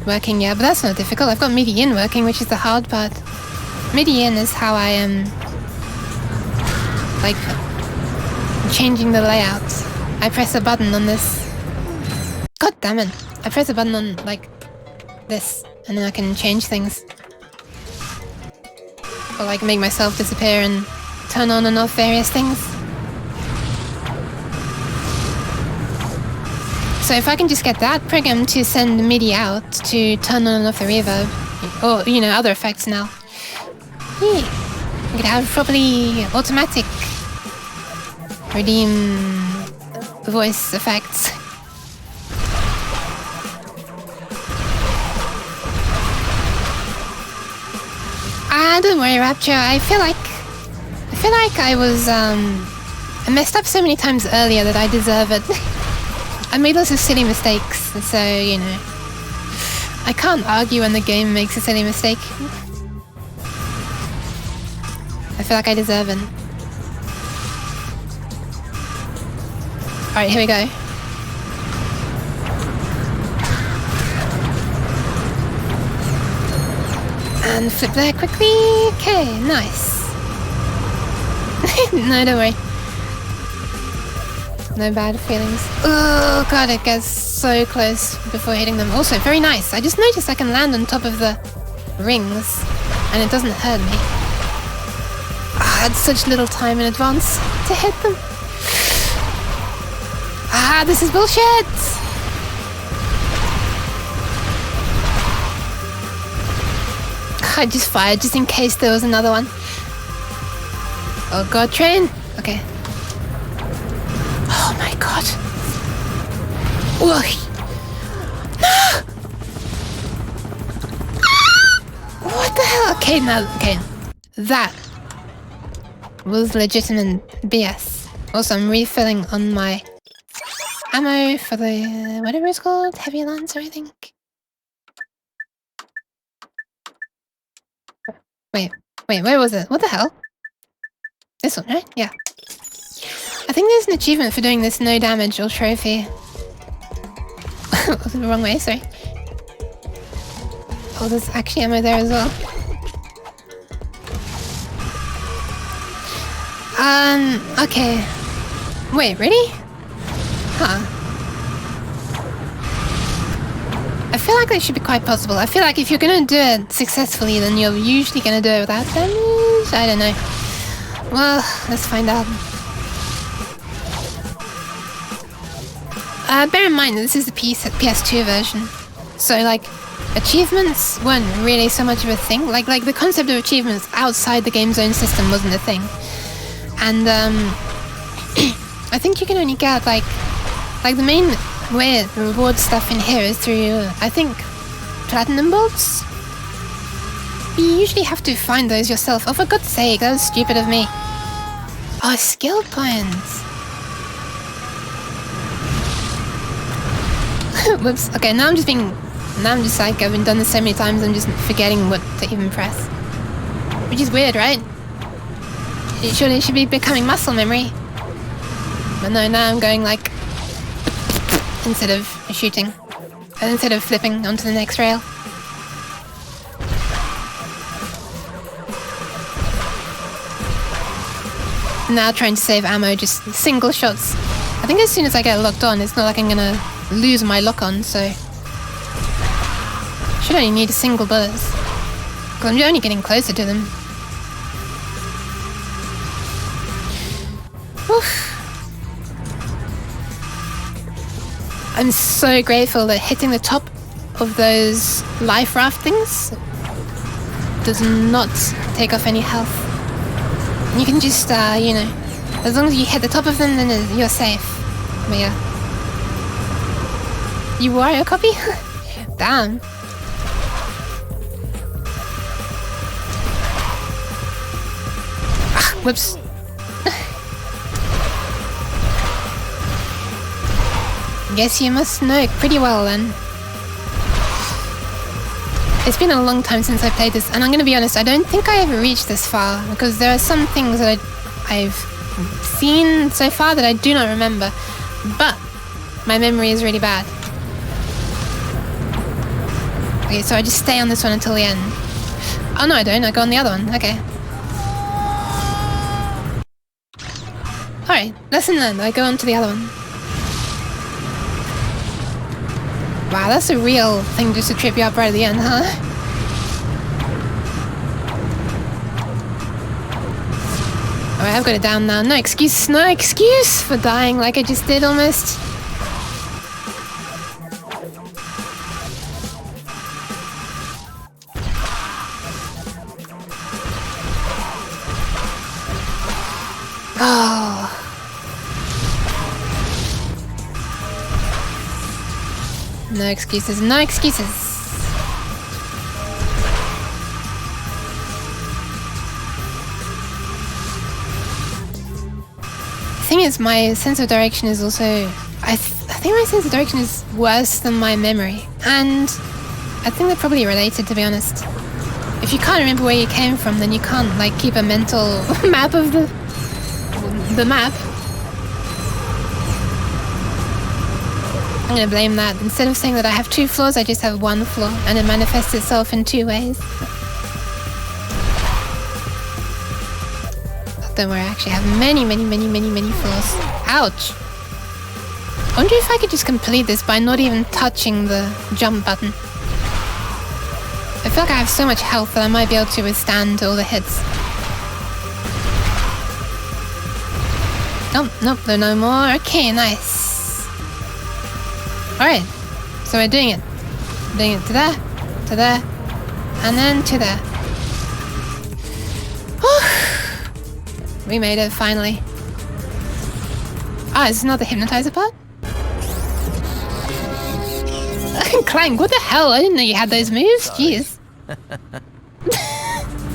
working yet, but that's not difficult. I've got MIDI in working, which is the hard part. MIDI in is how I am like changing the layout. I press a button on this. God damn it. I press a button on like this and then I can change things. Or like make myself disappear and turn on and off various things. So if I can just get that program to send the MIDI out to turn on and off the reverb, or, you know, other effects now, yeah, I could have probably automatic redeem voice effects. Don't worry, Rapture. I feel like I was I messed up so many times earlier that I deserve it. I made lots of silly mistakes, so you know, I can't argue when the game makes a silly mistake. I feel like I deserve it. All right, here we go. And flip there quickly. Okay, nice. No, don't worry. No bad feelings. Oh god, it gets so close before hitting them. Also, very nice. I just noticed I can land on top of the rings and it doesn't hurt me. I had such little time in advance to hit them. Ah, this is bullshit! I just fired just in case there was another one. Oh god, train! Okay. Oh my god. Whoa. No! What the hell? Okay, now, okay. That was legitimate BS. Also, I'm refilling on my ammo for the, whatever it's called, heavy lancer, I think. Wait, where was it? What the hell? This one, right? Yeah. I think there's an achievement for doing this no damage or trophy. The wrong way, sorry. Oh, there's actually ammo there as well. Okay. Wait, really? Huh. I feel like that should be quite possible. I feel like if you're gonna do it successfully, then you're usually gonna do it without damage? I don't know. Well, let's find out. Bear in mind that this is the PS2 version. So, like, achievements weren't really so much of a thing. Like the concept of achievements outside the game's own system wasn't a thing. And, I think you can only get, like the main way the reward stuff in here is through, I think, platinum bolts? You usually have to find those yourself. Oh, for God's sake, that was stupid of me. Oh, skill points. Whoops. Okay, now I'm just like, I've been done this so many times, I'm just forgetting what to even press. Which is weird, right? It should be becoming muscle memory. But no, now I'm going like, instead of shooting, and instead of flipping onto the next rail. Now trying to save ammo, just single shots. I think as soon as I get locked on, it's not like I'm gonna lose my lock on, so should only need a single bullets. Because I'm only getting closer to them. Oof. I'm so grateful that hitting the top of those life raft things does not take off any health. You can just, you know, as long as you hit the top of them, then you're safe. But yeah. You are a copy? Damn. Ah, whoops. Guess you must know it pretty well then. It's been a long time since I played this, and I'm gonna be honest, I don't think I ever reached this far, because there are some things that I've seen so far that I do not remember, but my memory is really bad. Okay, so I just stay on this one until the end. Oh no, I don't, I go on the other one, okay. Alright, lesson learned, I go on to the other one. Wow, that's a real thing just to trip you up right at the end, huh? Alright, I've got it down now. No excuse for dying like I just did almost. Oh. No excuses, no excuses. The thing is, my sense of direction is also... I think my sense of direction is worse than my memory. And I think they're probably related, to be honest. If you can't remember where you came from, then you can't, like, keep a mental map of the map. I'm gonna blame that. Instead of saying that I have 2 floors, I just have 1 floor, and it manifests itself in 2 ways. Don't worry, I actually have many floors. Ouch! I wonder if I could just complete this by not even touching the jump button. I feel like I have so much health that I might be able to withstand all the hits. Oh, nope, there are no more. Okay, nice. Alright, so we're doing it. We're doing it to there, and then to there. We made it, finally. Ah, is this not the hypnotizer part? Clank, what the hell? I didn't know you had those moves. Jeez.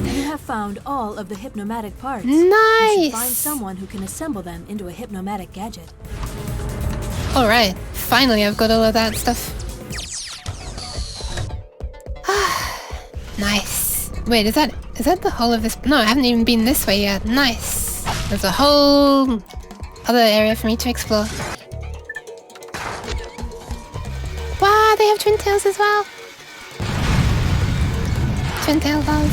You have found all of the hypnomatic parts. Nice! You should find someone who can assemble them into a hypnomatic gadget. Alright, finally I've got all of that stuff. Nice. Wait, is that the whole of this? No, I haven't even been this way yet. Nice. There's a whole other area for me to explore. Wow, they have twin tails as well. Twin tail love.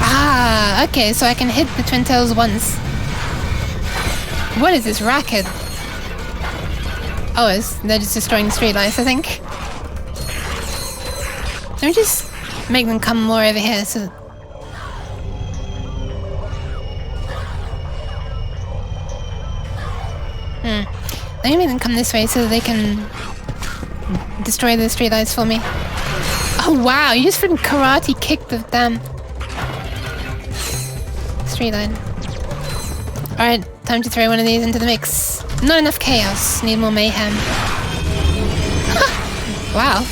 Ah, okay, so I can hit the twin tails once. What is this racket? Oh, they're just destroying the streetlights, I think. Let me just make them come more over here so... Let me make them come this way so that they can destroy the streetlights for me. Oh wow, you just freaking karate kicked the damn streetlight. Alright, time to throw one of these into the mix. Not enough chaos, need more mayhem. Wow.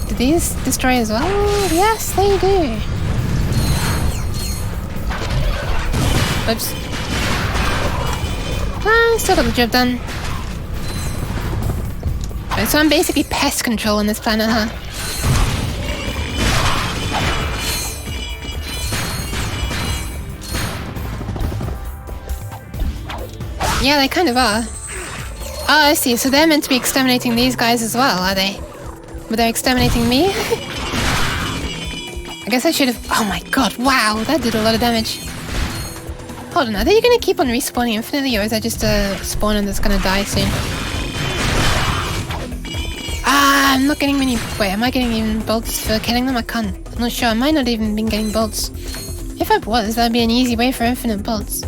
Do these destroy as well? Yes, they do. Whoops. Ah, still got the job done. Right, so I'm basically pest control on this planet, huh? Yeah, they kind of are. Oh, I see. So they're meant to be exterminating these guys as well, are they? Were they exterminating me? I guess I should have... Oh my god, wow, that did a lot of damage. Hold on, are they gonna keep on respawning infinitely, or is that just a spawner that's gonna die soon? Ah, I'm not getting many... Wait, am I getting even bolts for killing them? I can't... I'm not sure. I might not even been getting bolts. If I was, that'd be an easy way for infinite bolts.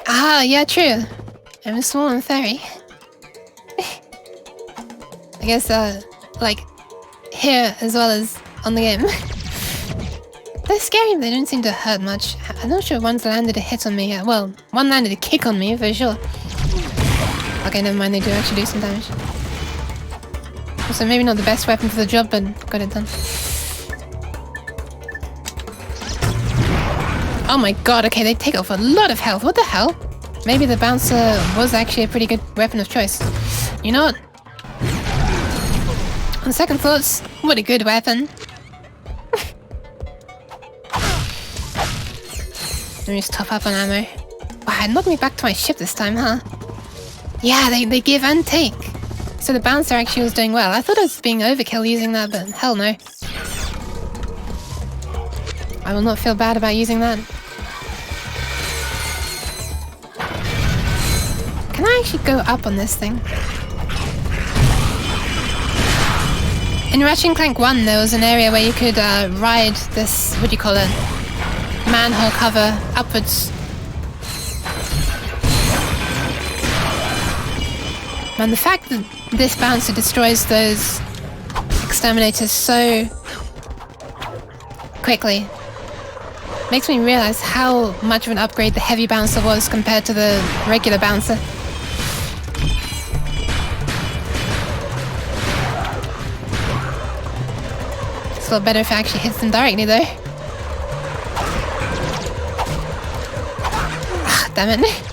Ah, yeah, true. I'm a small and fairy. I guess, like, here as well as on the game. They're scary, but they don't seem to hurt much. I'm not sure one's landed a hit on me yet. Well, one landed a kick on me, for sure. Okay, never mind, they do actually do some damage. Also, maybe not the best weapon for the job, but got it done. Oh my god, okay, they take off a lot of health. What the hell? Maybe the bouncer was actually a pretty good weapon of choice. You know what? On second thoughts, what a good weapon. Let me just top up on ammo. Wow, it knocked me back to my ship this time, huh? Yeah, they give and take. So the bouncer actually was doing well. I thought I was being overkill using that, but hell no. I will not feel bad about using that. Can I actually go up on this thing? In Ratchet Clank 1, there was an area where you could ride this, what do you call it? Manhole cover upwards. Man, the fact that this bouncer destroys those exterminators so quickly makes me realize how much of an upgrade the heavy bouncer was compared to the regular bouncer. It's a lot better if it actually hits them directly though. Ah, damn it.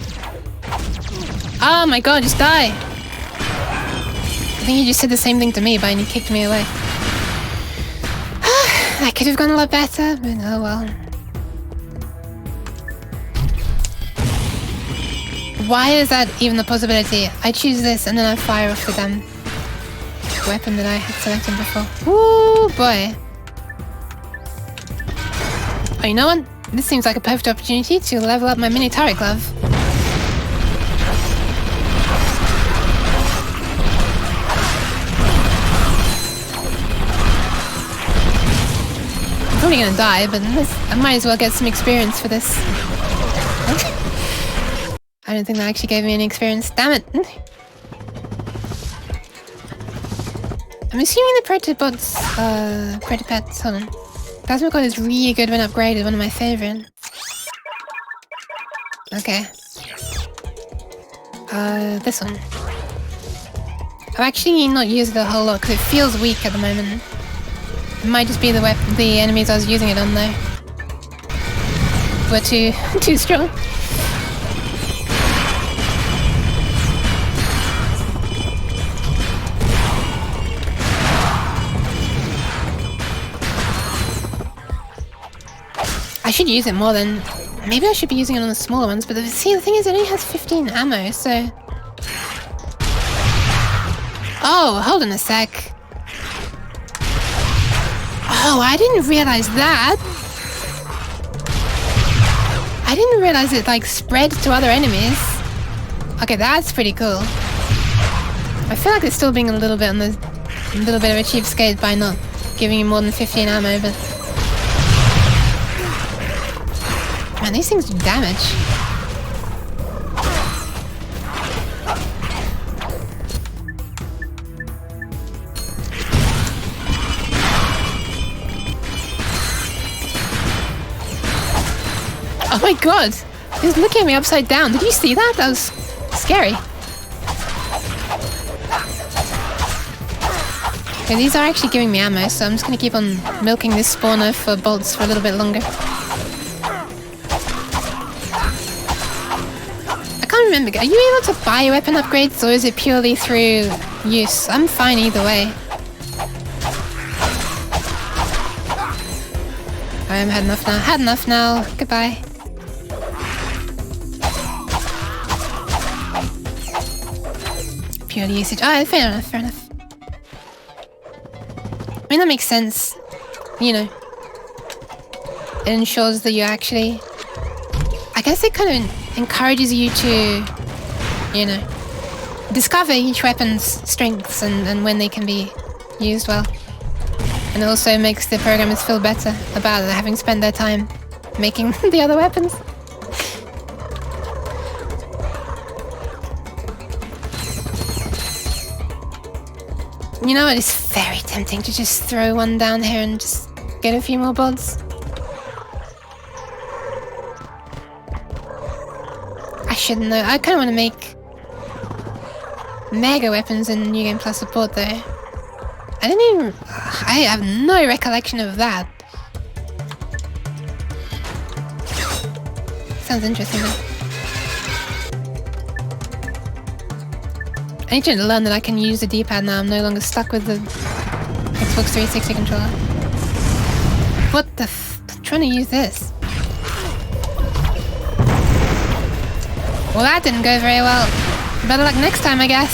Oh my god, just die! I think you just said the same thing to me, but you kicked me away. That could have gone a lot better, but oh well. Why is that even a possibility? I choose this and then I fire off the damn weapon that I had selected before. Woo boy. Oh, you know what? This seems like a perfect opportunity to level up my mini turret glove. I'm probably gonna die, but I might as well get some experience for this. I don't think that actually gave me any experience. Damn it! I'm assuming the Protobots, Protopets, hold on. Plasmacon is really good when upgraded, one of my favorite. Okay. This one. I've actually not used it a whole lot because it feels weak at the moment. It might just be the enemies I was using it on though. Were too strong. I should use it more than... Maybe I should be using it on the smaller ones, but see, the thing is it only has 15 ammo, so... Oh, hold on a sec. Oh, I didn't realize that! I didn't realize it, like, spread to other enemies. Okay, that's pretty cool. I feel like it's still being a little bit of a cheapskate by not giving you more than 15 ammo, but... Man, these things do damage. Oh my god! He's looking at me upside down. Did you see that? That was scary. Okay, these are actually giving me ammo, so I'm just gonna keep on milking this spawner for bolts for a little bit longer. I can't remember. Are you able to buy weapon upgrades, or is it purely through use? I'm fine either way. I've had enough now. Had enough now. Goodbye. Purely usage. Oh, fair enough, fair enough. I mean, that makes sense. You know. It ensures that you actually... I guess it kind of encourages you to, you know, discover each weapon's strengths and when they can be used well. And it also makes the programmers feel better about having spent their time making the other weapons. You know what? It's very tempting to just throw one down here and just get a few more bolts. I shouldn't know. I kind of want to make mega weapons in New Game Plus support though. I have no recollection of that. Sounds interesting though. I need to learn that I can use the D-pad now. I'm no longer stuck with the Xbox 360 controller. What the I'm trying to use this. Well, that didn't go very well. Better luck next time, I guess.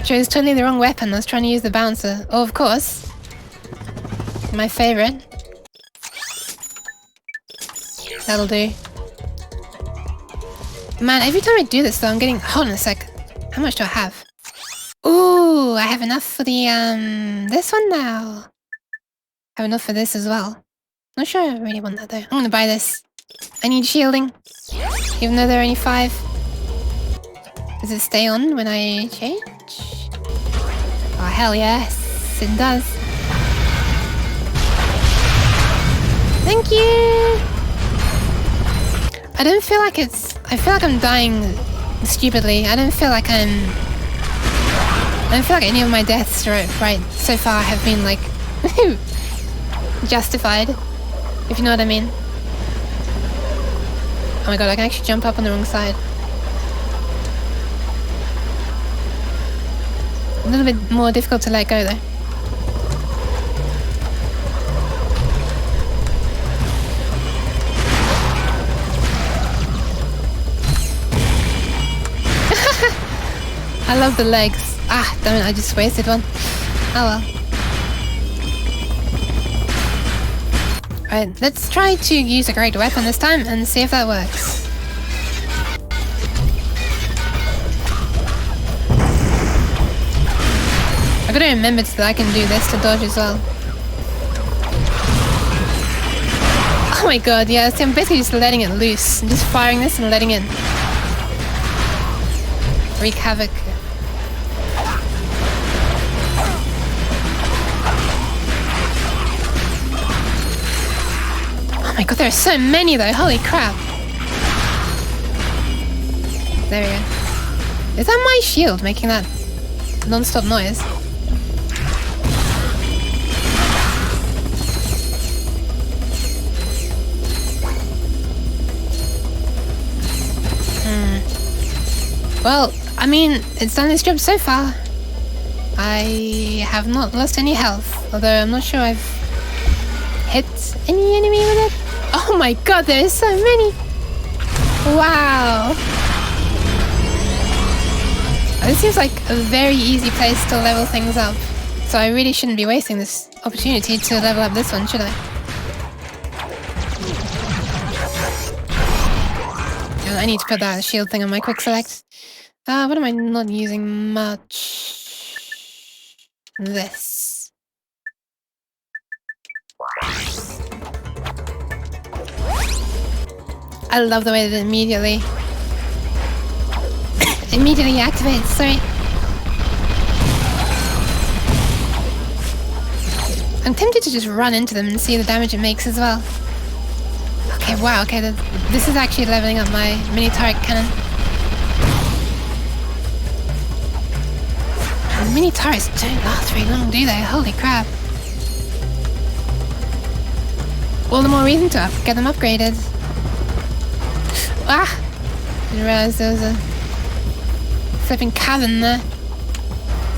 Chose totally the wrong weapon. I was trying to use the bouncer. Oh, of course. My favorite. That'll do. Man, every time I do this though, I'm getting... Hold on a sec. How much do I have? Ooh, I have enough for the, this one now. I have enough for this as well. Not sure I really want that though. I'm gonna buy this. I need shielding. Even though there are only 5. Does it stay on when I change? Oh, hell yes. It does. Thank you! I don't feel like it's... I feel like I'm dying stupidly. I don't feel like any of my deaths right so far have been like justified, if you know what I mean. Oh my god, I can actually jump up on the wrong side. A little bit more difficult to let go though. I love the legs. Ah, damn it, I just wasted one. Oh well. Alright, let's try to use a great weapon this time and see if that works. I gotta remember that I can do this to dodge as well. Oh my god, yeah, see, I'm basically just letting it loose. I'm just firing this and letting it wreak havoc. Oh my god, there are so many though, holy crap. There we go. Is that my shield making that non-stop noise? Well, I mean, it's done its job so far. I have not lost any health, although I'm not sure I've hit any enemy with it. Oh my god, there is so many! Wow! This seems like a very easy place to level things up. So I really shouldn't be wasting this opportunity to level up this one, should I? I need to put that shield thing on my quick select. What am I not using much? This. I love the way that it immediately activates, sorry. I'm tempted to just run into them and see the damage it makes as well. Okay, wow, okay, this is actually leveling up my mini turret cannon. And mini turrets don't last very long, do they? Holy crap. All the more reason to get them upgraded. Ah! Didn't realize there was a flipping cavern there.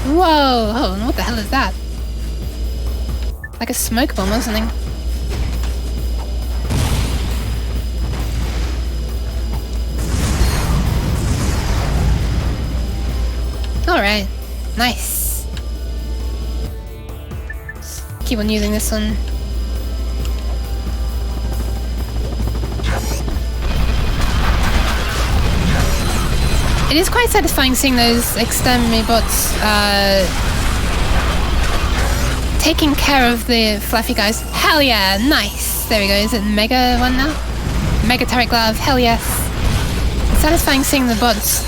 Whoa! Oh, what the hell is that? Like a smoke bomb or something. Alright, nice. Just keep on using this one. It is quite satisfying seeing those exterminate bots taking care of the fluffy guys. Hell yeah, nice. There we go, is it Mega one now? Mega turret glove, hell yes. It's satisfying seeing the bots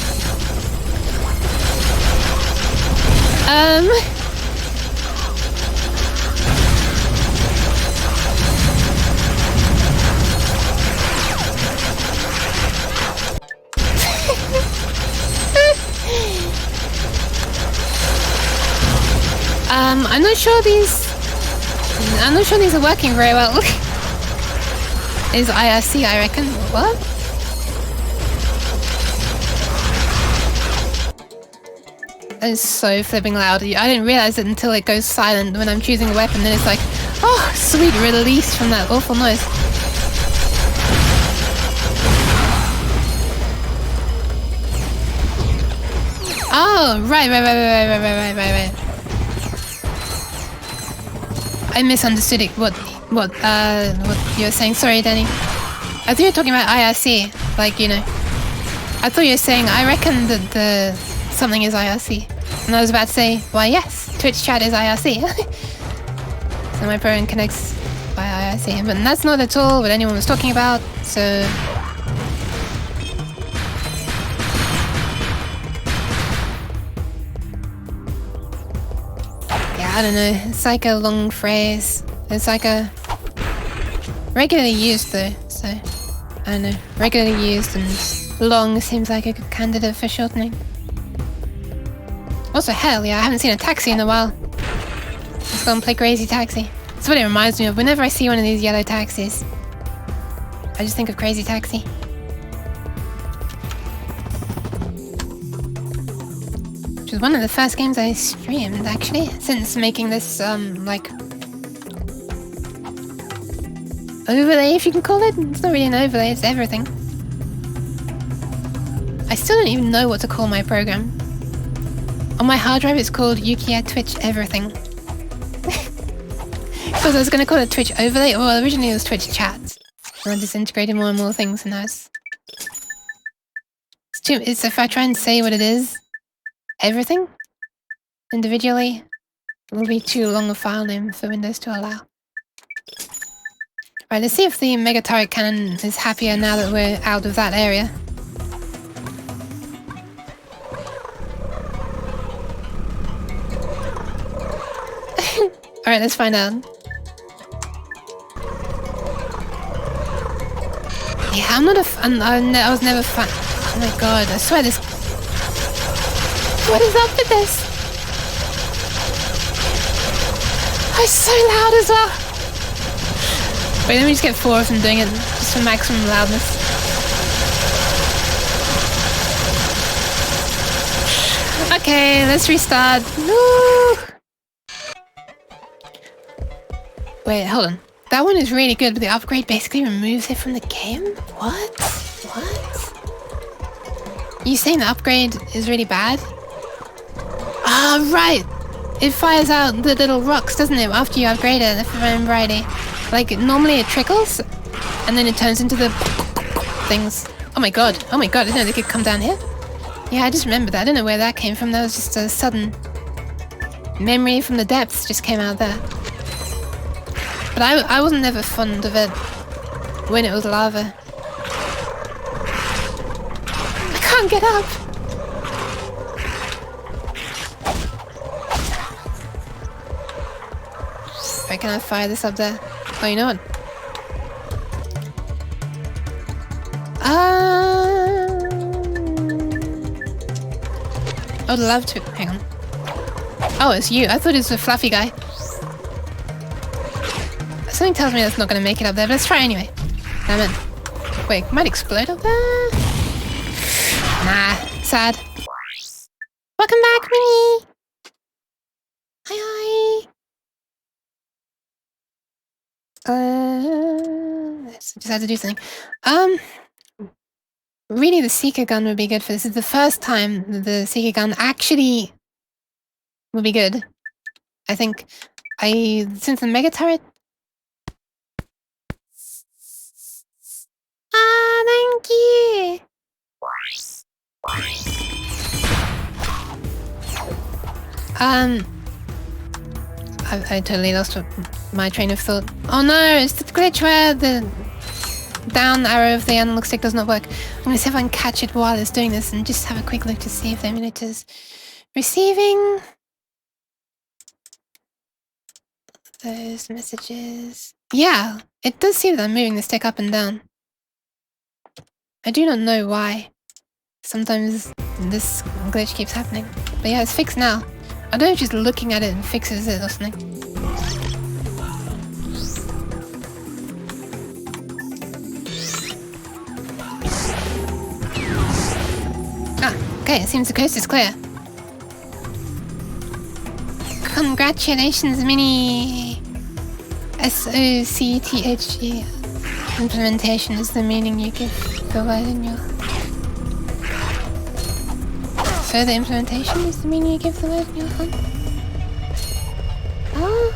I'm not sure these are working very well. Is IRC, I reckon. What? That is so flipping loud. I didn't realize it until it goes silent when I'm choosing a weapon. Then it's like, oh, sweet release from that awful noise. Oh, right. I misunderstood it. What you were saying. Sorry, Danny. I thought you were talking about IRC, like, you know. I thought you were saying, I reckon that the something is IRC. And I was about to say, why yes, Twitch chat is IRC. So my phone connects by IRC, but that's not at all what anyone was talking about, so... Yeah, I don't know, it's like a long phrase. It's like a... regularly used though, so... I don't know, regularly used and long seems like a good candidate for shortening. Also, hell yeah, I haven't seen a taxi in a while. Let's go and play Crazy Taxi. That's what it reminds me of. Whenever I see one of these yellow taxis, I just think of Crazy Taxi. Which was one of the first games I streamed, actually, since making this, like... overlay, if you can call it. It's not really an overlay, it's everything. I still don't even know what to call my program. On my hard drive, it's called Yuki Twitch Everything. Because I was going to call it Twitch Overlay. Well, originally it was Twitch Chat. And I just integrated more and more things, and now it's too... It's if I try and say what it is, everything, individually, it will be too long a file name for Windows to allow. Right, let's see if the Mega Turret Cannon is happier now that we're out of that area. Alright, let's find out. Yeah, I'm not a fan. I was never fan. Oh my god, I swear this... What is up with this? Oh, it's so loud as well. Wait, let me just get 4 of them doing it, just for maximum loudness. Okay, let's restart. Woo! Wait, hold on. That one is really good, but the upgrade basically removes it from the game? What? What? You saying the upgrade is really bad? Ah, right! It fires out the little rocks, doesn't it, after you upgrade it, if I remember rightly. Like, normally it trickles, and then it turns into the things. Oh my god, I didn't know they could come down here. Yeah, I just remembered that. I don't know where that came from. That was just a sudden memory from the depths just came out there. But I wasn't ever fond of it when it was lava. I can't get up! Right, can I fire this up there? Oh, you know what? I would love to. Hang on. Oh, it's you. I thought it was a fluffy guy. Something tells me that's not going to make it up there, but let's try anyway. Damn it. Wait, it might explode up there? Nah, sad. Welcome back, Minnie! Hi, hi! Just had to do something. Really, the Seeker gun would be good for this. It's the first time that the Seeker gun actually would be good. I think. Since the Mega Turret. Ah, thank you! I totally lost my train of thought. Oh no, it's the glitch where the down arrow of the analog stick does not work. I'm gonna see if I can catch it while it's doing this and just have a quick look to see if the emulator's receiving those messages. Yeah, it does seem that I'm moving the stick up and down. I do not know why. Sometimes this glitch keeps happening. But yeah, it's fixed now. I don't know if just looking at it and fixes it or something. Ah, okay, it seems the coast is clear. Congratulations, Mini! S-O-C-T-H-E. Implementation is the meaning you give the word in your... So the implementation is the meaning you give the word in your phone? Oh.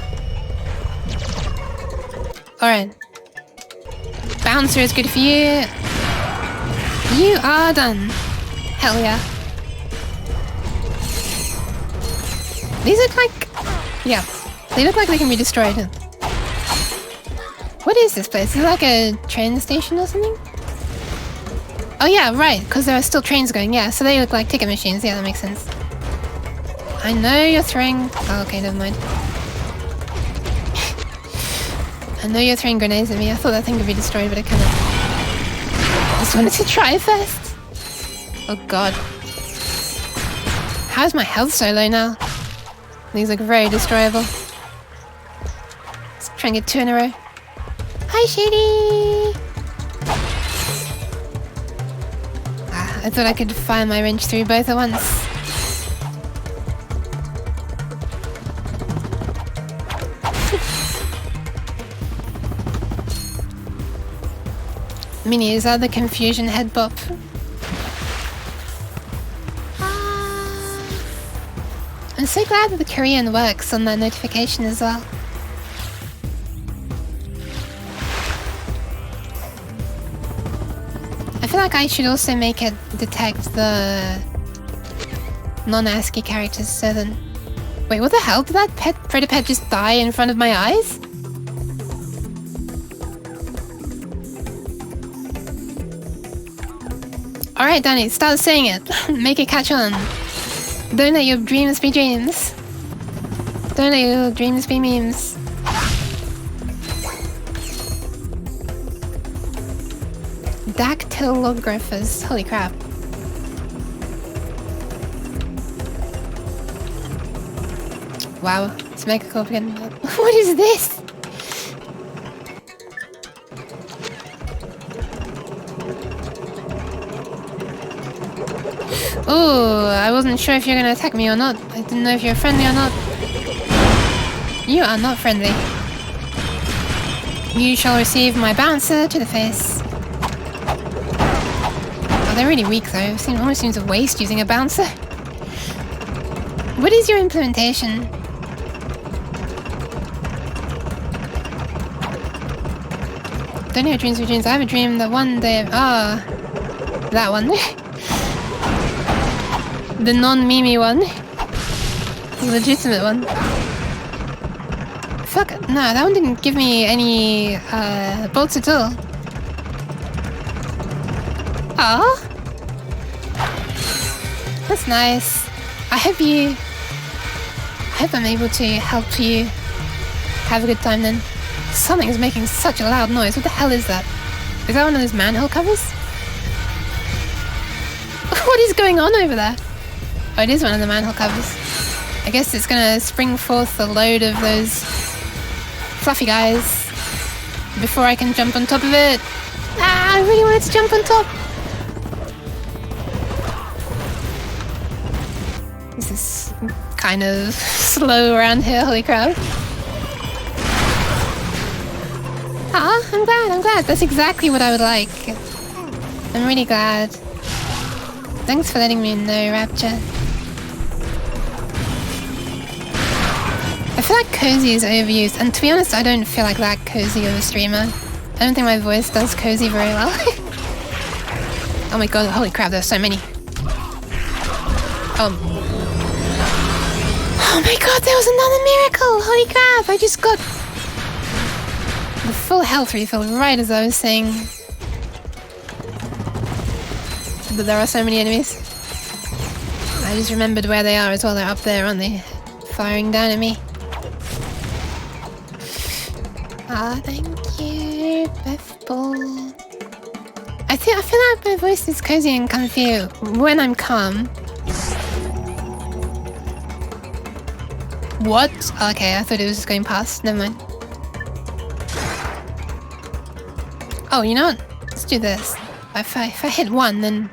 Alright. bouncer is good for you. You are done. Hell yeah. These look like... Yeah, they look like they can be destroyed. What is this place? Is it like a train station or something? Oh yeah, right, because there are still trains going, yeah, so they look like ticket machines, yeah, that makes sense. I know you're throwing... Oh, okay, never mind. I know you're throwing grenades at me, I thought that thing could be destroyed, but it cannot. I just wanted to try first. Oh god. How is my health so low now? These look very destroyable. Let's try and get 2 in a row. Hi, Shady! I thought I could fire my wrench through both at once. Minnie, is that the confusion head bop? I'm so glad that the Korean works on that notification as well. I feel like I should also make it detect the non-ASCII characters so then... Wait, what the hell? Did that predator pet just die in front of my eyes? Alright, Danny, start saying it. Make it catch on. Don't let your dreams be dreams. Don't let your dreams be memes. Dactylographers. Holy crap. Wow, it's Megacorp again. What is this? Oh, I wasn't sure if you're gonna attack me or not. I didn't know if you're friendly or not. You are not friendly. You shall receive my bouncer to the face. Oh, they're really weak though. It almost seems a waste using a bouncer. What is your implementation? Don't have dreams for dreams. I have a dream that one day... Ah, that one. The non-Mimi one. The legitimate one. Fuck, no, that one didn't give me any bolts at all. Aw. That's nice. I hope I'm able to help you have a good time then. Something is making such a loud noise. What the hell is that? Is that one of those manhole covers? What is going on over there? Oh, it is one of the manhole covers. I guess it's gonna spring forth a load of those fluffy guys before I can jump on top of it. Ah, I really wanted to jump on top. This is kind of slow around here, holy crap. Ah, I'm glad. That's exactly what I would like. I'm really glad. Thanks for letting me know, Rapture. I feel like cozy is overused, and to be honest, I don't feel like that cozy of a streamer. I don't think my voice does cozy very well. Oh my god, holy crap, there's so many. Oh my god, there was another miracle! Holy crap, I just got the full health refill right as I was saying that there are so many enemies. I just remembered where they are as well. They're up there, aren't they? Firing down at me. Ah, thank you, Beth Ball. I feel like my voice is cozy and comfy when I'm calm. What? Okay, I thought it was just going past. Never mind. Oh, you know what? Let's do this. If I hit one, then...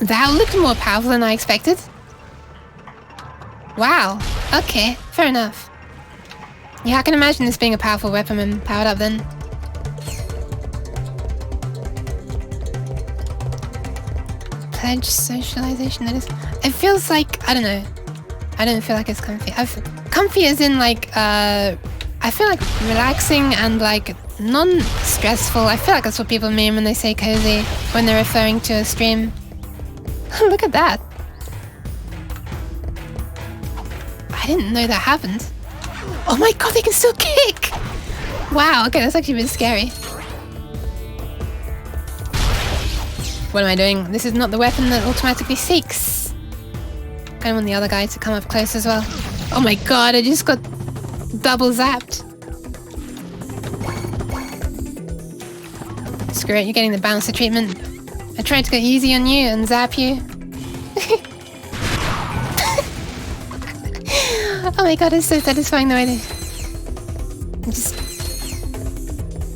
That looked more powerful than I expected. Wow. Okay, fair enough. Yeah, I can imagine this being a powerful weapon when powered up then. Pledge socialization, that is... It feels like... I don't know. I don't feel like it's comfy. Come comfy as in like, I feel like relaxing and like non-stressful. I feel like that's what people mean when they say cozy, when they're referring to a stream. Look at that. I didn't know that happened. Oh my god, they can still kick! Wow, okay, that's actually a bit scary. What am I doing? This is not the weapon that automatically seeks. I want the other guy to come up close as well. Oh my god, I just got double zapped. Screw it, you're getting the bouncer treatment. I tried to go easy on you and zap you. Oh my god, it's so satisfying the way they just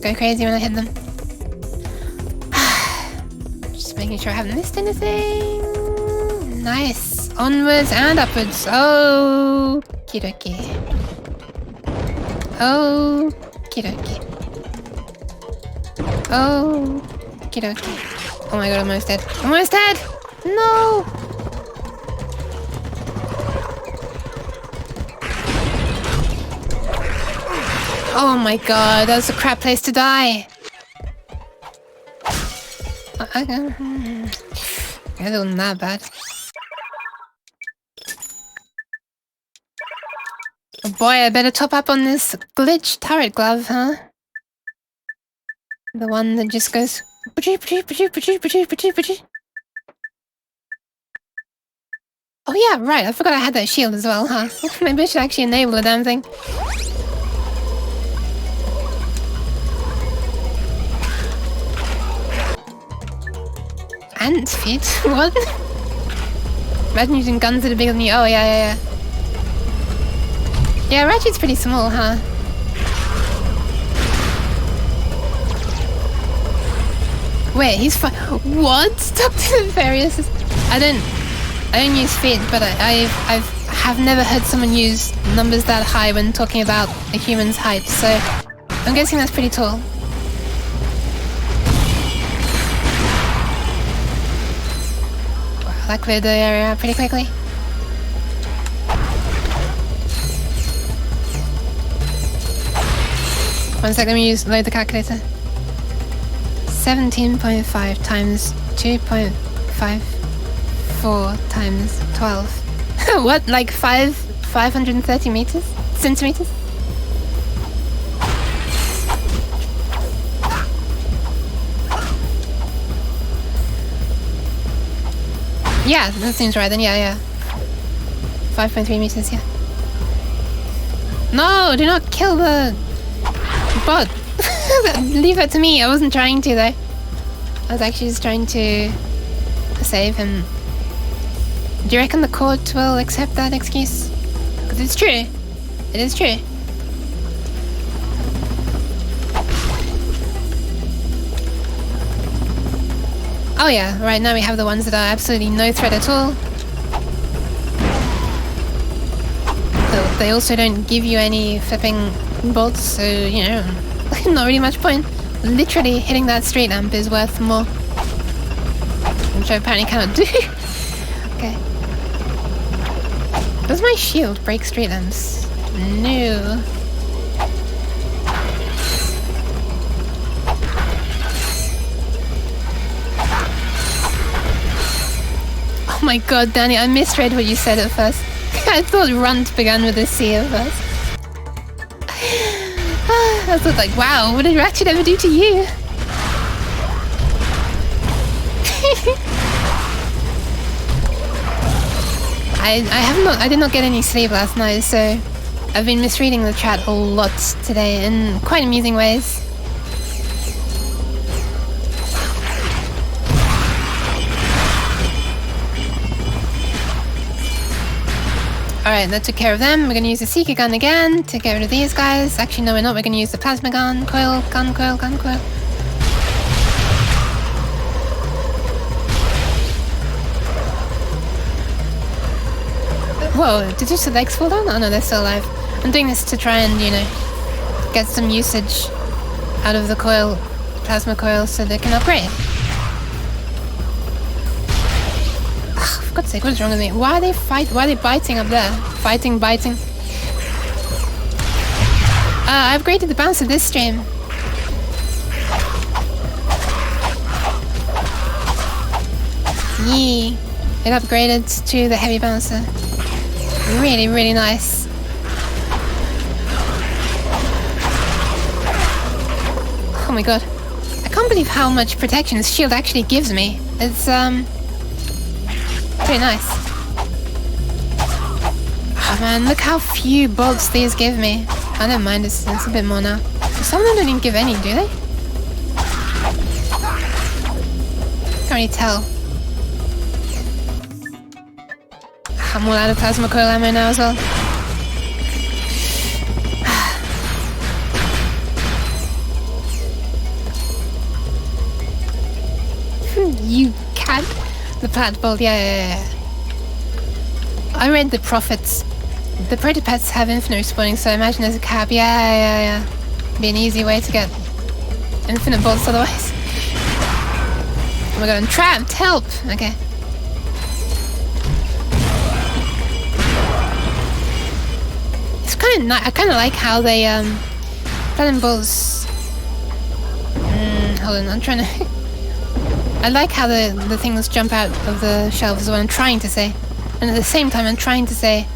go crazy when I hit them. Just making sure I haven't missed anything. Nice. Onwards and upwards. Oh, okie dokie. Oh, okie dokie. Oh, okie dokie. Oh my god, I'm almost dead. Almost dead! No! Oh my god, that was a crap place to die. It wasn't that bad. Oh boy, I better top up on this glitch turret glove, huh? The one that just goes... Oh yeah, right, I forgot I had that shield as well, huh? Maybe I should actually enable the damn thing. Ant feet? What? Imagine using guns that are bigger than you. Oh, yeah. Yeah, Ratchet's pretty small, huh? Wait, he's what? Dr. Nefarious is... I don't use feet, but I have never heard someone use numbers that high when talking about a human's height, so I'm guessing that's pretty tall. That cleared the area pretty quickly. One sec, let me load the calculator. 17.5 times 2.54 times 12. What? Like 530 meters? Centimeters? Yeah, that seems right then, yeah. 5.3 meters, yeah. No, do not kill the bot. Leave that to me. I wasn't trying to, though. I was actually just trying to save him. Do you reckon the court will accept that excuse? Because it's true. It is true. Oh yeah, right now we have the ones that are absolutely no threat at all. They also don't give you any flipping bolts, so, you know, not really much point. Literally hitting that street lamp is worth more. Which I apparently cannot do. Okay. Does my shield break street lamps? No. Oh my god, Danny, I misread what you said at first. I thought Runt began with a C at first. I thought like, wow, what did Ratchet ever do to you? I did not get any sleep last night, so I've been misreading the chat a lot today in quite amusing ways. Alright, that took care of them. We're going to use the Seeker gun again to get rid of these guys. Actually, no, we're not. We're going to use the plasma gun. Coil. Whoa, did just the legs fall down? Oh no, they're still alive. I'm doing this to try and, you know, get some usage out of the coil, plasma coil, so they can upgrade. For God's sake, what is wrong with me? Why are they biting up there? Biting. I upgraded the bouncer this stream. Yee. It upgraded to the heavy bouncer. Really, really nice. Oh my god. I can't believe how much protection this shield actually gives me. It's, pretty nice. Oh man, look how few bolts these give me. I don't mind, it's a bit more now. Some of them don't even give any, do they? Can't really tell. I'm all out of plasma coil ammo now as well. You can't. The plant bolt, yeah. I read the prophets. The protopets have infinite respawning, so I imagine there's a cap. Yeah. Be an easy way to get infinite bolts otherwise. Oh my god, I'm trapped! Help! Okay. It's kind of nice. I kind of like how they platinum bolts. Hold on, I'm trying to. I like how the things jump out of the shelves is what I'm trying to say. And at the same time I'm trying to say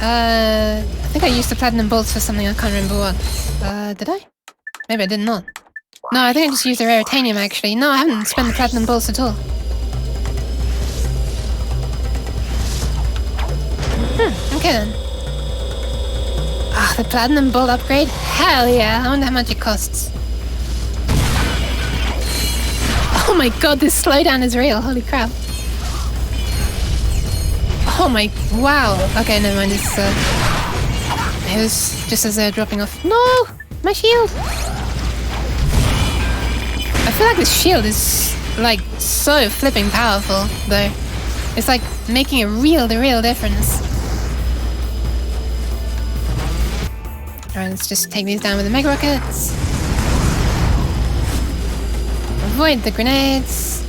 I think I used the platinum bolts for something, I can't remember what. Did I? Maybe I did not. No, I think I just used the raritanium actually. No, I haven't spent the platinum bolts at all. Okay then. Ah, the platinum bolt upgrade? Hell yeah, I wonder how much it costs. Oh my god, this slowdown is real, holy crap. Oh my, wow. Okay, never mind, it's, it was just as they're dropping off. No! My shield! I feel like this shield is, like, so flipping powerful, though. It's like making a real difference. Alright, let's just take these down with the mega rockets. Avoid the grenades.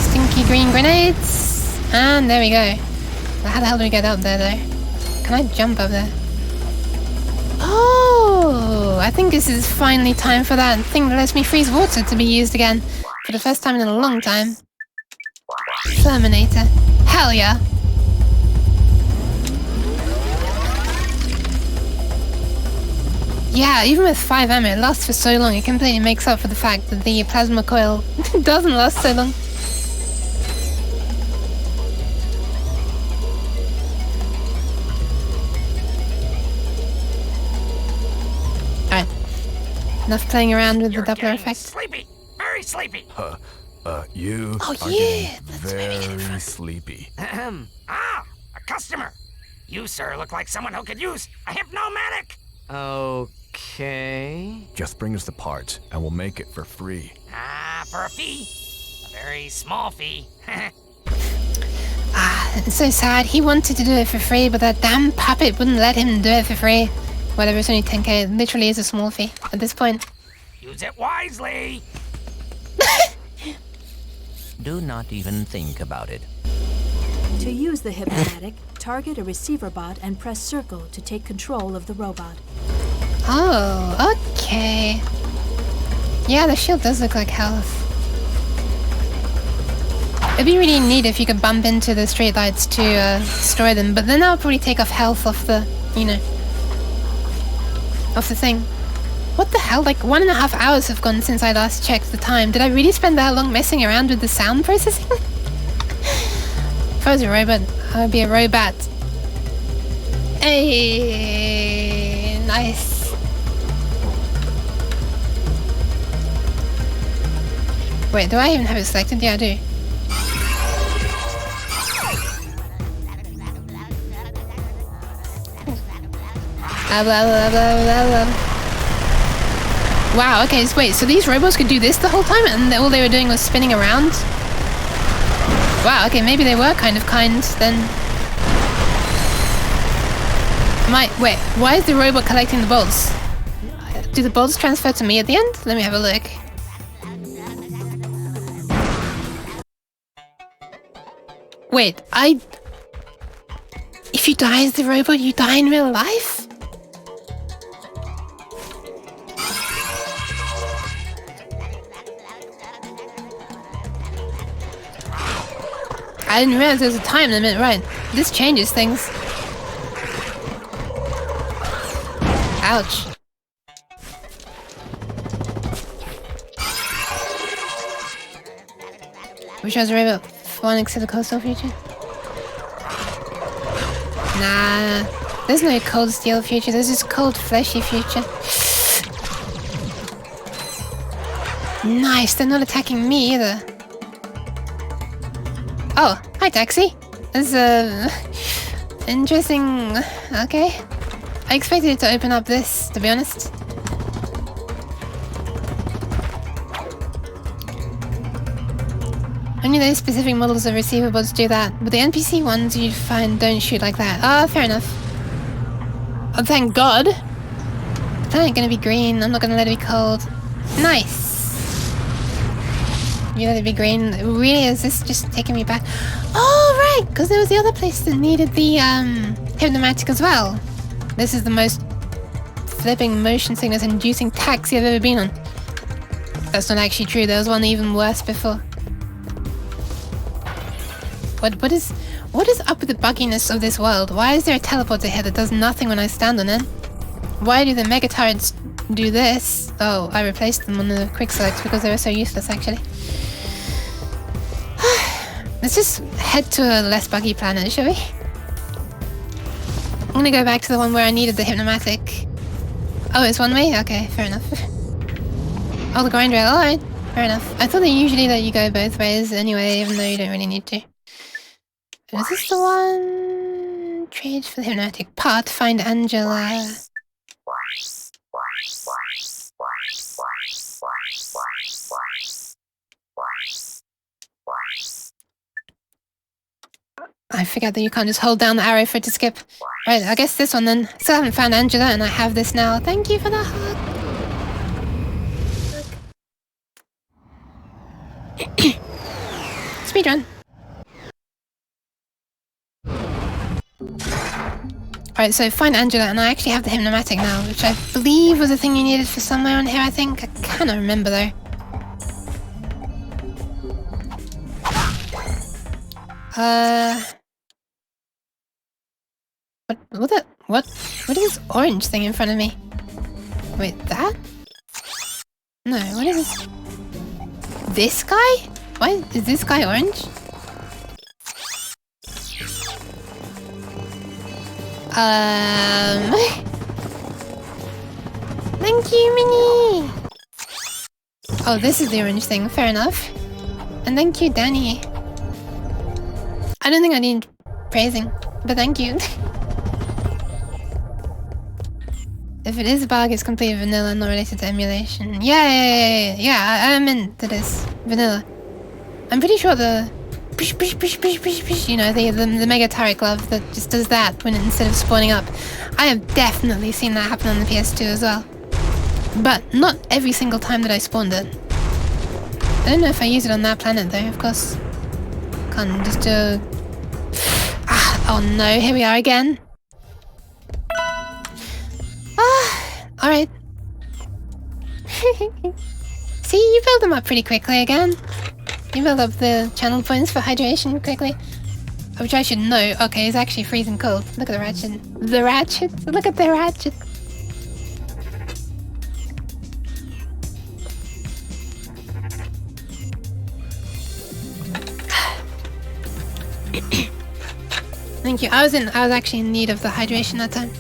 Stinky green grenades. And there we go. How the hell do we get up there, though? Can I jump up there? Oh! I think this is finally time for that thing that lets me freeze water to be used again. For the first time in a long time. Terminator. Hell yeah! Yeah, even with 5 ammo, it lasts for so long, it completely makes up for the fact that the plasma coil doesn't last so long. Alright. Enough playing around with the Doppler effect. Sleepy! Very sleepy! You are getting very sleepy. Ah! A customer! You, sir, look like someone who could use a hypnomatic! Okay. Just bring us the parts, and we'll make it for free. Ah, for a fee. A very small fee. It's so sad. He wanted to do it for free, but that damn puppet wouldn't let him do it for free. Whatever, it's only 10k. It literally is a small fee at this point. Use it wisely! Do not even think about it. To use the hypnomatic, target a receiver bot and press circle to take control of the robot. Oh, okay. Yeah, the shield does look like health. It'd be really neat if you could bump into the streetlights to destroy them, but then that would probably take off health off the, you know, off the thing. What the hell? Like 1.5 hours have gone since I last checked the time. Did I really spend that long messing around with the sound processing? If I was a robot, I would be a robot. Hey, nice. Wait, do I even have it selected? Yeah, I do. Wow, okay, so wait, so these robots could do this the whole time and all they were doing was spinning around? Wow, okay, maybe they were kind of kind then. Wait, why is the robot collecting the bolts? Do the bolts transfer to me at the end? Let me have a look. Wait, if you die as the robot, you die in real life? I didn't realize there was a time limit, right? This changes things. Ouch. Wish I was right about phonics to the coastal future. Nah, there's no cold steel future, there's just cold fleshy future. Nice, they're not attacking me either. Oh, hi taxi. That's interesting. Okay. I expected it to open up this, to be honest. Only those specific models of receiver bots do that, but the NPC ones you find don't shoot like that. Ah, fair enough. Oh, thank God. It's not gonna be green, I'm not gonna let it be cold. Nice. You let it be green. Really, is this just taking me back? Oh, right, because there was the other place that needed the hypnomatic as well. This is the most flipping motion sickness inducing taxi I've ever been on. That's not actually true, there was one even worse before. What is up with the bugginess of this world? Why is there a teleporter here that does nothing when I stand on it? Why do the mega turrets do this? Oh, I replaced them on the quick select because they were so useless actually. Let's just head to a less buggy planet, shall we? I'm gonna go back to the one where I needed the hypnomatic. Oh, it's one way? Okay, fair enough. Oh, the grind rail, alright. Fair enough. I thought they usually let you go both ways anyway, even though you don't really need to. Is this the one? Trade for the hypnomatic part, find Angela. I forget that you can't just hold down the arrow for it to skip. Right, I guess this one then. Still haven't found Angela and I have this now. Thank you for the hug. Speedrun. Alright, so find Angela and I actually have the hypnomatic now, which I believe was a thing you needed for somewhere on here, I think. I cannot remember though. What is this orange thing in front of me? Wait, that? No, what is this? This guy? Why is this guy orange? Thank you, Minnie! Oh, this is the orange thing, fair enough. And thank you, Danny. I don't think I need praising, but thank you. If it is a bug, it's completely vanilla, not related to emulation. Yeah, I'm into this. Vanilla. I'm pretty sure the... You know, the mega turret glove that just does that when instead of spawning up. I have definitely seen that happen on the PS2 as well. But not every single time that I spawned it. I don't know if I use it on that planet though, of course. Can't just do... oh no, here we are again. Alright. See, you build them up pretty quickly again. You build up the channel points for hydration quickly. Which I should know. Okay, it's actually freezing cold. Look at the Ratchet. The Ratchet? Look at the Ratchet. Thank you. I was actually in need of the hydration that time.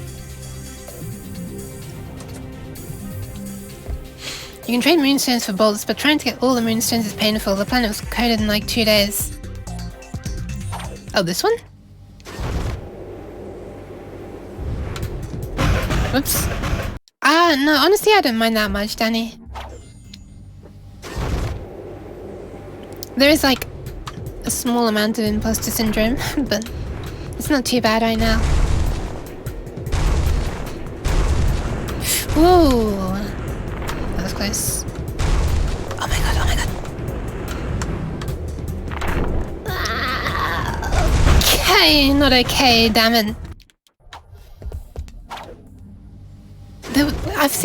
You can trade moonstones for bolts, but trying to get all the moonstones is painful. The planet was coded in like 2 days. Oh, this one? Whoops. No, honestly I don't mind that much, Danny. There is like a small amount of imposter syndrome, but it's not too bad right now. Ooh. That was close. Oh my god, oh my god. Okay, not okay, damn it.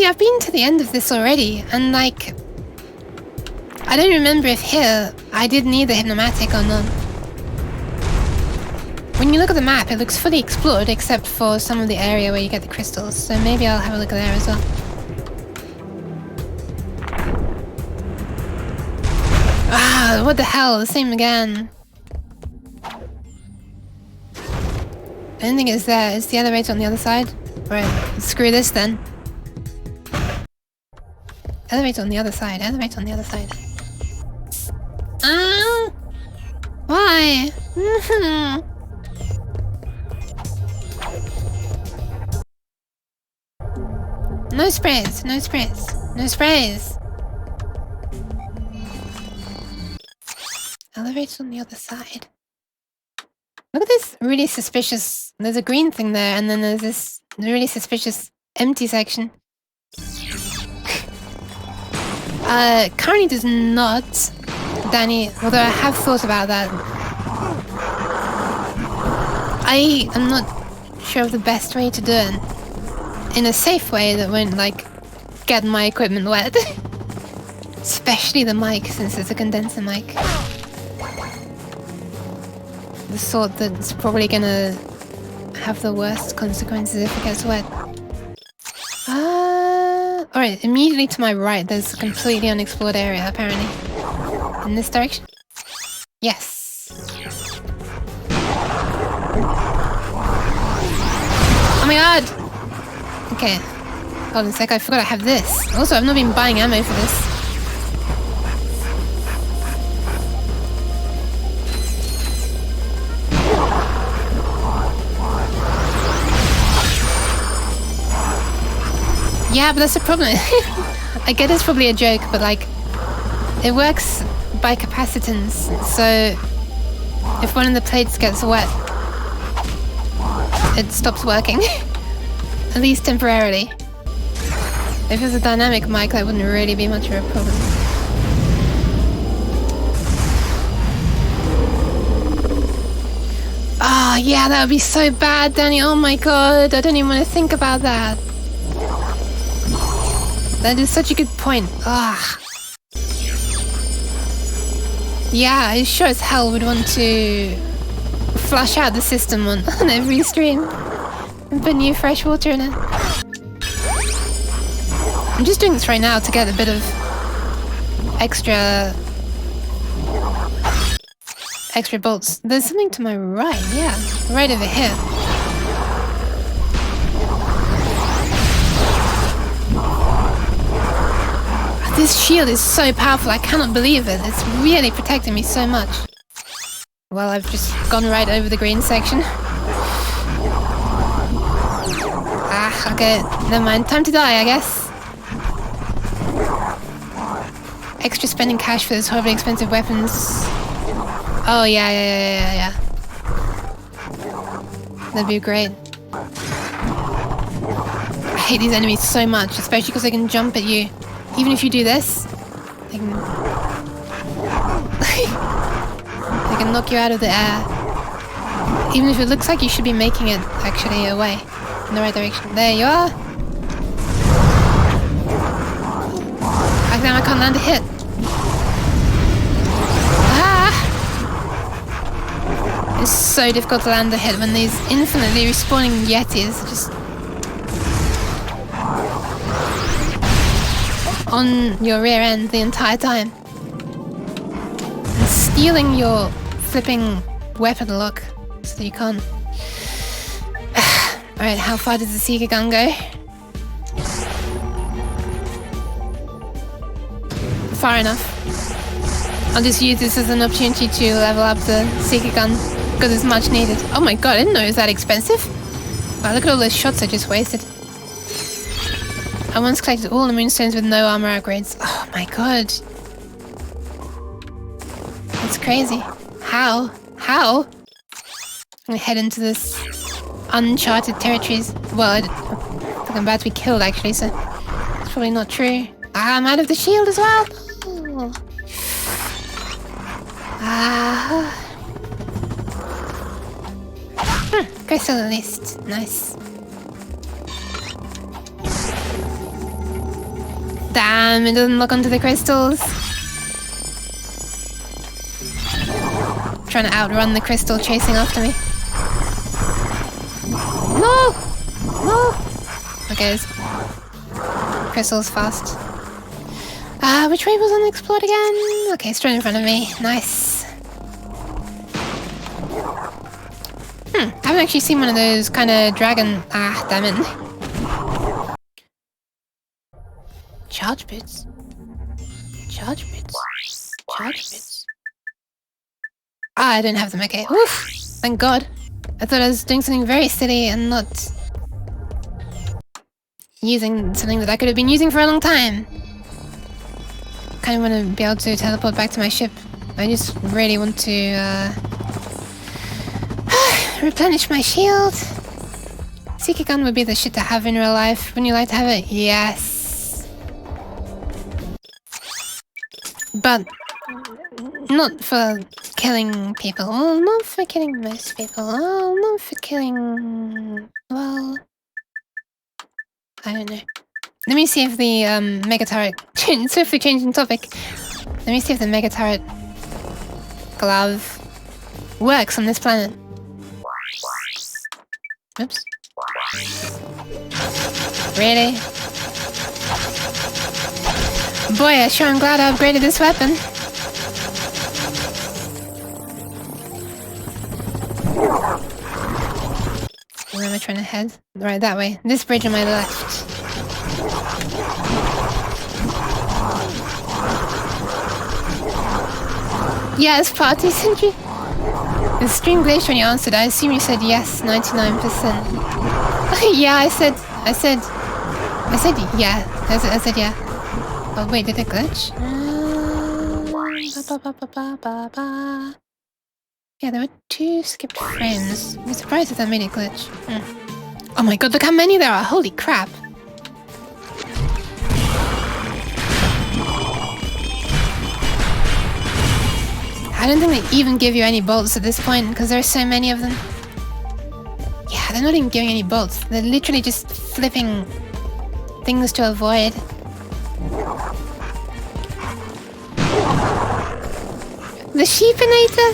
I've been to the end of this already, and like... I don't remember if here I did need the hypnomatic or not. When you look at the map, it looks fully explored except for some of the area where you get the crystals. So maybe I'll have a look at there as well. Ah, what the hell? The same again. I don't think it's there. Is the elevator on the other side? Right, screw this then. Elevator on the other side. Elevator on the other side. Why? No sprays. No sprays. No sprays. Elevator on the other side. Look at this really suspicious... There's a green thing there, and then there's this really suspicious empty section. Currently does not, Danny, although I have thought about that. I am not sure of the best way to do it in a safe way that won't, like, get my equipment wet. Especially the mic, since it's a condenser mic. The sort that's probably gonna have the worst consequences if it gets wet. Alright, immediately to my right, there's a completely unexplored area, apparently. In this direction? Yes. Oh my god! Okay. Hold on a sec, I forgot I have this. Also, I've not been buying ammo for this. Yeah, but that's the problem. I get it's probably a joke, but like, it works by capacitance, so if one of the plates gets wet, it stops working. At least temporarily. If it's a dynamic mic, that wouldn't really be much of a problem. Oh yeah, that would be so bad, Danny. Oh my god, I don't even want to think about that. That is such a good point. Ah. Yeah, I sure as hell would want to flush out the system on every stream and put new fresh water in it. I'm just doing this right now to get a bit of extra bolts. There's something to my right, yeah, right over here. This shield is so powerful, I cannot believe it. It's really protecting me so much. Well, I've just gone right over the green section. Ah, okay, never mind. Time to die, I guess. Extra spending cash for those horribly expensive weapons. Oh, yeah. That'd be great. I hate these enemies so much, especially because they can jump at you. Even if you do this, they can... they can knock you out of the air. Even if it looks like you should be making it actually away in the right direction. There you are. Damn, I can't land a hit. Ah! It's so difficult to land a hit when these infinitely respawning Yetis are just on your rear end the entire time. And stealing your flipping weapon lock so that you can't... Alright, how far does the Seeker gun go? Far enough. I'll just use this as an opportunity to level up the Seeker gun because it's much needed. Oh my god, I didn't know it was that expensive. Wow, look at all those shots I just wasted. I once collected all the moonstones with no armor upgrades. Oh my god. That's crazy. How? How? I'm gonna head into this uncharted territories. Well, I think I'm about to be killed actually, so it's probably not true. Ah, I'm out of the shield as well. Oh. Ah. Crystal at least. Nice. Damn, it doesn't lock onto the crystals. Trying to outrun the crystal chasing after me. No! No! Okay, this crystal's fast. Which way was unexplored again? Okay, straight in front of me. Nice. I haven't actually seen one of those kind of dragon... Ah, damn it. Charge bits. Charge bits. Charge bits. Ah, I don't have them. Okay. Oof. Thank God. I thought I was doing something very silly and not using something that I could have been using for a long time. Kind of want to be able to teleport back to my ship. I just really want to replenish my shield. Seeker gun would be the shit to have in real life. Wouldn't you like to have it? Yes. But not for killing people. Well, not for killing most people. Well, not for killing... Well... I don't know. Let me see if the mega turret... Swiftly changing topic. Let me see if the mega turret glove works on this planet. Oops. Really? Boy, I sure am glad I upgraded this weapon. Where am I trying to head? Right, that way. This bridge on my left. Yes, party sentry. The stream glitched when you answered. I assume you said yes, 99%. Yeah, I said yeah. I said yeah. Oh wait, did it glitch? Yeah, there were 2 skipped frames. I'm surprised if that made it glitch. Oh my god, look how many there are! Holy crap! I don't think they even give you any bolts at this point, because there are so many of them. Yeah, they're not even giving any bolts. They're literally just flipping things to avoid. The sheepinator?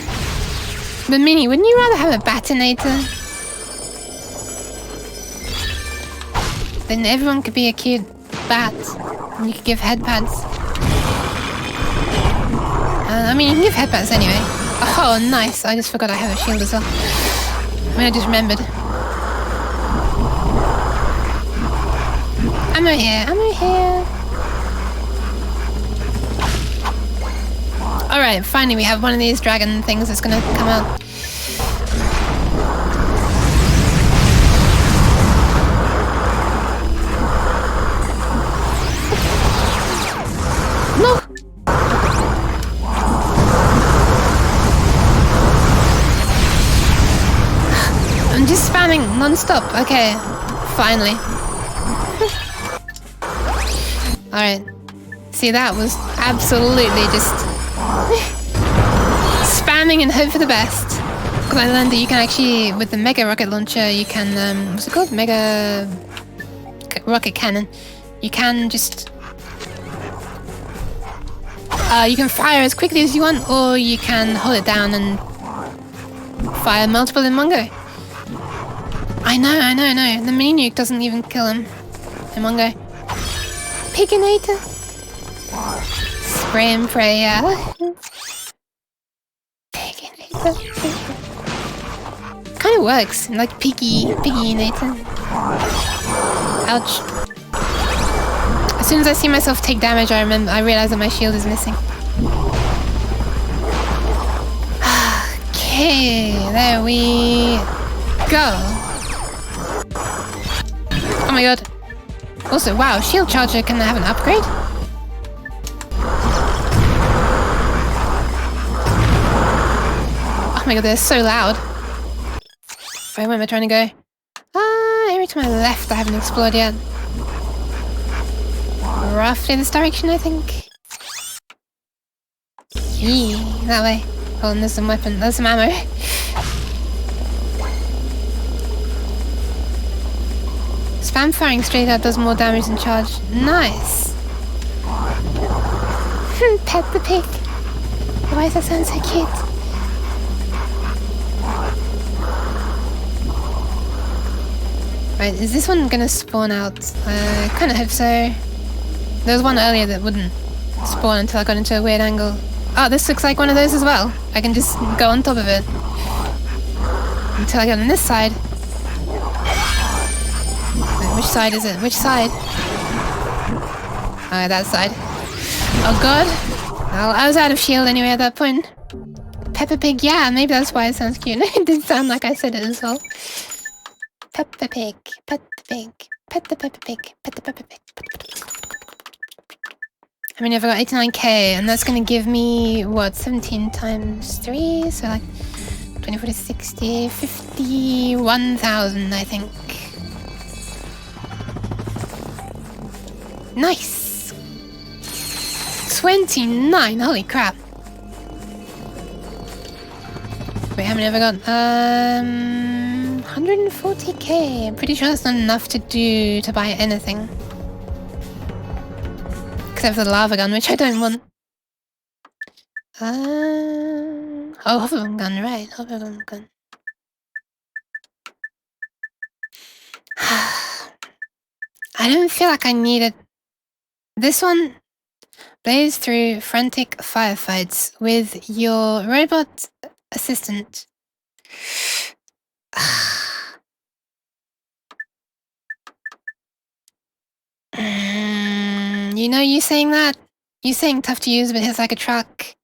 The mini, wouldn't you rather have a batinator? Then everyone could be a cute bat, and you could give head pads. I mean, you can give headbands anyway. Oh, nice. I just forgot I have a shield as well. I mean, I just remembered. Ammo here. Ammo here. Alright, finally we have one of these dragon things that's gonna come out. No! I'm just spamming non-stop. Okay, finally. Alright. See, that was absolutely just spamming and hope for the best. Because I learned that you can actually, with the mega rocket launcher, you can, what's it called? Mega rocket cannon. You can just... you can fire as quickly as you want, or you can hold it down and fire multiple in one go. I know. The mini nuke doesn't even kill him in one go. Piginator. Spray and pray, yeah. Piginator. Kind of works, like Piginator. Ouch. As soon as I see myself take damage, I realize that my shield is missing. Okay, there we go. Oh my god. Also, wow, shield charger can have an upgrade? Oh my god, they're so loud. Right, where am I trying to go? Every to my left I haven't explored yet. Roughly this direction, I think. Yee, that way. Oh, and there's some weapon, there's some ammo. Spam firing straight out does more damage than charge. Nice! Pet the pig. Why does that sound so cute? Right, is this one gonna spawn out? I kinda hope so. There was one earlier that wouldn't spawn until I got into a weird angle. Oh, this looks like one of those as well. I can just go on top of it. Until I get on this side. Wait, which side is it? Which side? That side. Oh god. Well, I was out of shield anyway at that point. Peppa Pig, yeah, maybe that's why it sounds cute. It did sound like I said it as well. Peppa Pig, pet the pig, pet the Peppa Pig, pet the Peppa Pig. I mean, I've got 89k, and that's gonna give me, what, 17 times 3? So like 24 to 60, 51,000, I think. Nice! 29, holy crap. Wait, how many have I got? 140k. I'm pretty sure that's not enough to buy anything. Except for the lava gun, which I don't want. Oh, hover gun, right. Hover gun. I don't feel like I need it. This one, blaze through frantic firefights with your robot assistant. You know, you saying that? You saying tough to use but hits like a truck.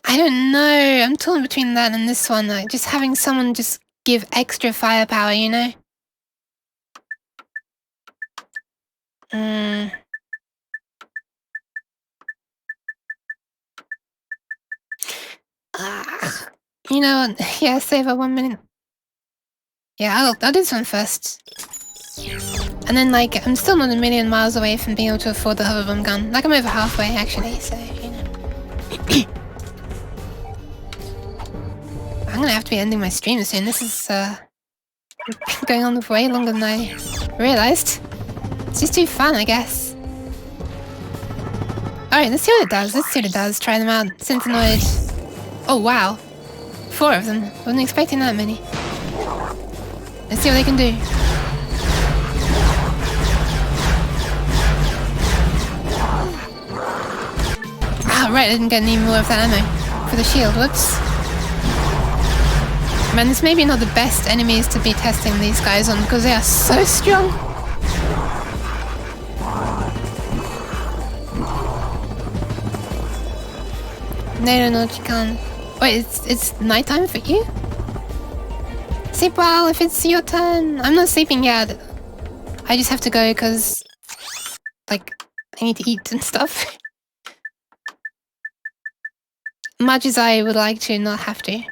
I don't know. I'm torn between that and this one. Like, just having someone just give extra firepower, you know? You know what? Yeah, save up 1 minute. Yeah, I'll do this one first. And then, like, I'm still not a million miles away from being able to afford the hoverbomb gun. Like, I'm over halfway, actually, so, you know. I'm gonna have to be ending my stream soon. This is, going on way longer than I realized. It's just too fun, I guess. Alright, let's see what it does. Let's see what it does. Try them out. Synthenoid. Oh, wow. 4 of them. Wasn't expecting that many. Let's see what they can do. Ah, right, I didn't get any more of that ammo for the shield. Whoops. Man, this may be not the best enemies to be testing these guys on because they are so strong. No, you can't. Wait, it's nighttime for you? Sleep well if it's your turn. I'm not sleeping yet. I just have to go because, like, I need to eat and stuff. Much as I would like to not have to.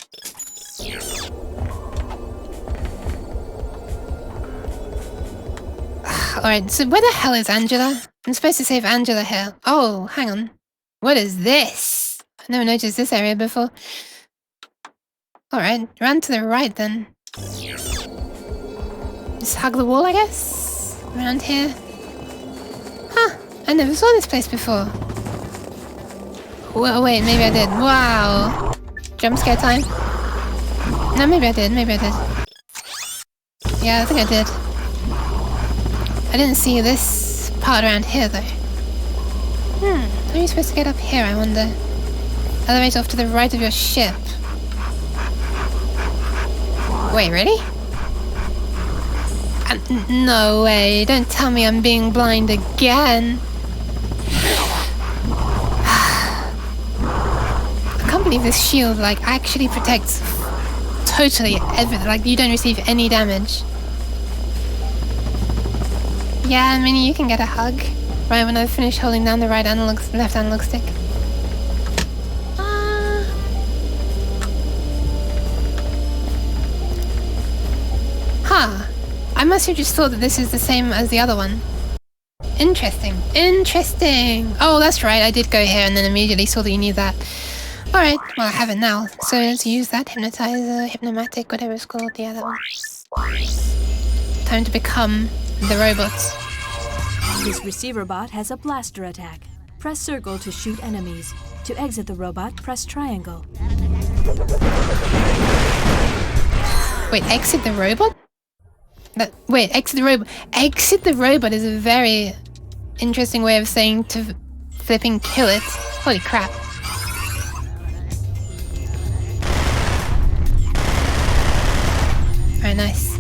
Alright, so where the hell is Angela? I'm supposed to save Angela here. Oh, hang on. What is this? I've never noticed this area before. Alright, run to the right then. Just hug the wall, I guess? Around here. Huh, I never saw this place before. Well, wait, maybe I did. Wow. Jump scare time? No, maybe I did. Yeah, I think I did. I didn't see this part around here, though. How are you supposed to get up here, I wonder? Elevate off to the right of your ship. Wait, really? No way. Don't tell me I'm being blind again. I can't believe this shield, like, actually protects totally everything. Like, you don't receive any damage. Yeah, Minnie, you can get a hug. Right when I finish holding down the left analog stick. Huh. I must have just thought that this is the same as the other one. Interesting. Oh, that's right, I did go here and then immediately saw that you need that. Alright, well I have it now. So let's use that hypnotizer, hypnomatic, whatever it's called, the other one. Time to become the robot. This receiver bot has a blaster attack. Press circle to shoot enemies. To exit the robot, press triangle. Wait, exit the robot? Wait, exit the robot. Exit the robot is a very interesting way of saying to flipping kill it. Holy crap. Very nice.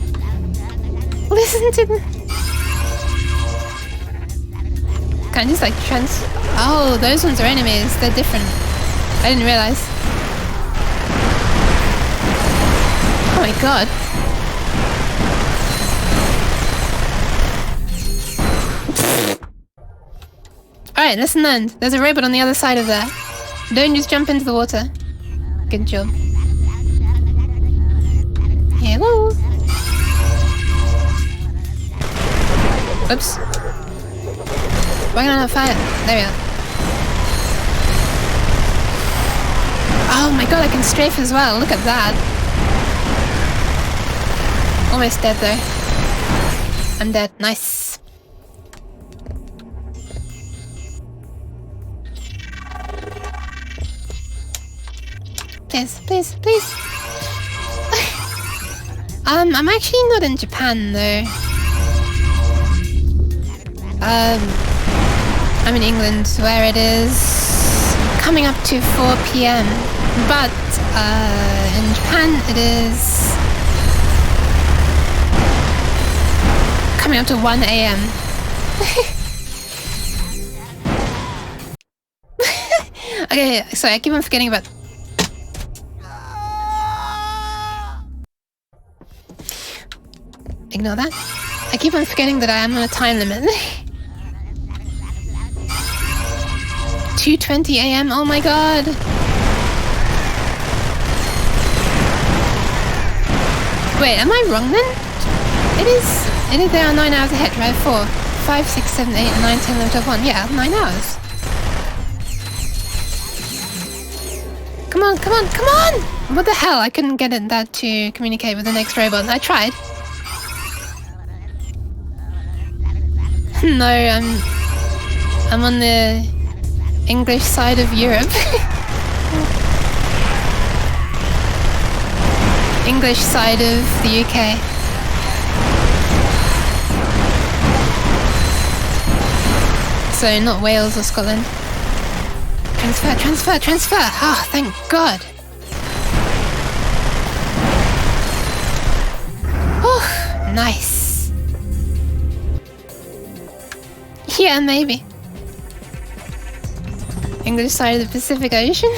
Listen to them. Can I just like Oh, those ones are enemies. They're different. I didn't realize. Oh my god. Alright, lesson learned. There's a robot on the other side of there. Don't just jump into the water. Good job. Hello. Oops. Why can't I not fire? There we are. Oh my god, I can strafe as well. Look at that. Almost dead though. I'm dead. Nice. Please, please, please. I'm actually not in Japan though. I'm in England where it is coming up to 4 p.m. But in Japan it is coming up to 1 a.m. Okay, sorry, I keep on forgetting about... Ignore that. I keep on forgetting that I am on a time limit. 2:20 a.m. Oh my god. Wait, am I wrong then? It is there are 9 hours ahead, right? 4, 5, 6, 7, 8, 9, 10, 11, 12, 1. Yeah, 9 hours. Come on, come on, come on! What the hell? I couldn't get that to communicate with the next robot. I tried. No, I'm on the English side of Europe. English side of the UK. So not Wales or Scotland. Transfer, transfer, transfer! Ah, oh, thank God. Oh, nice. Yeah, maybe. English side of the Pacific Ocean?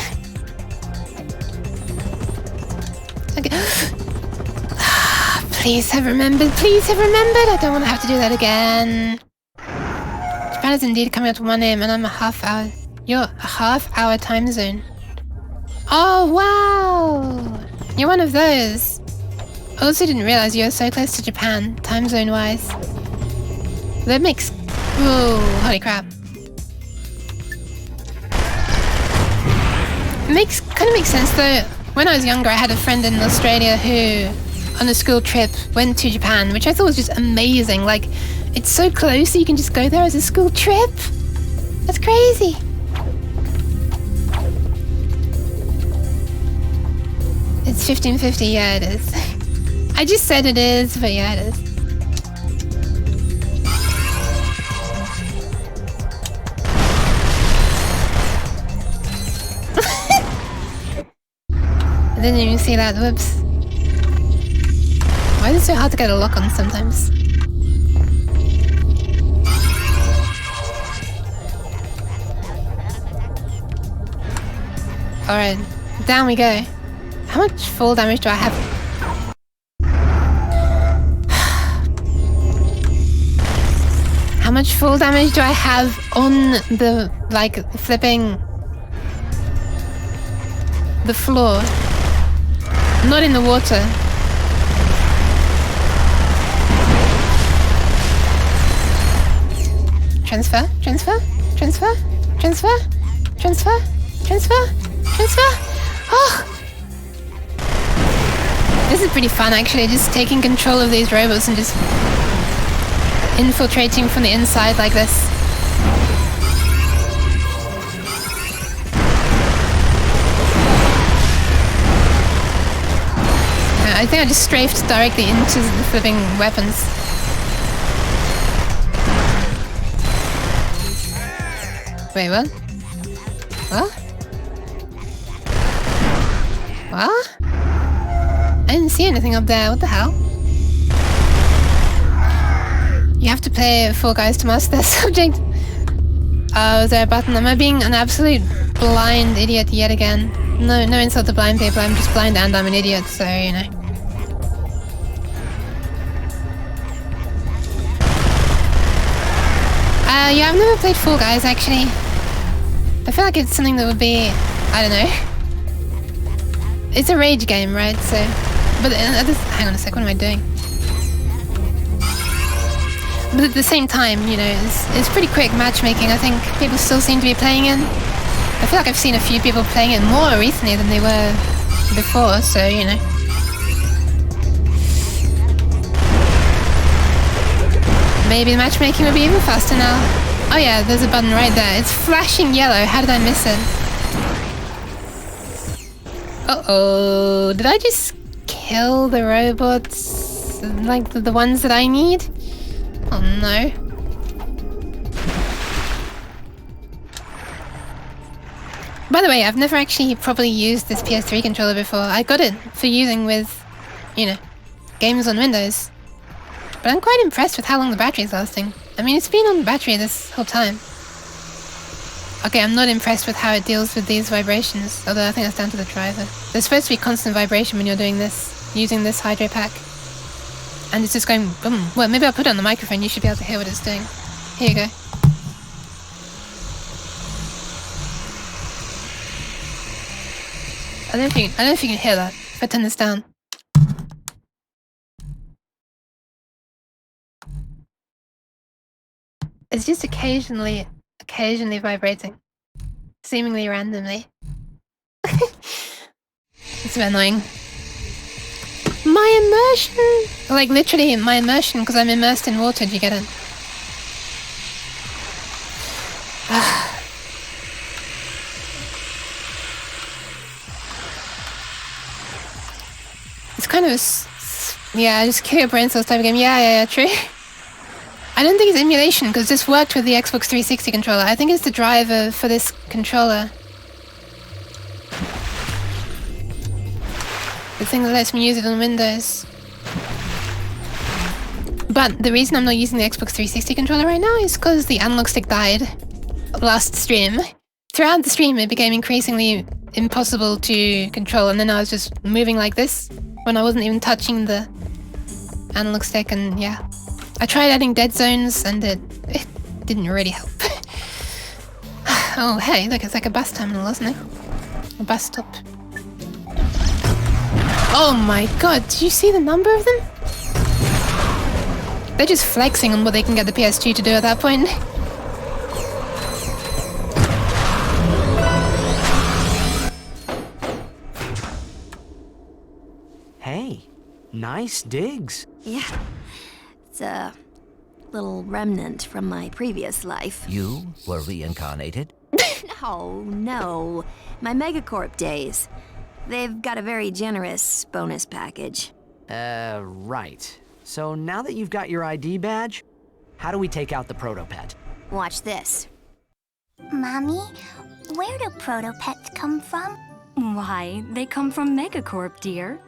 Okay. Please have remembered, please have remembered! I don't want to have to do that again. Japan is indeed coming up to 1 a.m. and I'm a half hour... You're a half-hour time zone. Oh, wow! You're one of those. I also didn't realize you were so close to Japan, time zone-wise. That makes... Ooh, holy crap. It kind of makes sense though. When I was younger, I had a friend in Australia who, on a school trip, went to Japan, which I thought was just amazing. Like, it's so close that you can just go there as a school trip. That's crazy. It's 15:50, yeah it is. I just said it is, but yeah it is. I didn't even see that, whoops. Why is it so hard to get a lock on sometimes? Alright, down we go. How much fall damage do I have? How much fall damage do I have on the, like, flipping... the floor? Not in the water. Transfer, transfer, transfer, transfer, transfer, transfer, transfer. Oh! This is pretty fun actually, just taking control of these robots and just infiltrating from the inside like this. I think I just strafed directly into the flipping weapons. Wait, what? What? What? I didn't see anything up there. What the hell? You have to play Fall Guys to master that subject. Oh, is there a button? Am I being an absolute blind idiot yet again? No insult to blind people. I'm just blind and I'm an idiot, so you know. Yeah, I've never played Fall Guys actually. I feel like it's something that would be, I don't know. It's a rage game, right? So, but hang on a sec. What am I doing? But at the same time, you know, it's pretty quick matchmaking. I think people still seem to be playing it. I feel like I've seen a few people playing it more recently than they were before, so, you know. Maybe the matchmaking will be even faster now. Oh yeah, there's a button right there. It's flashing yellow. How did I miss it? Uh-oh. Did I just kill the robots? Like the ones that I need? Oh no. By the way, I've never actually properly used this PS3 controller before. I got it for using with, you know, games on Windows. But I'm quite impressed with how long the battery is lasting. I mean, it's been on the battery this whole time. Okay, I'm not impressed with how it deals with these vibrations, although I think that's down to the driver. There's supposed to be constant vibration when you're doing this, using this hydro pack. And it's just going boom. Well, maybe I'll put it on the microphone, you should be able to hear what it's doing. Here you go. I don't know if you can hear that. If I turn this down. It's just occasionally vibrating. Seemingly randomly. It's a bit annoying. My immersion! Like literally my immersion, because I'm immersed in water, do you get it? It's kind of a... Yeah, just kill your brain cells type of game. Yeah, true. I don't think it's emulation, because this worked with the Xbox 360 controller. I think it's the driver for this controller. The thing that lets me use it on Windows. But the reason I'm not using the Xbox 360 controller right now is because the analog stick died last stream. Throughout the stream it became increasingly impossible to control, and then I was just moving like this when I wasn't even touching the analog stick, and yeah. I tried adding dead zones and it didn't really help. Oh hey, look, it's like a bus terminal, isn't it? A bus stop. Oh my god, did you see the number of them? They're just flexing on what they can get the PS2 to do at that point. Hey, nice digs. Yeah, it's a little remnant from my previous life. You were reincarnated? No. My Megacorp days. They've got a very generous bonus package. Right. So now that you've got your ID badge, how do we take out the protopet? Watch this. Mommy, where do protopets come from? Why, they come from Megacorp, dear.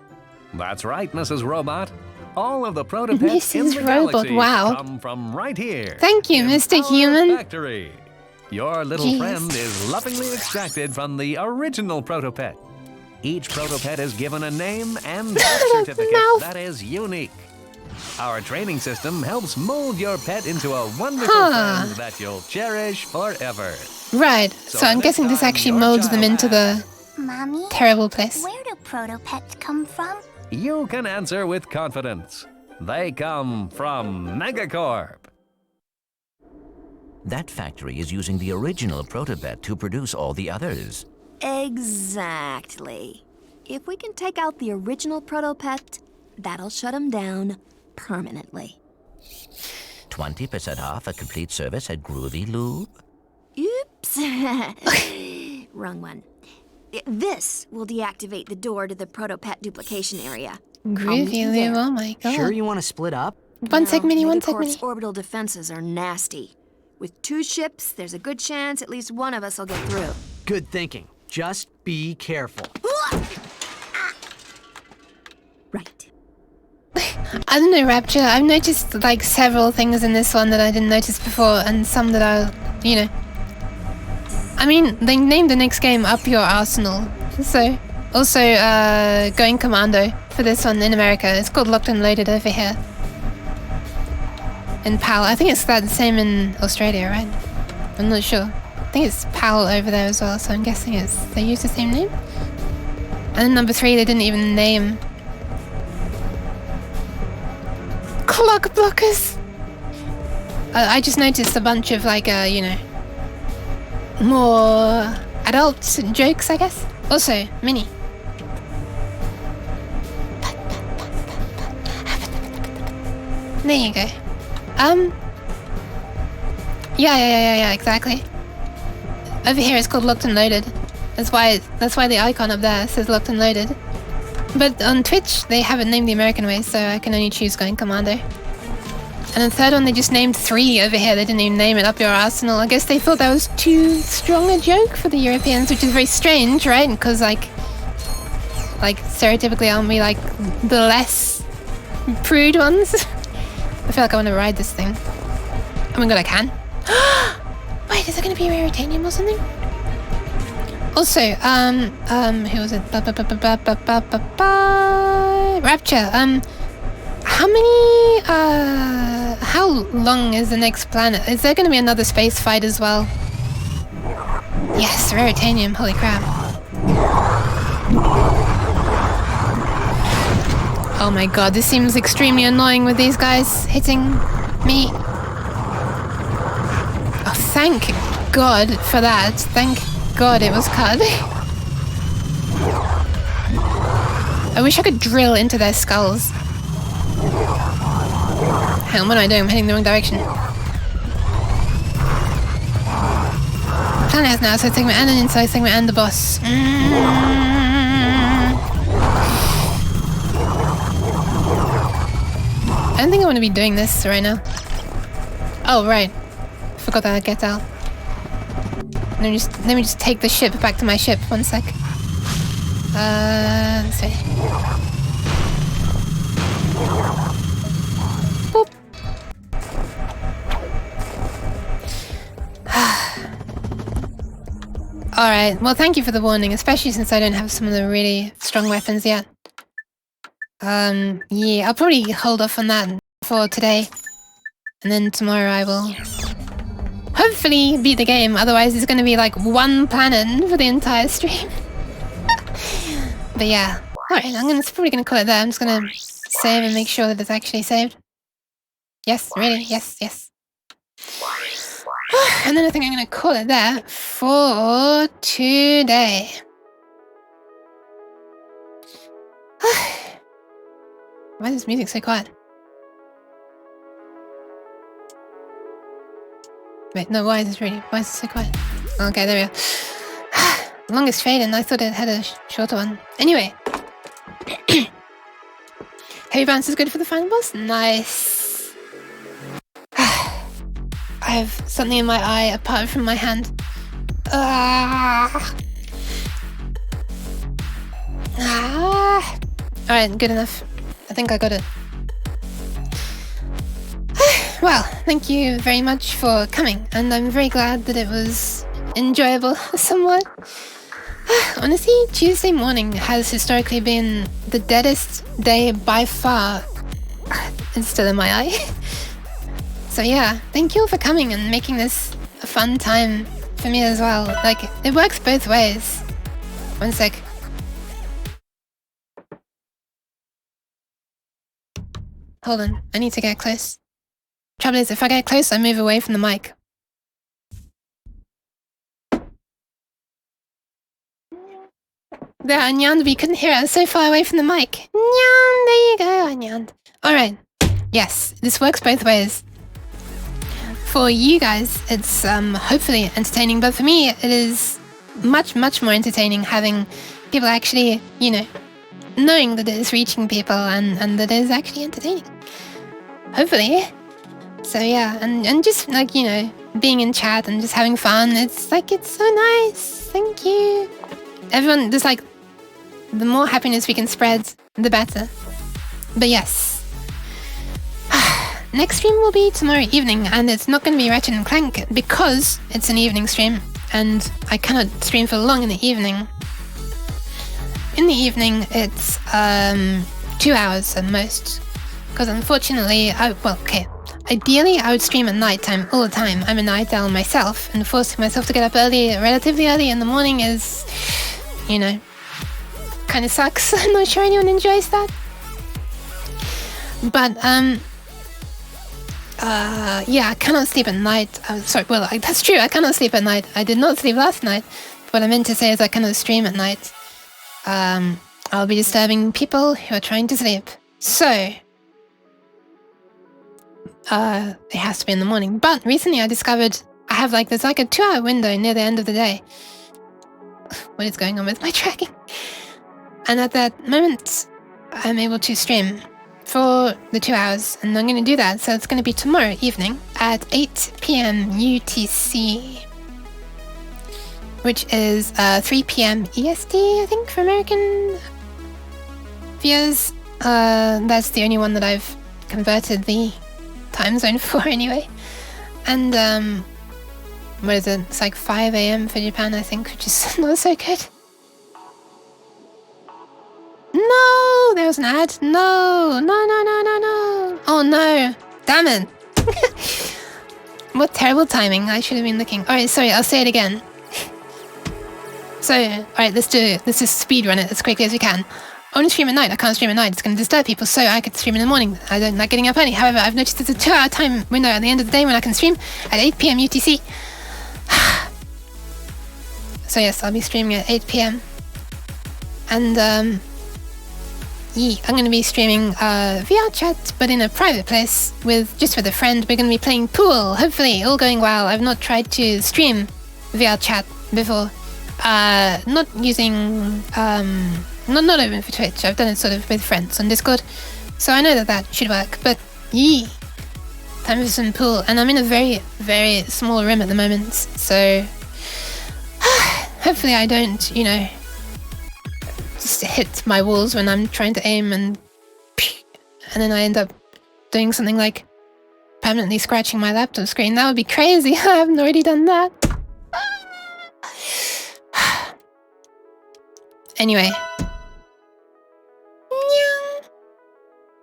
That's right, Mrs. Robot. All of the protopets Mrs. in the Robot, galaxy wow. come from right here. Thank you, Mr. Human. Factory. Your little friend is lovingly extracted from the original protopet. Each protopet is given a name and birth certificate that is unique. Our training system helps mold your pet into a wonderful friend that you'll cherish forever. Right, so I'm guessing this actually molds them into the Mommy, terrible place. where do protopets come from? You can answer with confidence. They come from Megacorp. That factory is using the original protopet to produce all the others. Exactly. If we can take out the original protopet, that'll shut him down permanently. 20% off a complete service at Groovy Lube? Oops. Wrong one. This will deactivate the door to the Protopet duplication area. Groovy, Lou. Oh my god. Sure you want to split up? One sec, Mini. One sec, Mini. Megacorp's orbital defenses are nasty. With 2 ships, there's a good chance at least one of us will get through. Good thinking. Just be careful. Right. I don't know, Rapture. I've noticed like several things in this one that I didn't notice before, and some that are, you know. I mean, they named the next game Up Your Arsenal. So, also, Going Commando for this one in America. It's called Locked and Loaded over here. In PAL. I think it's the same in Australia, right? I'm not sure. I think it's PAL over there as well, so I'm guessing they use the same name. And then number 3, they didn't even name. Clock blockers! I just noticed a bunch of like, you know, more adult jokes, I guess. Also, Mini. There you go. Yeah, exactly. Over here it's called Locked and Loaded. That's why the icon up there says Locked and Loaded. But on Twitch, they haven't named the American way, so I can only choose Going Commando. And the third one, they just named 3 over here. They didn't even name it Up Your Arsenal. I guess they thought that was too strong a joke for the Europeans, which is very strange, right? Because, like stereotypically, aren't we, like, the less prude ones? I feel like I want to ride this thing. Oh my god, I can. Wait, is there going to be a Raritanium or something? Also, who was it? Rapture, how long is the next planet? Is there going to be another space fight as well? Yes, Raritanium, holy crap. Oh my god, this seems extremely annoying with these guys hitting me. Oh, thank god for that. Thank god it was cut. I wish I could drill into their skulls. Hang on, what am I doing? I'm heading the wrong direction. Planet has now outside segment and an inside segment and the boss. I don't think I want to be doing this right now. Oh, right. Forgot that I'd get out. Let me just take the ship back to my ship. One sec. Let's see. Boop. Alright, well thank you for the warning, especially since I don't have some of the really strong weapons yet. Yeah, I'll probably hold off on that for today. And then tomorrow I will hopefully beat the game, otherwise it's gonna be like 1 planet for the entire stream. But yeah. Alright, probably gonna call it there. I'm just gonna save and make sure that it's actually saved. Yes, really? Yes. And then I think I'm gonna call it there for today. Why is this music so quiet? Wait, no, why is it so quiet? Okay, there we go. Longest fade, and I thought it had a shorter one. Anyway. Heavy bounce is good for the final boss? Nice. I have something in my eye apart from my hand. Alright, good enough. I think I got it. Well, thank you very much for coming, and I'm very glad that it was enjoyable somewhat. Honestly, Tuesday morning has historically been the deadest day by far. It's still in my eye. So yeah, thank you all for coming and making this a fun time for me as well. Like, it works both ways. One sec. Hold on, I need to get close. Trouble is, if I get close, I move away from the mic. There, Anyand, we couldn't hear it. I was so far away from the mic. Anyand, there you go, Anyand. Alright. Yes, this works both ways. For you guys, it's hopefully entertaining, but for me, it is much more entertaining having people actually, you know, knowing that it's reaching people and that it's actually entertaining. Hopefully. So yeah, and just like, you know, being in chat and just having fun, it's like, it's so nice. Thank you. Everyone, just like, the more happiness we can spread, the better. But yes. Next stream will be tomorrow evening, and it's not going to be Ratchet and Clank because it's an evening stream, and I cannot stream for long in the evening. In the evening, it's 2 hours at most, because unfortunately, ideally I would stream at night time all the time. I'm a night owl myself, and forcing myself to get up early, relatively early in the morning is, you know, kind of sucks. I'm not sure anyone enjoys that. But yeah, I cannot sleep at night. That's true, I cannot sleep at night. I did not sleep last night. What I meant to say is I cannot stream at night. I'll be disturbing people who are trying to sleep. So, it has to be in the morning. But recently I discovered there's like a 2-hour window near the end of the day. What is going on with my tracking? And at that moment, I'm able to stream for the 2 hours, and I'm going to do that. So it's going to be tomorrow evening at 8 p.m. UTC, which is 3 p.m. EST, I think, for American viewers. That's the only one that I've converted the time zone for anyway. And what is it? It's like 5 a.m. for Japan, I think, which is not so good. No, there was an ad. No. Oh no, damn it. What terrible timing. I should have been looking. Alright, sorry, I'll say it again. So, alright, let's do it. Let's just speedrun it as quickly as we can. Only stream at night. I can't stream at night. It's going to disturb people, so I could stream in the morning. I don't like getting up early. However, I've noticed there's a 2-hour time window at the end of the day when I can stream at 8 p.m. UTC. So yes, I'll be streaming at 8 p.m. And I'm going to be streaming VR chat, but in a private place with a friend. We're going to be playing pool, hopefully, all going well. I've not tried to stream VR chat before. Not using, not even for Twitch. I've done it sort of with friends on Discord. So I know that should work, but time for some pool. And I'm in a very, very small room at the moment, so hopefully I don't, you know, just hit my walls when I'm trying to aim and then I end up doing something like permanently scratching my laptop screen. That would be crazy. I haven't already done that. Anyway.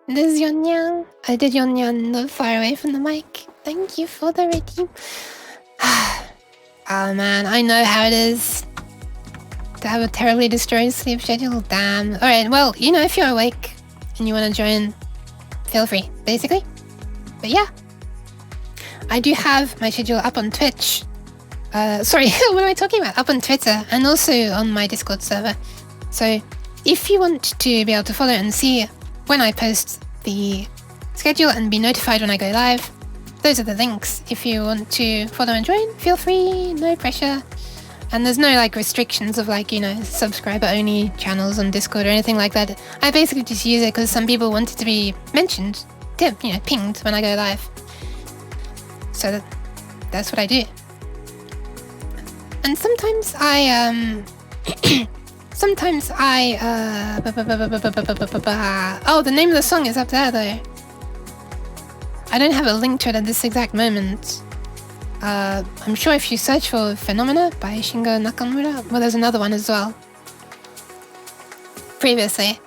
This is Yon Yang. I did Yon Yang not far away from the mic. Thank you for the redeem. Oh man, I know how it is to have a terribly destroyed sleep schedule. Damn. Alright, well, you know, if you're awake and you want to join, feel free, basically. But yeah. I do have my schedule up on Twitch. Sorry, what am I talking about? Up on Twitter and also on my Discord server. So if you want to be able to follow and see when I post the schedule and be notified when I go live, those are the links. If you want to follow and join, feel free, no pressure. And there's no like restrictions of like, you know, subscriber only channels on Discord or anything like that. I basically just use it because some people wanted to be mentioned, you know, pinged when I go live. So that's what I do. And sometimes oh, the name of the song is up there though. I don't have a link to it at this exact moment. I'm sure if you search for Phenomena by Shingo Nakamura, well, there's another one as well. Previously.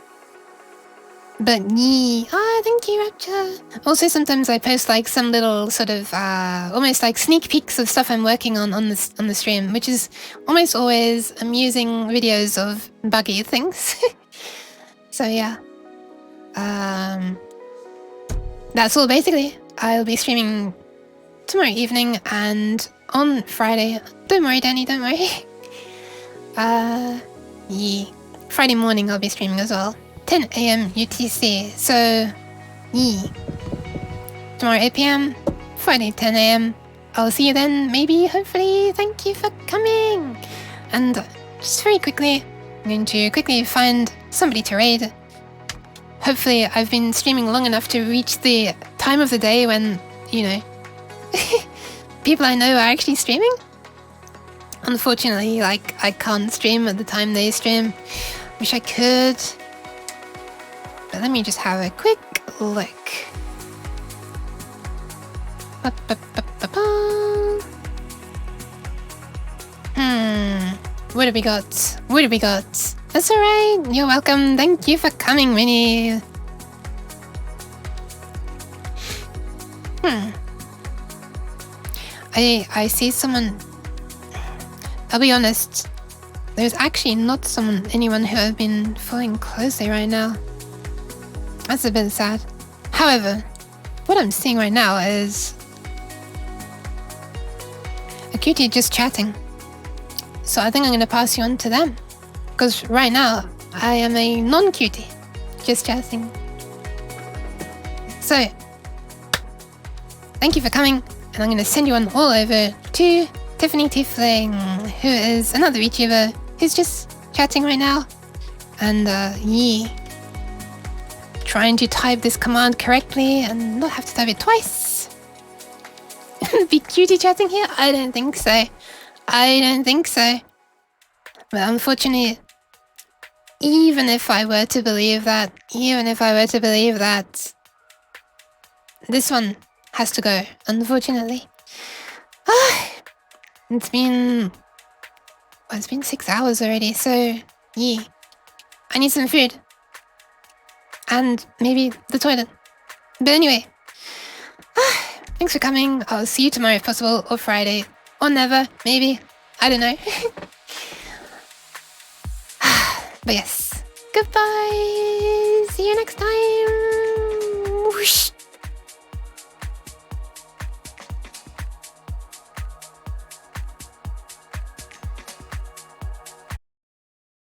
But thank you, Rapture. Also, sometimes I post like some little sort of almost like sneak peeks of stuff I'm working on the stream, which is almost always amusing videos of buggy things. So yeah, that's all basically. I'll be streaming tomorrow evening and on Friday. Don't worry, Danny, don't worry. Yeah, Friday morning I'll be streaming as well. 10 a.m. UTC, so tomorrow 8 p.m, Friday 10 a.m. I'll see you then, maybe, hopefully. Thank you for coming. And just very quickly, I'm going to quickly find somebody to raid. Hopefully I've been streaming long enough to reach the time of the day when, you know, people I know are actually streaming. Unfortunately, like, I can't stream at the time they stream. Wish I could. But let me just have a quick look. What have we got? What have we got? That's alright. You're welcome. Thank you for coming, Minnie. I see someone. I'll be honest. There's actually not anyone who I've been following closely right now. That's a bit sad. However, what I'm seeing right now is a cutie just chatting. So I think I'm going to pass you on to them. Because right now, I am a non-cutie. Just chatting. So, thank you for coming. And I'm going to send you on all over to Tiffany Tiefling, who is another VTuber who's just chatting right now. And, trying to type this command correctly and not have to type it twice. Be cutie chatting here? I don't think so. I don't think so. But unfortunately, even if I were to believe that, this one has to go, unfortunately. It's been 6 hours already, so yeah. I need some food. And maybe the toilet. But anyway, thanks for coming. I'll see you tomorrow if possible, or Friday, or never, maybe. I don't know. But yes, goodbye. See you next time. Whoosh.